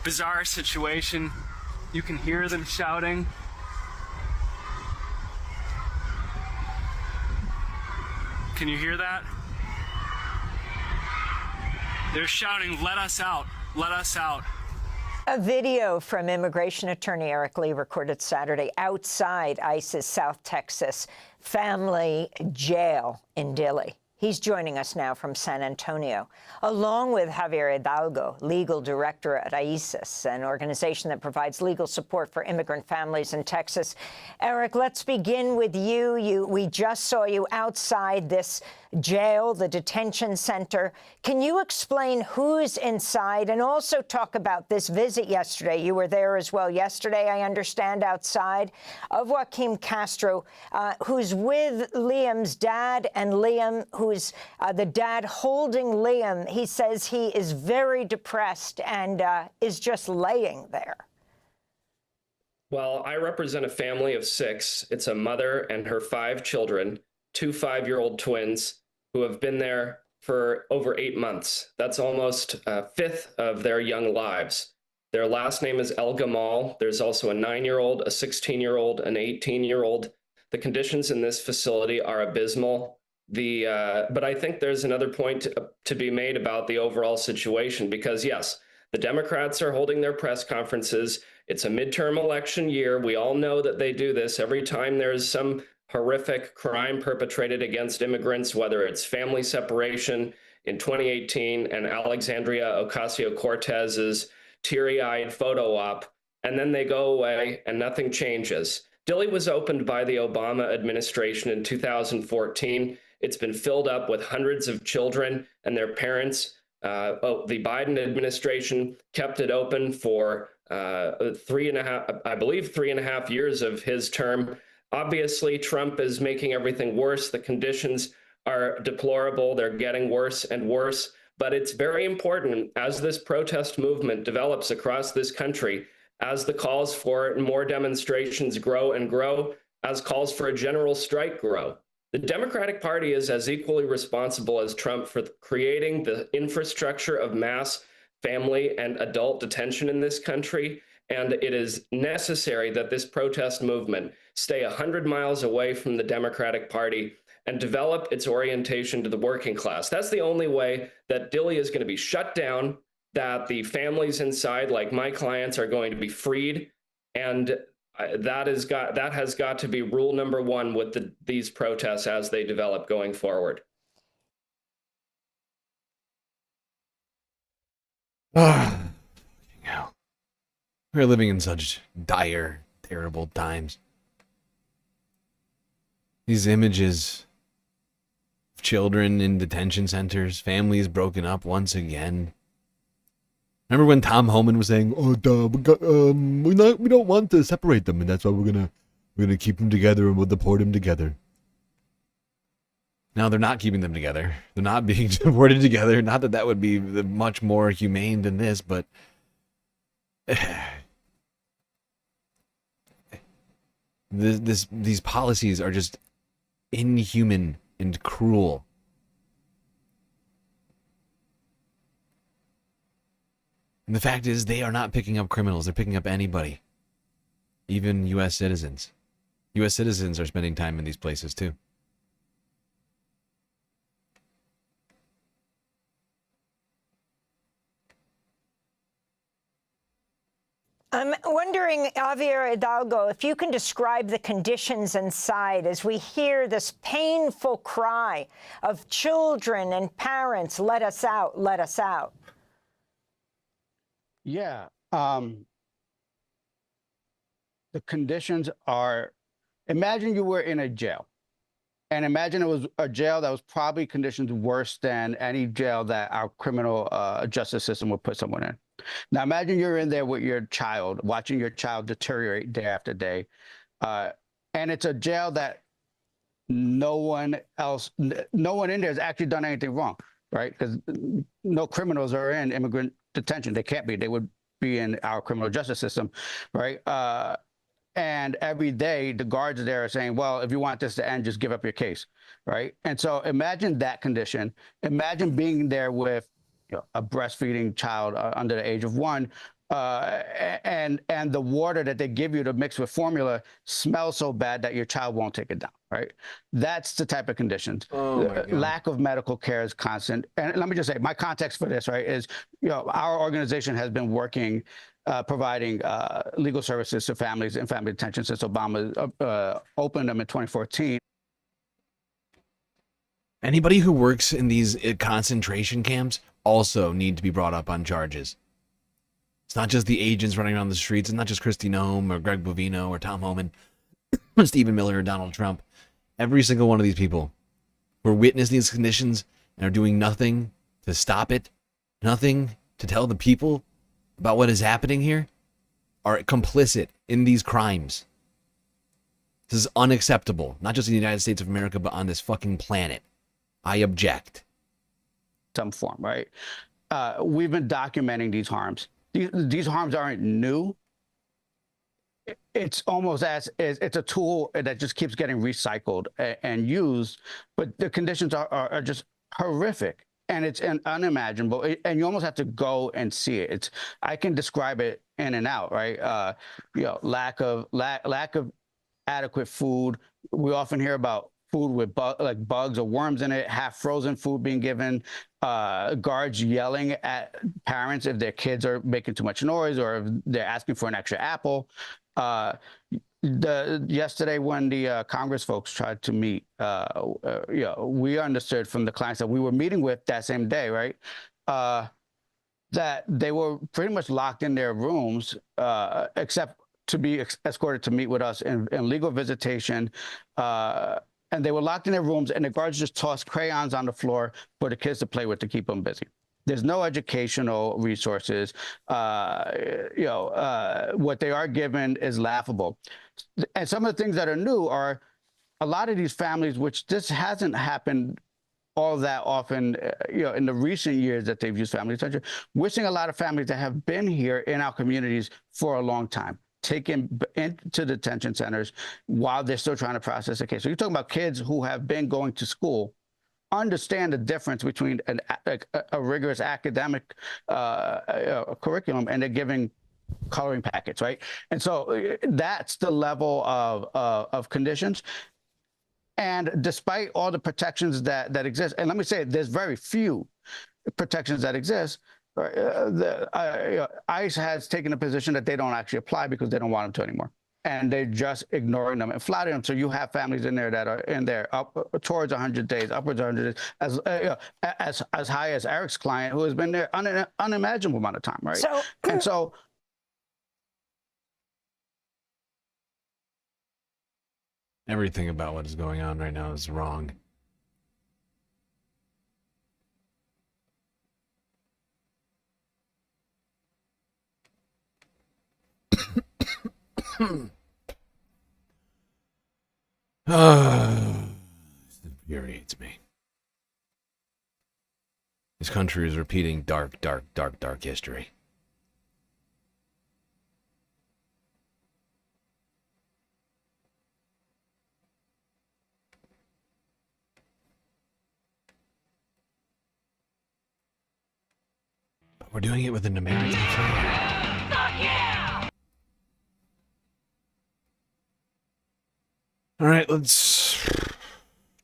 bizarre situation. You can hear them shouting. Can you hear that? They're shouting, "Let us out, let us out." A video from immigration attorney Eric Lee recorded Saturday outside ICE's South Texas family jail in Dilley. He's joining us now from San Antonio, along with Javier Hidalgo, legal director at ICES, an organization that provides legal support for immigrant families in Texas. Eric, let's begin with you. We just saw you outside this jail, the detention center. Can you explain who's inside and also talk about this visit yesterday? You were there as well yesterday, I understand, outside of Joaquin Castro, who's with Liam's dad, and Liam, who's the dad holding Liam. He says he is very depressed and is just laying there. Well, I represent a family of 6. It's a mother and her 5 children, 2 5-year-old twins who have been there for over 8 months. That's almost a fifth of their young lives. Their last name is El Gamal. There's also a 9-year-old, a 16-year-old, an 18-year-old. The conditions in this facility are abysmal. But I think there's another point to be made about the overall situation, because yes, the Democrats are holding their press conferences. It's a midterm election year. We all know that they do this every time there's some horrific crime perpetrated against immigrants, whether it's family separation in 2018 and Alexandria Ocasio-Cortez's teary-eyed photo op, and then they go away and nothing changes. Dilley was opened by the Obama administration in 2014. It's been filled up with hundreds of children and their parents. The Biden administration kept it open for 3.5 years of his term. Obviously, Trump is making everything worse. The conditions are deplorable. They're getting worse and worse. But it's very important, as this protest movement develops across this country, as the calls for more demonstrations grow and grow, as calls for a general strike grow. The Democratic Party is as equally responsible as Trump for creating the infrastructure of mass family and adult detention in this country. And it is necessary that this protest movement stay 100 miles away from the Democratic Party and develop its orientation to the working class. That's the only way that Dilley is going to be shut down, that the families inside, like my clients, are going to be freed. And that has got to be rule number one with these protests as they develop going forward. We're living in such dire, terrible times. These images of children in detention centers, families broken up once again. Remember when Tom Homan was saying, "Oh, we don't want to separate them, and that's why we're gonna keep them together and we'll deport them together." Now they're not keeping them together. They're not being deported together. Not that would be much more humane than this, but these policies are just inhuman and cruel. And the fact is, they are not picking up criminals. They're picking up anybody. Even U.S. citizens. U.S. citizens are spending time in these places, too. I'm wondering, Javier Hidalgo, if you can describe the conditions inside as we hear this painful cry of children and parents, "Let us out, let us out." Yeah. The conditions are, imagine you were in a jail, and imagine it was a jail that was probably conditions worse than any jail that our criminal justice system would put someone in. Now, imagine you're in there with your child, watching your child deteriorate day after day. And it's a jail that no one in there has actually done anything wrong, right? Because no criminals are in immigrant detention. They can't be. They would be in our criminal justice system, right? And every day, the guards there are saying, well, if you want this to end, just give up your case, right? And so imagine that condition. Imagine being there with a breastfeeding child under the age of 1, and the water that they give you to mix with formula smells so bad that your child won't take it down, right? That's the type of conditions. Oh my God. Lack of medical care is constant. And let me just say, my context for this, right, is, our organization has been working, providing legal services to families in family detention since Obama opened them in 2014. Anybody who works in these concentration camps also need to be brought up on charges. It's not just the agents running around the streets. It's not just Kristi Noem or Greg Bovino or Tom Homan, Stephen Miller or Donald Trump. Every single one of these people who are witnessing these conditions and are doing nothing to stop it, nothing to tell the people about what is happening here, are complicit in these crimes. This is unacceptable, not just in the United States of America, but on this fucking planet. I object. Some form, right? We've been documenting these harms. These harms aren't new. It's almost as it's a tool that just keeps getting recycled and used, but the conditions are just horrific, and it's unimaginable. And you almost have to go and see it. I can describe it in and out, right? Lack of adequate food. We often hear about food with bugs or worms in it, half frozen food being given, guards yelling at parents if their kids are making too much noise or if they're asking for an extra apple. Yesterday when the Congress folks tried to meet, we understood from the clients that we were meeting with that same day, right, that they were pretty much locked in their rooms, except to be escorted to meet with us in legal visitation. And they were locked in their rooms, and the guards just tossed crayons on the floor for the kids to play with to keep them busy. There's no educational resources. What they are given is laughable. And some of the things that are new are a lot of these families, which this hasn't happened all that often, in the recent years that they've used family detention. We're seeing a lot of families that have been here in our communities for a long time, taken into detention centers while they're still trying to process the case. So you're talking about kids who have been going to school, understand the difference between a rigorous academic curriculum and they're giving coloring packets, right? And so that's the level of conditions. And despite all the protections that exist, and let me say, there's very few protections that exist. ICE has taken a position that they don't actually apply because they don't want them to anymore. And they're just ignoring them and flouting them. So you have families in there that are in there up towards 100 days, upwards of 100 days, as high as Eric's client, who has been there an unimaginable amount of time, right? So everything about what is going on right now is wrong. This infuriates me. This country is repeating dark history. But we're doing it with an American flag. Fuck yeah! All right, let's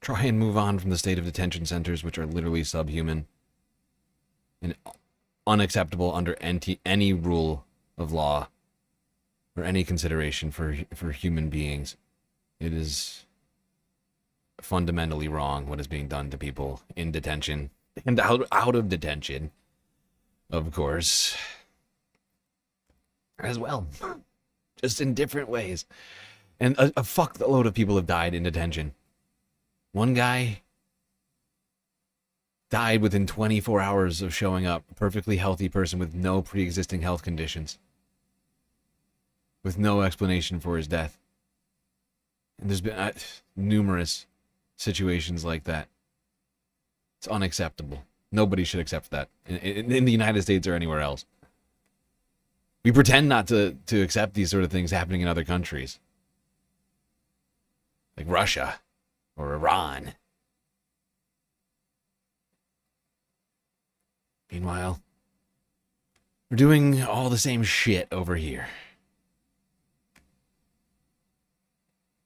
try and move on from the state of detention centers, which are literally subhuman and unacceptable under any rule of law or any consideration for human beings. It is fundamentally wrong what is being done to people in detention and out of detention, of course, as well, just in different ways. And a fuckload of people have died in detention. One guy died within 24 hours of showing up, a perfectly healthy person with no pre-existing health conditions, with no explanation for his death. And there's been numerous situations like that. It's unacceptable. Nobody should accept that in the United States or anywhere else. We pretend not to accept these sort of things happening in other countries, like Russia or Iran. Meanwhile, We're doing all the same shit over here.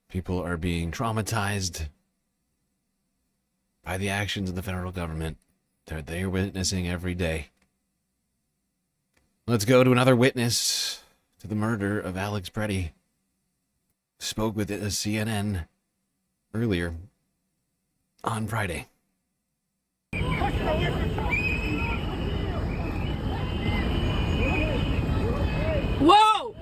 People are being traumatized by the actions of the federal government that they're witnessing every day. Let's go to another witness to the murder of Alex Pretti. Spoke with CNN earlier on Friday. Whoa!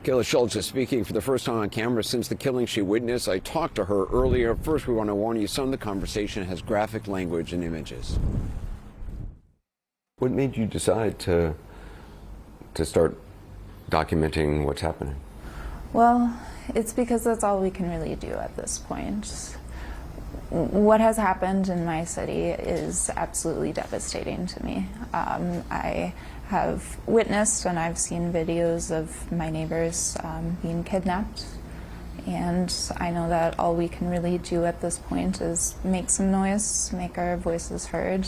Kayla Schultz is speaking for the first time on camera since the killing she witnessed. I talked to her earlier. First, we want to warn you, some of the conversation has graphic language and images. What made you decide to start documenting what's happening? Well, it's because that's all we can really do at this point. What has happened in my city is absolutely devastating to me. I have witnessed and I've seen videos of my neighbors being kidnapped, and I know that all we can really do at this point is make some noise, make our voices heard,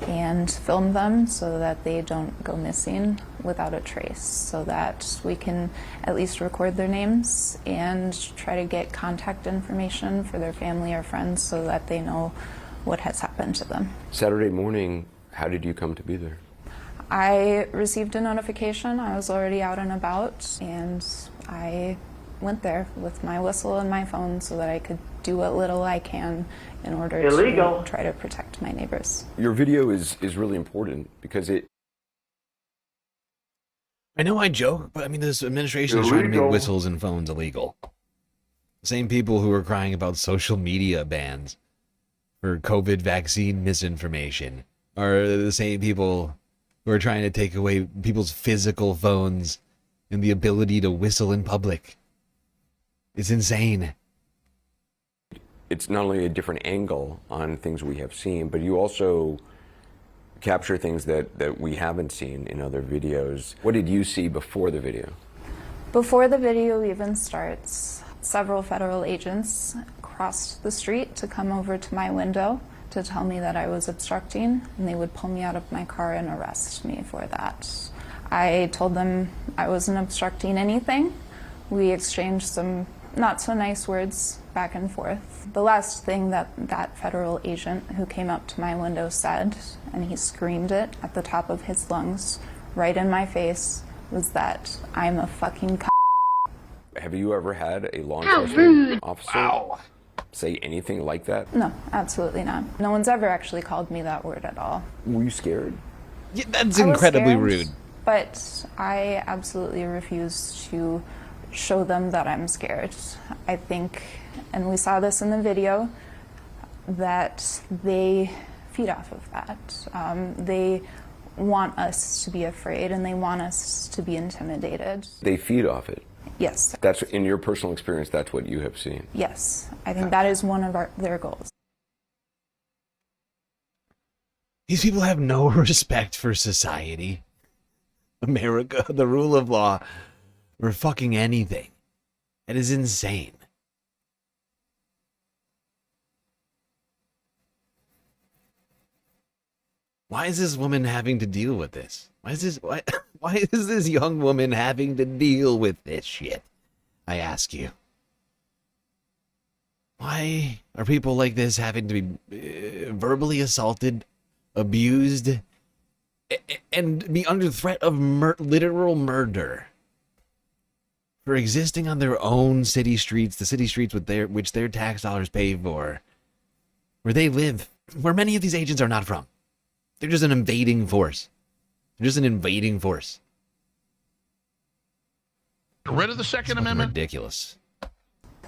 and film them so that they don't go missing without a trace, so that we can at least record their names and try to get contact information for their family or friends so that they know what has happened to them. Saturday morning, how did you come to be there? I received a notification. I was already out and about, and I went there with my whistle and my phone so that I could do what little I can in order to try to protect my neighbors. Your video is really important because it... I know I joke, but I mean, this administration is trying to make whistles and phones illegal. The same people who are crying about social media bans for COVID vaccine misinformation are the same people who are trying to take away people's physical phones and the ability to whistle in public. It's insane. It's not only a different angle on things we have seen, but you also capture things that we haven't seen in other videos. What did you see before the video? Before the video even starts, several federal agents crossed the street to come over to my window to tell me that I was obstructing, and they would pull me out of my car and arrest me for that. I told them I wasn't obstructing anything. We exchanged some not so nice words back and forth. The last thing that federal agent who came up to my window said, and he screamed it at the top of his lungs right in my face, was that I'm a fucking Have you ever had a law enforcement officer say anything like that? No, absolutely not. No one's ever actually called me that word at all. Were you scared? Yeah, that's incredibly rude. But I absolutely refuse to show them that I'm scared. I think, and we saw this in the video, that they feed off of that. They want us to be afraid and they want us to be intimidated. They feed off it? Yes. That's, in your personal experience, that's what you have seen? Yes. I think that is one of their goals. These people have no respect for society, America, the rule of law, or fucking anything. It is insane. Why is this woman having to deal with this? Why is this young woman having to deal with this shit? I ask you. Why are people like this having to be verbally assaulted, abused, and be under threat of literal murder for existing on their own city streets, the city streets which their tax dollars pay for, where they live, where many of these agents are not from? They're just an invading force. They're just an invading force. Get rid of the Second Amendment? Ridiculous.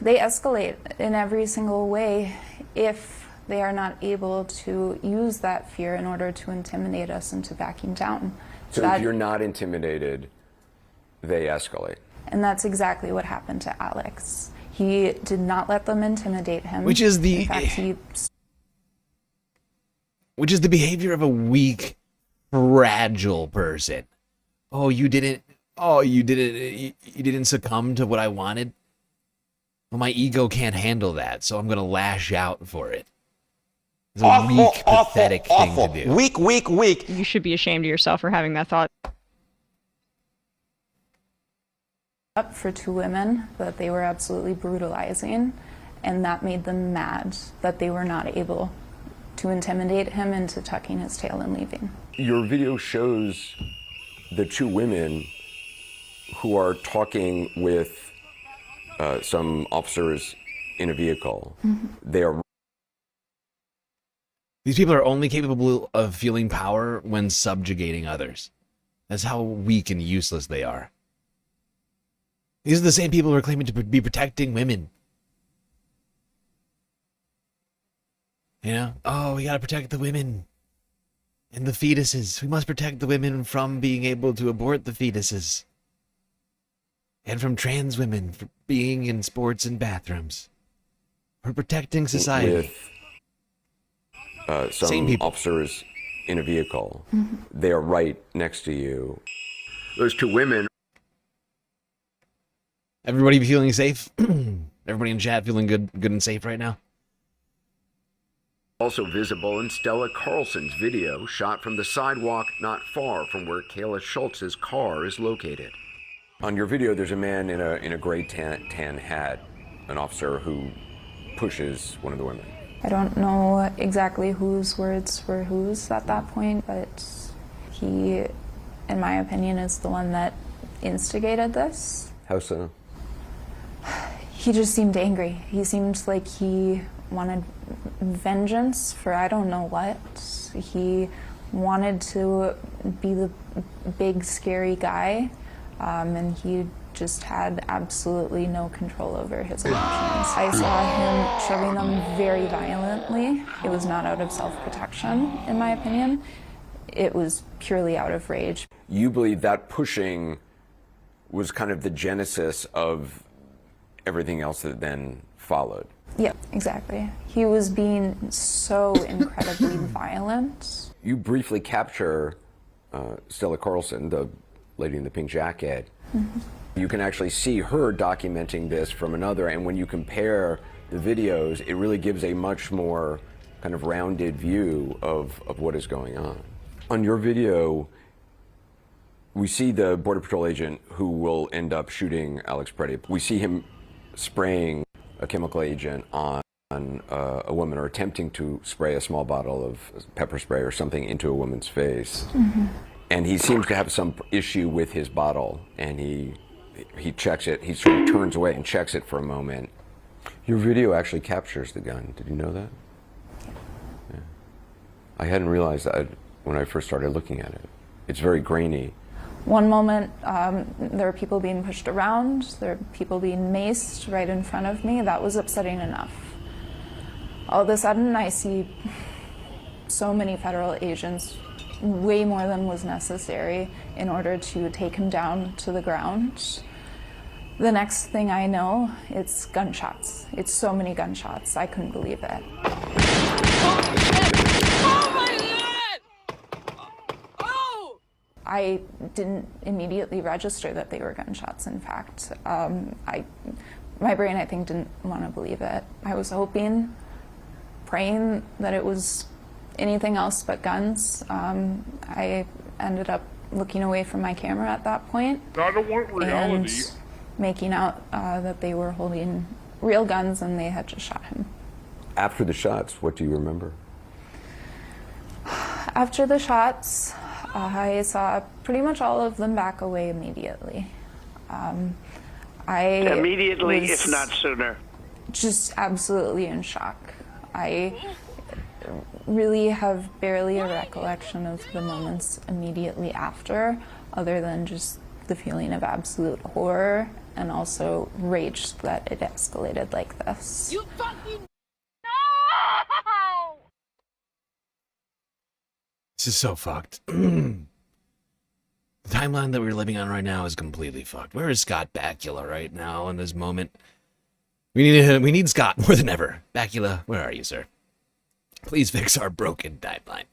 They escalate in every single way if they are not able to use that fear in order to intimidate us into backing down. So if you're not intimidated, they escalate. And that's exactly what happened to Alex. He did not let them intimidate him. Which is the... In fact, which is the behavior of a weak, fragile person. You didn't succumb to what I wanted? Well, my ego can't handle that, so I'm gonna lash out for it. It's a weak, pathetic thing to do. Weak. You should be ashamed of yourself for having that thought. Up for two women that they were absolutely brutalizing, and that made them mad that they were not able to intimidate him into tucking his tail and leaving. Your video shows the two women who are talking with some officers in a vehicle. They are. These people are only capable of feeling power when subjugating others. That's how weak and useless they are. These are the same people who are claiming to be protecting women. You know? Oh, we gotta protect the women and the fetuses. We must protect the women from being able to abort the fetuses. And from trans women for being in sports and bathrooms. We're protecting society. With some officers in a vehicle. They are right next to you. Those two women. Everybody feeling safe? Everybody in chat feeling good and safe right now? Also visible in Stella Carlson's video shot from the sidewalk not far from where Kayla Schultz's car is located. On your video, there's a man in a gray tan hat, an officer who pushes one of the women. I don't know exactly whose words were whose at that point, but he, in my opinion, is the one that instigated this. How so? He just seemed angry. He seemed like he wanted vengeance for I don't know what. He wanted to be the big, scary guy, and he just had absolutely no control over his emotions. I saw him shoving them very violently. It was not out of self-protection, in my opinion. It was purely out of rage. You believe that pushing was kind of the genesis of everything else that then followed? Yep, exactly. He was being so incredibly violent. You briefly capture Stella Carlson, the lady in the pink jacket. You can actually see her documenting this from another, and when you compare the videos, it really gives a much more kind of rounded view of what is going on. On your video, we see the Border Patrol agent who will end up shooting Alex Pretti. We see him spraying a chemical agent on a woman, or attempting to spray a small bottle of pepper spray or something into a woman's face. And he seems to have some issue with his bottle, and he checks it. He sort of turns away and checks it for a moment. Your video actually captures the gun. Did you know that? Yeah. I hadn't realized that when I first started looking at it. It's very grainy. One moment, there were people being pushed around, there were people being maced right in front of me. That was upsetting enough. All of a sudden, I see so many federal agents, way more than was necessary in order to take him down to the ground. The next thing I know, it's gunshots. It's so many gunshots. I couldn't believe it. I didn't immediately register that they were gunshots, in fact. My brain, I think, didn't want to believe it. I was hoping, praying that it was anything else but guns. I ended up looking away from my camera at that point. I don't want reality. And making out that they were holding real guns and they had just shot him. After the shots, what do you remember? After the shots, I saw pretty much all of them back away immediately. Immediately, if not sooner. Just absolutely in shock. I really have barely a recollection of the moments immediately after, other than just the feeling of absolute horror and also rage that it escalated like this. You fucking This is so fucked. The timeline that we're living on right now is completely fucked. Where is Scott Bakula right now in this moment? We need Scott more than ever. Bakula, where are you, sir? Please fix our broken timeline.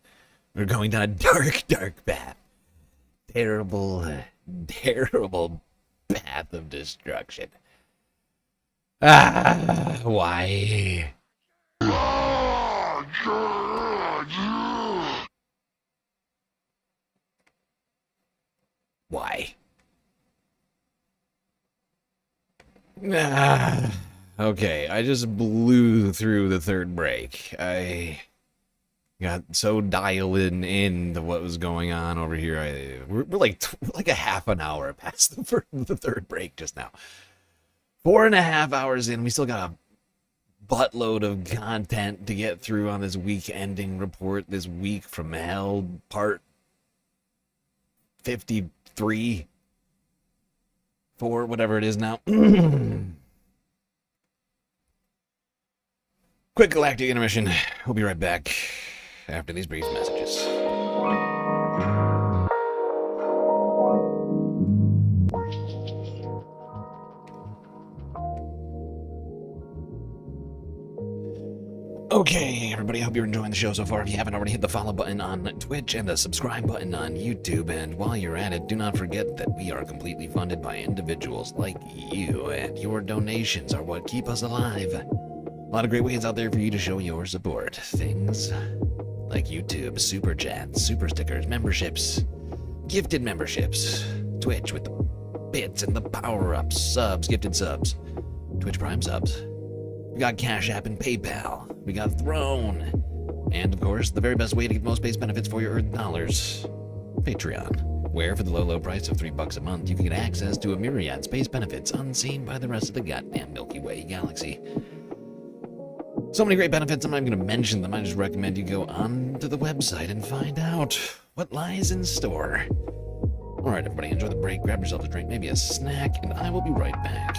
We're going down a dark, dark path. Terrible, terrible path of destruction. Why? Why? Okay, I just blew through the third break. I got so dialed in to what was going on over here. We're like a half an hour past the third break just now. 4.5 hours in, we still got a buttload of content to get through on this week ending report. This week from hell, part 53, 4, whatever it is now. Quick galactic intermission. We'll be right back after these brief messages. Okay, everybody, I hope you're enjoying the show so far. If you haven't already, hit the follow button on Twitch and the subscribe button on YouTube. And while you're at it, do not forget that we are completely funded by individuals like you, and your donations are what keep us alive. A lot of great ways out there for you to show your support. Things like YouTube, Super Chats, Super Stickers, memberships, gifted memberships, Twitch with the bits and the power-ups, subs, gifted subs, Twitch Prime subs. We got Cash App and PayPal. We got Throne. And, of course, the very best way to get most base benefits for your Earth dollars, Patreon, where for the low price of $3 a month, you can get access to a myriad space benefits unseen by the rest of the goddamn Milky Way galaxy. So many great benefits, I'm not even going to mention them. I just recommend you go onto the website and find out what lies in store. All right, everybody, enjoy the break. Grab yourself a drink, maybe a snack, and I will be right back.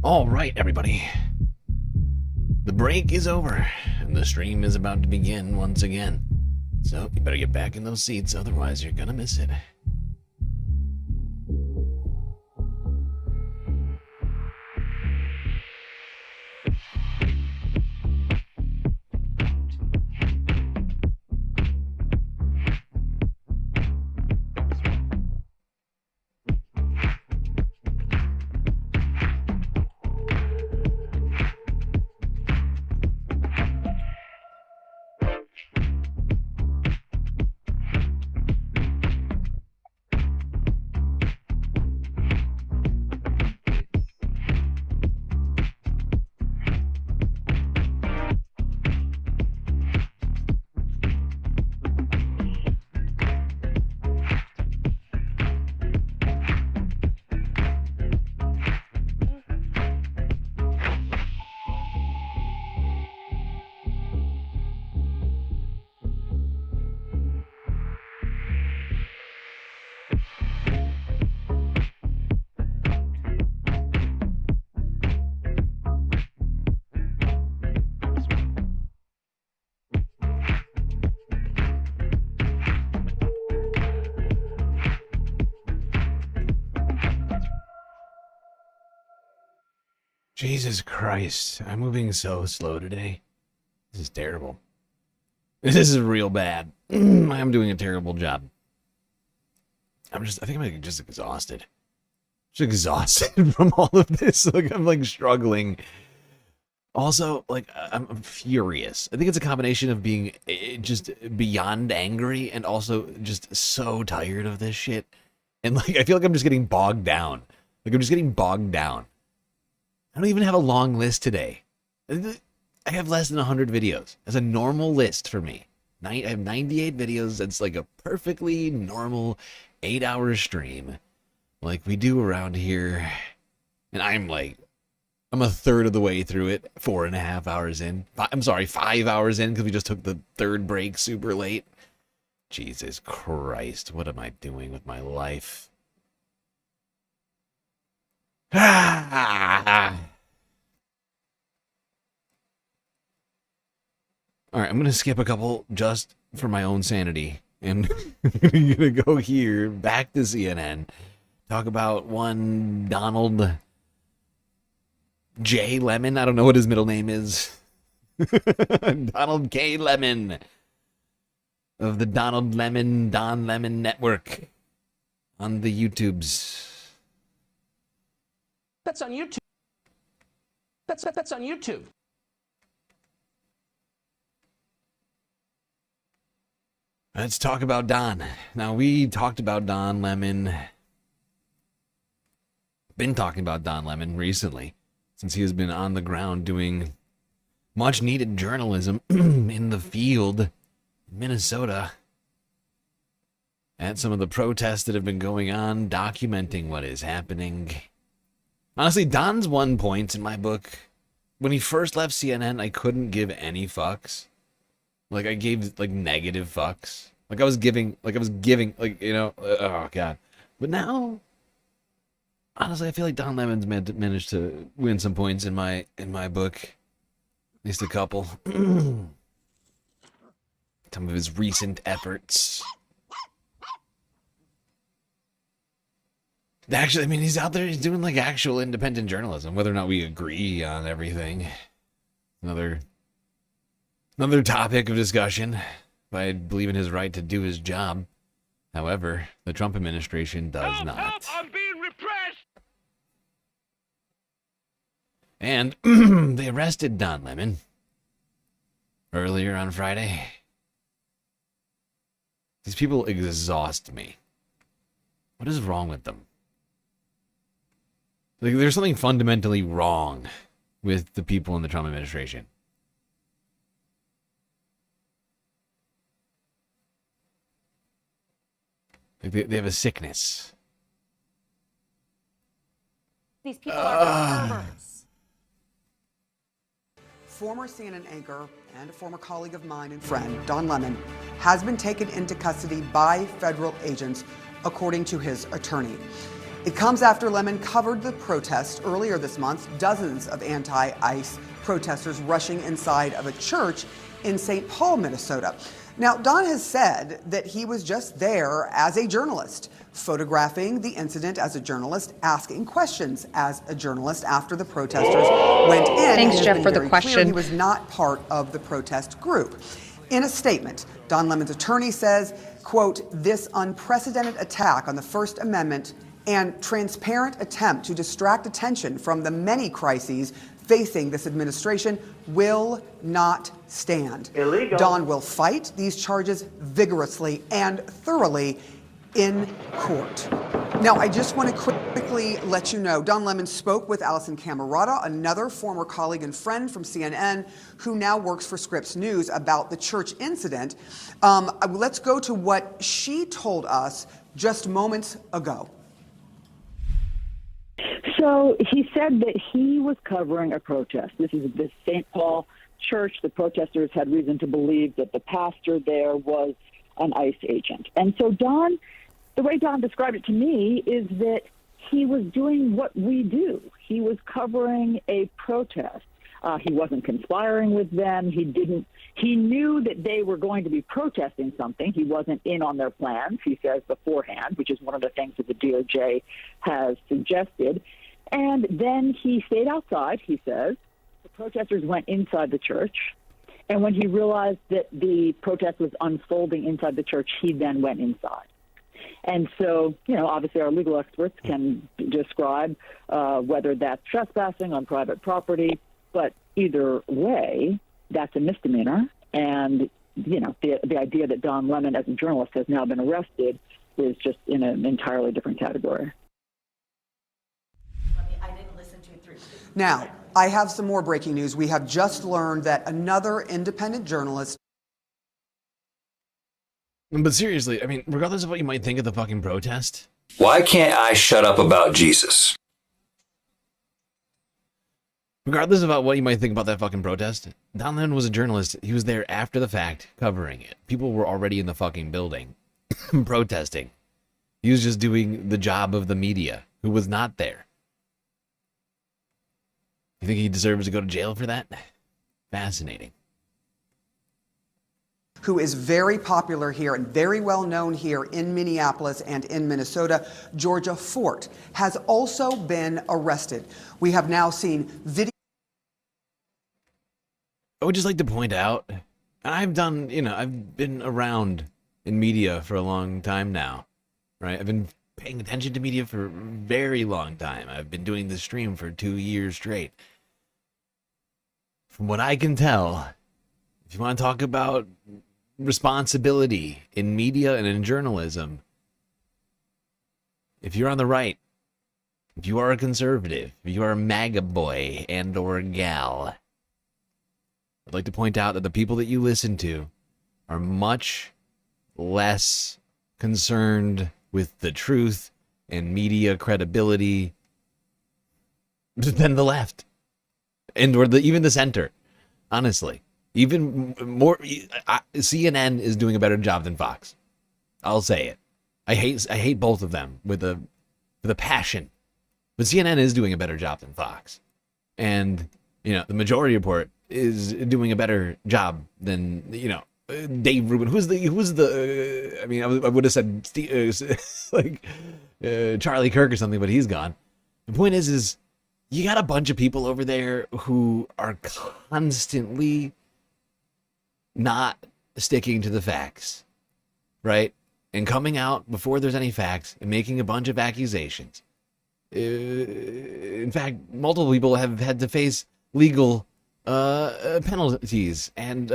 All right, everybody. The break is over, and the stream is about to begin once again. So you better get back in those seats, otherwise you're gonna miss it. Jesus Christ, I'm moving so slow today. This is terrible. This is real bad. I'm doing a terrible job. I think I'm just exhausted. Just exhausted from all of this. Like, I'm like struggling. Also, like, I'm furious. I think it's a combination of being just beyond angry and also just so tired of this shit. And like, I feel like I'm just getting bogged down. Like, I'm just getting bogged down. I don't even have a long list today. I have less than 100 videos. That's a normal list for me. I have 98 videos. That's like a perfectly normal 8-hour stream like we do around here. And I'm a third of the way through it, 4.5 hours in. I'm sorry, 5 hours in because we just took the third break super late. Jesus Christ, what am I doing with my life? All right, I'm going to skip a couple just for my own sanity. And I'm going to go here, back to CNN, talk about one Donald J. Lemon. I don't know what his middle name is. Donald K. Lemon of the Don Lemon Network on the YouTubes. That's on YouTube. That's on YouTube. Let's talk about Don. Now, we talked about Don Lemon. Been talking about Don Lemon recently, since he has been on the ground doing much needed journalism in the field in Minnesota at some of the protests that have been going on, documenting what is happening. Honestly, Don's won points in my book. When he first left CNN, I couldn't give any fucks. Like, I gave, like, negative fucks. Like, I was giving, you know, oh, God. But now, honestly, I feel like Don Lemon's managed to win some points in my book. At least a couple. Some of his recent efforts. Actually, I mean, he's out there, he's doing, like, actual independent journalism, whether or not we agree on everything. Another topic of discussion. I believe in his right to do his job. However, the Trump administration does not. Help, I'm being repressed! And they arrested Don Lemon earlier on Friday. These people exhaust me. What is wrong with them? Like, there's something fundamentally wrong with the people in the Trump administration. They have a sickness. These people are perverts. Former CNN anchor and a former colleague of mine and friend, Don Lemon, has been taken into custody by federal agents, according to his attorney. It comes after Lemon covered the protest earlier this month, dozens of anti-ICE protesters rushing inside of a church in St. Paul, Minnesota. Now, Don has said that he was just there as a journalist, photographing the incident as a journalist, asking questions as a journalist after the protesters went in. Thanks, Jeff, for the Clear question. he was not part of the protest group. In a statement, Don Lemon's attorney says, quote, "This unprecedented attack on the First Amendment and transparent attempt to distract attention from the many crises facing this administration will not stand. Illegal. Don will fight these charges vigorously and thoroughly in court." Now, I just want to quickly let you know, Don Lemon spoke with Allison Camerata, another former colleague and friend from CNN, who now works for Scripps News, about the church incident. Let's go to what she told us just moments ago. So he said that he was covering a protest. This is the St. Paul church. The protesters had reason to believe that the pastor there was an ICE agent. And so Don, the way Don described it to me is that he was doing what we do. He was covering a protest. He wasn't conspiring with them. He knew that they were going to be protesting something. He wasn't in on their plans, he says, beforehand, which is one of the things that the DOJ has suggested. And then he stayed outside, he says. The protesters went inside the church. And when he realized that the protest was unfolding inside the church, he then went inside. And so, obviously our legal experts can describe whether that's trespassing on private property. But either way, that's a misdemeanor. And, the idea that Don Lemon, as a journalist, has now been arrested is just in an entirely different category. Now, I have some more breaking news. We have just learned that another independent journalist. But seriously, I mean, regardless of what you might think of the fucking protest. Why can't I shut up about Jesus? Regardless about what you might think about that fucking protest, Don Lemon was a journalist. He was there after the fact, covering it. People were already in the fucking building, protesting. He was just doing the job of the media, who was not there. You think he deserves to go to jail for that? Fascinating. Who is very popular here and very well known here in Minneapolis and in Minnesota, Georgia Fort, has also been arrested. We have now seen video. I would just like to point out, I've been around in media for a long time now, right? I've been paying attention to media for a very long time. I've been doing this stream for 2 years straight. From what I can tell, if you want to talk about responsibility in media and in journalism, if you're on the right, if you are a conservative, if you are a MAGA boy and or gal, I'd like to point out that the people that you listen to are much less concerned with the truth and media credibility than the left and or even the center. Honestly, even more, CNN is doing a better job than Fox. I'll say it. I hate both of them with a passion, but CNN is doing a better job than Fox, and the majority report is doing a better job than Dave Rubin. Who's the I mean, I would have said Charlie Kirk or something, but he's gone. The point is you got a bunch of people over there who are constantly not sticking to the facts, right? And coming out before there's any facts and making a bunch of accusations. In fact, multiple people have had to face legal penalties and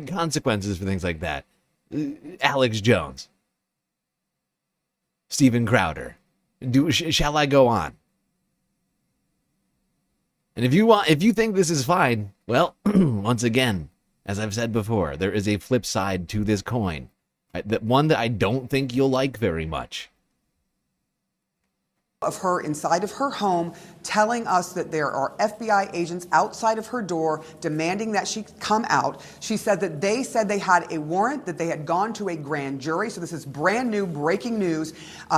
consequences for things like that. Alex Jones, Steven Crowder. Shall I go on? And if you think this is fine, well, once again, as I've said before, there is a flip side to this coin. That one that I don't think you'll like very much. of her inside of her home telling us that there are FBI agents outside of her door demanding that she come out. She said that they had a warrant, that they had gone to a grand jury. So this is brand new breaking news.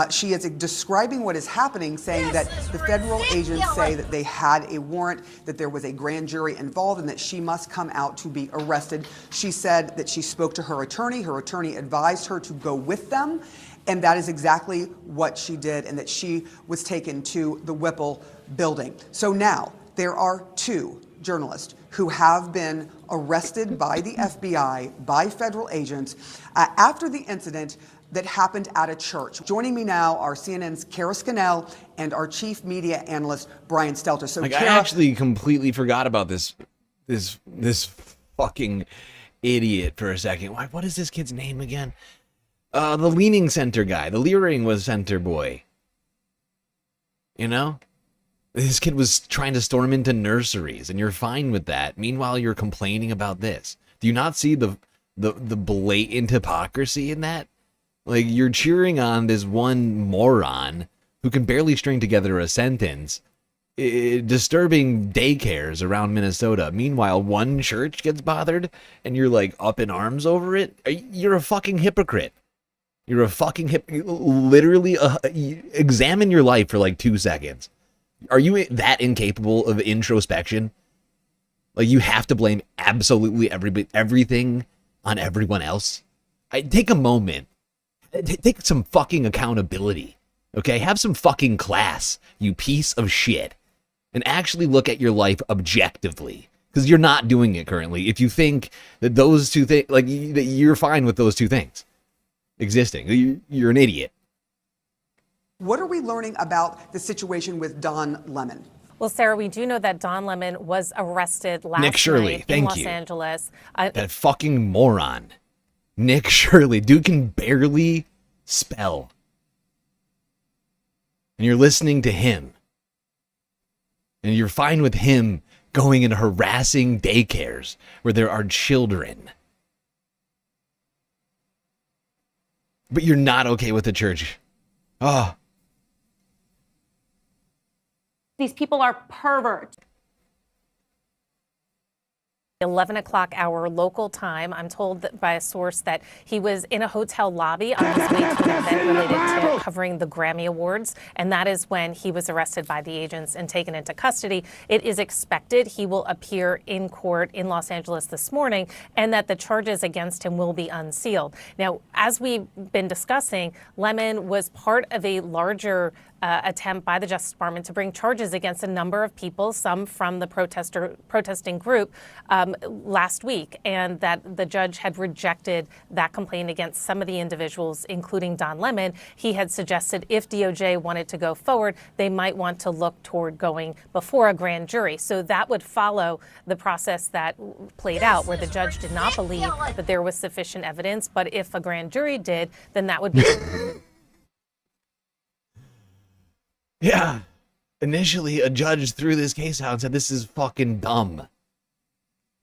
She is describing what is happening, saying that the federal agents say that they had a warrant, that there was a grand jury involved, and that she must come out to be arrested. She said that she spoke to her attorney. Her attorney advised her to go with them. And that is exactly what she did, and that she was taken to the Whipple building. So now there are 2 journalists who have been arrested by the FBI, by federal agents, after the incident that happened at a church. Joining me now are CNN's Kara Scannell and our chief media analyst, Brian Stelter. So Like, Kara, I actually completely forgot about this fucking idiot for a second. Why? What is this kid's name again? The leaning center guy. The leering was center boy. You know? This kid was trying to storm into nurseries, and you're fine with that. Meanwhile, you're complaining about this. Do you not see the blatant hypocrisy in that? Like, you're cheering on this one moron who can barely string together a sentence, disturbing daycares around Minnesota. Meanwhile, one church gets bothered, and you're like up in arms over it. You're a fucking hypocrite. You're a fucking literally, examine your life for like 2 seconds. Are you that incapable of introspection? Like, you have to blame absolutely everything on everyone else? Take a moment. Take some fucking accountability. Okay? Have some fucking class, you piece of shit. And actually look at your life objectively. Because you're not doing it currently. If you think that those 2 things, like, that you're fine with those 2 things existing, you're an idiot. what are we learning about the situation with Don Lemon? Well, Sarah, we do know that Don Lemon was arrested last Nick Shirley, night in thank Los you. Angeles. That fucking moron. Nick Shirley. Dude can barely spell. And you're listening to him. And you're fine with him going and harassing daycares where there are children. But you're not okay with the church. Oh. These people are perverts. 11 o'clock hour local time. I'm told that by a source that he was in a hotel lobby on his way to an event related to covering the Grammy Awards, and that is when he was arrested by the agents and taken into custody. It is expected he will appear in court in Los Angeles this morning, and that the charges against him will be unsealed. Now, as we've been discussing, Lemon was part of a larger attempt by the Justice Department to bring charges against a number of people, some from the protesting group last week, and that the judge had rejected that complaint against some of the individuals, including Don Lemon. He had suggested if DOJ wanted to go forward, they might want to look toward going before a grand jury. So that would follow the process that played out, where the judge did not believe that there was sufficient evidence, but if a grand jury did, then that would be... Yeah. Initially, a judge threw this case out and said, this is fucking dumb.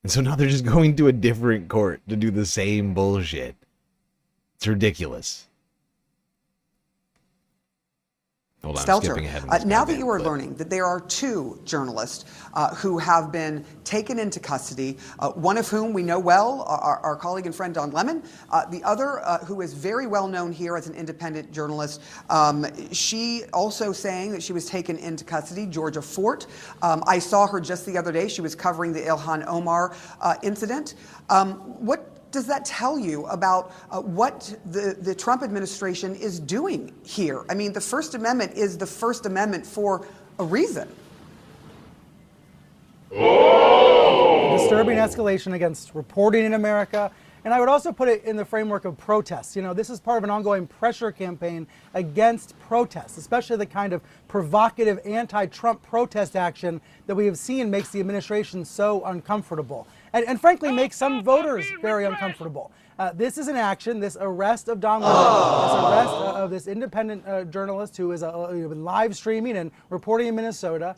And so now they're just going to a different court to do the same bullshit. It's ridiculous. Hold on, I'm skipping ahead. Now that you are learning that there are 2 journalists who have been taken into custody, one of whom we know well, our colleague and friend Don Lemon, the other who is very well known here as an independent journalist, she also saying that she was taken into custody, Georgia Fort. I saw her just the other day. She was covering the Ilhan Omar incident. What does that tell you about what the Trump administration is doing here? I mean, the First Amendment is the First Amendment for a reason. Disturbing escalation against reporting in America. And I would also put it in the framework of protests. You know, this is part of an ongoing pressure campaign against protests, especially the kind of provocative anti-Trump protest action that we have seen makes the administration so uncomfortable. And frankly, makes some voters very uncomfortable. This is an action, this arrest of Don Lemon, this arrest of this independent journalist who is live streaming and reporting in Minnesota.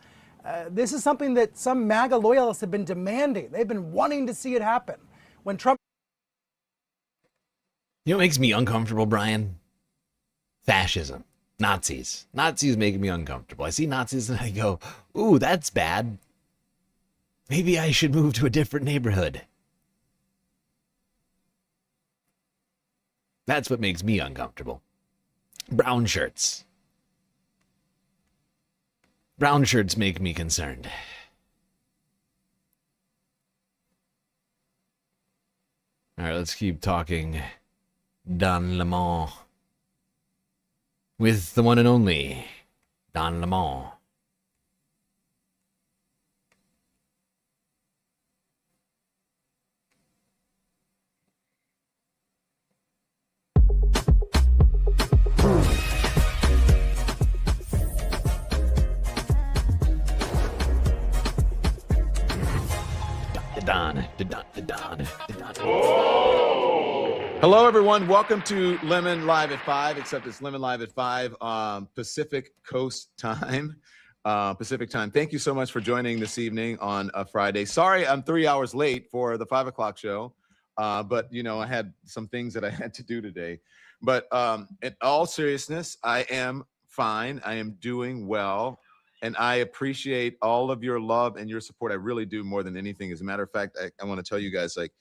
This is something that some MAGA loyalists have been demanding. They've been wanting to see it happen. When Trump... You know what makes me uncomfortable, Brian? Fascism. Nazis. Nazis make me uncomfortable. I see Nazis and I go, ooh, that's bad. Maybe I should move to a different neighborhood. That's what makes me uncomfortable. Brown shirts. Brown shirts make me concerned. All right, let's keep talking. Don Lemon. With the one and only Don Lemon. Don. Hello, everyone. Welcome to Lemon Live at 5, except it's Lemon Live at 5 Pacific Coast time. Pacific time. Thank you so much for joining this evening on a Friday. Sorry, I'm 3 hours late for the 5 o'clock show, but you know I had some things that I had to do today. But in all seriousness, I am fine. I am doing well, and I appreciate all of your love and your support. I really do, more than anything. As a matter of fact, I want to tell you guys, like,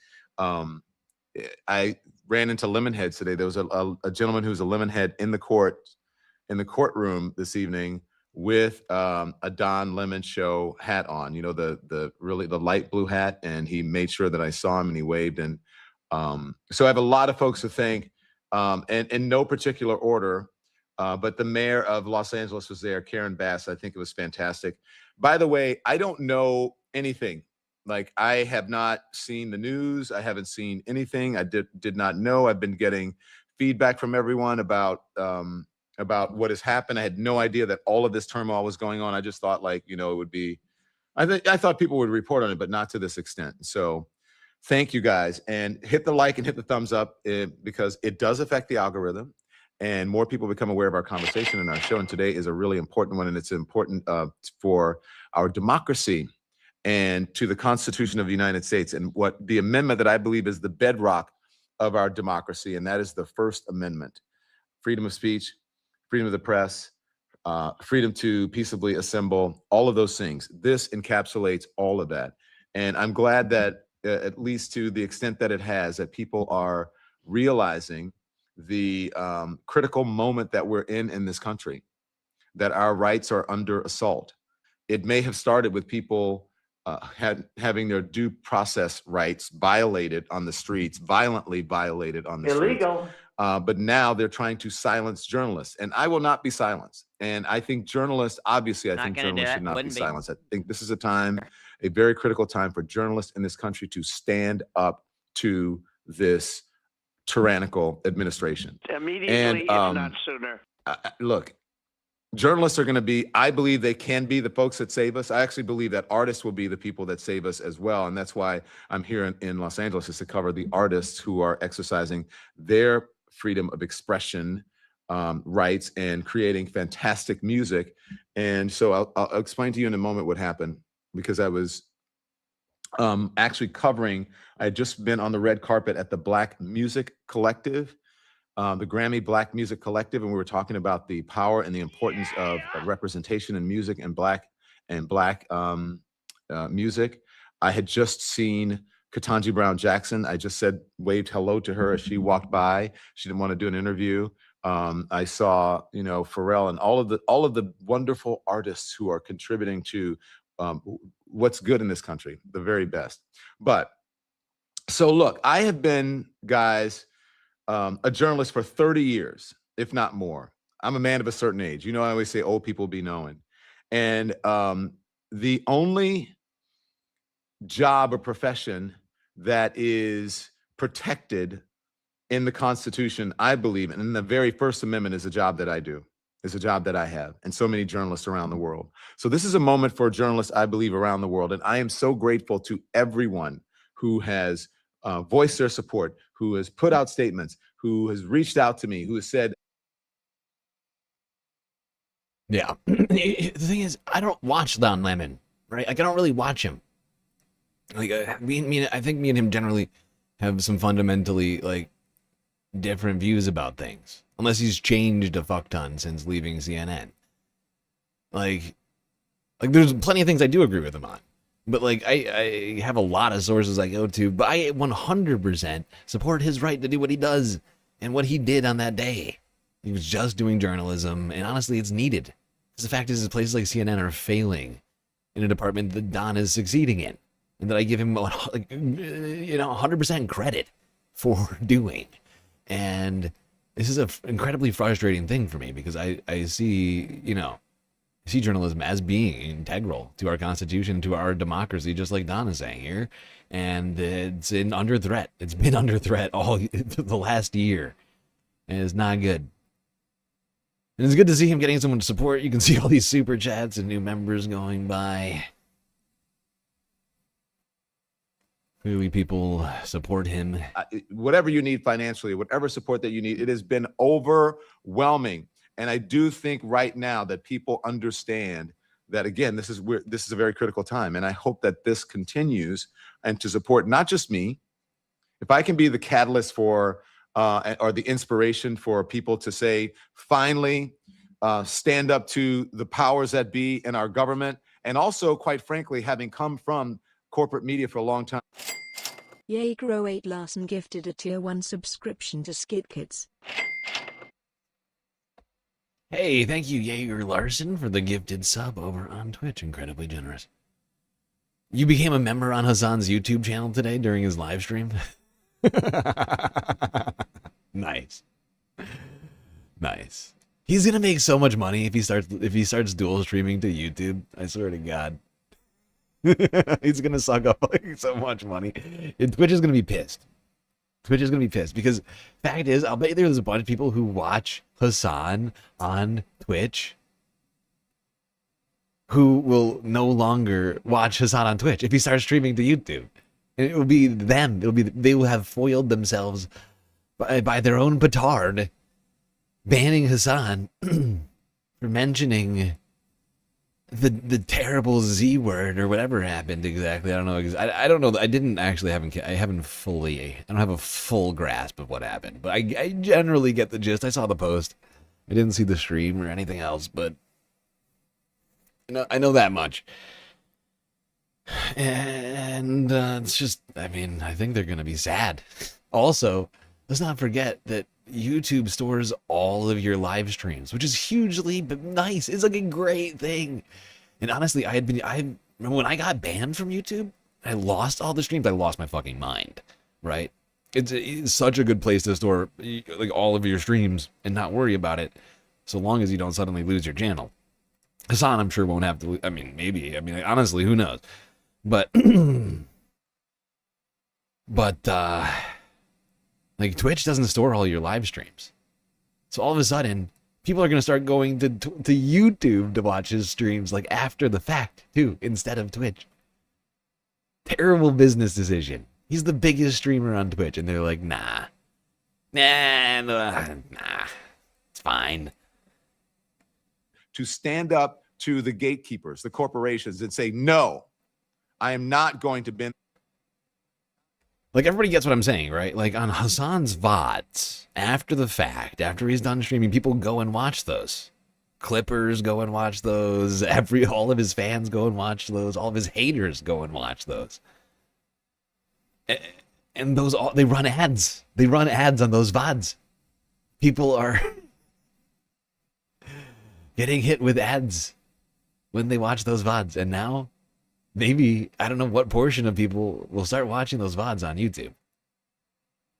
I ran into Lemonheads today. There was a gentleman who's a Lemonhead in the courtroom this evening with a Don Lemon Show hat on, you know, the light blue hat, and he made sure that I saw him and he waved. And so I have a lot of folks to thank, and in no particular order, but the mayor of Los Angeles was there, Karen Bass. I think it was fantastic. By the way, I don't know anything. Like, I have not seen the news. I haven't seen anything. I did not know. I've been getting feedback from everyone about what has happened. I had no idea that all of this turmoil was going on. I just thought, like, you know, it would be, I thought people would report on it, but not to this extent. So thank you guys, and hit the like and hit the thumbs up, because it does affect the algorithm, and more people become aware of our conversation and our show. And today is a really important one, and it's important for our democracy and to the Constitution of the United States, and what the amendment that I believe is the bedrock of our democracy, and that is the First Amendment. Freedom of speech, freedom of the press, freedom to peaceably assemble, all of those things. This encapsulates all of that. And I'm glad that, at least to the extent that it has, that people are realizing the critical moment that we're in this country, that our rights are under assault. It may have started with people having their due process rights violated on the streets, violently violated on the Illegal. streets. But now they're trying to silence journalists, and I will not be silenced. And I think journalists, obviously, I think journalists should not be silenced. I think this is a very critical time for journalists in this country to stand up to this tyrannical administration. Immediately, And if not sooner. look, journalists are going to be, I believe they can be the folks that save us. I actually believe that artists will be the people that save us as well. And that's why I'm here in Los Angeles, is to cover the artists who are exercising their freedom of expression rights and creating fantastic music. And so I'll explain to you in a moment what happened, because I was actually covering, I had just been on the red carpet at the Black Music Collective, the Grammy Black Music Collective, and we were talking about the power and the importance of representation in music and black music. I had just seen Ketanji Brown Jackson. I just waved hello to her as she walked by. She didn't want to do an interview. I saw, Pharrell and all of the wonderful artists who are contributing to what's good in this country, the very best. But so look, I have been, guys, a journalist for 30 years, if not more. I'm a man of a certain age. I always say old people be knowing. And the only job or profession that is protected in the Constitution, I believe, and in the very First Amendment, is a job that I do, is a job that I have, and so many journalists around the world. So this is a moment for journalists, I believe, around the world. And I am so grateful to everyone who has voiced their support, who has put out statements, who has reached out to me, who has said, yeah. The thing is, I don't watch Don Lemon, right? Like, I don't really watch him. Like, I think me and him generally have some fundamentally, like, different views about things. Unless he's changed a fuck ton since leaving CNN. Like there's plenty of things I do agree with him on. But like I have a lot of sources I go to, but I 100% support his right to do what he does and what he did on that day. He was just doing journalism, and honestly, it's needed. Because the fact is, places like CNN are failing in a department that Don is succeeding in, and that I give him 100% credit for doing. And this is an incredibly frustrating thing for me because I see, I see journalism as being integral to our Constitution, to our democracy, just like Don is saying here. And it's under threat. It's been under threat all the last year. And it's not good. And it's good to see him getting someone to support. You can see all these super chats and new members going by. Clearly people support him. Whatever you need financially, whatever support that you need, it has been overwhelming. And I do think right now that people understand that, again, this is a very critical time. And I hope that this continues and to support not just me. If I can be the catalyst for or the inspiration for people to say, finally, stand up to the powers that be in our government. And also, quite frankly, having come from corporate media for a long time. Yay8 Larson gifted a tier 1 subscription to Skid Kids. Hey, thank you, Jaeger Larson, for the gifted sub over on Twitch. Incredibly generous. You became a member on Hassan's YouTube channel today during his live stream? Nice. Nice. He's gonna make so much money if he starts dual streaming to YouTube. I swear to God. He's gonna suck up like so much money. Twitch is gonna be pissed. Twitch is gonna be pissed because fact is, I'll bet you there's a bunch of people who watch Hassan on Twitch who will no longer watch Hassan on Twitch if he starts streaming to YouTube. And it will be them. They will have foiled themselves by their own petard, banning Hassan for mentioning the terrible Z word or whatever happened exactly. I don't know. I don't know. I don't have a full grasp of what happened, but I generally get the gist. I saw the post. I didn't see the stream or anything else, but I know that much. And it's just, I think they're going to be sad. Also, let's not forget that YouTube stores all of your live streams, which is hugely nice. It's like a great thing. And honestly, I remember when I got banned from YouTube, I lost all the streams. I lost my fucking mind, right? It's such a good place to store like all of your streams and not worry about it, so long as you don't suddenly lose your channel. Hassan, I'm sure, won't have to. Maybe. Honestly, who knows? But like Twitch doesn't store all your live streams, so all of a sudden people are going to start going to YouTube to watch his streams like after the fact too, instead of Twitch. Terrible business decision. He's the biggest streamer on Twitch, and they're like, nah, it's fine. To stand up to the gatekeepers, the corporations, and say, no, I am not going to bend. Like, everybody gets what I'm saying, right? Like, on Hassan's VODs, after the fact, after he's done streaming, people go and watch those. Clippers go and watch those. All of his fans go and watch those. All of his haters go and watch those. And they run ads. They run ads on those VODs. People are getting hit with ads when they watch those VODs. And now, maybe, I don't know what portion of people will start watching those VODs on YouTube.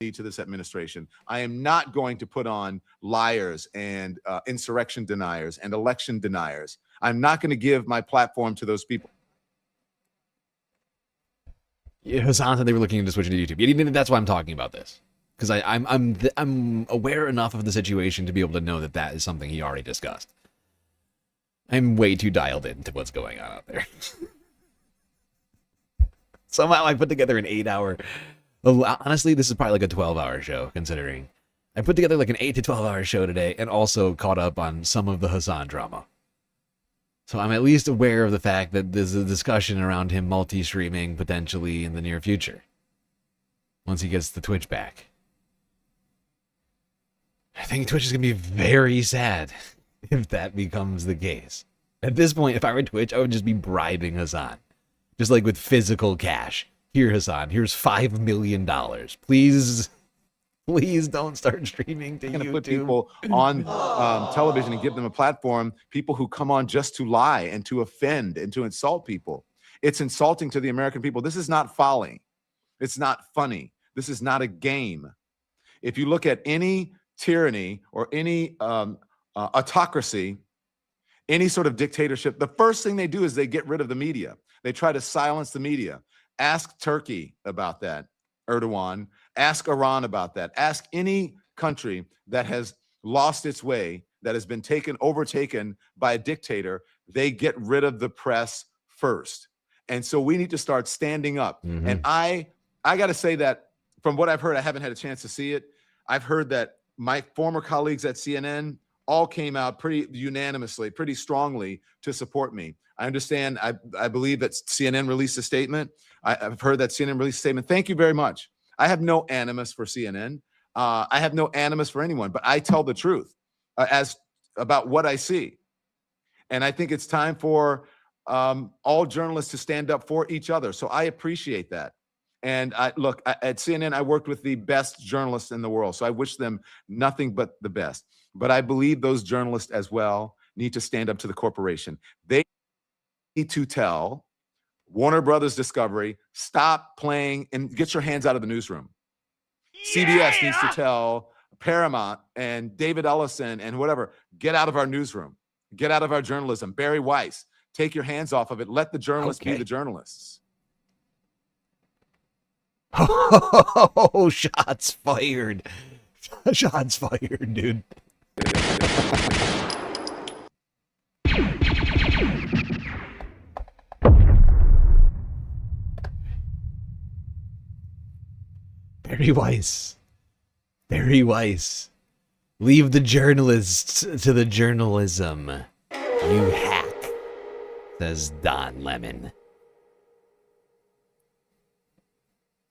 To this administration, I am not going to put on liars and insurrection deniers and election deniers. I'm not going to give my platform to those people. Yeah, Hassan said they were looking into switching to YouTube. That's why I'm talking about this, because I'm aware enough of the situation to be able to know that is something he already discussed. I'm way too dialed into what's going on out there. Somehow I put together an 8-hour. Honestly, this is probably like a 12-hour show, considering I put together like an 8 to 12-hour show today, and also caught up on some of the Hassan drama. So I'm at least aware of the fact that there's a discussion around him multi-streaming potentially in the near future, once he gets the Twitch back. I think Twitch is going to be very sad if that becomes the case. At this point, if I were Twitch, I would just be bribing Hassan. Just like with physical cash. Here, Hassan, here's $5 million. Please don't start streaming to Going to YouTube. put people on television and give them a platform, people who come on just to lie and to offend and to insult people. It's insulting to the American people. This is not folly. It's not funny. This is not a game. If you look at any tyranny or any autocracy, any sort of dictatorship, the first thing they do is they get rid of the media. They try to silence the media. Ask Turkey about that, Erdogan. Ask Iran about that. Ask any country that has lost its way, that has been overtaken by a dictator. They get rid of the press first. And so we need to start standing up. Mm-hmm. And I got to say that from what I've heard, I haven't had a chance to see it. I've heard that my former colleagues at CNN all came out pretty unanimously, pretty strongly to support me. I understand. I believe that CNN released a statement. I've heard that CNN released a statement. Thank you very much. I have no animus for CNN. I have no animus for anyone, but I tell the truth as about what I see. And I think it's time for all journalists to stand up for each other. So I appreciate that. And at CNN, I worked with the best journalists in the world. So I wish them nothing but the best. But I believe those journalists as well need to stand up to the corporation. They need to tell Warner Brothers Discovery, stop playing and get your hands out of the newsroom. CBS needs to tell Paramount and David Ellison and whatever, get out of our newsroom. Get out of our journalism. Barry Weiss, take your hands off of it. Let the journalists be the journalists. Oh, shots fired. Shots fired, dude. Barry Weiss. Barry Weiss. Leave the journalists to the journalism. You hack, says Don Lemon.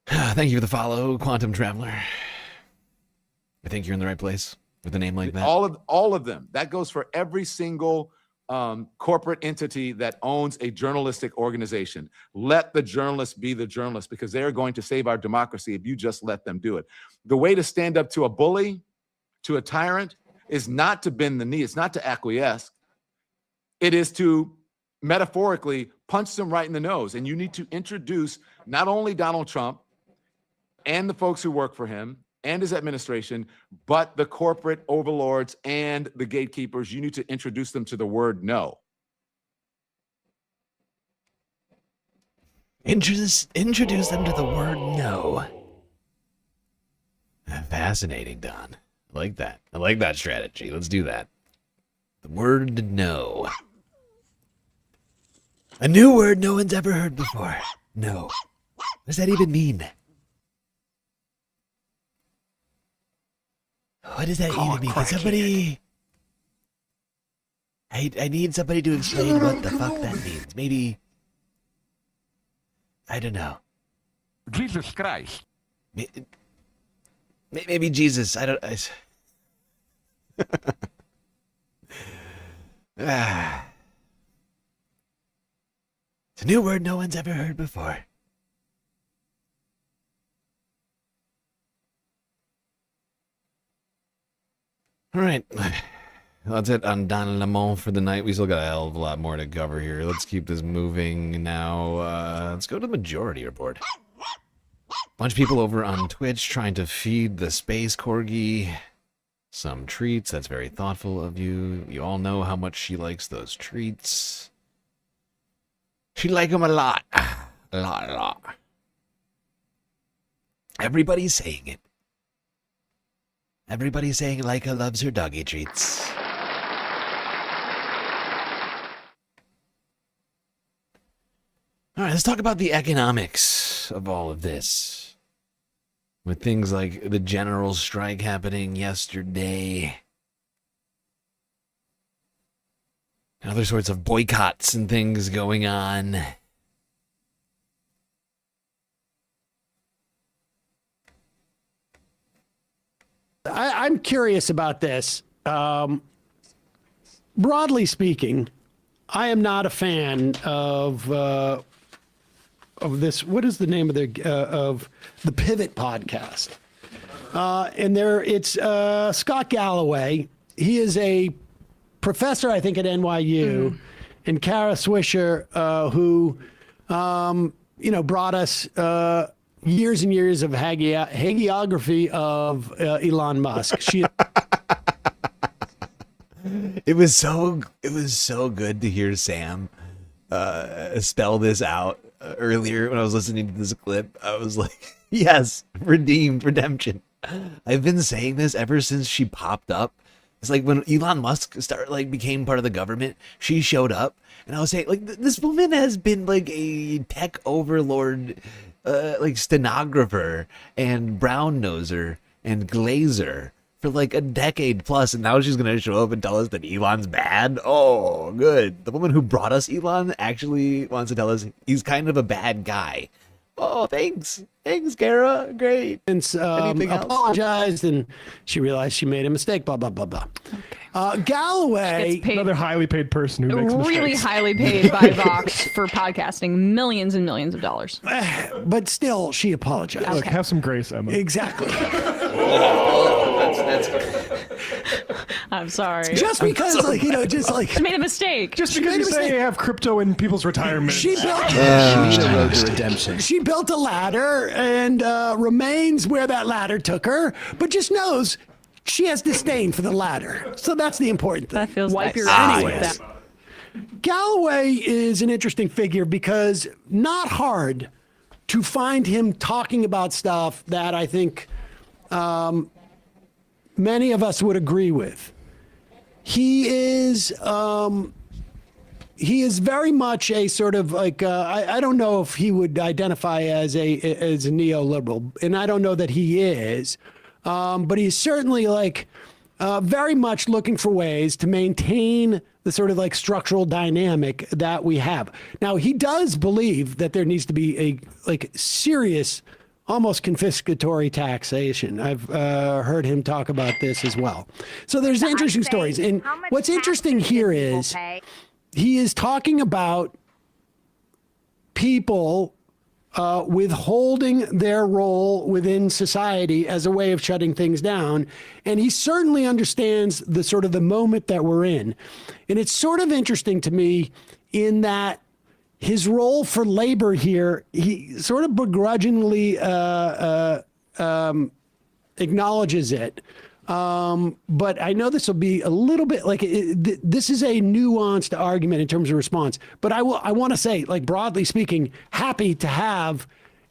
Thank you for the follow, Quantum Traveler. I think you're in the right place with a name like that. All of them. That goes for every single corporate entity that owns a journalistic organization. Let the journalists be the journalists, because they are going to save our democracy if you just let them do it. The way to stand up to a bully, to a tyrant, is not to bend the knee. It's not to acquiesce. It is to metaphorically punch them right in the nose. And you need to introduce not only Donald Trump and the folks who work for him and his administration, but the corporate overlords and the gatekeepers. You need to introduce them to the word no. Introduce them to the word no. Fascinating, Don. I like that. I like that strategy. Let's do that. The word no. A new word no one's ever heard before. No. What does that even mean? What does that even mean? Can somebody... I need somebody to explain what the fuck that means. Maybe... I don't know. Jesus Christ. Maybe Jesus. I don't... It's a new word no one's ever heard before. All right. That's it on Don Lemon for the night. We still got a hell of a lot more to cover here. Let's keep this moving now. Let's go to the majority report. Bunch of people over on Twitch trying to feed the space corgi some treats. That's very thoughtful of you. You all know how much she likes those treats. She like them a lot. A lot. Everybody's saying it. Everybody's saying Leica loves her doggy treats. All right, let's talk about the economics of all of this. With things like the general strike happening yesterday. And other sorts of boycotts and things going on. I'm curious about this. Broadly speaking, I am not a fan of this. What is the name of the Pivot podcast? And it's Scott Galloway. He is a professor, I think, at NYU, and Kara Swisher, who brought us years and years of hagiography of Elon Musk. It was so good to hear Sam spell this out earlier when I was listening to this clip. I was like, yes, redemption. I've been saying this ever since she popped up. It's like when Elon Musk became part of the government, she showed up, and I was saying, like, this woman has been like a tech overlord, like stenographer and brown noser and glazer for like a decade plus, and now she's gonna show up and tell us that Elon's bad. Oh, good. The woman who brought us Elon actually wants to tell us he's kind of a bad guy. Oh, thanks, Kara. Great. And apologized, and she realized she made a mistake. Blah blah blah blah. Okay. Galloway, another highly paid person who makes mistakes. Really highly paid by Vox for podcasting, millions and millions of dollars. But still, she apologized. Look, have some grace, Emma. Exactly. That's I'm sorry. Just because, she made a mistake. Just because you say you have crypto in people's retirement. She built redemption. She built a ladder and remains where that ladder took her, but just knows she has disdain for the ladder. So that's the important thing. That feels Wipe nice. your anyways. Galloway is an interesting figure because not hard to find him talking about stuff that I think many of us would agree with. He is very much a sort of like I don't know if he would identify as a neoliberal, and I don't know that he is, but he's certainly like very much looking for ways to maintain the sort of like structural dynamic that we have. Now, he does believe that there needs to be a like serious, almost confiscatory taxation. I've heard him talk about this as well. So there's interesting stories. And what's interesting here is he is talking about people withholding their role within society as a way of shutting things down. And he certainly understands the sort of the moment that we're in. And it's sort of interesting to me in that his role for labor here, he sort of begrudgingly acknowledges it. But I know this will be a little bit like this is a nuanced argument in terms of response. But I want to say, like, broadly speaking, happy to have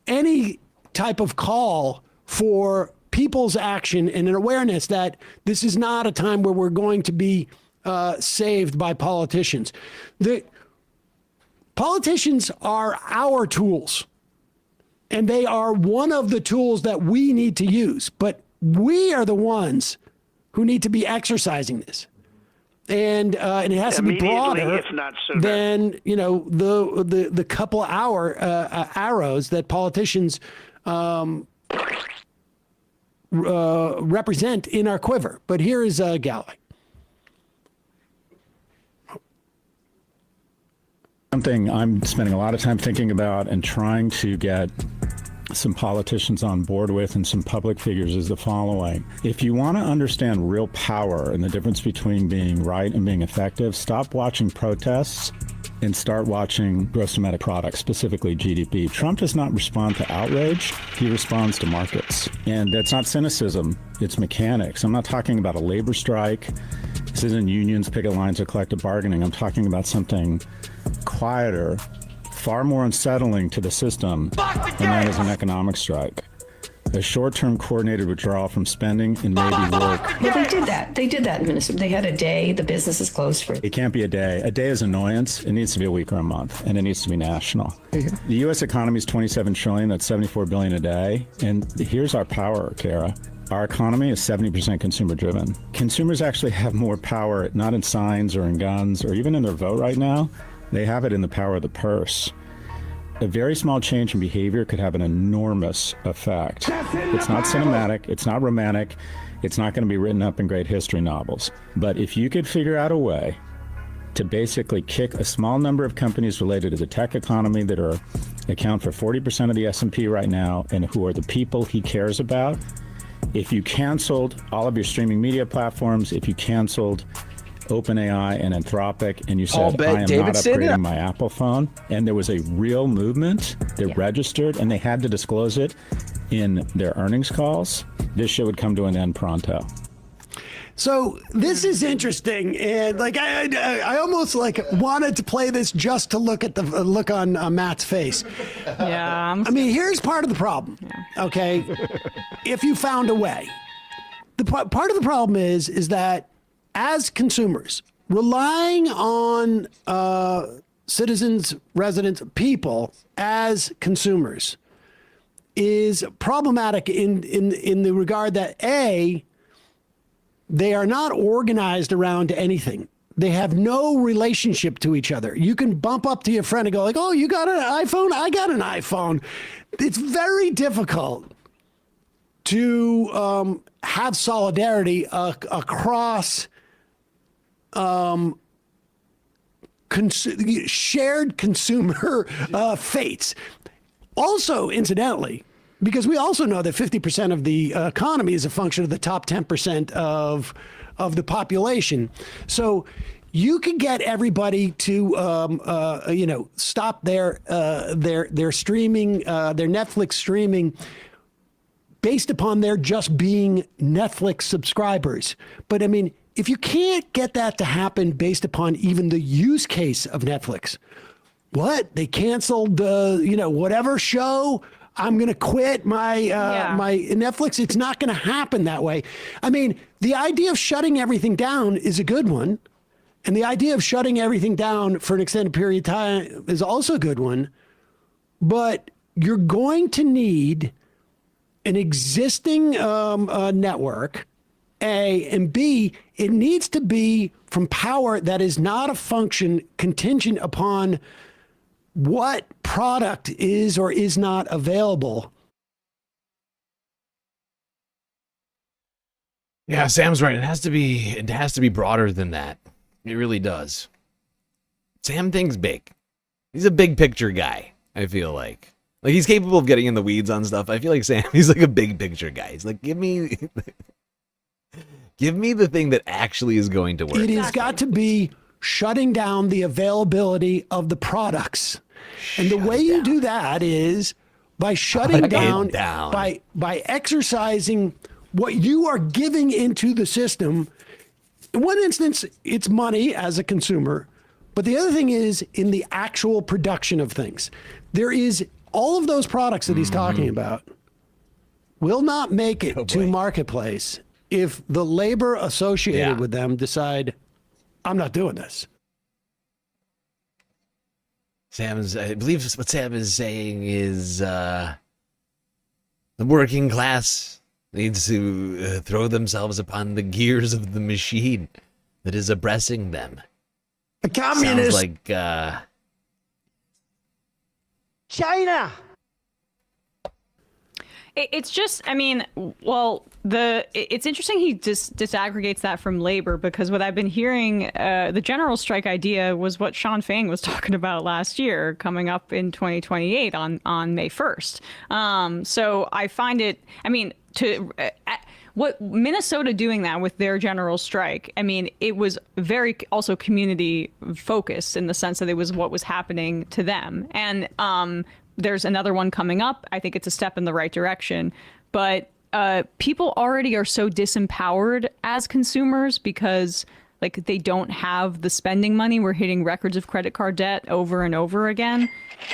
any type of call for people's action and an awareness that this is not a time where we're going to be saved by politicians. The politicians are our tools, and they are one of the tools that we need to use. But we are the ones who need to be exercising this, and it has to be broader than the couple arrows that politicians represent in our quiver. But here is Galloway. Something I'm spending a lot of time thinking about and trying to get some politicians on board with and some public figures is the following. If you want to understand real power and the difference between being right and being effective, stop watching protests and start watching gross domestic product, specifically GDP. Trump does not respond to outrage. He responds to markets. And that's not cynicism. It's mechanics. I'm not talking about a labor strike. This isn't unions, picket lines, or collective bargaining. I'm talking about something quieter, far more unsettling to the system, and that is an economic strike. A short-term coordinated withdrawal from spending and maybe work. Well, they did that. They did that, Minister. They had a day. The business is closed for. It can't be a day. A day is annoyance. It needs to be a week or a month, and it needs to be national. The U.S. economy is $27 trillion. That's $74 billion a day. And here's our power, Kara. Our economy is 70% consumer-driven. Consumers actually have more power, not in signs or in guns or even in their vote right now. They have it in the power of the purse. a very small change in behavior could have an enormous effect. It's not cinematic, it's not romantic, it's not going to be written up in great history novels. But if you could figure out a way to basically kick a small number of companies related to the tech economy that account for 40% of the S&P right now and who are the people he cares about, if you canceled all of your streaming media platforms, if you canceled OpenAI and Anthropic, and you said, I am not upgrading my Apple phone, and there was a real movement that registered, and they had to disclose it in their earnings calls, this shit would come to an end pronto. So this is interesting, and like I almost like wanted to play this just to look at the look on Matt's face. Yeah. I mean, here's part of the problem. Okay, if you found a way, the part of the problem is that as consumers, relying on citizens, residents, people as consumers is problematic in the regard that they are not organized around anything. They have no relationship to each other. You can bump up to your friend and go like, oh, you got an iPhone? I got an iPhone. It's very difficult to have solidarity across shared consumer fates. Also, incidentally, because we also know that 50% of the economy is a function of the top 10% of the population. So you can get everybody to stop their streaming, their Netflix streaming, based upon their just being Netflix subscribers. But I mean, if you can't get that to happen based upon even the use case of Netflix, what? They canceled whatever show. I'm going to quit my my Netflix. It's not going to happen that way. I mean, the idea of shutting everything down is a good one. And the idea of shutting everything down for an extended period of time is also a good one. But you're going to need an existing network, A, and B, it needs to be from power that is not a function contingent upon what product is or is not available. Yeah, Sam's right. It has to be broader than that. It really does. Sam thinks big. He's a big picture guy, I feel like. Like, he's capable of getting in the weeds on stuff. I feel like Sam, he's like a big picture guy. He's like, give me the thing that actually is going to work. It has got to be shutting down the availability of the products. And the way you do that is by shutting down, by exercising what you are giving into the system. In one instance, it's money as a consumer. But the other thing is in the actual production of things. There is all of those products that he's talking about will not make it to marketplace if the labor associated with them decide, I'm not doing this. I believe what Sam is saying is the working class needs to throw themselves upon the gears of the machine that is oppressing them. A communist. Sounds like China. It's just, I mean, well, it's interesting he disaggregates that from labor, because what I've been hearing, the general strike idea was what Sean Fang was talking about last year, coming up in 2028 on May 1st. So I find it, I mean, what Minnesota doing that with their general strike, I mean, it was very also community focused in the sense that it was what was happening to them. And there's another one coming up. I think it's a step in the right direction. But people already are so disempowered as consumers because like they don't have the spending money. We're hitting records of credit card debt over and over again.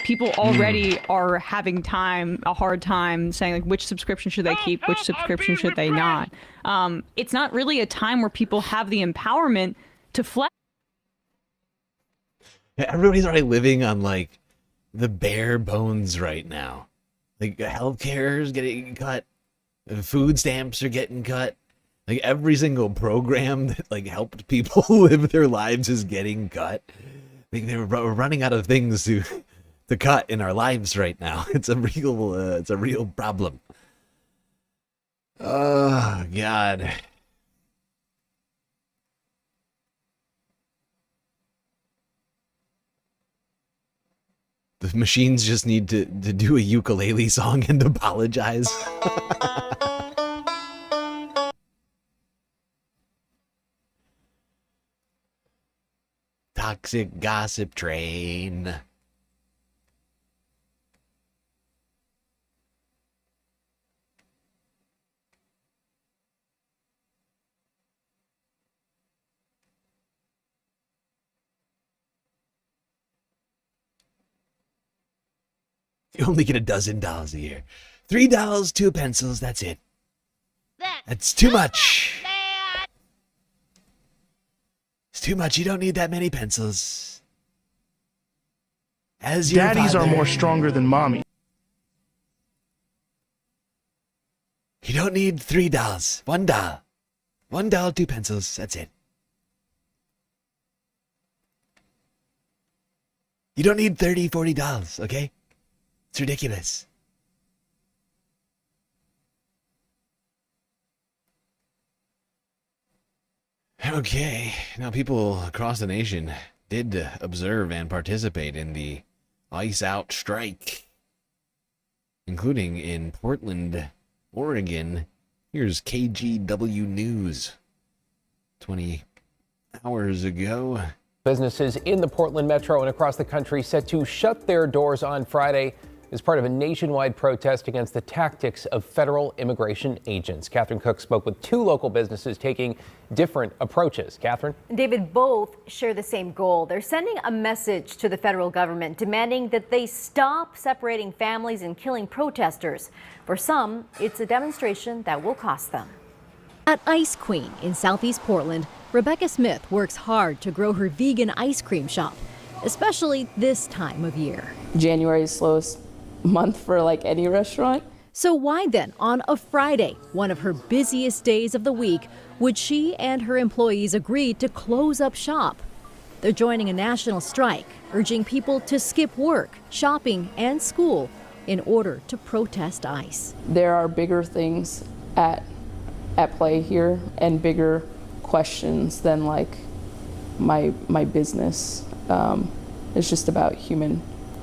People already are having a hard time saying like which subscription should they keep, which subscription should they not. It's not really a time where people have the empowerment to flex. everybody's already living on like the bare bones right now. Like healthcare is getting cut, food stamps are getting cut. Like every single program that like helped people live their lives is getting cut. Like we're running out of things to to cut in our lives right now. It's a real problem. Oh God. The machines just need to do a ukulele song and apologize. Toxic gossip train. You only get $12 a year. $3, 2 pencils, that's it. That's too much. It's too much. You don't need that many pencils. As your Daddies are father, more stronger than mommy. You don't need $3. $1. $1, 2 pencils, that's it. You don't need $30, $40, okay? It's ridiculous. Okay, now people across the nation did observe and participate in the Ice Out strike, including in Portland, Oregon. Here's KGW News 20 hours ago. Businesses in the Portland metro and across the country set to shut their doors on Friday as part of a nationwide protest against the tactics of federal immigration agents. Catherine Cook spoke with 2 local businesses taking different approaches. Catherine? David, both share the same goal. They're sending a message to the federal government demanding that they stop separating families and killing protesters. For some, it's a demonstration that will cost them. At Ice Queen in Southeast Portland, Rebecca Smith works hard to grow her vegan ice cream shop, especially this time of year. January is slowest month for like any restaurant. So why then, on a Friday, one of her busiest days of the week, would she and her employees agree to close up shop? They're joining a national strike, urging people to skip work, shopping, and school in order to protest ICE. There are bigger things at play here and bigger questions than like my business. It's just about human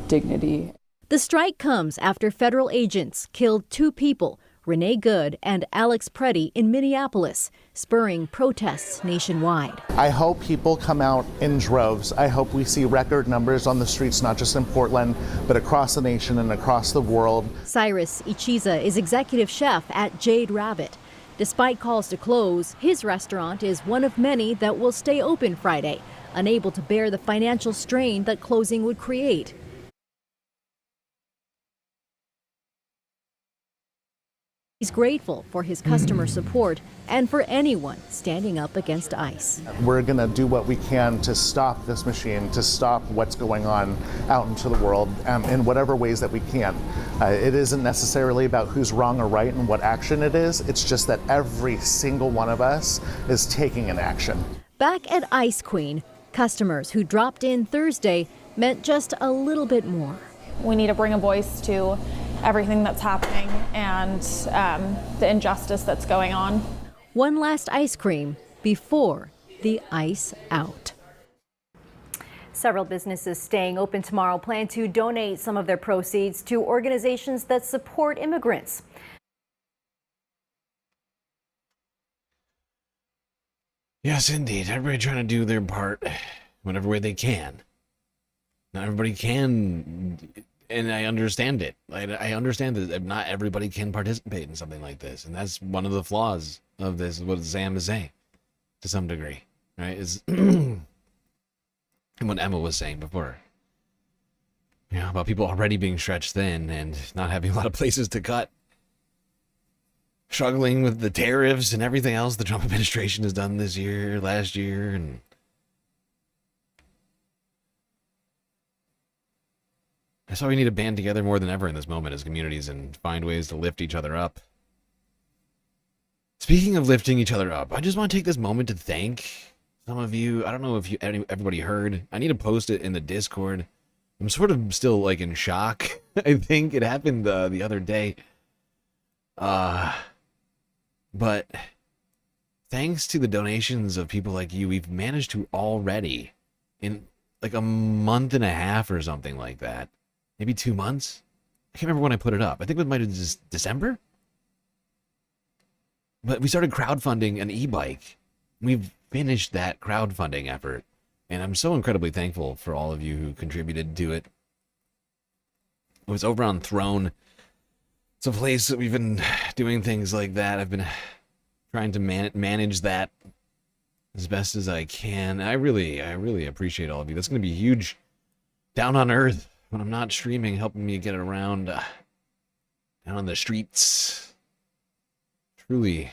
dignity. The strike comes after federal agents killed 2 people, Renee Good and Alex Pretti, in Minneapolis, spurring protests nationwide. I hope people come out in droves. I hope we see record numbers on the streets, not just in Portland, but across the nation and across the world. Cyrus Ichiza is executive chef at Jade Rabbit. Despite calls to close, his restaurant is one of many that will stay open Friday, unable to bear the financial strain that closing would create. He's grateful for his customer support and for anyone standing up against ICE. We're going to do what we can to stop this machine, to stop what's going on out into the world in whatever ways that we can. It isn't necessarily about who's wrong or right and what action it is. It's just that every single one of us is taking an action. Back at Ice Queen, customers who dropped in Thursday meant just a little bit more. We need to bring a voice to everything that's happening and the injustice that's going on. One last ice cream before the ice out. Several businesses staying open tomorrow plan to donate some of their proceeds to organizations that support immigrants. Yes, indeed. Everybody trying to do their part whatever way they can. Not everybody can, and I understand it. I understand that not everybody can participate in something like this, and that's one of the flaws of this, what Sam is saying, to some degree, right? Is and what Emma was saying before. You know, about people already being stretched thin and not having a lot of places to cut. Struggling with the tariffs and everything else the Trump administration has done this year, last year, and that's why we need to band together more than ever in this moment as communities and find ways to lift each other up. Speaking of lifting each other up, I just want to take this moment to thank some of you. I don't know if everybody heard. I need to post it in the Discord. I'm sort of still like in shock. I think it happened the other day. But thanks to the donations of people like you, we've managed to already, in like a month and a half or something like that, maybe 2 months. I can't remember when I put it up. I think it might have been December. But we started crowdfunding an e-bike. We've finished that crowdfunding effort. And I'm so incredibly thankful for all of you who contributed to it. It was over on Throne. It's a place that we've been doing things like that. I've been trying to manage that as best as I can. I really appreciate all of you. That's going to be huge down on Earth when I'm not streaming, helping me get around down on the streets. Truly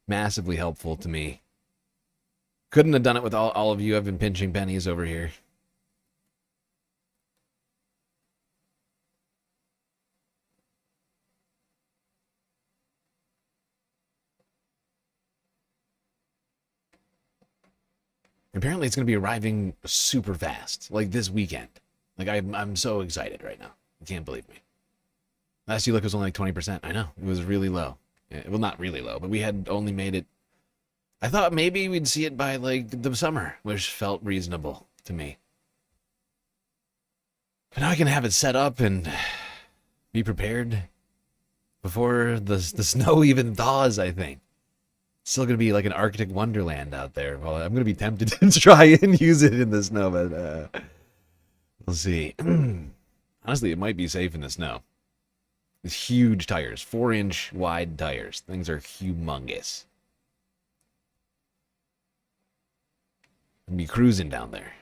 massively helpful to me. Couldn't have done it with all of you. I've been pinching pennies over here. Apparently it's going to be arriving super fast, like this weekend. Like I'm so excited right now. You can't believe me. Last you look, it was only like 20%. I know, it was really low. Well, not really low, but we had only made it. I thought maybe we'd see it by like the summer, which felt reasonable to me. But now I can have it set up and be prepared before the snow even thaws, I think. Still going to be like an Arctic wonderland out there. Well, I'm going to be tempted to try and use it in the snow, but we'll see. Honestly, it might be safe in the snow. It's huge tires, 4-inch wide tires. Things are humongous. I'll be cruising down there.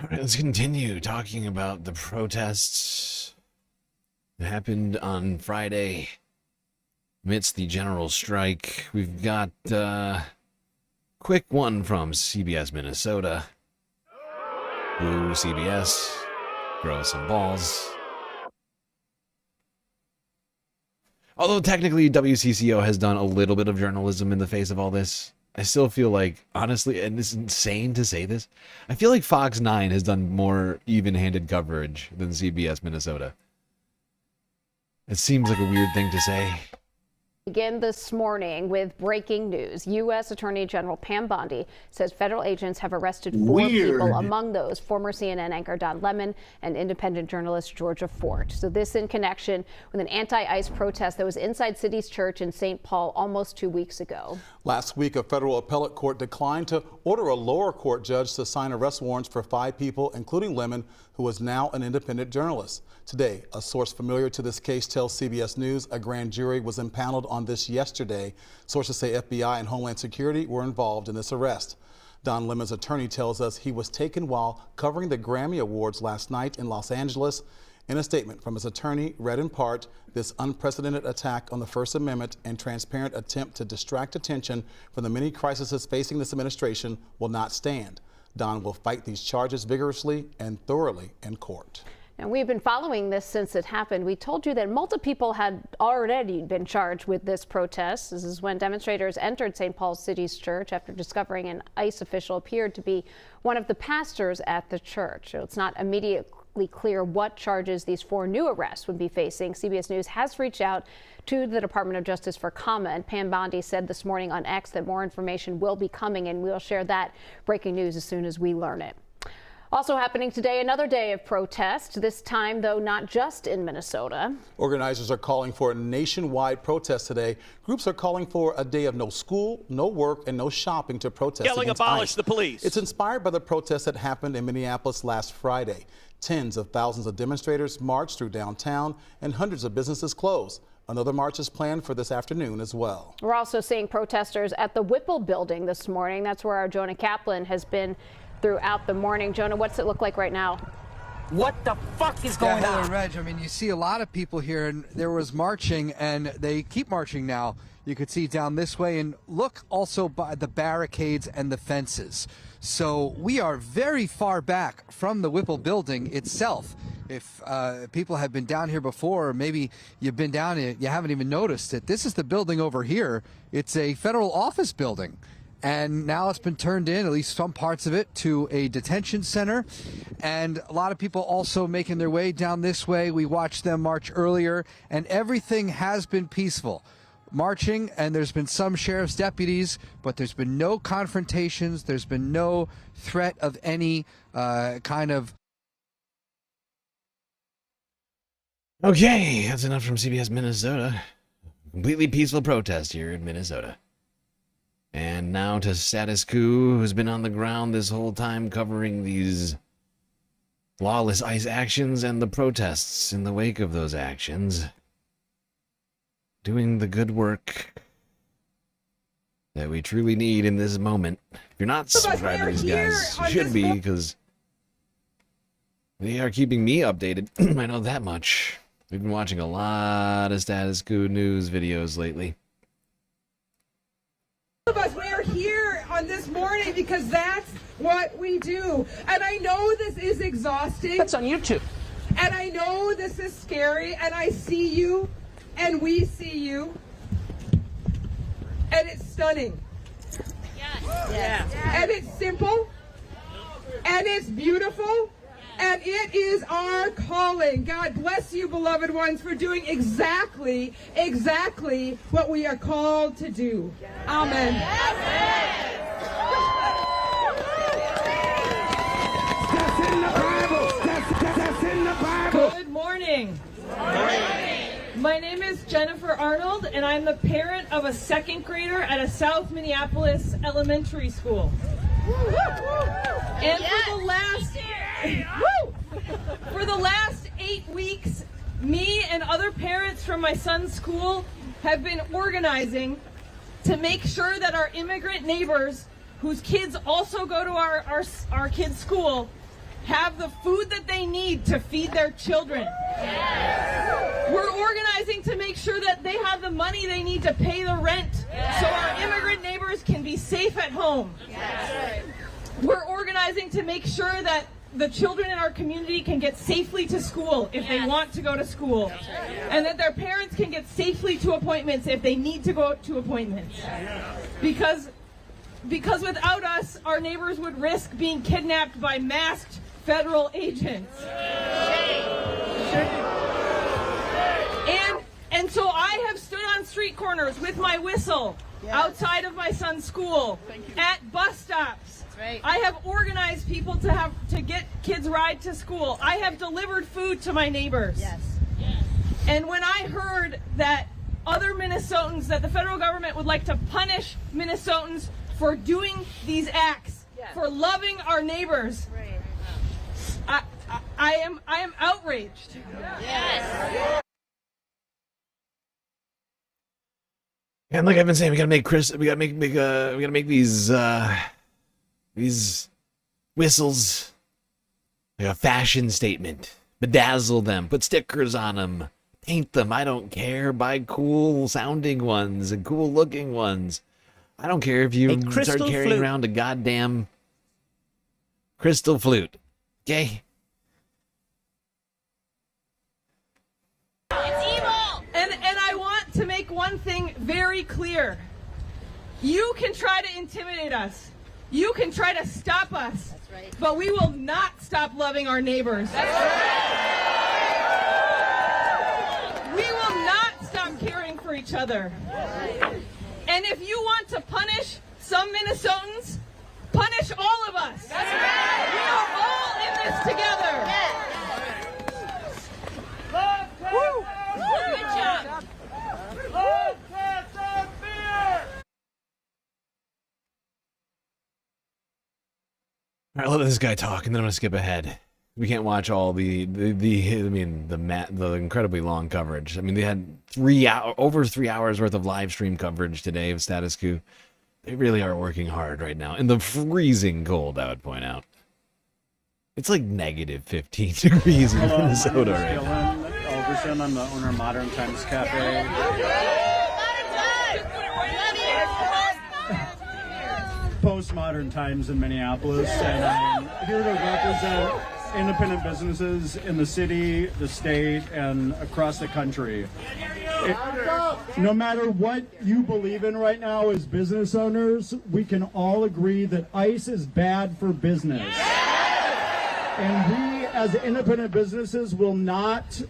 All right, let's continue talking about the protests that happened on Friday amidst the general strike. We've got quick one from CBS Minnesota. Boo CBS. Grow some balls. Although technically WCCO has done a little bit of journalism in the face of all this, I still feel like, honestly, and it's insane to say this, I feel like Fox 9 has done more even-handed coverage than CBS Minnesota. It seems like a weird thing to say. Begin this morning with breaking news. U.S. Attorney General Pam Bondi says federal agents have arrested 4 people, among those former CNN anchor Don Lemon and independent journalist Georgia Fort. So this in connection with an anti-ICE protest that was inside City's Church in St. Paul almost 2 weeks ago. Last week, a federal appellate court declined to order a lower court judge to sign arrest warrants for 5 people, including Lemon, who is now an independent journalist. Today, a source familiar to this case tells CBS News a grand jury was impaneled on this yesterday. Sources say FBI and Homeland Security were involved in this arrest. Don Lemon's attorney tells us he was taken while covering the Grammy Awards last night in Los Angeles. In a statement from his attorney, read in part, this unprecedented attack on the First Amendment and transparent attempt to distract attention from the many crises facing this administration will not stand. Don will fight these charges vigorously and thoroughly in court. And we've been following this since it happened. We told you that multiple people had already been charged with this protest. This is when demonstrators entered St. Paul City's Church after discovering an ICE official appeared to be one of the pastors at the church. So it's not immediately clear what charges these 4 new arrests would be facing. CBS News has reached out to the Department of Justice for comment. Pam Bondi said this morning on X that more information will be coming, and we'll share that breaking news as soon as we learn it. Also happening today, another day of protest, this time, though, not just in Minnesota. Organizers are calling for a nationwide protest today. Groups are calling for a day of no school, no work, and no shopping to protest Yelling against abolish ICE. the police. It's inspired by the protests that happened in Minneapolis last Friday. Tens of thousands of demonstrators marched through downtown, and hundreds of businesses closed. Another march is planned for this afternoon as well. We're also seeing protesters at the Whipple building this morning. That's where our Jonah Kaplan has been throughout the morning. Jonah, what's it look like right now? What the fuck is going Heather on? and Reg, I mean, you see a lot of people here, and there was marching, and they keep marching now. You could see down this way, and look also by the barricades and the fences. So we are very far back from the Whipple building itself. If people have been down here before, or maybe you've been down here, you haven't even noticed it. This is the building over here. It's a federal office building. And now it's been turned in, at least some parts of it, to a detention center. And a lot of people also making their way down this way. We watched them march earlier, and everything has been peaceful. Marching, and there's been some sheriff's deputies, but there's been no confrontations. There's been no threat of any kind of... Okay, that's enough from CBS Minnesota. Completely peaceful protest here in Minnesota. And now to Status Quo, who's been on the ground this whole time covering these lawless ICE actions and the protests in the wake of those actions. Doing the good work that we truly need in this moment. If you're not subscribed to these guys, you should be, because they are keeping me updated. I know that much. We've been watching a lot of Status Quo news videos lately. Of us, we are here on this morning because that's what we do. And I know this is exhausting. That's on YouTube. And I know this is scary, and I see you, and we see you. And it's stunning. Yes. And it's simple. And it's beautiful. And it is our calling. God bless you, beloved ones, for doing exactly what we are called to do. Amen. That's in the Bible. That's in the Bible. Good morning. My name is Jennifer Arnold, and I'm the parent of a second grader at a South Minneapolis elementary school. And for the last 8 weeks, me and other parents from my son's school have been organizing to make sure that our immigrant neighbors, whose kids also go to our kids' school, have the food that they need to feed their children. We're organizing to make sure that they have the money they need to pay the rent so our immigrant neighbors can be safe at home. We're organizing to make sure that the children in our community can get safely to school if they want to go to school, and that their parents can get safely to appointments if they need to go to appointments. Because without us, our neighbors would risk being kidnapped by masked federal agents. And so I have stood on street corners with my whistle outside of my son's school, at bus stops. I have organized people to get kids ride to school. I have delivered food to my neighbors. And when I heard that other Minnesotans, that the federal government would like to punish Minnesotans for doing these acts, for loving our neighbors, I am outraged. And like I've been saying, we gotta make these whistles like a fashion statement. Bedazzle them, put stickers on them, paint them. I don't care. Buy cool sounding ones and cool looking ones. I don't care if you start carrying around a goddamn crystal flute. Okay? It's evil! And I want to make one thing very clear. You can try to intimidate us. You can try to stop us. That's right. But we will not stop loving our neighbors. That's right. We will not stop caring for each other. And if you want to punish some Minnesotans, punish all of us. That's right. We are all in this together. Woo. Good job. All right, I'll let this guy talk, and then I'm gonna skip ahead. We can't watch all the incredibly long coverage. I mean, they had over 3 hours worth of live stream coverage today of Status Quo. They really are working hard right now in the freezing cold, I would point out. It's like negative 15 degrees in Minnesota right now. Alderson, I'm the owner of Modern Times Cafe. Postmodern Times in Minneapolis, and I'm here to represent independent businesses in the city, the state, and across the country. No matter what you believe in right now as business owners, we can all agree that ICE is bad for business. And we, as independent businesses, will not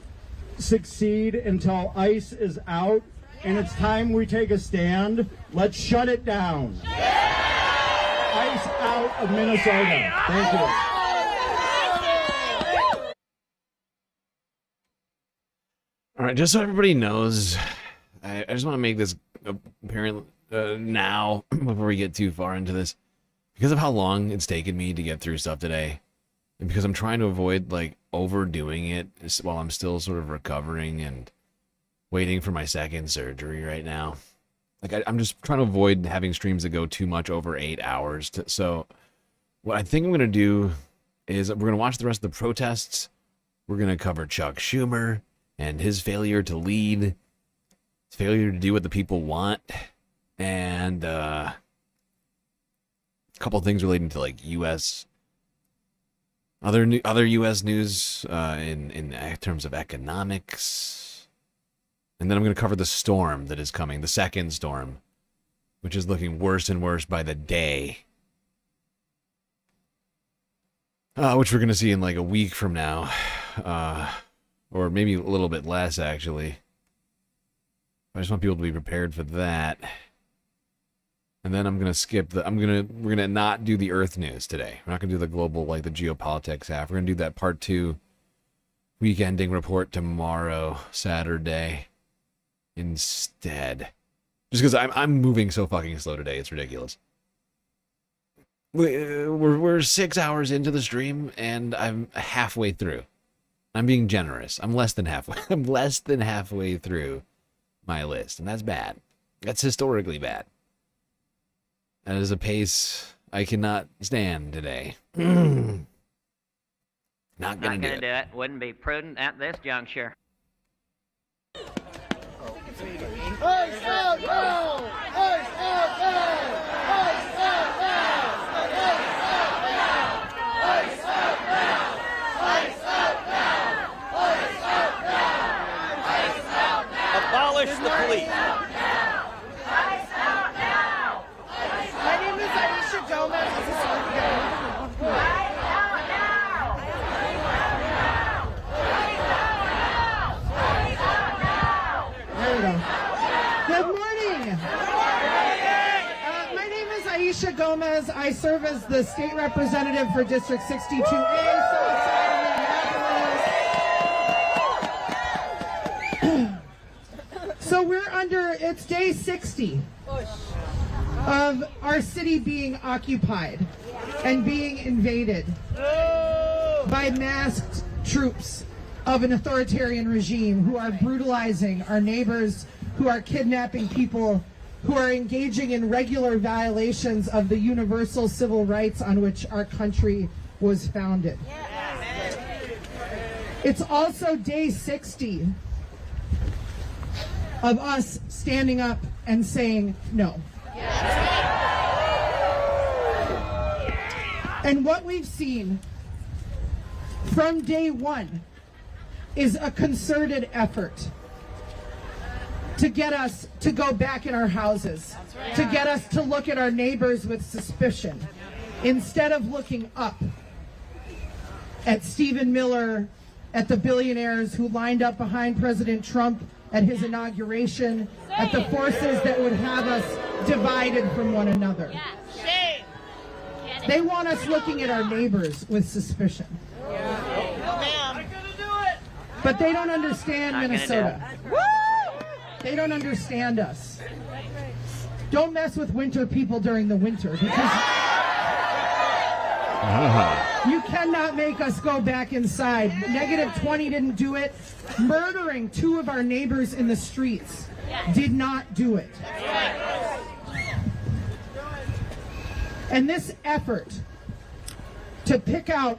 succeed until ICE is out. And it's time we take a stand. Let's shut it down. ICE out of Minnesota. Thank you. All right, just so everybody knows, I just want to make this apparent now before we get too far into this, because of how long it's taken me to get through stuff today, and because I'm trying to avoid like overdoing it while I'm still sort of recovering and waiting for my second surgery right now. Like I'm just trying to avoid having streams that go too much over 8 hours. So what I think I'm going to do is we're going to watch the rest of the protests. We're going to cover Chuck Schumer and his failure to lead, his failure to do what the people want, and a couple of things relating to like U.S. other U.S. news in terms of economics, and then I'm going to cover the storm that is coming, the second storm, which is looking worse and worse by the day, which we're going to see in like a week from now. Or maybe a little bit less, actually. I just want people to be prepared for that. And then I'm gonna skip we're gonna not do the Earth news today. We're not gonna do the global, like the geopolitics half. We're gonna do that part 2 weekending report tomorrow, Saturday, instead. Just because I'm moving so fucking slow today, it's ridiculous. We're 6 hours into the stream, and I'm halfway through. I'm being generous. I'm less than halfway. I'm less than halfway through my list, and that's bad. That's historically bad. That is a pace I cannot stand today. Not gonna do it. Wouldn't be prudent at this juncture. ICE out now! ICE out now! ICE out now! ICE out now! ICE out now! ICE out now! ICE out now! Abolish the police. ICE out now! My name is Aisha Gomez. ICE out now! ICE out now! ICE out now! There we go. Good morning. My name is Aisha Gomez. I serve as the state representative for District 62A. So we're it's day 60 of our city being occupied and being invaded by masked troops of an authoritarian regime who are brutalizing our neighbors, who are kidnapping people, who are engaging in regular violations of the universal civil rights on which our country was founded. It's also day 60 of us standing up and saying no. And what we've seen from day one is a concerted effort to get us to go back in our houses, to get us to look at our neighbors with suspicion, instead of looking up at Stephen Miller, at the billionaires who lined up behind President Trump at his inauguration, at the forces that would have us divided from one another. They want us looking at our neighbors with suspicion. But they don't understand Minnesota. They don't understand us. Don't mess with winter people during the winter, because you cannot make us go back inside. -20 didn't do it. Murdering 2 of our neighbors in the streets did not do it. And this effort to pick out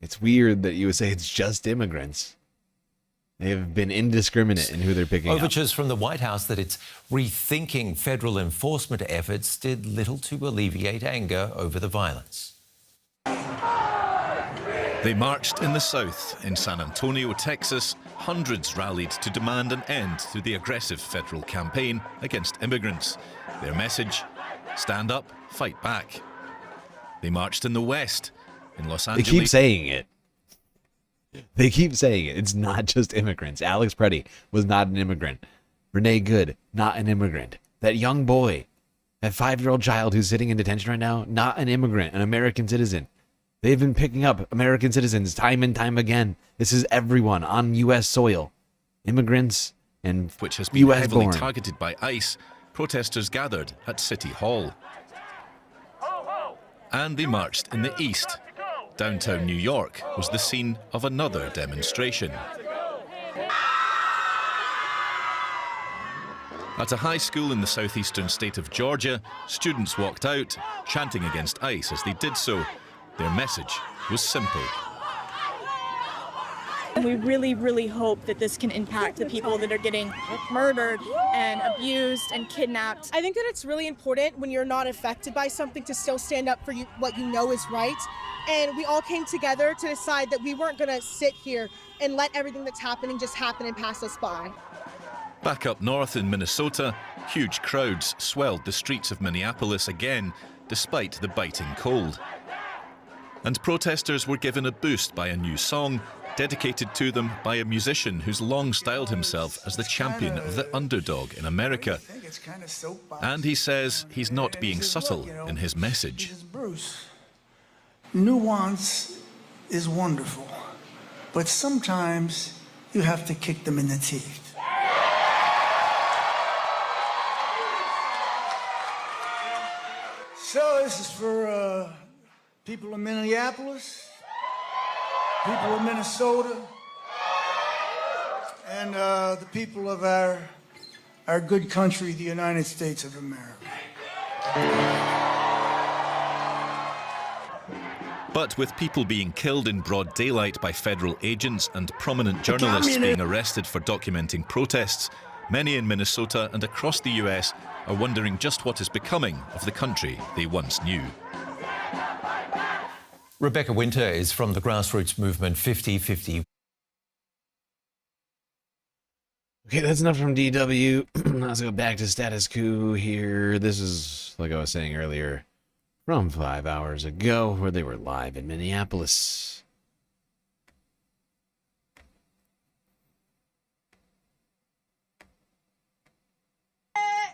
It's weird that you would say it's just immigrants. They have been indiscriminate in who they're picking up. Overtures from the White House that it's rethinking federal enforcement efforts did little to alleviate anger over the violence. They marched in the South. In San Antonio, Texas, hundreds rallied to demand an end to the aggressive federal campaign against immigrants. Their message: stand up, fight back. They marched in the West. In Los Angeles... They keep saying it. They keep saying it. It's not just immigrants. Alex Pretti was not an immigrant. Renee Good, not an immigrant. That young boy, that 5-year-old child who's sitting in detention right now, not an immigrant, an American citizen. They've been picking up American citizens time and time again. This is everyone on U.S. soil. Immigrants and which has been US heavily born. targeted by ICE, protesters gathered at City Hall. And they marched in the East. Downtown New York was the scene of another demonstration. At a high school in the southeastern state of Georgia, students walked out, chanting against ICE as they did so. Their message was simple. We really, really hope that this can impact the people that are getting murdered and abused and kidnapped. I think that it's really important when you're not affected by something to still stand up for what you know is right. And we all came together to decide that we weren't going to sit here and let everything that's happening just happen and pass us by. Back up north in Minnesota, huge crowds swelled the streets of Minneapolis again, despite the biting cold. And protesters were given a boost by a new song, dedicated to them by a musician who's long styled himself as the champion of the underdog in America. And he says he's not being subtle in his message. Nuance is wonderful, but sometimes you have to kick them in the teeth. So this is for people in Minneapolis, people in Minnesota, and the people of our good country, the United States of America. But with people being killed in broad daylight by federal agents and prominent journalists being arrested for documenting protests, many in Minnesota and across the US are wondering just what is becoming of the country they once knew. Rebecca Winter is from the grassroots movement 50/50. Okay, that's enough from DW. Let's go back to status quo here. This is, like I was saying earlier, from 5 hours ago, where they were live in Minneapolis. I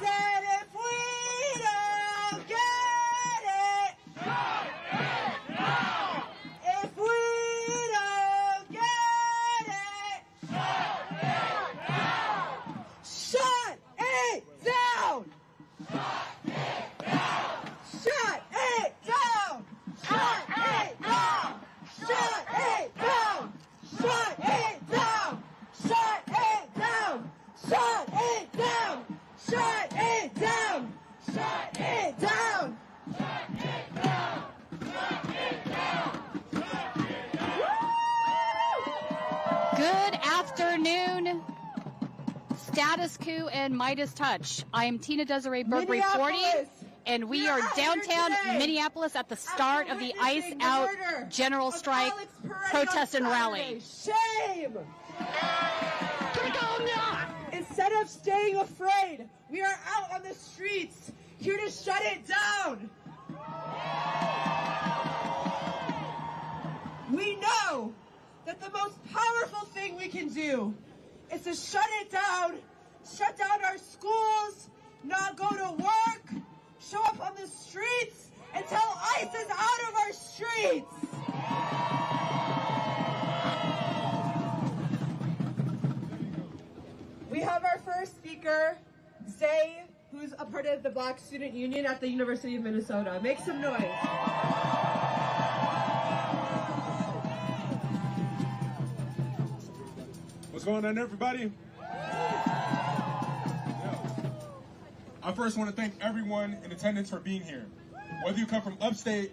said if we don't get it, if we don't get it, shut it down. Shut it down! Shut it down! Shut it down! Shut it down! Shut it down! Shut it down! Shut it down! Shut it down! Good afternoon, Status Quo and Midas Touch. I am Tina Desiree Berg reporting, and we are downtown Minneapolis at the start of the ICE Out General Strike protest and rally. Shame! Instead of staying afraid, we are out on the streets, here to shut it down. We know that the most powerful thing we can do is to shut it down, shut down our schools, not go to work, show up on the streets, and tell ICE is out of our streets. We have our first speaker, Zay, who's a part of the Black Student Union at the University of Minnesota. Make some noise. What's going on, everybody? I first want to thank everyone in attendance for being here. Whether you come from upstate,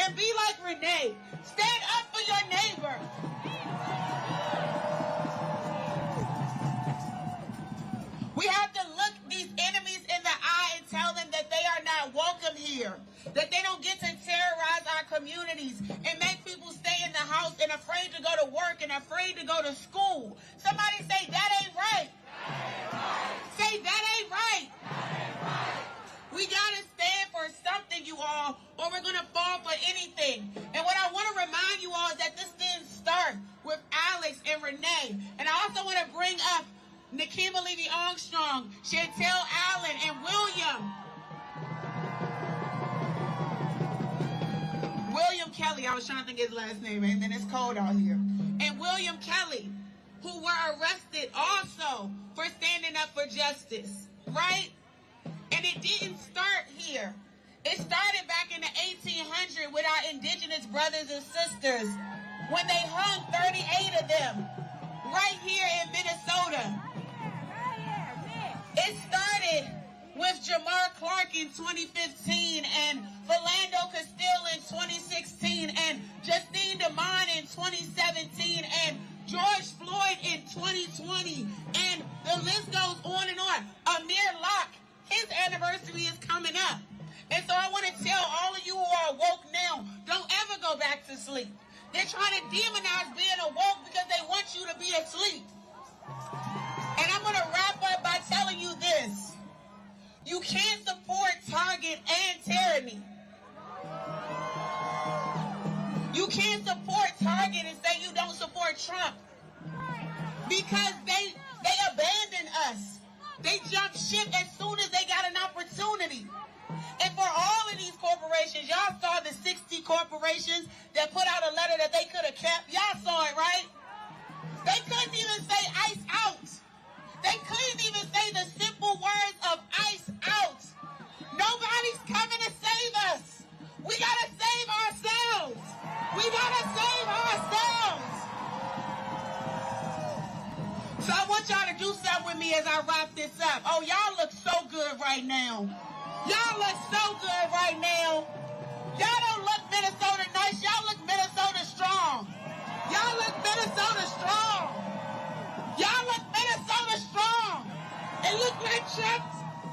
and be like Renee. Stand up for your neighbor. We have to look these enemies in the eye and tell them that they are not welcome here, that they don't get to terrorize our communities and make people stay in the house and afraid to go to work and afraid to go to school. Somebody say, that ain't right. Say, that ain't right. We gotta stand for something, you all, or we're gonna fall for anything. And what I want to remind you all is that this didn't start with Alex and Renee. And I also want to bring up Nikema Levy-Armstrong, Chantel Allen, and William Kelly. I was trying to think his last name, and then it's cold out here. And William Kelly, who were arrested also for standing up for justice, right? And it didn't start here. It started back in the 1800s with our indigenous brothers and sisters when they hung 38 of them right here in Minnesota. It started with Jamar Clark in 2015 and Philando Castile in 2016 and Justine DeMond in 2017 and George Floyd in 2020, and the list goes on and on. Amir Locke, his anniversary is coming up. And so I want to tell all of you who are woke now, don't ever go back to sleep. They're trying to demonize being awoke because they want you to be asleep. And I'm going to wrap up by telling you this. You can't support Target and tyranny. You can't support Target and say you don't support Trump. Because they abandoned us. They jumped ship as soon as they got an opportunity. And for all of these corporations, y'all saw the 60 corporations that put out a letter that they could have kept. Y'all saw it, right? They couldn't even say ICE out. They couldn't even say the simple words of ICE out. Nobody's coming to save us. We gotta save ourselves. We gotta save ourselves. So I want y'all to do something with me as I wrap this up. Oh, y'all look so good right now. Y'all look so good right now. Y'all don't look Minnesota nice. Y'all look Minnesota strong. Y'all look Minnesota strong. Y'all look Minnesota strong. It looked like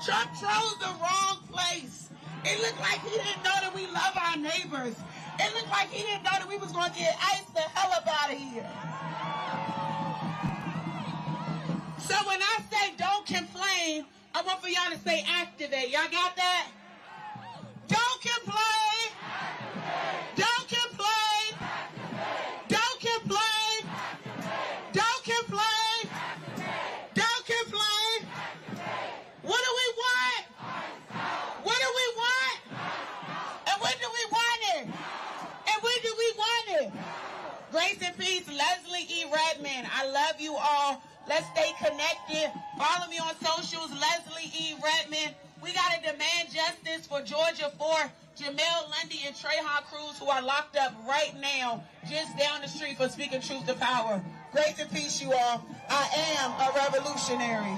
Trump chose the wrong place. It looked like he didn't know that we love our neighbors. It looked like he didn't know that we was going to get ICE the hell up out of here. So when I say don't complain, I want for y'all to say activate. Y'all got that? Don't complain. Don't complain. Don't complain. Don't complain. Don't complain. What do we want? What do we want? And when do we want it? And when do we want it? Grace and peace, Leslie E. Redman. I love you all. Let's stay connected. Follow me on socials, Leslie E. Redman. We got to demand justice for Georgia 4, Jamel Lundy and Trayvon Cruz, who are locked up right now just down the street for speaking truth to power. Grace and peace, you all. I am a revolutionary.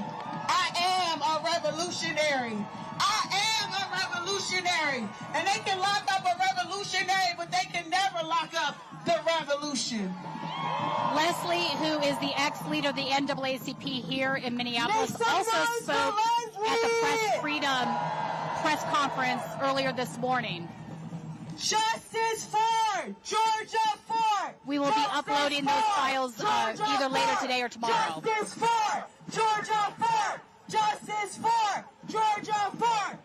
I am a revolutionary. I am a revolutionary. And they can lock up a revolutionary, but they can never lock up the revolution. Leslie, who is the ex-leader of the NAACP here in Minneapolis, also spoke at the Press Freedom press conference earlier this morning. Justice for Georgia 4! We will be uploading those files either later today or tomorrow. Justice for Georgia 4! Justice for Georgia 4!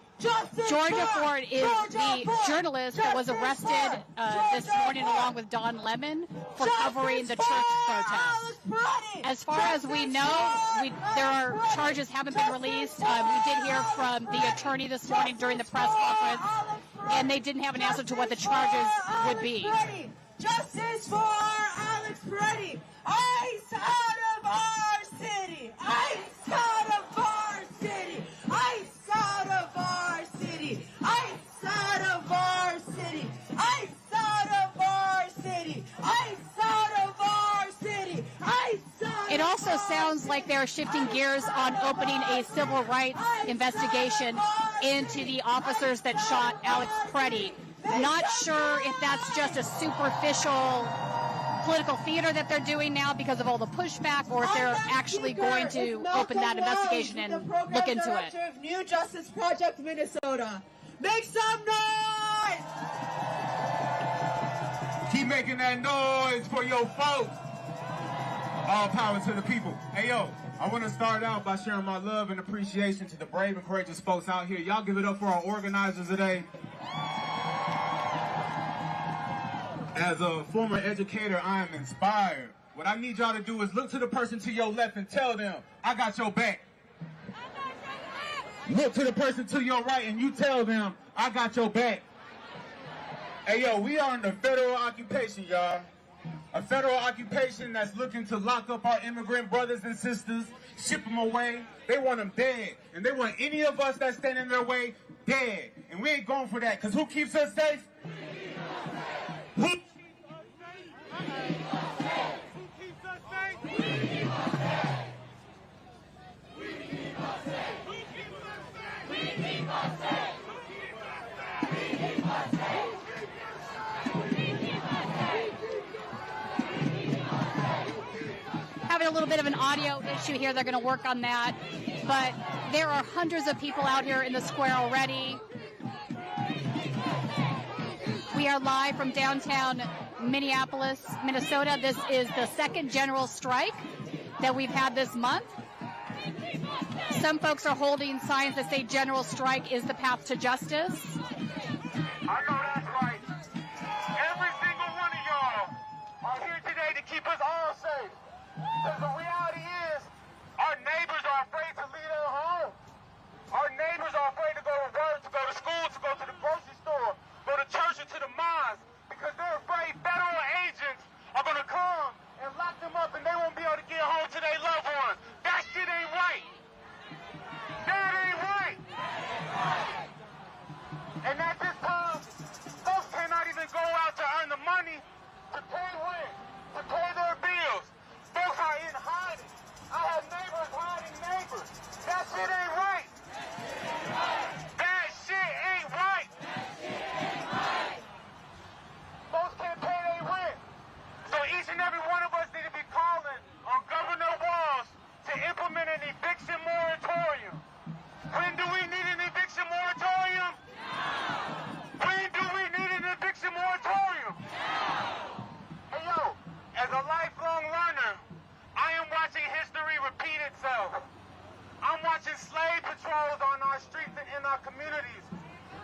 Georgia Ford is the journalist that was arrested this morning along with Don Lemon for covering the church protest. As far as we know, there are charges haven't been released. We did hear from the attorney this morning during the press conference, and they didn't have an answer to what the charges would be. Justice for Alex Pretti! ICE out of our city! ICE out of our city! ICE out of our city! ICE out of our city! ICE out of our city! ICE out of our city! ICE out. It also sounds like they're shifting gears on opening a civil rights investigation into the officers that shot Alex Pretti. Not sure if that's just a superficial political theater that they're doing now because of all the pushback, or if they're actually going to open that investigation and look into it. Of New Justice Project Minnesota. Make some noise! Keep making that noise for your folks. All power to the people. Hey, yo, I want to start out by sharing my love and appreciation to the brave and courageous folks out here. Y'all give it up for our organizers today. As a former educator, I am inspired. What I need y'all to do is look to the person to your left and tell them, I got your back. Look to the person to your right and you tell them, I got your back. Hey, yo, we are under federal occupation, y'all. A federal occupation that's looking to lock up our immigrant brothers and sisters, ship them away. They want them dead. And they want any of us that stand in their way dead. And we ain't going for that, because who keeps us safe? Who? Having a little bit of an audio issue here. They're going to work on that. But there are hundreds of people out here in the square already. We are live from downtown Minneapolis, Minnesota. This is the second general strike that we've had this month. Some folks are holding signs that say general strike is the path to justice. I know that's right. Every single one of y'all are here today to keep us all safe. Because the reality is, our neighbors are afraid to leave their home. Our neighbors are afraid to go to work, to go to school, to go to the grocery store, go to church or to the mosque, because they're afraid federal agents are going to come and lock them up and they won't be able to get home to their loved ones. That shit ain't right. That ain't right. And at this time, folks cannot even go out to earn the money to pay rent, to pay their bills. Folks are in hiding. I have neighbors hiding neighbors. That shit ain't right. That shit ain't right. Folks can't pay their rent. So each and every one of us need to be calling on Governor Walz to implement an eviction moratorium. When do we need an eviction moratorium? When do we need an eviction moratorium? Hey, yo, as a lifelong learner, I am watching history repeat itself. I'm watching slave patrols on our streets and in our communities.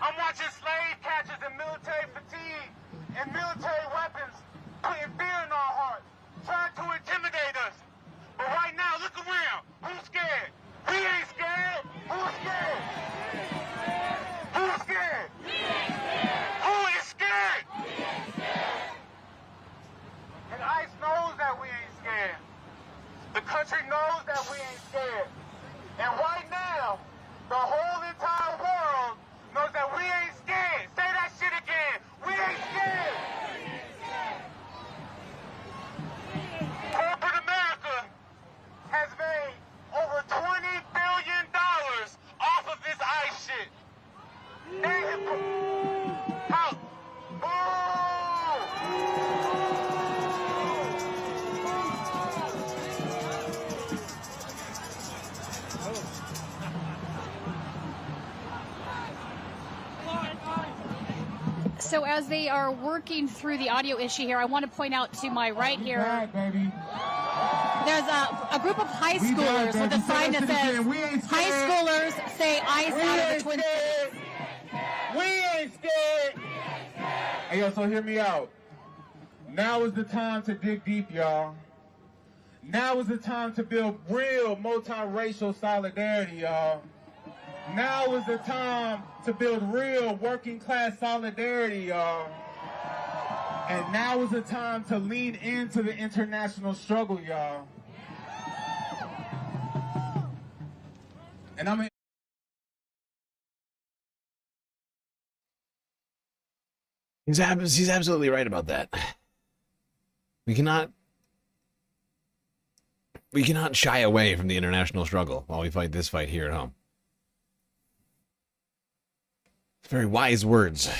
I'm watching slave catchers and military fatigue and military weapons putting fear in our hearts, trying to intimidate us. But right now, look around. Who's scared? We ain't scared. Who's scared? Who's scared? Who is scared? And ICE knows that we ain't scared. The country knows that we ain't scared. And right now, the whole entire world knows that we ain't scared. Say that shit again. We ain't scared. Corporate America has made over $20 billion off of this ICE shit. They have how? So as they are working through the audio issue here, I want to point out to my right here, there's a group of high schoolers with a sign that says, high schoolers say ICE out of the Twin Cities. We ain't scared. Hey, yo, so hear me out. Now is the time to dig deep, y'all. Now is the time to build real multiracial solidarity, y'all. Now is the time to build real working class solidarity, y'all. And now is the time to lean into the international struggle, y'all. And I'm He's absolutely right about that. We cannot shy away from the international struggle while we fight this fight here at home. Very wise words.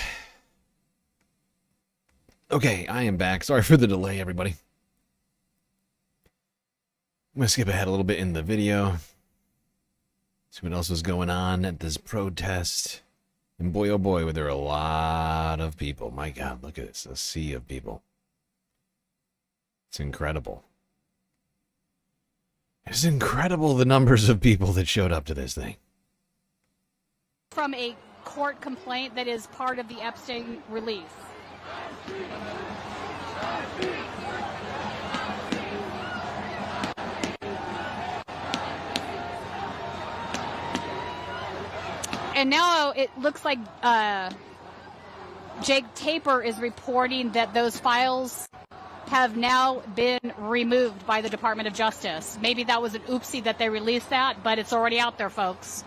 Okay, I am back. Sorry for the delay, everybody. I'm going to skip ahead a little bit in the video. See what else was going on at this protest. And boy, oh boy, were there a lot of people. My God, look at this. A sea of people. It's incredible. It's incredible the numbers of people that showed up to this thing. From a court complaint that is part of the Epstein release. And now it looks like Jake Tapper is reporting that those files have now been removed by the Department of Justice. Maybe that was an oopsie that they released that, but it's already out there, folks.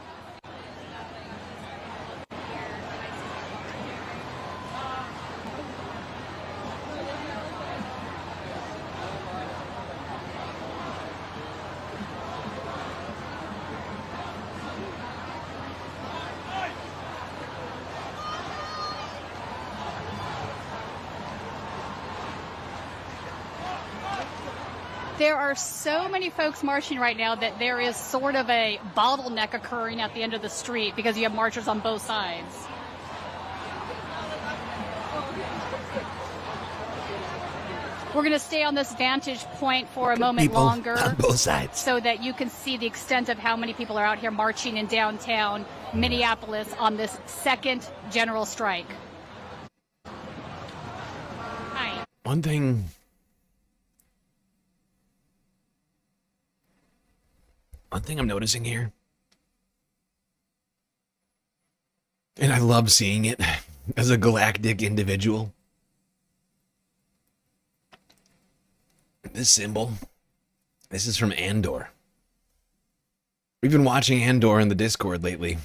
There are so many folks marching right now that there is sort of a bottleneck occurring at the end of the street because you have marchers on both sides. We're going to stay on this vantage point for a moment longer on both sides so that you can see the extent of how many people are out here marching in downtown Minneapolis on this second general strike. Hi. One thing I'm noticing here, and I love seeing it as a galactic individual, this symbol, this is from Andor. We've been watching Andor in the Discord lately.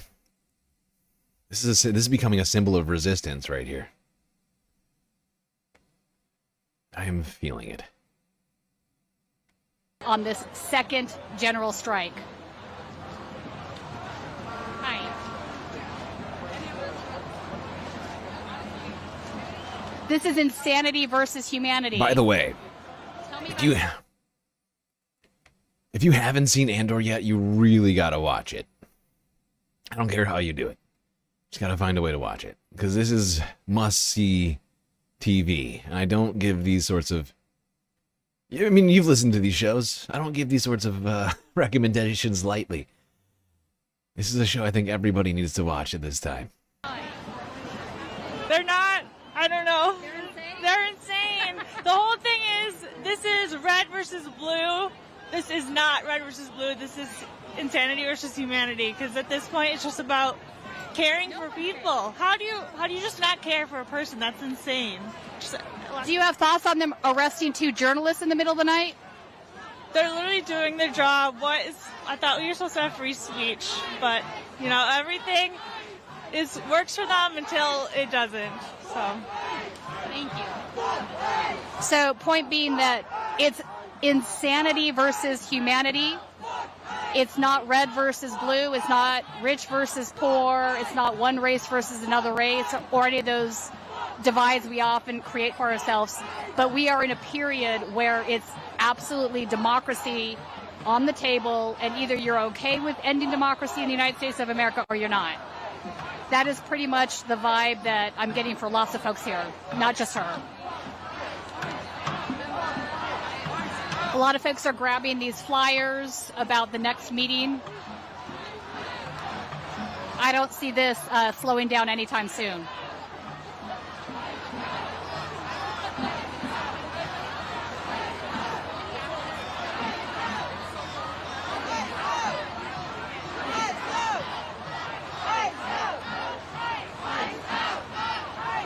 This is becoming a symbol of resistance right here. I am feeling it. On this second general strike. Hi. This is insanity versus humanity. By the way, if you haven't seen Andor yet, you really gotta watch it. I don't care how you do it. Just gotta find a way to watch it. Because this is must-see TV. And I don't give these sorts of... I mean, you've listened to these shows. I don't give these sorts of recommendations lightly. This is a show I think everybody needs to watch at this time. They're not, I don't know. They're insane. The whole thing is, this is red versus blue. This is not red versus blue. This is insanity versus humanity. Because at this point, it's just about caring for people. How do you just not care for a person? That's insane. Do you have thoughts on them arresting 2 journalists in the middle of the night? They're literally doing their job. I thought we were supposed to have free speech, but everything works for them until it doesn't. So, thank you. So, point being that it's insanity versus humanity. It's not red versus blue. It's not rich versus poor. It's not one race versus another race, or any of those divides we often create for ourselves. But we are in a period where it's absolutely democracy on the table, and either you're okay with ending democracy in the United States of America or you're not. That is pretty much the vibe that I'm getting for lots of folks here, not just her. A lot of folks are grabbing these flyers about the next meeting. I don't see this slowing down anytime soon.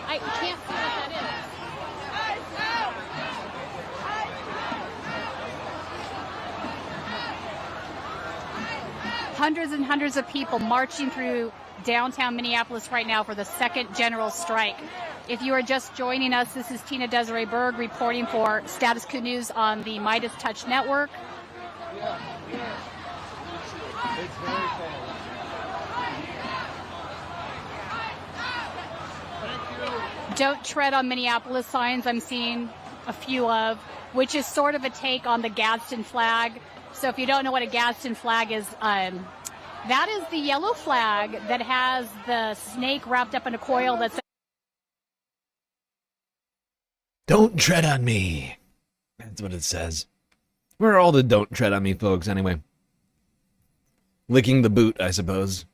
I can't see what that is. Hundreds and hundreds of people marching through downtown Minneapolis right now for the second general strike. If you are just joining us, this is Tina Desiree Berg reporting for Status Quo News on the Midas Touch Network. It's very "Don't Tread on Minneapolis" signs I'm seeing a few of, which is sort of a take on the Gadsden flag. So if you don't know what a Gadsden flag is, that is the yellow flag that has the snake wrapped up in a coil that's... Don't tread on me. That's what it says. Where are all the don't tread on me folks anyway? Licking the boot, I suppose.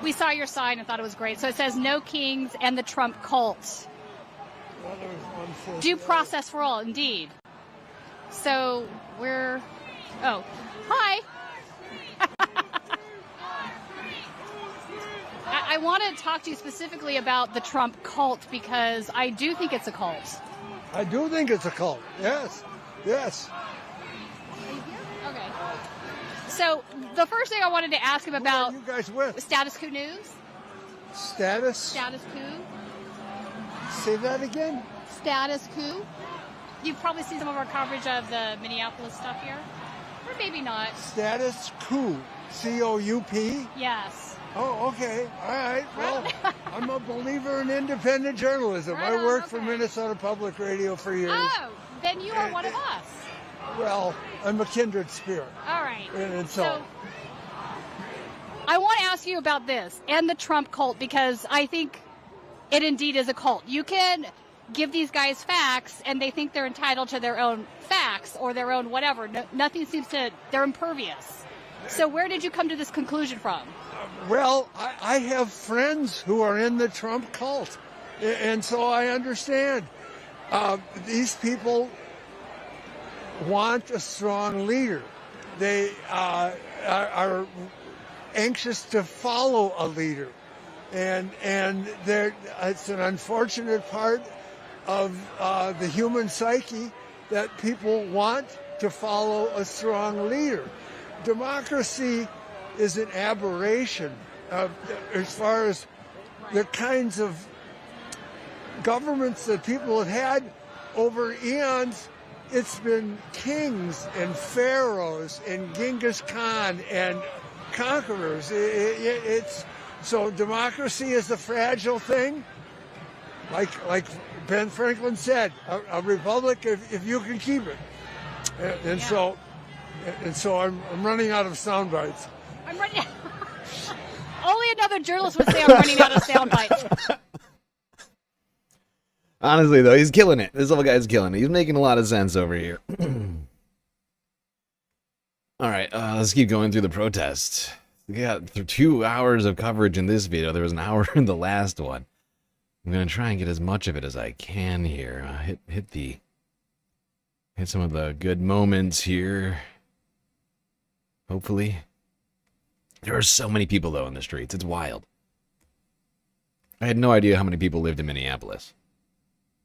We saw your sign and thought it was great. So it says "No Kings" and the Trump cult. Due process for all, indeed. So we're... Oh, hi. I want to talk to you specifically about the Trump cult because I do think it's a cult. I do think it's a cult. Yes. Yes. Okay. So the first thing I wanted to ask him about... Who are you guys with? Status Coup News. Status? Status Coup. Say that again? Status Coup. You've probably seen some of our coverage of the Minneapolis stuff here. Or maybe not. Status Coup. C-O-U-P? Yes. Oh, okay. All right. Well, I'm a believer in independent journalism. Right I on, worked for okay. Minnesota Public Radio for years. Oh, then you are one of us. Well, I'm a kindred spirit. All right. And so I want to ask you about this and the Trump cult because I think it indeed is a cult. You can give these guys facts and they think they're entitled to their own facts or their own whatever. Nothing seems to, they're impervious. So where did you come to this conclusion from? well, I have friends who are in the Trump cult, and so I understand. These people want a strong leader. They are anxious to follow a leader, and it's an unfortunate part of the human psyche that people want to follow a strong leader. Democracy is an aberration as far as the kinds of governments that people have had over eons. It's been kings and pharaohs and Genghis Khan and conquerors. So democracy is a fragile thing. Like Ben Franklin said, a republic if you can keep it. And so I'm running out of sound bites. I'm running. Only another journalist would say I'm running out of sound bites. Honestly, though, he's killing it. This little guy's killing it. He's making a lot of sense over here. All right, let's keep going through the protests. We got 2 hours of coverage in this video. There was an hour in the last one. I'm gonna try and get as much of it as I can here. Hit some of the good moments here. Hopefully. There are so many people though in the streets. It's wild. I had no idea how many people lived in Minneapolis.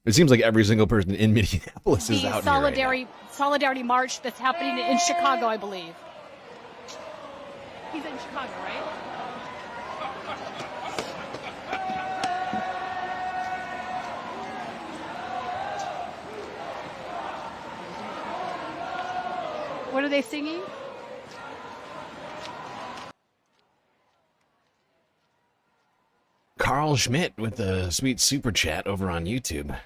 It seems like every single person in Minneapolis is out here right now. Solidarity March that's happening in Chicago, I believe. He's in Chicago, right? What are they singing? Carl Schmidt with the sweet super chat over on YouTube.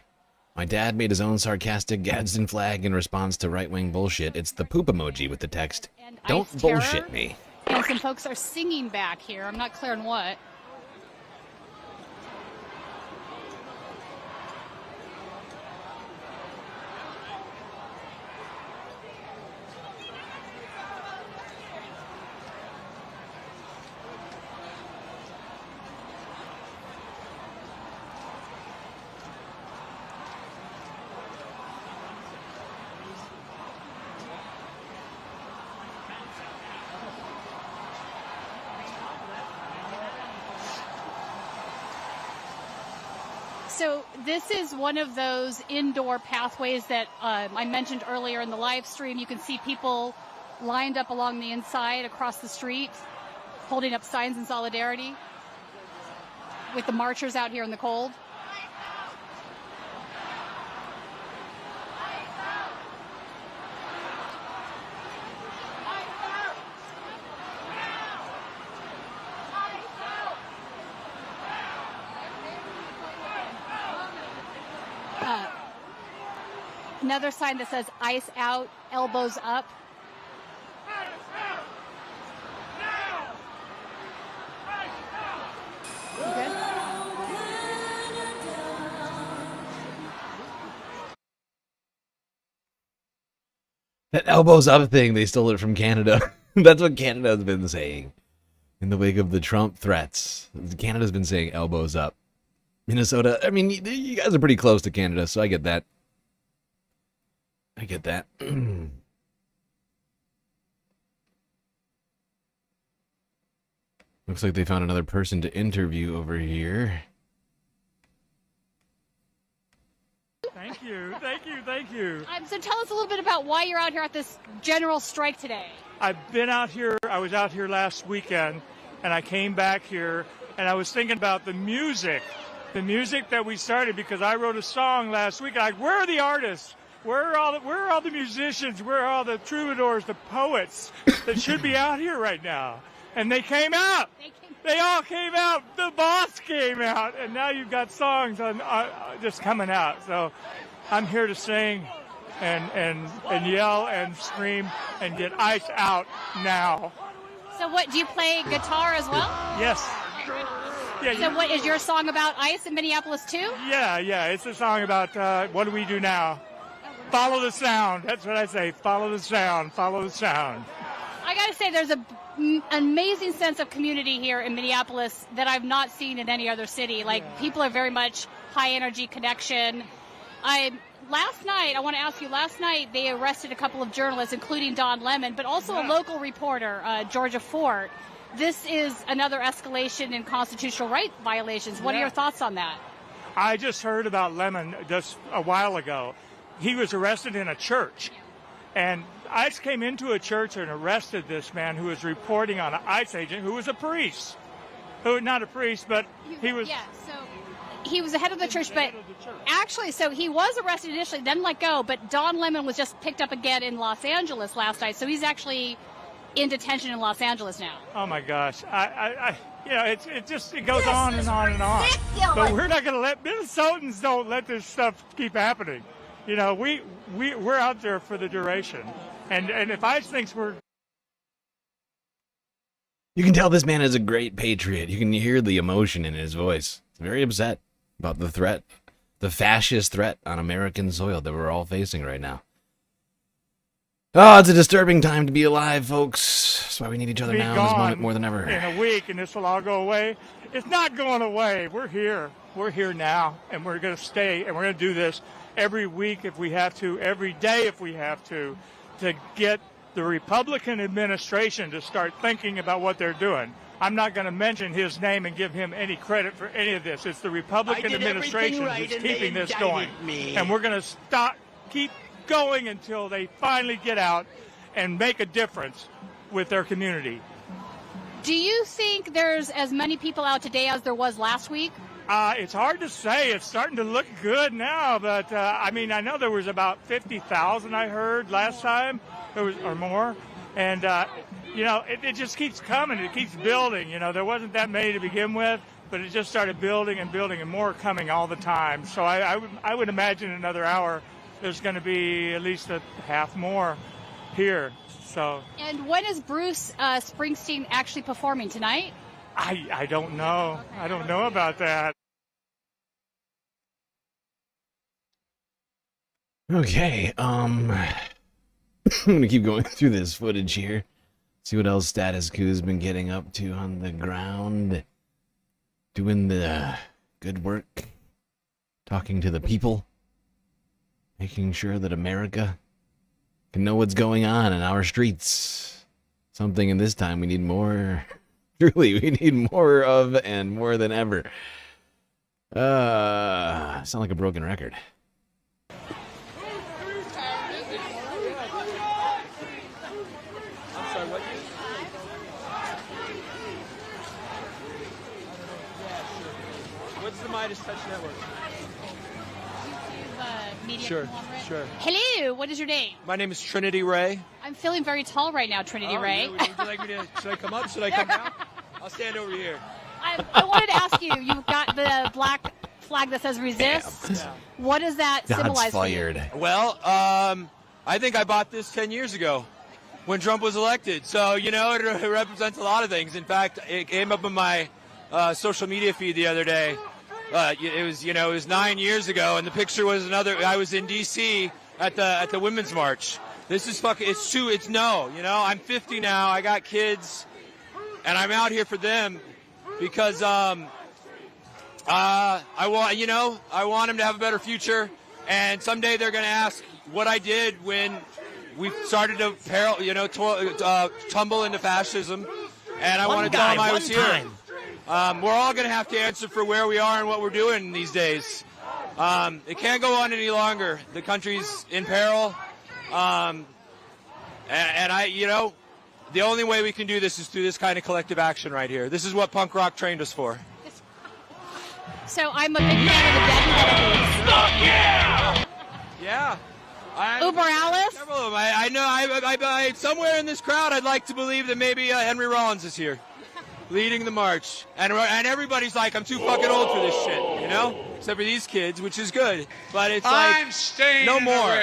My dad made his own sarcastic Gadsden flag in response to right-wing bullshit. It's the poop emoji with the text, "Don't bullshit me." And some folks are singing back here. I'm not clear on what. So this is one of those indoor pathways that I mentioned earlier in the live stream. You can see people lined up along the inside across the street, holding up signs in solidarity with the marchers out here in the cold. Another sign that says ice out, elbows up. Okay. That elbows up thing, they stole it from Canada. That's what Canada's been saying in the wake of the Trump threats. Canada's been saying elbows up. Minnesota, I mean, you guys are pretty close to Canada, so I get that. I get that. Looks like they found another person to interview over here. Thank you, thank you, thank you. So tell us a little bit about why you're out here at this general strike today. I've been out here, I was out here last weekend, and I came back here, and I was thinking about the music that we started, because I wrote a song last week. Like, where are the artists? Where are all the musicians? Where are all the troubadours, the poets that should be out here right now? And they came out. They all came out. The boss came out, and now you've got songs on just coming out. So I'm here to sing and yell and scream and get ice out now. So what, do you play guitar as well? Yes. Yeah, so what, is your song about ice in Minneapolis too? Yeah, it's a song about what do we do now? Follow the sound. That's what I say. Follow the sound. Follow the sound. I got to say, there's an amazing sense of community here in Minneapolis that I've not seen in any other city. Like, people are very much high energy connection. Last night, I want to ask you, last night they arrested a couple of journalists, including Don Lemon, but also a local reporter, Georgia Fort. This is another escalation in constitutional right violations. What are your thoughts on that? I just heard about Lemon just a while ago. He was arrested in a church, and ICE came into a church and arrested this man who was reporting on an ICE agent who was a priest. Not a priest, but he was... Yeah, so he was the head of the church, but actually, so he was arrested initially, then let go, but Don Lemon was just picked up again in Los Angeles last night, so he's actually in detention in Los Angeles now. Oh my gosh. It goes on and on and on. But we're not going to let, Minnesotans don't let this stuff keep happening. You know, we're out there for the duration. And if ICE thinks we're... You can tell this man is a great patriot. You can hear the emotion in his voice. He's very upset about the threat, the fascist threat on American soil that we're all facing right now. Oh, it's a disturbing time to be alive, folks. That's why we need each other now in this moment more than ever. In a week, and this will all go away. It's not going away. We're here. We're here now, and we're going to stay, and we're going to do this every week if we have to, every day if we have to get the Republican administration to start thinking about what they're doing. I'm not going to mention his name and give him any credit for any of this. It's the Republican administration that's keeping this going. And we're going to keep going until they finally get out and make a difference with their community. Do you think there's as many people out today as there was last week? It's hard to say. It's starting to look good now, but I mean, I know there was about 50,000 I heard last time, or more, and you know, it just keeps coming. It keeps building. You know, there wasn't that many to begin with, but it just started building and building, and more coming all the time. So I would imagine in another hour there's going to be at least a half more here. So. And when is Bruce Springsteen actually performing tonight? I don't know. I don't know about that. Okay, I'm gonna keep going through this footage here. See what else Status Quo's been getting up to on the ground. Doing the good work. Talking to the people. Making sure that America can know what's going on in our streets. Something in this time we need more. Truly, we need more of, and more than ever. Sound like a broken record. What's the Midas Touch Network? Media Sure. Hello, what is your name? My name is Trinity Ray. I'm feeling very tall right now, Trinity Ray. Really? Would you like me to, should I come up? Should I come down? I'll stand over here. I wanted to ask you, you've got the black flag that says resist. What does that symbolize for you? Well, I think I bought this 10 years ago when Trump was elected. So, you know, it represents a lot of things. In fact, it came up in my social media feed the other day. It was 9 years ago, and the picture was I was in D.C. at the Women's March. This is I'm 50 now, I got kids, and I'm out here for them because I want them to have a better future, and someday they're going to ask what I did when we started to tumble into fascism, and I want to tell them I was here. We're all going to have to answer for where we are and what we're doing these days. It can't go on any longer. The country's in peril. The only way we can do this is through this kind of collective action right here. This is what punk rock trained us for. So I'm a big fan of the Dead Kennedys. Yeah. Uber Alice? Several of them. I know. Somewhere in this crowd, I'd like to believe that maybe Henry Rollins is here, leading the march. And everybody's like, I'm too fucking old for this shit, you know? Except for these kids, which is good. But it's like, no more.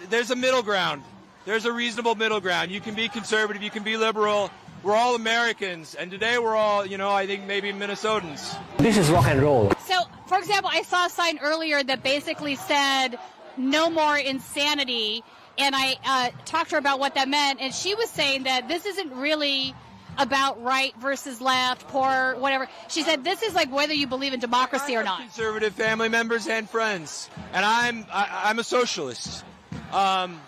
There's a middle ground. There's a reasonable middle ground. You can be conservative, you can be liberal. We're all Americans. And today we're all, I think maybe Minnesotans. This is rock and roll. So, for example, I saw a sign earlier that basically said, no more insanity. And I talked to her about what that meant, and she was saying that this isn't really about right versus left, poor, whatever. She said this is like whether you believe in democracy or not. Conservative family members and friends, and I'm a socialist, and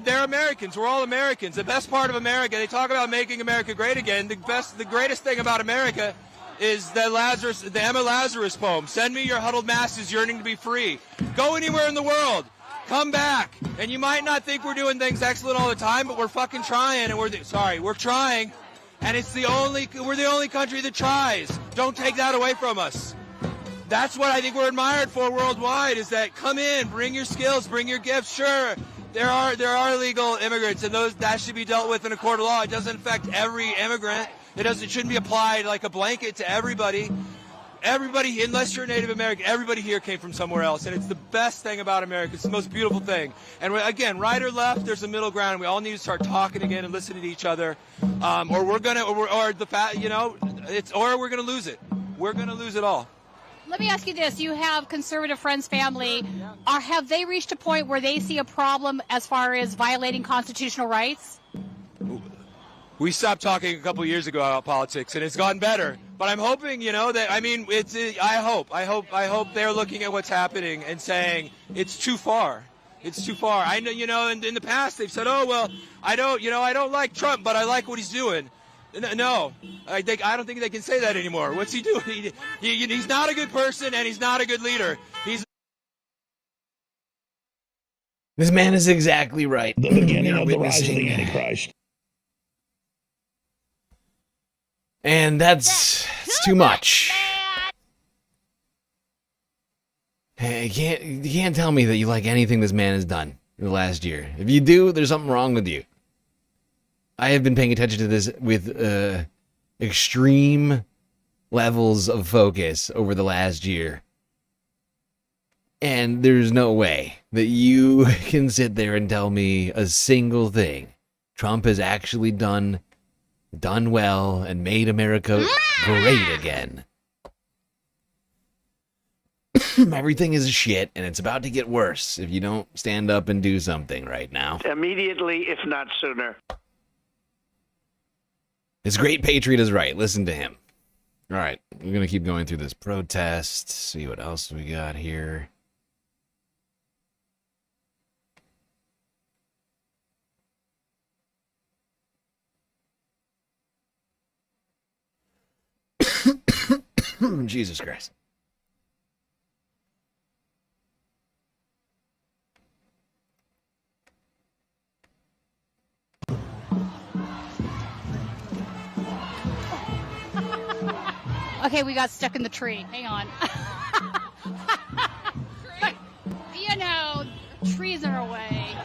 they're Americans. We're all Americans. The best part of America, they talk about making America great again. The greatest thing about America is the Emma Lazarus poem. Send me your huddled masses yearning to be free. Go anywhere in the world. Come back. And you might not think we're doing things excellent all the time, but we're fucking trying, and we're trying. And we're the only country that tries. Don't take that away from us. That's what I think we're admired for worldwide, is that come in, bring your skills, bring your gifts. Sure, there are illegal immigrants, and that should be dealt with in a court of law. It doesn't affect every immigrant. It shouldn't be applied like a blanket to everybody. Everybody, unless you're a Native American, everybody here came from somewhere else, and it's the best thing about America. It's the most beautiful thing. And again, right or left, there's a middle ground. We all need to start talking again and listening to each other, or we're gonna lose it. We're gonna lose it all. Let me ask you this: you have conservative friends, family. Have they reached a point where they see a problem as far as violating constitutional rights? We stopped talking a couple of years ago about politics, and it's gotten better. But I'm hoping, I hope they're looking at what's happening and saying it's too far. It's too far. I know, in the past they've said, oh well, I don't like Trump, but I like what he's doing. No, I don't think they can say that anymore. What's he doing? He's not a good person, and he's not a good leader. This man is exactly right. The beginning of the rise of the Antichrist. And it's too much. Hey, you can't tell me that you like anything this man has done in the last year. If you do, there's something wrong with you. I have been paying attention to this with extreme levels of focus over the last year. And there's no way that you can sit there and tell me a single thing Trump has actually done well and made America great again. Everything is shit, and it's about to get worse if you don't stand up and do something right now. Immediately, if not sooner. This great patriot is right. Listen to him. All right, we're going to keep going through this protest, see what else we got here. Jesus Christ. Okay, we got stuck in the tree. Hang on. Trees are away.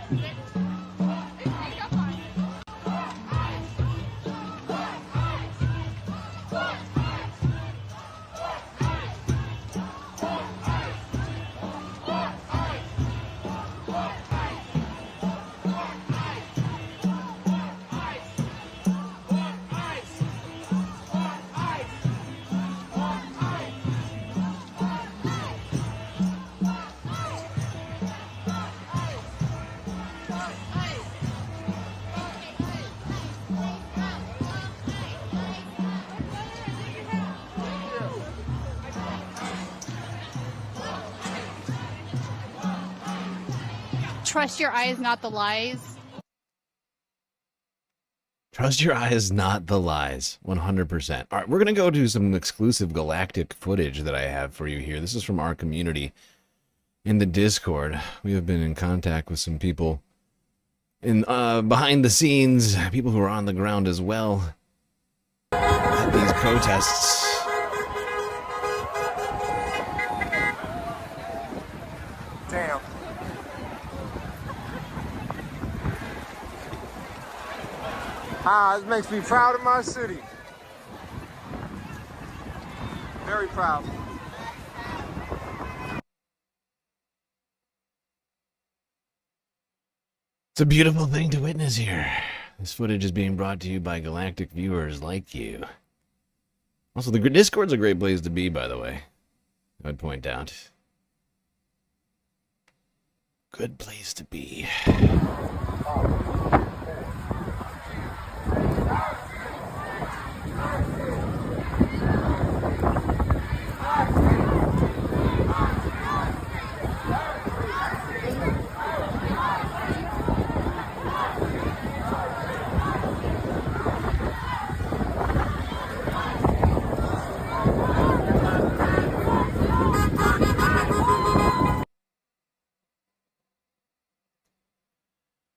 Trust your eyes, not the lies. Trust your eyes, not the lies. 100%. All right, we're going to go to some exclusive galactic footage that I have for you here. This is from our community in the Discord. We have been in contact with some people in behind the scenes, people who are on the ground as well at these protests. Damn. This makes me proud of my city. Very proud. It's a beautiful thing to witness here. This footage is being brought to you by galactic viewers like you. Also, the Discord's a great place to be, by the way. I'd point out. Good place to be.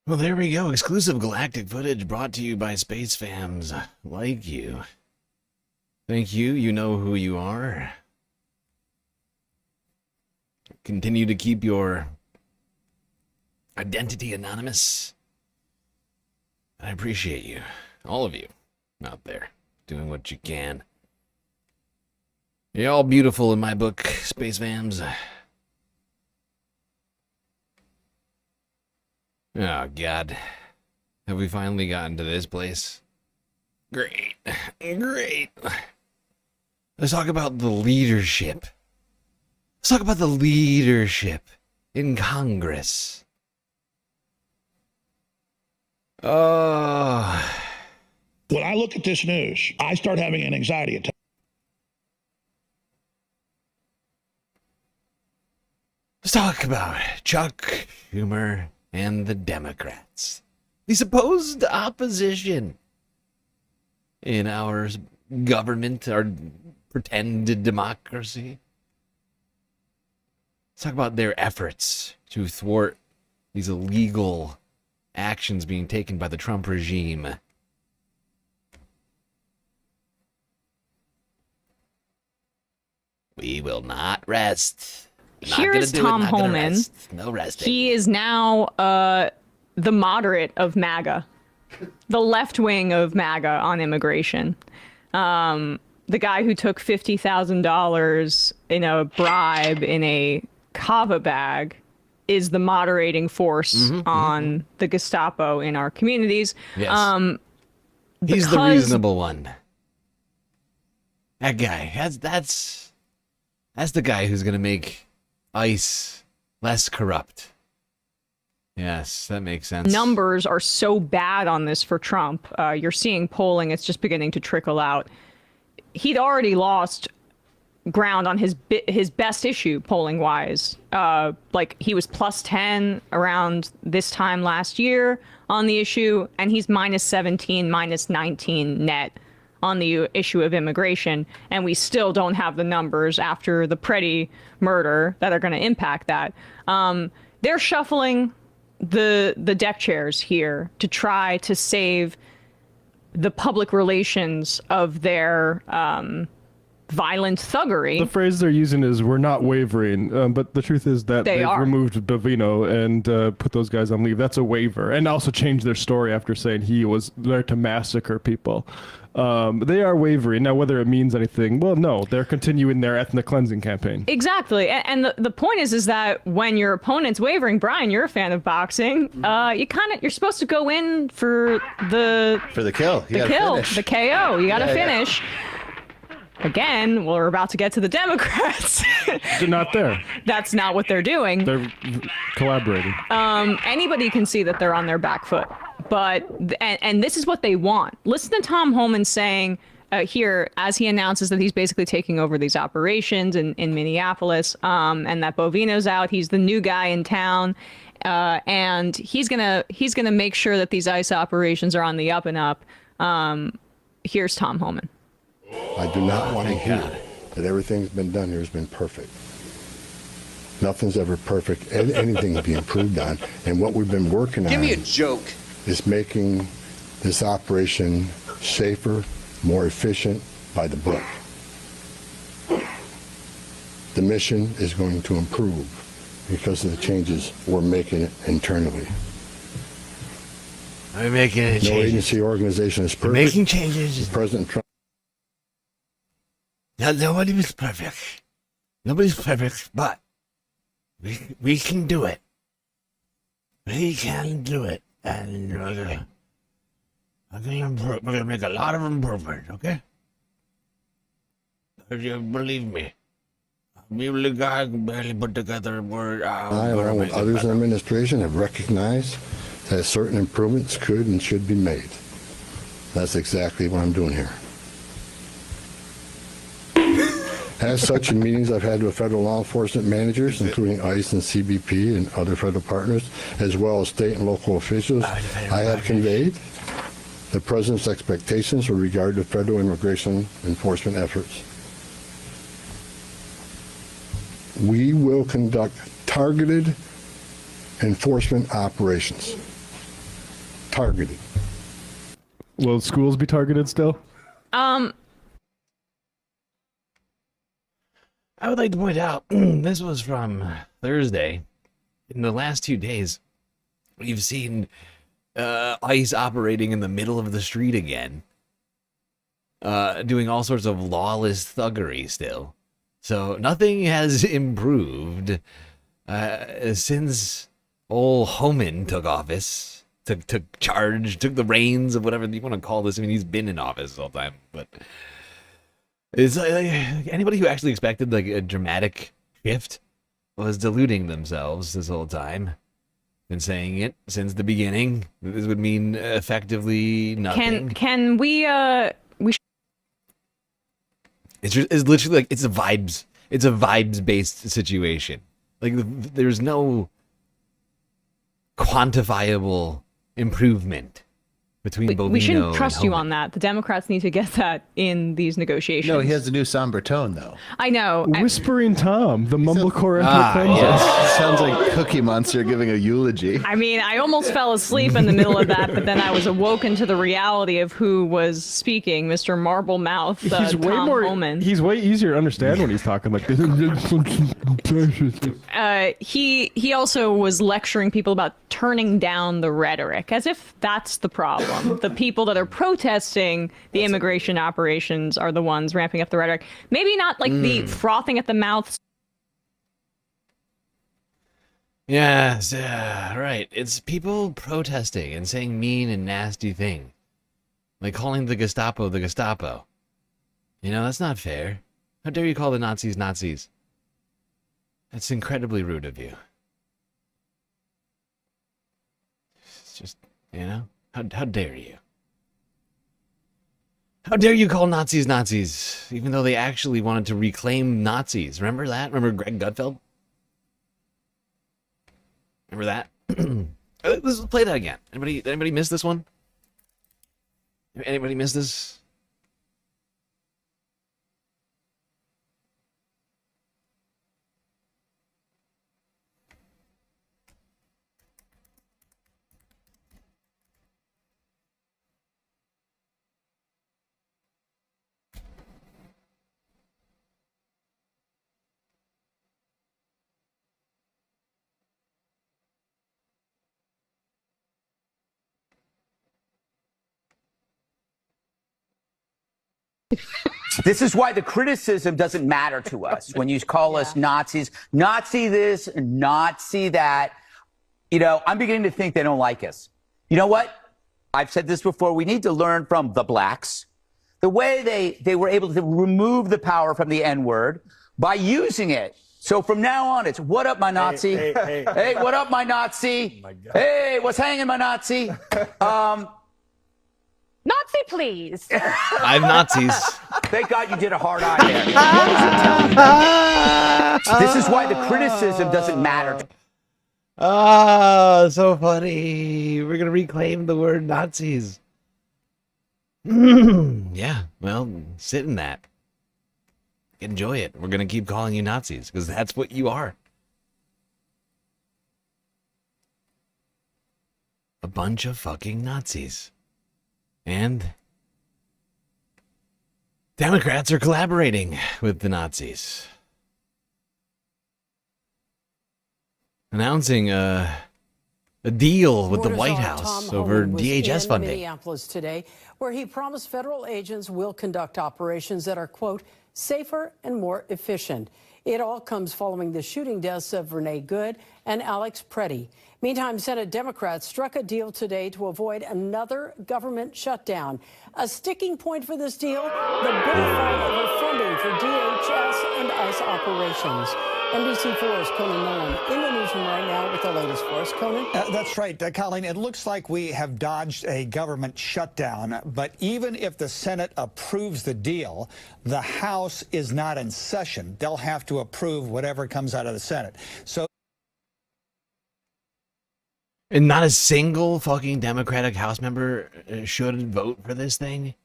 Well, there we go. Exclusive galactic footage brought to you by space fams like you. Thank you. You know who you are. Continue to keep your identity anonymous. I appreciate you. All of you out there doing what you can. You're all beautiful in my book, space fams. Oh, God. Have we finally gotten to this place? Great. Great. Let's talk about the leadership. Let's talk about the leadership in Congress. Oh. When I look at this news, I start having an anxiety attack. Let's talk about Chuck Schumer and the Democrats. The supposed opposition in our government, our pretended democracy. Let's talk about their efforts to thwart these illegal actions being taken by the Trump regime. We will not rest. Here's Tom Homan. No resting. He is now the moderate of MAGA, the left wing of MAGA on immigration. The guy who took $50,000 in a bribe in a kava bag is the moderating force on the Gestapo in our communities. Yes. He's the reasonable one. That guy. That's the guy who's gonna make ICE less corrupt. Yes, that makes sense. Numbers are so bad on this for Trump. You're seeing polling, it's just beginning to trickle out. He'd already lost ground on his best issue polling wise. Like he was plus 10 around this time last year on the issue, and he's minus 17, minus 19 net on the issue of immigration, and we still don't have the numbers after the Pretti murder that are going to impact that. They're shuffling the deck chairs here to try to save the public relations of their violent thuggery. The phrase they're using is "we're not wavering," but the truth is that they've removed Bovino and put those guys on leave. That's a waiver, and also changed their story after saying he was there to massacre people. They are wavering. Now, whether it means anything, well, no, they're continuing their ethnic cleansing campaign. Exactly. And the point is that when your opponent's wavering, Brian, you're a fan of boxing, you're supposed to go in for the kill. The KO. You got to finish. Again, we're about to get to the Democrats. They're not there. That's not what they're doing. They're collaborating. Anybody can see that they're on their back foot. But and this is what they want. Listen to Tom Homan saying here as he announces that he's basically taking over these operations in Minneapolis, and that Bovino's out. He's the new guy in town, and he's gonna make sure that these ICE operations are on the up and up. Here's Tom Homan. I do not want to hear that everything's been done here has been perfect. Nothing's ever perfect. Anything can be improved on. And what we've been working on. Give me a joke. Is making this operation safer, more efficient, by the book. The mission is going to improve because of the changes we're making internally. We're making changes. No agency organization is perfect. We're making changes. President Trump. Now, nobody was perfect. Nobody's perfect, but we can do it. We can do it. And we're gonna make a lot of improvement, okay? If you believe me. I'm the guy who can barely put together a word. I, along with others in the administration, have recognized that certain improvements could and should be made. That's exactly what I'm doing here. As such, in meetings I've had with federal law enforcement managers, including ICE and CBP and other federal partners, as well as state and local officials, I have conveyed the President's expectations with regard to federal immigration enforcement efforts. We will conduct targeted enforcement operations. Targeted. Will schools be targeted still? I would like to point out, this was from Thursday. In the last 2 days, we've seen ICE operating in the middle of the street again, doing all sorts of lawless thuggery still. So nothing has improved since old Homan took office, took charge, took the reins of whatever you want to call this. I mean, he's been in office all the time, but... It's like anybody who actually expected like a dramatic shift was deluding themselves this whole time. Been saying it since the beginning. This would mean effectively nothing. Can we It's literally like it's a vibes based situation. Like there's no quantifiable improvement between Bovino. We shouldn't trust you on that. The Democrats need to get that in these negotiations. No, he has a new somber tone, though. I know. Whispering Tom, the mumblecore yes. Sounds like Cookie Monster giving a eulogy. I mean, I almost fell asleep in the middle of that, but then I was awoken to the reality of who was speaking, Mr. Marble Mouth, he's way Tom more. Homan. He's way easier to understand when he's talking like this. He also was lecturing people about turning down the rhetoric, as if that's the problem. The people that are protesting the immigration operations are the ones ramping up the rhetoric. Maybe not like the frothing at the mouth. Yes, right. It's people protesting and saying mean and nasty things. Like calling the Gestapo the Gestapo. You know, that's not fair. How dare you call the Nazis Nazis? That's incredibly rude of you. It's just, you know, how dare you? How dare you call Nazis Nazis, even though they actually wanted to reclaim Nazis? Remember that? Remember Greg Gutfeld? Remember that? Let's play that again. Anybody miss this one? Anybody miss this? This is why the criticism doesn't matter to us when you call us Nazis, Nazi this, Nazi that. You know, I'm beginning to think they don't like us. You know what? I've said this before. We need to learn from the blacks. The way they were able to remove the power from the N-word by using it. So from now on, it's what up, my Nazi? Hey, what up, my Nazi? Oh my God. Hey, what's hanging, my Nazi? Not Nazi, please. I'm Nazis. Thank God you did a hard eye there. What does it tell you? This is why the criticism doesn't matter. Oh, so funny. We're going to reclaim the word Nazis. Yeah, well, sit in that. Enjoy it. We're going to keep calling you Nazis because that's what you are. A bunch of fucking Nazis. And Democrats are collaborating with the Nazis. Announcing a deal with the White House over DHS funding. Minneapolis today, where he promised federal agents will conduct operations that are, quote, safer and more efficient. It all comes following the shooting deaths of Renee Good and Alex Pretti. Meantime, Senate Democrats struck a deal today to avoid another government shutdown. A sticking point for this deal, the bill filed over funding for DHS and ICE operations. NBC4's Conan Nolan in the newsroom right now with the latest for us. Conan? That's right, Colleen. It looks like we have dodged a government shutdown, but even if the Senate approves the deal, the House is not in session. They'll have to approve whatever comes out of the Senate. So. And not a single fucking Democratic House member should vote for this thing.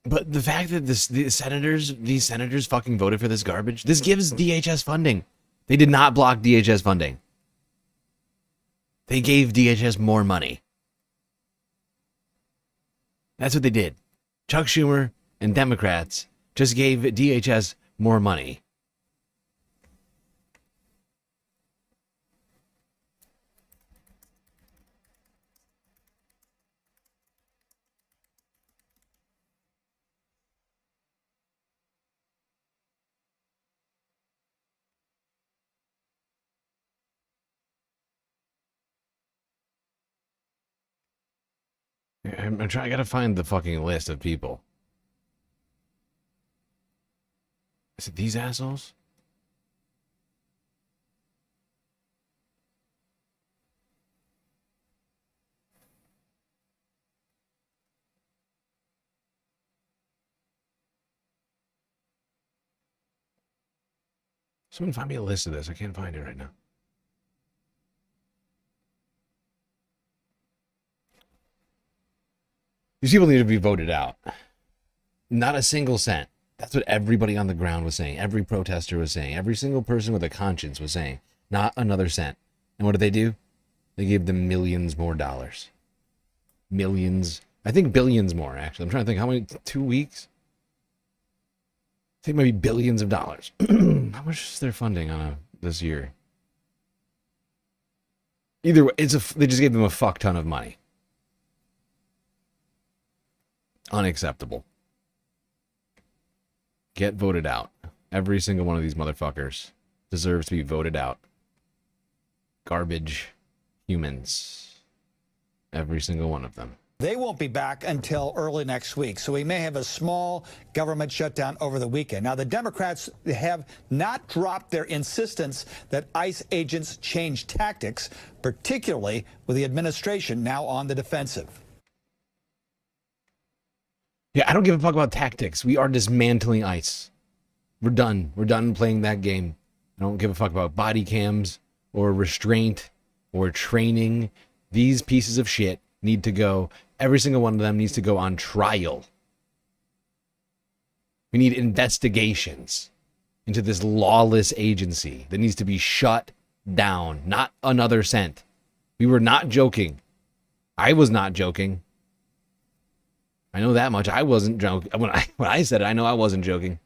But the fact that these senators fucking voted for this garbage, this gives DHS funding. They did not block DHS funding. They gave DHS more money. That's what they did. Chuck Schumer and Democrats just gave DHS more money. I'm trying. I gotta find the fucking list of people. Is it these assholes? Someone find me a list of this. I can't find it right now. These people need to be voted out. Not a single cent. That's what everybody on the ground was saying. Every protester was saying. Every single person with a conscience was saying. Not another cent. And what did they do? They gave them millions more dollars. Millions. I think billions more, actually. I'm trying to think how many, 2 weeks? I think maybe billions of dollars. How much is their funding on this year? Either way, they just gave them a fuck ton of money. Unacceptable. Get voted out. Every single one of these motherfuckers deserves to be voted out. Garbage humans. Every single one of them. They won't be back until early next week, so we may have a small government shutdown over the weekend. Now, the Democrats have not dropped their insistence that ICE agents change tactics, particularly with the administration now on the defensive. Yeah, I don't give a fuck about tactics. We are dismantling ICE. We're done. We're done playing that game. I don't give a fuck about body cams or restraint or training. These pieces of shit need to go. Every single one of them needs to go on trial. We need investigations into this lawless agency that needs to be shut down. Not another cent. We were not joking. I was not joking. I know that much. I wasn't joking. When I said it, I know I wasn't joking.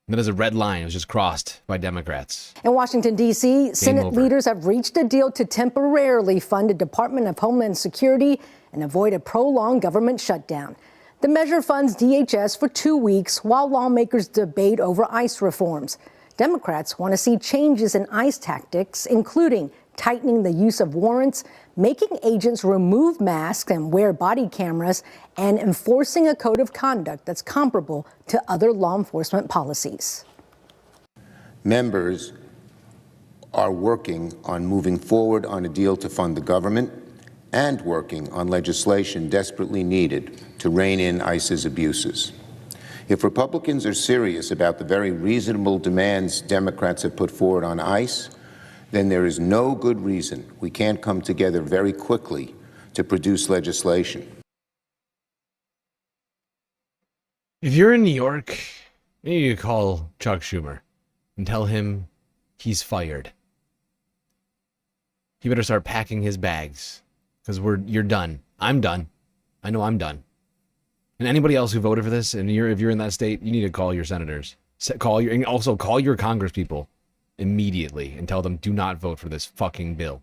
That is a red line. It was just crossed by Democrats. In Washington, D.C., Senate leaders have reached a deal to temporarily fund the Department of Homeland Security and avoid a prolonged government shutdown. The measure funds DHS for 2 weeks while lawmakers debate over ICE reforms. Democrats want to see changes in ICE tactics, including tightening the use of warrants, making agents remove masks and wear body cameras, and enforcing a code of conduct that's comparable to other law enforcement policies. Members are working on moving forward on a deal to fund the government and working on legislation desperately needed to rein in ICE's abuses. If Republicans are serious about the very reasonable demands Democrats have put forward on ICE, then there is no good reason we can't come together very quickly to produce legislation. If you're in New York, maybe you call Chuck Schumer and tell him he's fired. He better start packing his bags, because you're done. I'm done. I know I'm done. And anybody else who voted for this, and if you're in that state, you need to call your senators. And also call your Congress people immediately and tell them, do not vote for this fucking bill.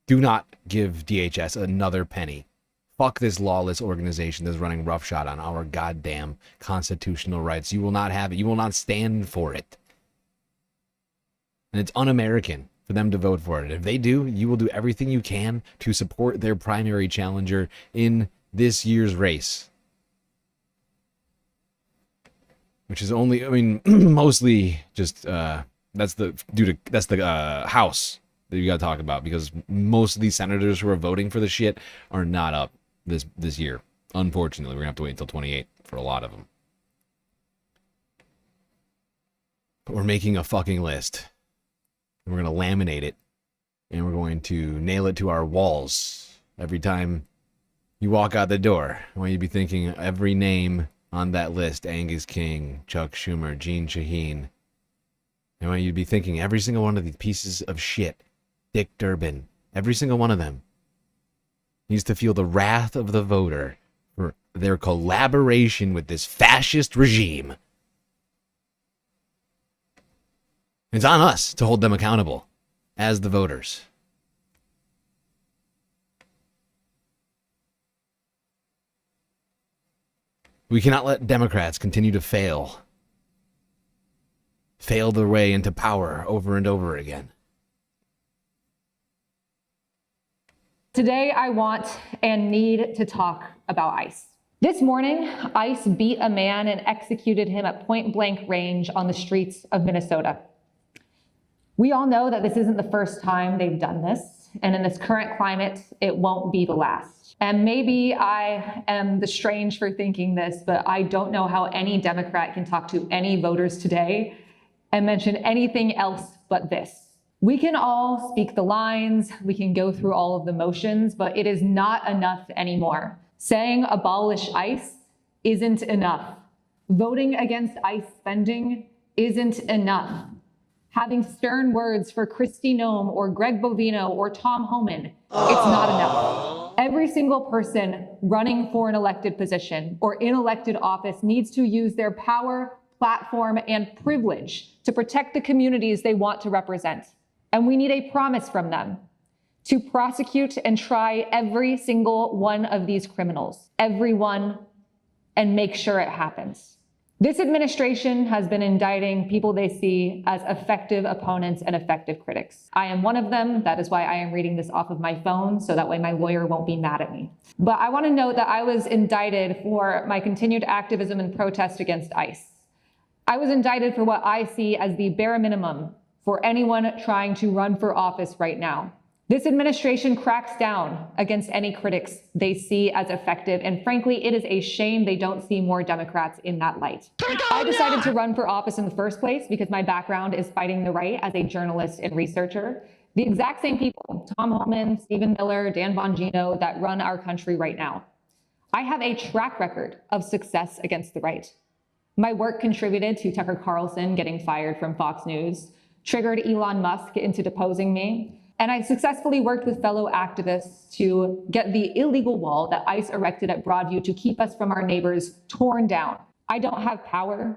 Do not give DHS another penny. Fuck this lawless organization that's running roughshod on our goddamn constitutional rights. You will not have it. You will not stand for it. And it's un-American for them to vote for it. If they do, you will do everything you can to support their primary challenger in this year's race. Which is only, I mean, mostly just, that's the House that you gotta talk about, because most of these senators who are voting for the shit are not up this year. Unfortunately, we're gonna have to wait until 28 for a lot of them. But we're making a fucking list. And we're gonna laminate it, and we're going to nail it to our walls every time you walk out the door. I want you to be thinking every name on that list: Angus King, Chuck Schumer, Gene Shaheen. I want you to be thinking every single one of these pieces of shit. Dick Durbin, every single one of them needs to feel the wrath of the voter for their collaboration with this fascist regime. It's on us to hold them accountable as the voters. We cannot let Democrats continue to fail their way into power over and over again. Today, I want and need to talk about ICE. This morning, ICE beat a man and executed him at point-blank range on the streets of Minnesota. We all know that this isn't the first time they've done this, and in this current climate, it won't be the last. And maybe I am the strange for thinking this, but I don't know how any Democrat can talk to any voters today and mention anything else but this. We can all speak the lines, we can go through all of the motions, but it is not enough anymore. Saying abolish ICE isn't enough. Voting against ICE spending isn't enough. Having stern words for Kristi Noem or Greg Bovino or Tom Homan, it's not enough. Every single person running for an elected position or in elected office needs to use their power, platform, and privilege to protect the communities they want to represent. And we need a promise from them to prosecute and try every single one of these criminals, everyone, and make sure it happens. This administration has been indicting people they see as effective opponents and effective critics. I am one of them. That is why I am reading this off of my phone, so that way my lawyer won't be mad at me. But I want to note that I was indicted for my continued activism and protest against ICE. I was indicted for what I see as the bare minimum for anyone trying to run for office right now. This administration cracks down against any critics they see as effective, and frankly, it is a shame they don't see more Democrats in that light. I decided to run for office in the first place because my background is fighting the right as a journalist and researcher. The exact same people, Tom Homan, Stephen Miller, Dan Bongino, that run our country right now. I have a track record of success against the right. My work contributed to Tucker Carlson getting fired from Fox News, triggered Elon Musk into deposing me, and I successfully worked with fellow activists to get the illegal wall that ICE erected at Broadview to keep us from our neighbors torn down. I don't have power.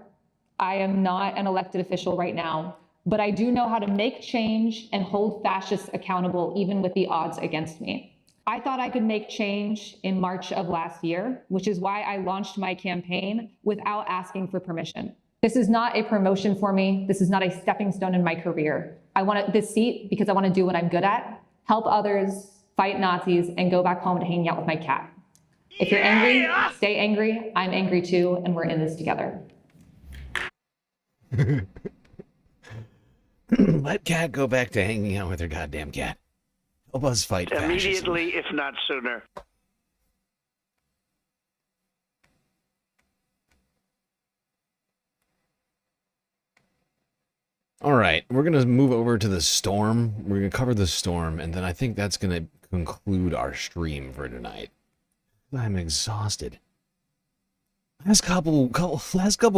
I am not an elected official right now, but I do know how to make change and hold fascists accountable, even with the odds against me. I thought I could make change in March of last year, which is why I launched my campaign without asking for permission. This is not a promotion for me. This is not a stepping stone in my career. I want this seat because I want to do what I'm good at, help others, fight Nazis, and go back home to hang out with my cat. If you're angry, stay angry. I'm angry too, and we're in this together. Let Cat go back to hanging out with her goddamn cat. Help us fight fascism. Immediately, if not sooner. All right, we're going to move over to the storm. We're going to cover the storm, and then I think that's going to conclude our stream for tonight. I'm exhausted. Last couple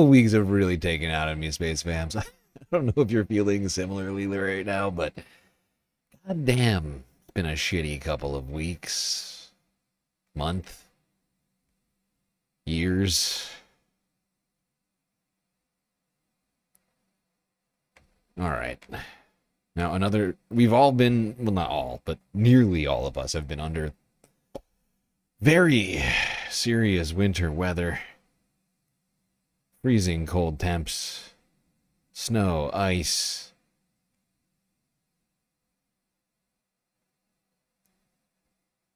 weeks have really taken out of me, Space Fams. I don't know if you're feeling similarly right now, but goddamn, it's been a shitty couple of weeks, month, years. All right. Now we've all been, well, not all, but nearly all of us have been under very serious winter weather. Freezing cold temps, snow, ice.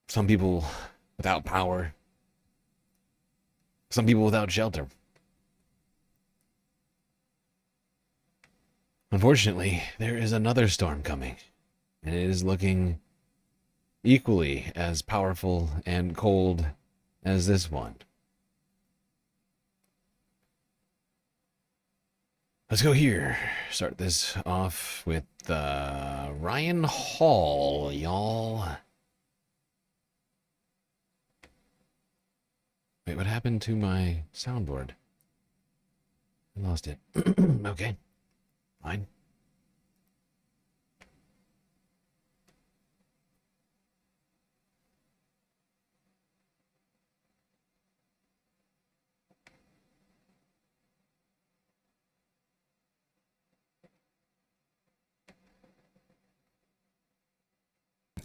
Some people without power. Some people without shelter. Unfortunately, there is another storm coming, and it is looking equally as powerful and cold as this one. Let's go here. Start this off with Ryan Hall, y'all. Wait, what happened to my soundboard? I lost it. Okay. Fine.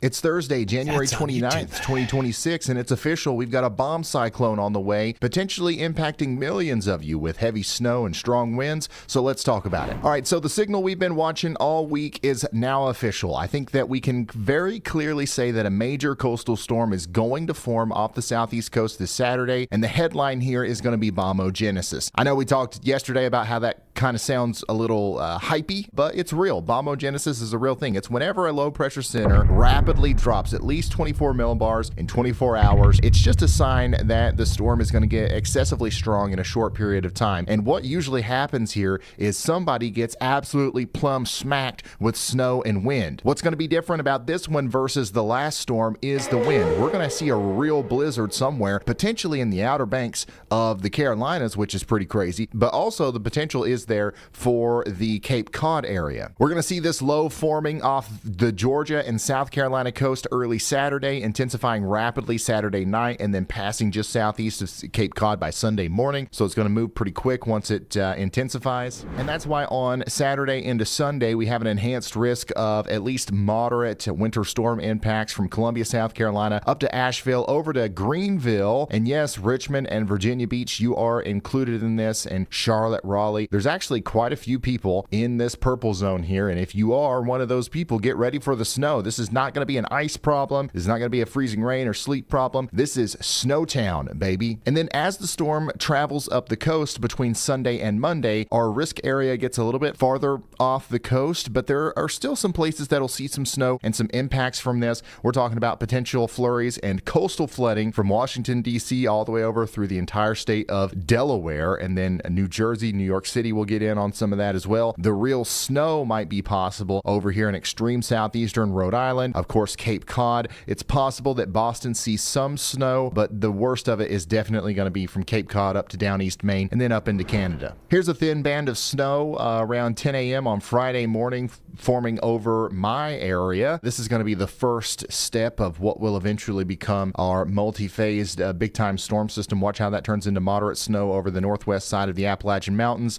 It's Thursday, January 29th, 2026, and it's official. We've got a bomb cyclone on the way, potentially impacting millions of you with heavy snow and strong winds, so let's talk about it. All right, so the signal we've been watching all week is now official. I think that we can very clearly say that a major coastal storm is going to form off the southeast coast this Saturday, and the headline here is going to be bombogenesis. I know we talked yesterday about how that kind of sounds a little hypey, but it's real. Bombogenesis is a real thing. It's whenever a low-pressure center rapidly drops at least 24 millibars in 24 hours. It's just a sign that the storm is going to get excessively strong in a short period of time. And what usually happens here is somebody gets absolutely plumb smacked with snow and wind. What's going to be different about this one versus the last storm is the wind. We're going to see a real blizzard somewhere, potentially in the Outer Banks of the Carolinas, which is pretty crazy, but also the potential is there for the Cape Cod area. We're going to see this low forming off the Georgia and South Carolina coast early Saturday, intensifying rapidly Saturday night, and then passing just southeast of Cape Cod by Sunday morning. So it's going to move pretty quick once it intensifies. And that's why on Saturday into Sunday, we have an enhanced risk of at least moderate winter storm impacts from Columbia, South Carolina, up to Asheville, over to Greenville. And yes, Richmond and Virginia Beach, you are included in this, and Charlotte, Raleigh. There's actually quite a few people in this purple zone here. And if you are one of those people, get ready for the snow. This is not going to be an ice problem. This is not going to be a freezing rain or sleet problem. This is Snowtown, baby. And then as the storm travels up the coast between Sunday and Monday, our risk area gets a little bit farther off the coast, but there are still some places that'll see some snow and some impacts from this. We're talking about potential flurries and coastal flooding from Washington, D.C. all the way over through the entire state of Delaware, and then New Jersey, New York City will get in on some of that as well. The real snow might be possible over here in extreme southeastern Rhode Island. Of course, Cape Cod. It's possible that Boston sees some snow, but the worst of it is definitely going to be from Cape Cod up to down East Maine and then up into Canada. Here's a thin band of snow around 10 a.m. on Friday morning forming over my area. This is going to be the first step of what will eventually become our multi-phased big-time storm system. Watch how that turns into moderate snow over the northwest side of the Appalachian Mountains.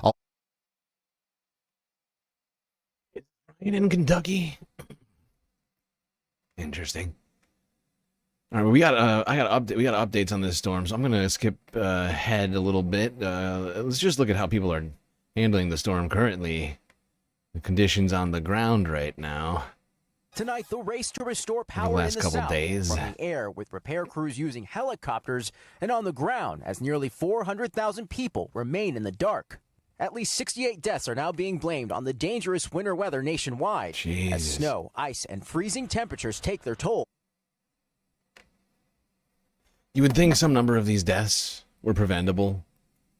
In Kentucky. Interesting. All right, we got updates on this storm, so I'm gonna skip ahead a little bit. Let's just look at how people are handling the storm currently. The conditions on the ground right now. Tonight, the race to restore power in the south from the air, with repair crews using helicopters, and on the ground as nearly 400,000 people remain in the dark. At least 68 deaths are now being blamed on the dangerous winter weather nationwide as snow, ice, and freezing temperatures take their toll. You would think some number of these deaths were preventable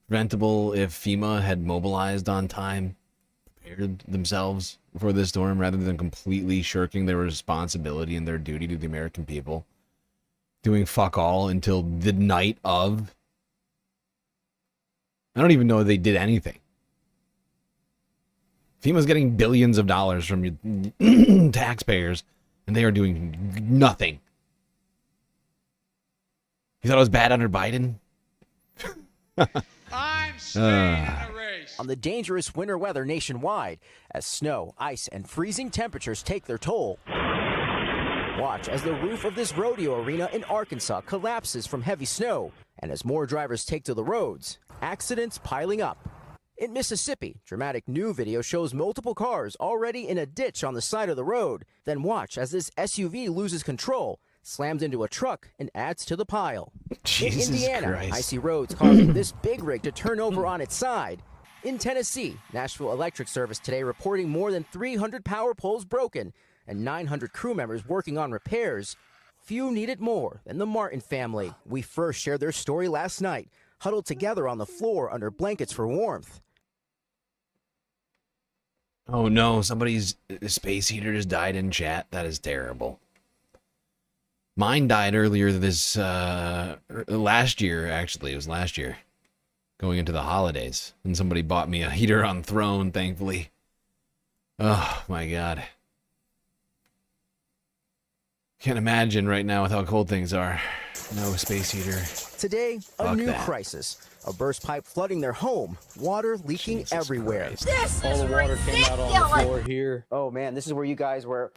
if FEMA had mobilized on time, prepared themselves for this storm, rather than completely shirking their responsibility and their duty to the American people, doing fuck all until the night of. I don't even know if they did anything. FEMA's getting billions of dollars from your taxpayers, and they are doing nothing. You thought it was bad under Biden? I'm staying in the race. On the dangerous winter weather nationwide as snow, ice, and freezing temperatures take their toll. Watch as the roof of this rodeo arena in Arkansas collapses from heavy snow, and as more drivers take to the roads, accidents piling up. In Mississippi, dramatic new video shows multiple cars already in a ditch on the side of the road. Then watch as this SUV loses control, slams into a truck, and adds to the pile. Jesus in Indiana, Christ. icy roads causing this big rig to turn over on its side. In Tennessee, Nashville Electric Service today reporting more than 300 power poles broken and 900 crew members working on repairs. Few need it more than the Martin family. We first shared their story last night, huddled together on the floor under blankets for warmth. Oh no, somebody's space heater just died in chat. That is terrible. Mine died earlier this, last year, actually. It was last year. Going into the holidays. And somebody bought me a heater on Throne, thankfully. Oh, my God. Can't imagine right now with how cold things are. No space heater. Today, a Fuck new that. crisis. A burst pipe flooding their home. Water leaking everywhere. This All is the water came out on the ridiculous. floor here. Oh, man, this is where you guys were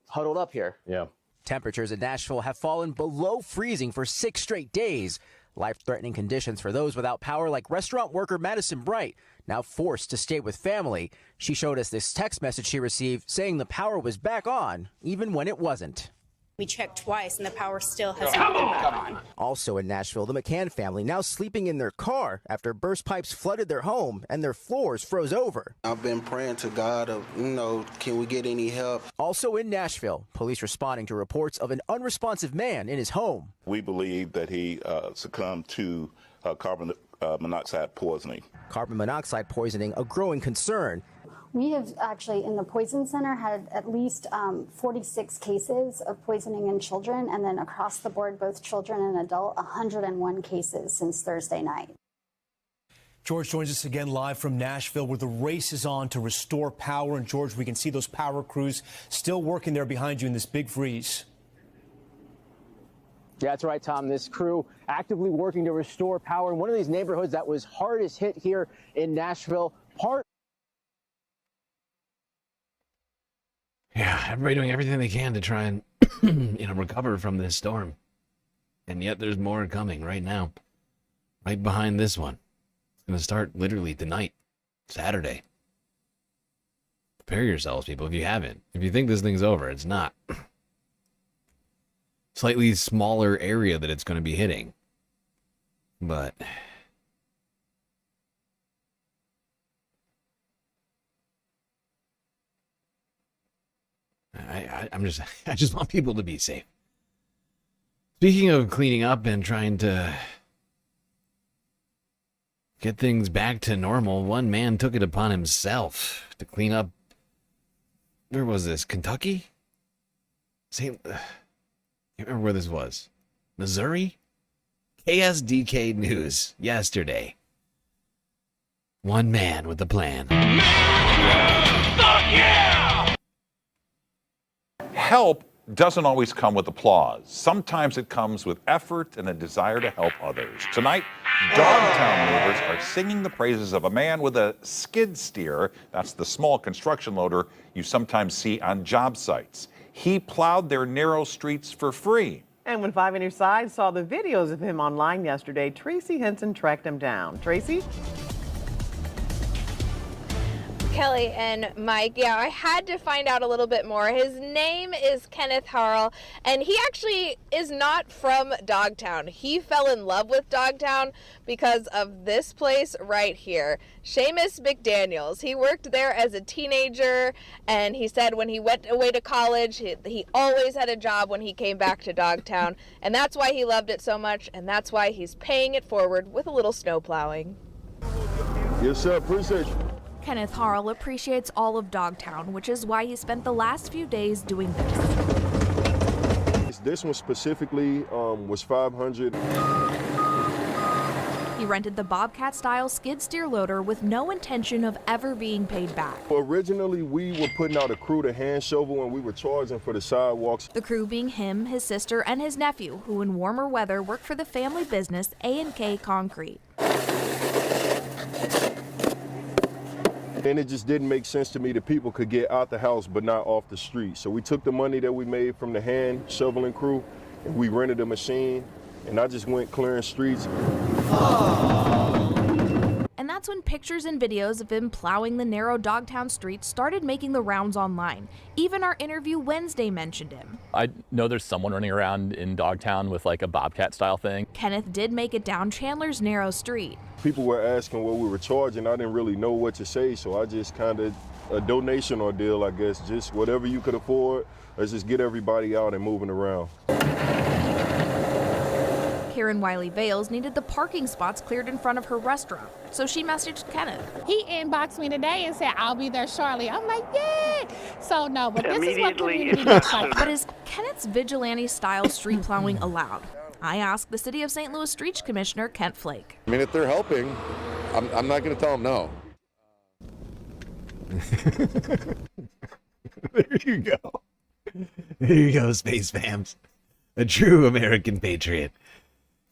huddled up here. Yeah. Temperatures in Nashville have fallen below freezing for 6 straight days. Life-threatening conditions for those without power, like restaurant worker Madison Bright, now forced to stay with family. She showed us this text message she received saying the power was back on, even when it wasn't. We checked twice and the power still has not been back on. Also in Nashville, the McCann family now sleeping in their car after burst pipes flooded their home and their floors froze over. I've been praying to God of, can we get any help? Also in Nashville, police responding to reports of an unresponsive man in his home. We believe that he succumbed to carbon monoxide poisoning. Carbon monoxide poisoning, a growing concern. We have actually, in the Poison Center, had at least 46 cases of poisoning in children, and then across the board, both children and adult, 101 cases since Thursday night. George joins us again live from Nashville, where the race is on to restore power. And George, we can see those power crews still working there behind you in this big freeze. Yeah, that's right, Tom. This crew actively working to restore power in one of these neighborhoods that was hardest hit here in Nashville. Yeah, everybody doing everything they can to try and, recover from this storm. And yet there's more coming right now. Right behind this one. It's going to start literally tonight, Saturday. Prepare yourselves, people, if you haven't. If you think this thing's over, it's not. Slightly smaller area that it's going to be hitting. But I just want people to be safe. Speaking of cleaning up and trying to get things back to normal, one man took it upon himself to clean up. Where was this? Kentucky? Can't remember where this was. Missouri? KSDK News yesterday. One man with a plan. Fuck yeah! Help doesn't always come with applause. Sometimes it comes with effort and a desire to help others. Tonight, Dogtown neighbors are singing the praises of a man with a skid steer. That's the small construction loader you sometimes see on job sites. He plowed their narrow streets for free. And when 5 on Your Side saw the videos of him online yesterday, Tracy Henson tracked him down. Tracy? Kelly and Mike. Yeah, I had to find out a little bit more. His name is Kenneth Harrell, and he actually is not from Dogtown. He fell in love with Dogtown because of this place right here, Seamus McDaniels. He worked there as a teenager, and he said when he went away to college, he always had a job when he came back to Dogtown, and that's why he loved it so much, and that's why he's paying it forward with a little snow plowing. Yes, sir. Appreciate you. Kenneth Harrell appreciates all of Dogtown, which is why he spent the last few days doing this. This one specifically was $500. He rented the Bobcat-style skid steer loader with no intention of ever being paid back. Originally, we were putting out a crew to hand shovel, and we were charging for the sidewalks. The crew being him, his sister, and his nephew, who in warmer weather work for the family business A&K Concrete. And it just didn't make sense to me that people could get out the house but not off the street. So we took the money that we made from the hand shoveling crew and we rented a machine, and I just went clearing streets. And that's when pictures and videos of him plowing the narrow Dogtown streets started making the rounds online. Even our interview Wednesday mentioned him. I know there's someone running around in Dogtown with like a Bobcat style thing. Kenneth did make it down Chandler's narrow street. People were asking what we were charging. I didn't really know what to say, so I just kind of a donation or deal, I guess. Just whatever you could afford, let's just get everybody out and moving around. Karen Wiley-Vales needed the parking spots cleared in front of her restaurant, so she messaged Kenneth. He inboxed me today and said, I'll be there shortly. I'm like, yeah. So no, but this is what community looks like. But is Kenneth's vigilante-style street plowing allowed? I asked the City of St. Louis Streets Commissioner Kent Flake. I mean, if they're helping, I'm not going to tell them no. There you go. There you go, Space Fams. A true American patriot.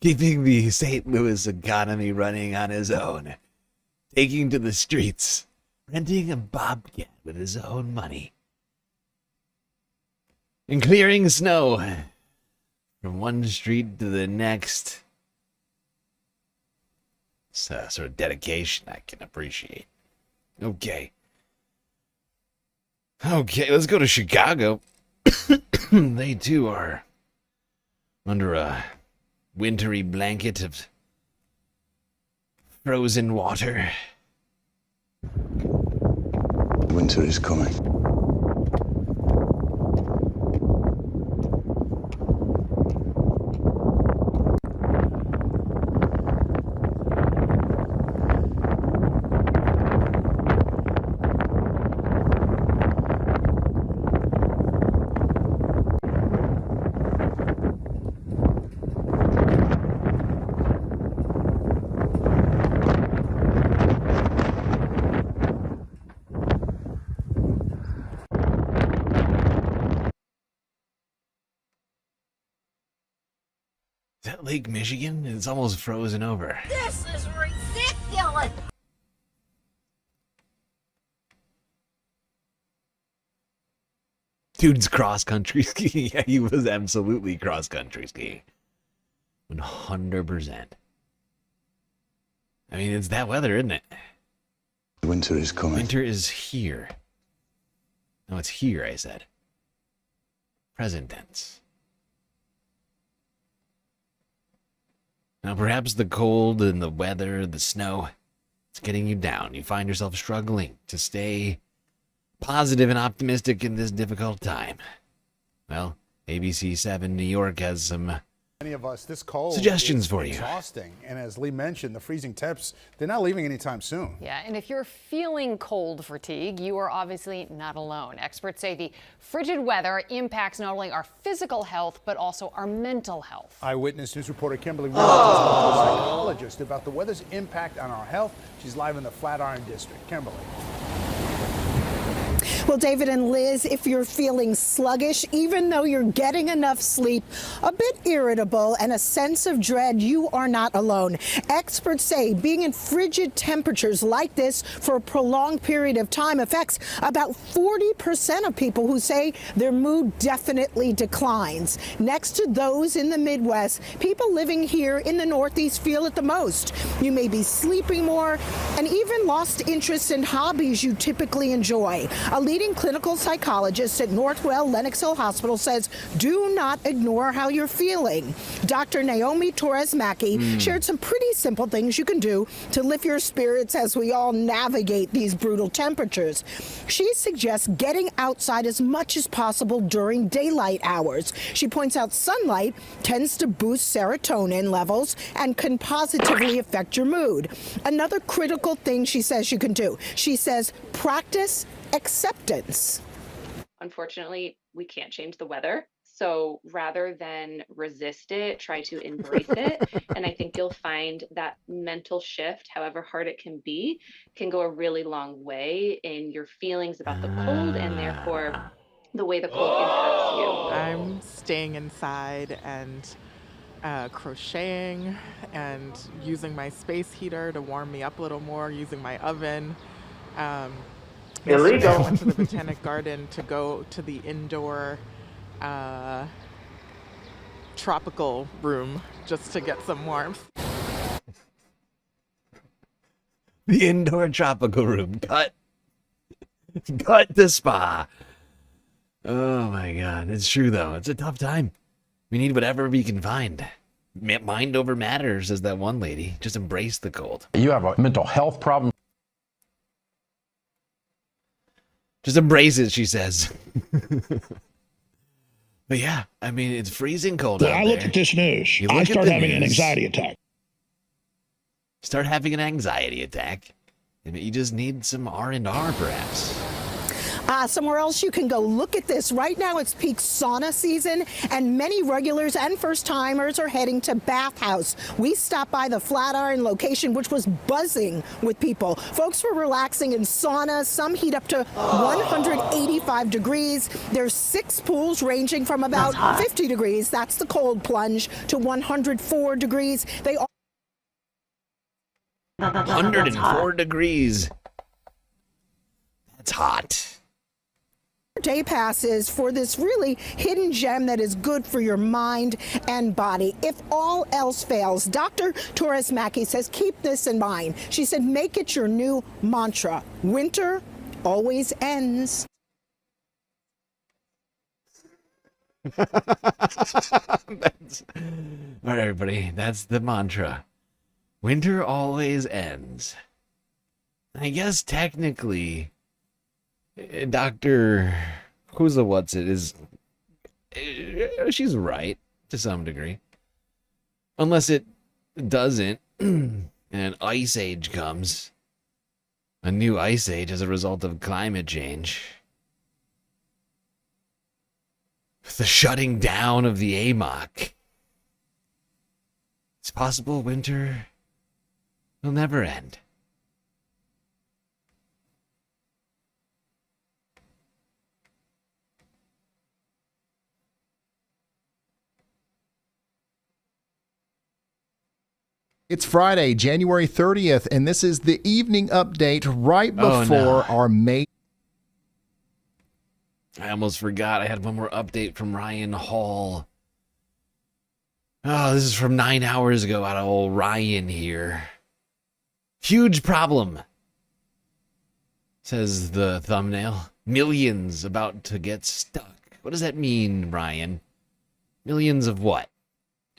Keeping the St. Louis economy running on his own. Taking to the streets. Renting a Bobcat with his own money. And clearing snow from one street to the next. It's a sort of dedication I can appreciate. Okay. Okay, let's go to Chicago. They too are under a wintry blanket of frozen water. Winter is coming. Is that Lake Michigan? It's almost frozen over. This is ridiculous! Dude's cross-country skiing. Yeah, he was absolutely cross-country skiing. 100%. I mean, it's that weather, isn't it? Winter is coming. Winter is here. No, it's here, I said. Present tense. Now, perhaps the cold and the weather, the snow, it's getting you down. You find yourself struggling to stay positive and optimistic in this difficult time. Well, ABC 7 New York has some Many of us, this cold suggestions is for you. Exhausting, and as Lee mentioned, the freezing temps, they're not leaving anytime soon. Yeah, and if you're feeling cold fatigue, you are obviously not alone. Experts say the frigid weather impacts not only our physical health, but also our mental health. Eyewitness News reporter Kimberly Williams is a psychologist about the weather's impact on our health. She's live in the Flatiron District. Kimberly. Well, David and Liz, if you're feeling sluggish, even though you're getting enough sleep, a bit irritable, and a sense of dread, you are not alone. Experts say being in frigid temperatures like this for a prolonged period of time affects about 40% of people who say their mood definitely declines. Next to those in the Midwest, people living here in the Northeast feel it the most. You may be sleeping more and even lost interest in hobbies you typically enjoy. A leading clinical psychologist at Northwell Lenox Hill Hospital says, do not ignore how you're feeling. Dr. Naomi Torres-Mackey shared some pretty simple things you can do to lift your spirits as we all navigate these brutal temperatures. She suggests getting outside as much as possible during daylight hours. She points out sunlight tends to boost serotonin levels and can positively affect your mood. Another critical thing she says you can do, she says, practice acceptance. Unfortunately, we can't change the weather. So rather than resist it, try to embrace it. And I think you'll find that mental shift, however hard it can be, can go a really long way in your feelings about the cold and therefore the way the cold impacts you. I'm staying inside and crocheting and using my space heater to warm me up a little more, using my oven. Yesterday I went to the Botanic Garden to go to the indoor tropical room just to get some warmth. The indoor tropical room. Cut the spa. Oh my God. It's true though. It's a tough time. We need whatever we can find. Mind over matter, says that one lady. Just embrace the cold. You have a mental health problem. Just embrace it, she says. But yeah, I mean, it's freezing cold out I there. look at this news. You I look at start the having an news. anxiety attack. Start having an anxiety attack. Maybe you just need some R&R, perhaps. Somewhere else you can go look at this. Right now it's peak sauna season, and many regulars and first-timers are heading to Bath House. We stopped by the Flatiron location, which was buzzing with people. Folks were relaxing in saunas. Some heat up to 185 degrees. There's 6 pools ranging from about 50 degrees. That's the cold plunge to 104 degrees. They all 104 degrees. That's hot. Day passes for this really hidden gem that is good for your mind and body. If all else fails, Dr. Torres-Mackey says keep this in mind. She said make it your new mantra. Winter always ends. All right, everybody, that's the mantra. Winter always ends. I guess technically, Dr. She's right to some degree. Unless it doesn't, and an ice age comes. A new ice age as a result of climate change. The shutting down of the AMOC. It's possible winter will never end. It's Friday, January 30th, and this is the evening update right before our May. I almost forgot. I had one more update from Ryan Hall. Oh, this is from 9 hours ago out of old Ryan here. Huge problem, says the thumbnail. Millions about to get stuck. What does that mean, Ryan? Millions of what?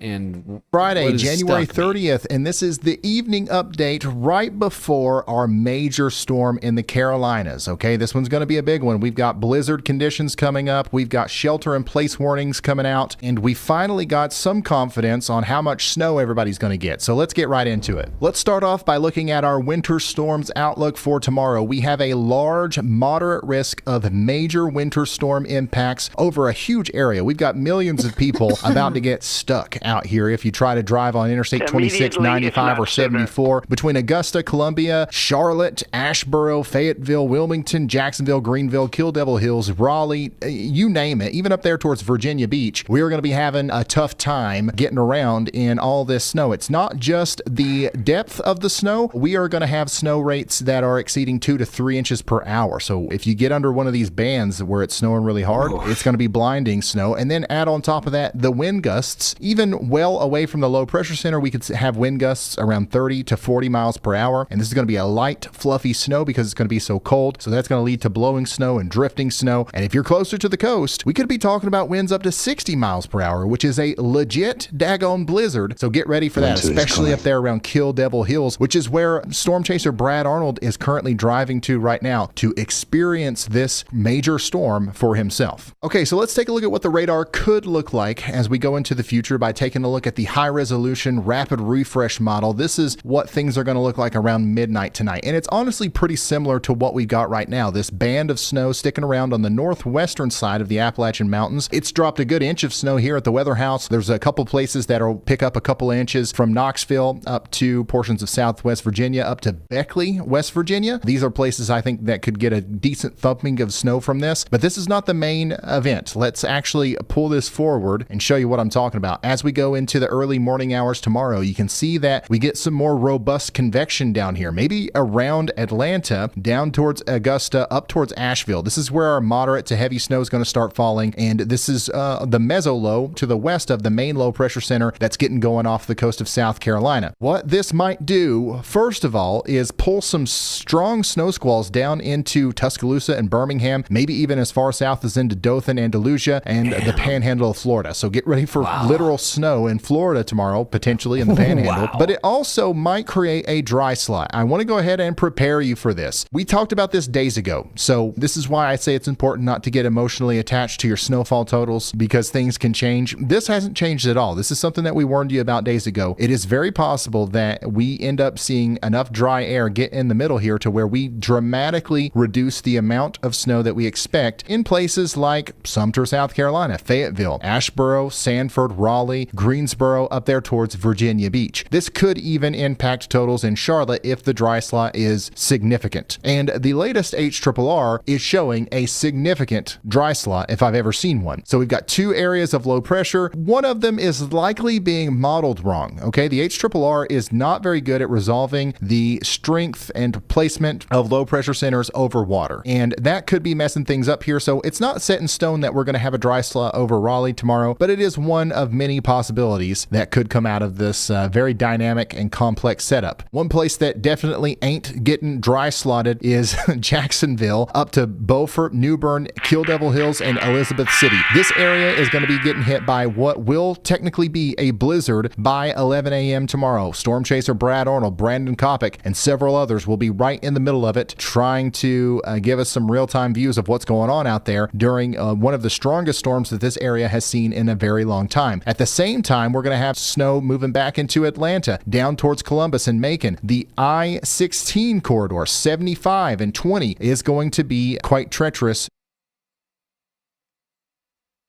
And Friday, January 30th, and this is the evening update right before our major storm in the Carolinas. Okay, this one's going to be a big one. We've got blizzard conditions coming up. We've got shelter-in-place warnings coming out, and we finally got some confidence on how much snow everybody's going to get. So let's get right into it. Let's start off by looking at our winter storms outlook for tomorrow. We have a large, moderate risk of major winter storm impacts over a huge area. We've got millions of people about to get stuck out here if you try to drive on Interstate 26, 95, or 74. Between Augusta, Columbia, Charlotte, Asheboro, Fayetteville, Wilmington, Jacksonville, Greenville, Kill Devil Hills, Raleigh, you name it, even up there towards Virginia Beach, we are going to be having a tough time getting around in all this snow. It's not just the depth of the snow. We are going to have snow rates that are exceeding 2 to 3 inches per hour. So if you get under one of these bands where it's snowing really hard, it's going to be blinding snow. And then add on top of that the wind gusts. Even well away from the low pressure center, we could have wind gusts around 30 to 40 miles per hour. And this is going to be a light, fluffy snow because it's going to be so cold. So that's going to lead to blowing snow and drifting snow. And if you're closer to the coast, we could be talking about winds up to 60 miles per hour, which is a legit daggone blizzard. So get ready for that, especially up there around Kill Devil Hills, which is where storm chaser Brad Arnold is currently driving to right now to experience this major storm for himself. Okay, so let's take a look at what the radar could look like as we go into the future by taking a look at the high resolution rapid refresh model. This is what things are going to look like around midnight tonight. And it's honestly pretty similar to what we got right now. This band of snow sticking around on the northwestern side of the Appalachian Mountains. It's dropped a good inch of snow here at the Weather House. There's a couple places that'll pick up a couple inches from Knoxville up to portions of southwest Virginia up to Beckley, West Virginia. These are places I think that could get a decent thumping of snow from this, but this is not the main event. Let's actually pull this forward and show you what I'm talking about. As we go into the early morning hours tomorrow, you can see that we get some more robust convection down here, maybe around Atlanta, down towards Augusta, up towards Asheville. This is where our moderate to heavy snow is going to start falling, and this is the meso-low to the west of the main low pressure center that's getting going off the coast of South Carolina. What this might do, first of all, is pull some strong snow squalls down into Tuscaloosa and Birmingham, maybe even as far south as into Dothan, Andalusia, and the panhandle of Florida. So get ready for literal snow in Florida tomorrow, potentially in the panhandle. But it also might create a dry slot. I want to go ahead and prepare you for this. We talked about this days ago, so this is why I say it's important not to get emotionally attached to your snowfall totals because things can change. This hasn't changed at all. This is something that we warned you about days ago. It is very possible that we end up seeing enough dry air get in the middle here to where we dramatically reduce the amount of snow that we expect in places like Sumter, South Carolina, Fayetteville, Asheboro, Sanford, Raleigh, Greensboro, up there towards Virginia Beach. This could even impact totals in Charlotte if the dry slot is significant. And the latest HRRR is showing a significant dry slot if I've ever seen one. So we've got two areas of low pressure. One of them is likely being modeled wrong. Okay, the HRRR is not very good at resolving the strength and placement of low pressure centers over water. And that could be messing things up here. So it's not set in stone that we're going to have a dry slot over Raleigh tomorrow, but it is one of many possibilities that could come out of this very dynamic and complex setup. One place that definitely ain't getting dry slotted is Jacksonville up to Beaufort, New Bern, Kill Devil Hills, and Elizabeth City. This area is going to be getting hit by what will technically be a blizzard by 11 a.m. tomorrow. Storm chaser Brad Arnold, Brandon Kopic, and several others will be right in the middle of it, trying to give us some real-time views of what's going on out there during one of the strongest storms that this area has seen in a very long time. At the same time, we're going to have snow moving back into Atlanta, down towards Columbus and Macon. The I-16 corridor, 75 and 20, is going to be quite treacherous.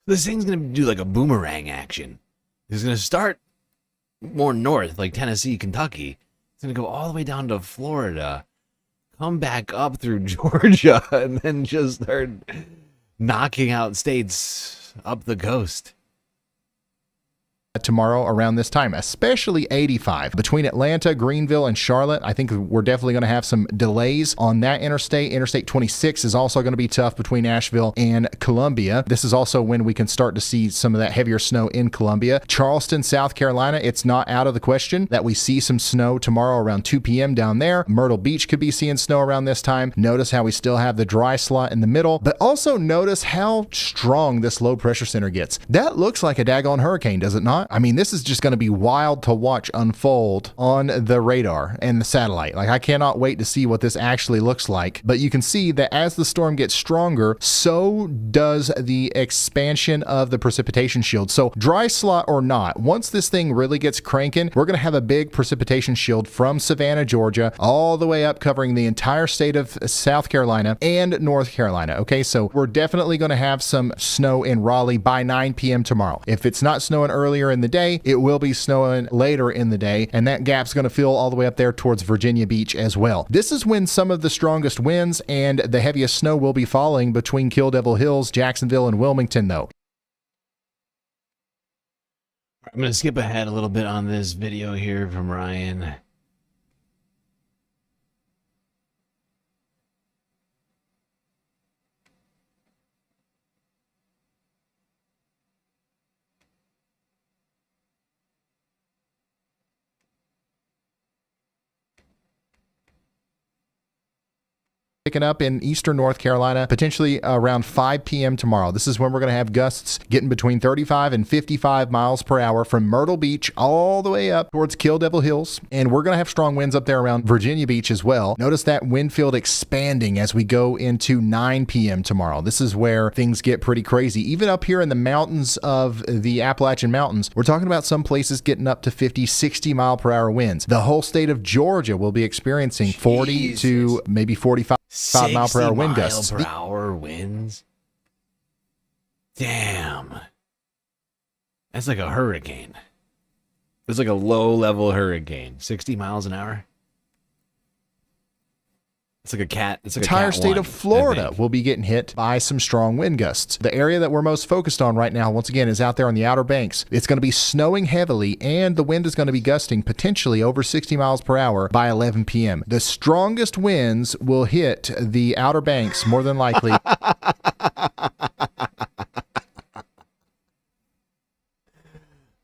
This thing's going to do like a boomerang action. It's going to start more north, like Tennessee, Kentucky. It's going to go all the way down to Florida, come back up through Georgia, and then just start knocking out states up the coast. Tomorrow around this time, especially 85 between Atlanta, Greenville, and Charlotte. I think we're definitely going to have some delays on that interstate. Interstate 26 is also going to be tough between Asheville and Columbia. This is also when we can start to see some of that heavier snow in Columbia. Charleston, South Carolina, it's not out of the question that we see some snow tomorrow around 2 p.m. down there. Myrtle Beach could be seeing snow around this time. Notice how we still have the dry slot in the middle, but also notice how strong this low pressure center gets. That looks like a daggone hurricane, does it not? I mean, this is just going to be wild to watch unfold on the radar and the satellite. Like, I cannot wait to see what this actually looks like. But you can see that as the storm gets stronger, so does the expansion of the precipitation shield. So dry slot or not, once this thing really gets cranking, we're going to have a big precipitation shield from Savannah, Georgia, all the way up covering the entire state of South Carolina and North Carolina. Okay, so we're definitely going to have some snow in Raleigh by 9 p.m. tomorrow. If it's not snowing earlier earlier in the day. It will be snowing later in the day, and that gap's going to fill all the way up there towards Virginia Beach as well. This is when some of the strongest winds and the heaviest snow will be falling between Kill Devil Hills, Jacksonville, and Wilmington, though. I'm going to skip ahead a little bit on this video here from Ryan. Picking up in eastern North Carolina, potentially around 5 p.m. tomorrow. This is when we're going to have gusts getting between 35 and 55 miles per hour from Myrtle Beach all the way up towards Kill Devil Hills. And we're going to have strong winds up there around Virginia Beach as well. Notice that wind field expanding as we go into 9 p.m. tomorrow. This is where things get pretty crazy. Even up here in the mountains of the Appalachian Mountains, we're talking about some places getting up to 50, 60 mile per hour winds. The whole state of Georgia will be experiencing 40 to maybe 45 mile per hour wind gusts. 60 mile per hour winds? Damn. That's like a hurricane. It's like a low-level hurricane. 60 miles an hour? It's like a cat. It's like the entire a cat state 1, of Florida will be getting hit by some strong wind gusts. The area that we're most focused on right now, once again, is out there on the Outer Banks. It's going to be snowing heavily, and the wind is going to be gusting potentially over 60 miles per hour by 11 p.m. The strongest winds will hit the Outer Banks more than likely.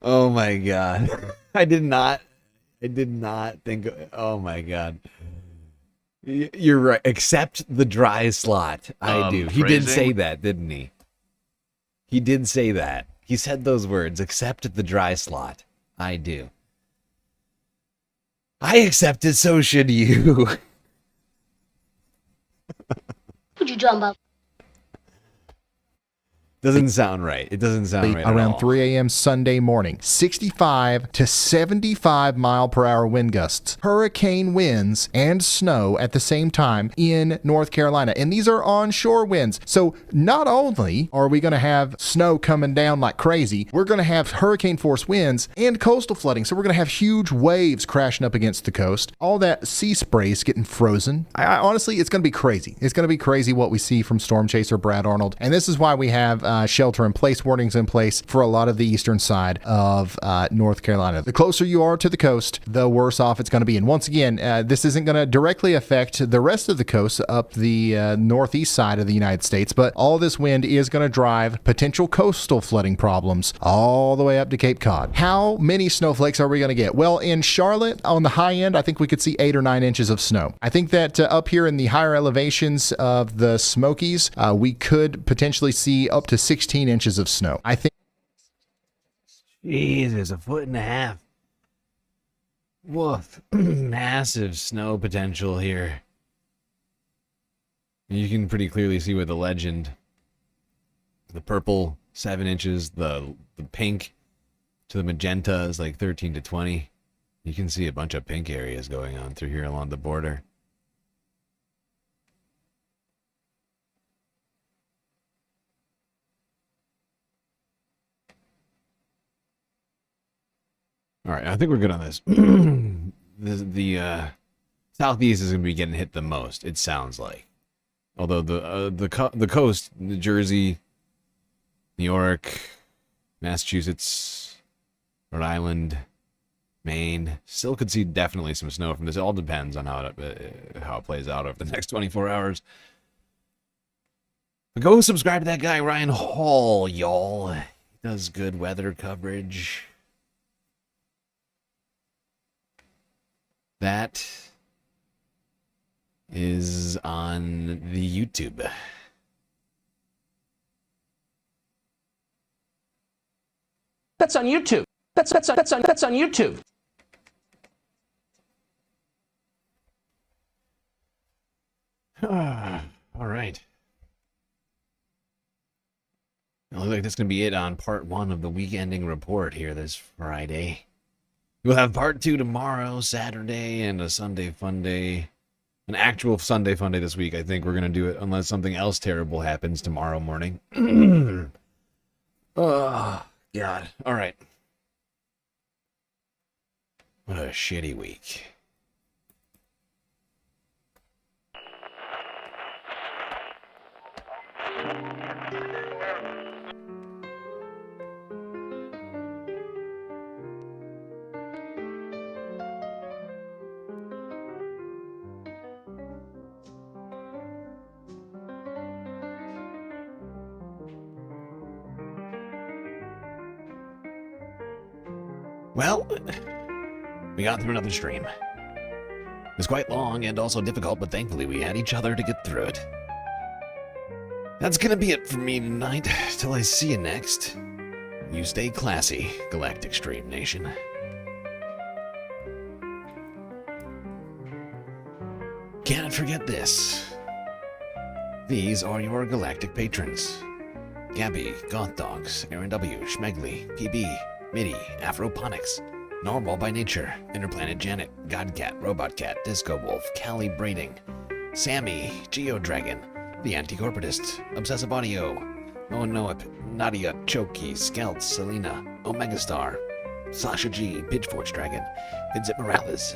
Oh my God. I did not think, oh my God. You're right. Accept the dry slot. I do. He did say that, didn't he? He did say that. He said those words. Accept the dry slot. I do. I accept it, so should you. Would you jump up? Doesn't sound right. It doesn't sound right. Around 3 a.m. Sunday morning, 65 to 75 mile per hour wind gusts, hurricane winds, and snow at the same time in North Carolina. And these are onshore winds. So not only are we going to have snow coming down like crazy, we're going to have hurricane force winds and coastal flooding. So we're going to have huge waves crashing up against the coast. All that sea spray is getting frozen. I honestly, it's going to be crazy. It's going to be crazy what we see from Storm Chaser Brad Arnold. And this is why we have shelter-in-place warnings in place for a lot of the eastern side of North Carolina. The closer you are to the coast, the worse off it's going to be. And once again, this isn't going to directly affect the rest of the coast up the northeast side of the United States, but all this wind is going to drive potential coastal flooding problems all the way up to Cape Cod. How many snowflakes are we going to get? Well, in Charlotte, on the high end, I think we could see 8 or 9 inches of snow. I think that up here in the higher elevations of the Smokies, we could potentially see up to 16 inches of snow. I think. Jesus, 1.5 feet. Woof. Massive snow potential here. You can pretty clearly see with the legend. The purple, 7 inches. The pink to the magenta is like 13 to 20. You can see a bunch of pink areas going on through here along the border. All right, I think we're good on this. the southeast is going to be getting hit the most, it sounds like. Although the coast, New Jersey, New York, Massachusetts, Rhode Island, Maine, still could see definitely some snow from this. It all depends on how it plays out over the next 24 hours. But go subscribe to that guy, Ryan Hall, y'all. He does good weather coverage. That is on the YouTube. That's on YouTube. That's on YouTube. All right. It looks like that's going to be it on part 1 of the week-ending report here this Friday. We'll have part 2 tomorrow, Saturday, and a Sunday fun day. An actual Sunday fun day this week. I think we're going to do it unless something else terrible happens tomorrow morning. Oh, God. All right. What a shitty week. Well, we got through another stream. It was quite long and also difficult, but thankfully we had each other to get through it. That's gonna be it for me tonight. Till I see you next. You stay classy, Galactic Stream Nation. Can't forget this. These are your galactic patrons. Gabby, Goth Dogs, Aaron W, Schmegley, PB, Midi, Afroponics, Normal by Nature, Interplanet Janet, Godcat, Robot Cat, Disco Wolf, Callie Braiding, Sammy, Geodragon, The Anti-Corporatist, Obsessive Audio, Moen Noip, Nadia, Choki, Skelt, Selena, Omega Star, Sasha G, Pitchforge Dragon, Vincent Morales,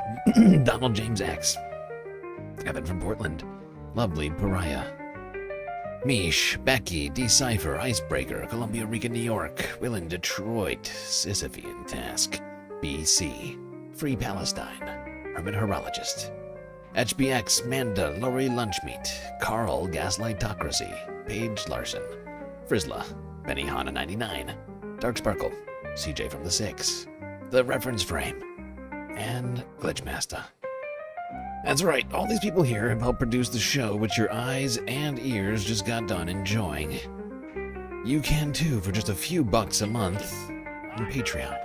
Donald James X, Evan from Portland, Lovely Pariah, Mish, Becky, Decipher, Icebreaker, Columbia Rica, New York, Willen, Detroit, Sisyphean Task, BC, Free Palestine, Hermit Horologist, HBX, Manda, Lori Lunchmeat, Carl, Gaslightocracy, Paige Larson, Frizzla, Benny Hanna 99, Dark Sparkle, CJ from the 6, The Reference Frame, and Glitchmaster. That's right, all these people here have helped produce the show which your eyes and ears just got done enjoying. You can too for just a few bucks a month on Patreon.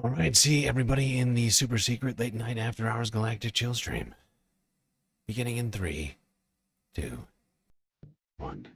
All right, see everybody in the super secret late night after hours galactic chill stream. Beginning in 3, 2, 1.